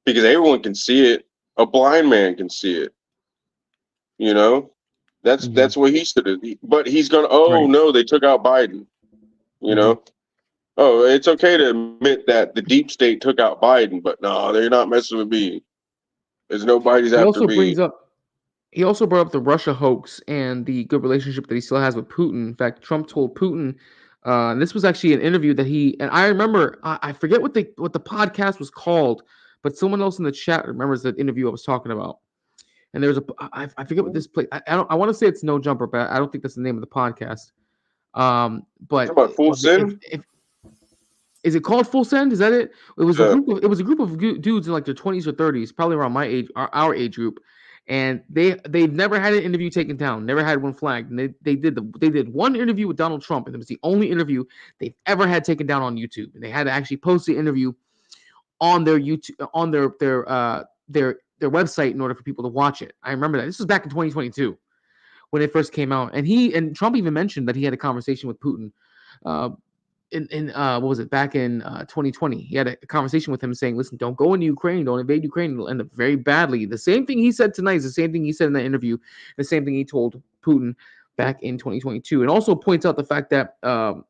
Because everyone can see it. A blind man can see it. You know? That's what he should have. But he's gonna no, they took out Biden. You know? Oh, it's okay to admit that the deep state took out Biden, but no, they're not messing with me. There's nobody's He after also me. brings up. He also brought up the Russia hoax and the good relationship that he still has with Putin. In fact, Trump told Putin, and this was actually an interview that I remember. I forget what the podcast was called, but someone else in the chat remembers the interview I was talking about. And there's I forget what this place. I want to say it's No Jumper, but I don't think that's the name of the podcast. But about Full Send? Is it called Full Send? Is that it? It was a group of dudes in like their 20s or 30s, probably around my age, our age group, and they've never had an interview taken down, never had one flagged. And they did one interview with Donald Trump, and it was the only interview they've ever had taken down on YouTube. And they had to actually post the interview on their YouTube on their website in order for people to watch it. I remember that. This was back in 2022 when it first came out, and Trump even mentioned that he had a conversation with Putin. In what was it, back in 2020, he had a conversation with him saying, listen, don't go into Ukraine, don't invade Ukraine, it'll end up very badly. The same thing he said tonight is the same thing he said in that interview, the same thing he told Putin back in 2022. And also points out the fact that not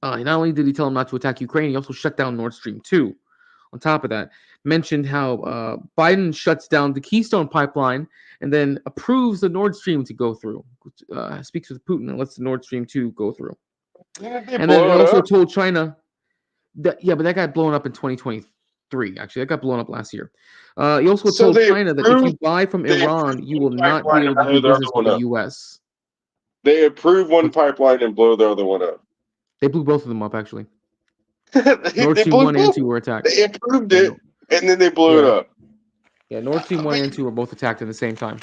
only did he tell him not to attack Ukraine, he also shut down Nord Stream 2, on top of that, mentioned how Biden shuts down the Keystone pipeline and then approves the Nord Stream to go through. Speaks with Putin and lets the Nord Stream 2 go through. And then it also told China that, yeah, but that got blown up in 2023. Actually, that got blown up last year. He also told China that if you buy from Iran, you will not be able to do business with the U.S. They approved one pipeline and blow the other one up. They blew both of them up, actually. they Nord Stream 1 and 2 were attacked. They approved it, and then they blew it up. Yeah, Nord Stream 1 and 2 were both attacked at the same time.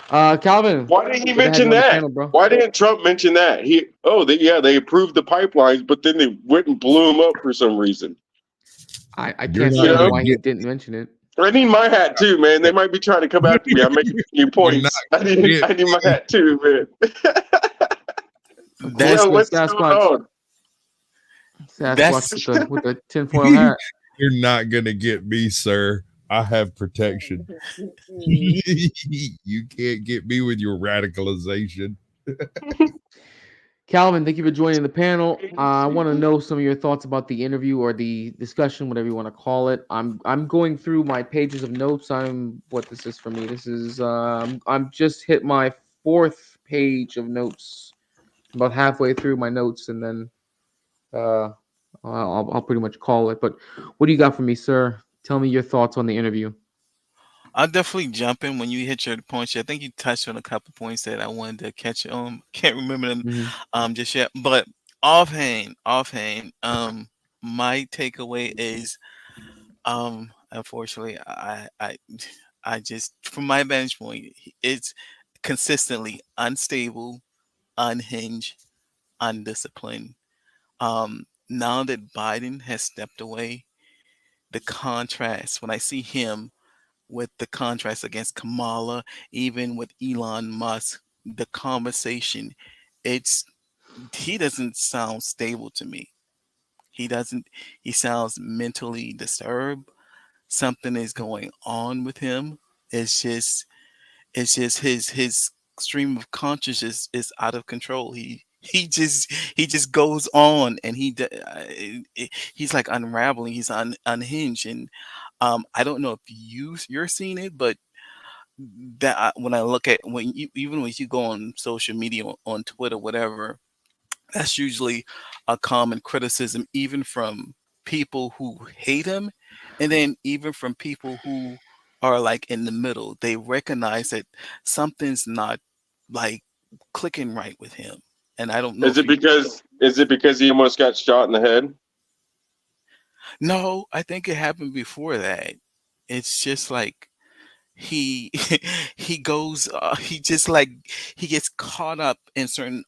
Calvin, why didn't he mention that? Panel, bro. Why didn't Trump mention that? They approved the pipelines, but then they went and blew them up for some reason. I can't see why he didn't mention it. I need my hat too, man. They might be trying to come after me. I'm making new points. I need my hat too, man. That's what's Sasquatch. going on? Sasquatch with the tinfoil hat. You're not gonna get me, sir. I have protection. You can't get me with your radicalization. Calvin, thank you for joining the panel. I want to know some of your thoughts about the interview or the discussion, whatever you want to call it. I'm going through my pages of notes. This is for me. This is I'm just hit my 4th page of notes. About halfway through my notes, and then I'll pretty much call it. But what do you got for me, sir? Tell me your thoughts on the interview. I'll definitely jump in when you hit your points. I think you touched on a couple points that I wanted to catch on. Can't remember them just yet. But offhand, my takeaway is unfortunately I just, from my vantage point, it's consistently unstable, unhinged, undisciplined. Now that Biden has stepped away, the contrast, when I see him with the contrast against Kamala, even with Elon Musk, the conversation, he doesn't sound stable to me. He sounds mentally disturbed. Something is going on with him. It's just his stream of consciousness is out of control. He just goes on, and he's like unraveling. He's unhinged, and I don't know if you're seeing it, but that when I look at even when you go on social media, on Twitter, whatever, that's usually a common criticism, even from people who hate him, and then even from people who are like in the middle. They recognize that something's not like clicking right with him. And I don't know. Is it because he almost got shot in the head? No, I think it happened before that. It's just like he he goes he just like he gets caught up in certain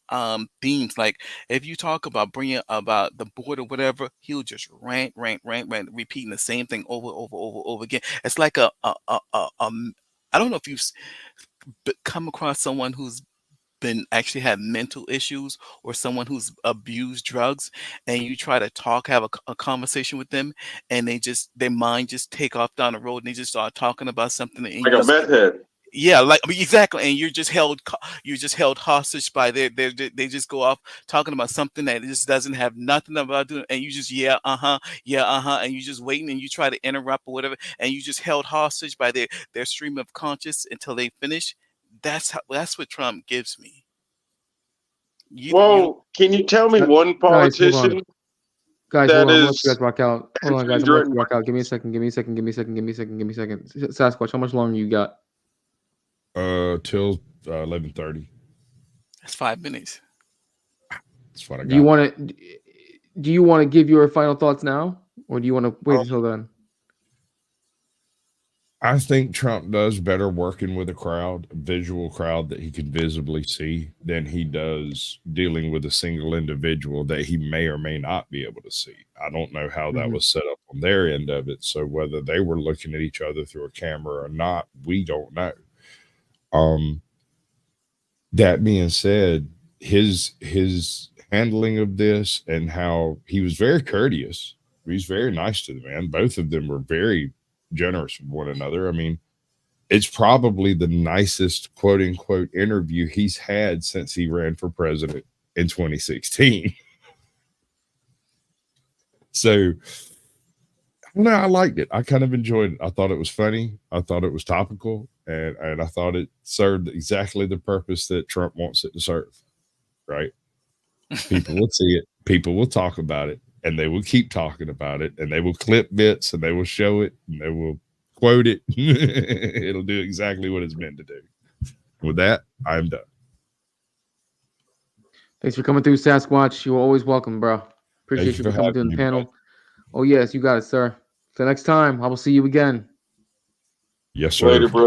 themes. Like if you talk about bringing about the border, whatever, he'll just rant, repeating the same thing over again. It's like I don't know if you've come across someone who's been actually had mental issues, or someone who's abused drugs, and you try to have a conversation with them, and their mind just take off down the road, and they just start talking about something, and Like a meth head. yeah, like, I mean, exactly, and you're just held hostage by they just go off talking about something that just doesn't have nothing about doing, and you just and you just waiting, and you try to interrupt or whatever, and you just held hostage by their stream of conscious until they finish. That's what Trump gives me. Can you tell me one politician? Guys, that hold on. is- Let's you guys rock out. Hold on, guys. I'm gonna let you rock out. Give me a second. Sasquatch, how much longer you got? Till 11:30. That's 5 minutes. That's what I got. Do you want to give your final thoughts now, or do you want to wait until then? I think Trump does better working with a visual crowd that he can visibly see, than he does dealing with a single individual that he may or may not be able to see. I don't know how that was set up on their end of it. So whether they were looking at each other through a camera or not, we don't know. That being said, his handling of this, and how he was very courteous. He's very nice to the man. Both of them were very generous with one another. I mean, it's probably the nicest quote unquote interview he's had since he ran for president in 2016. So No, I liked it. I kind of enjoyed it. I thought it was funny. I thought it was topical, and I thought it served exactly the purpose that Trump wants it to serve. Right? People will see it. People will talk about it, and they will keep talking about it, and they will clip bits, and they will show it, and they will quote it. It'll do exactly what it's meant to do. With that, I'm done. Thanks for coming through, Sasquatch. You're always welcome, bro. Appreciate you for coming through the panel. Oh, yes, you got it, sir. Till next time, I will see you again. Yes, sir. Later, bro.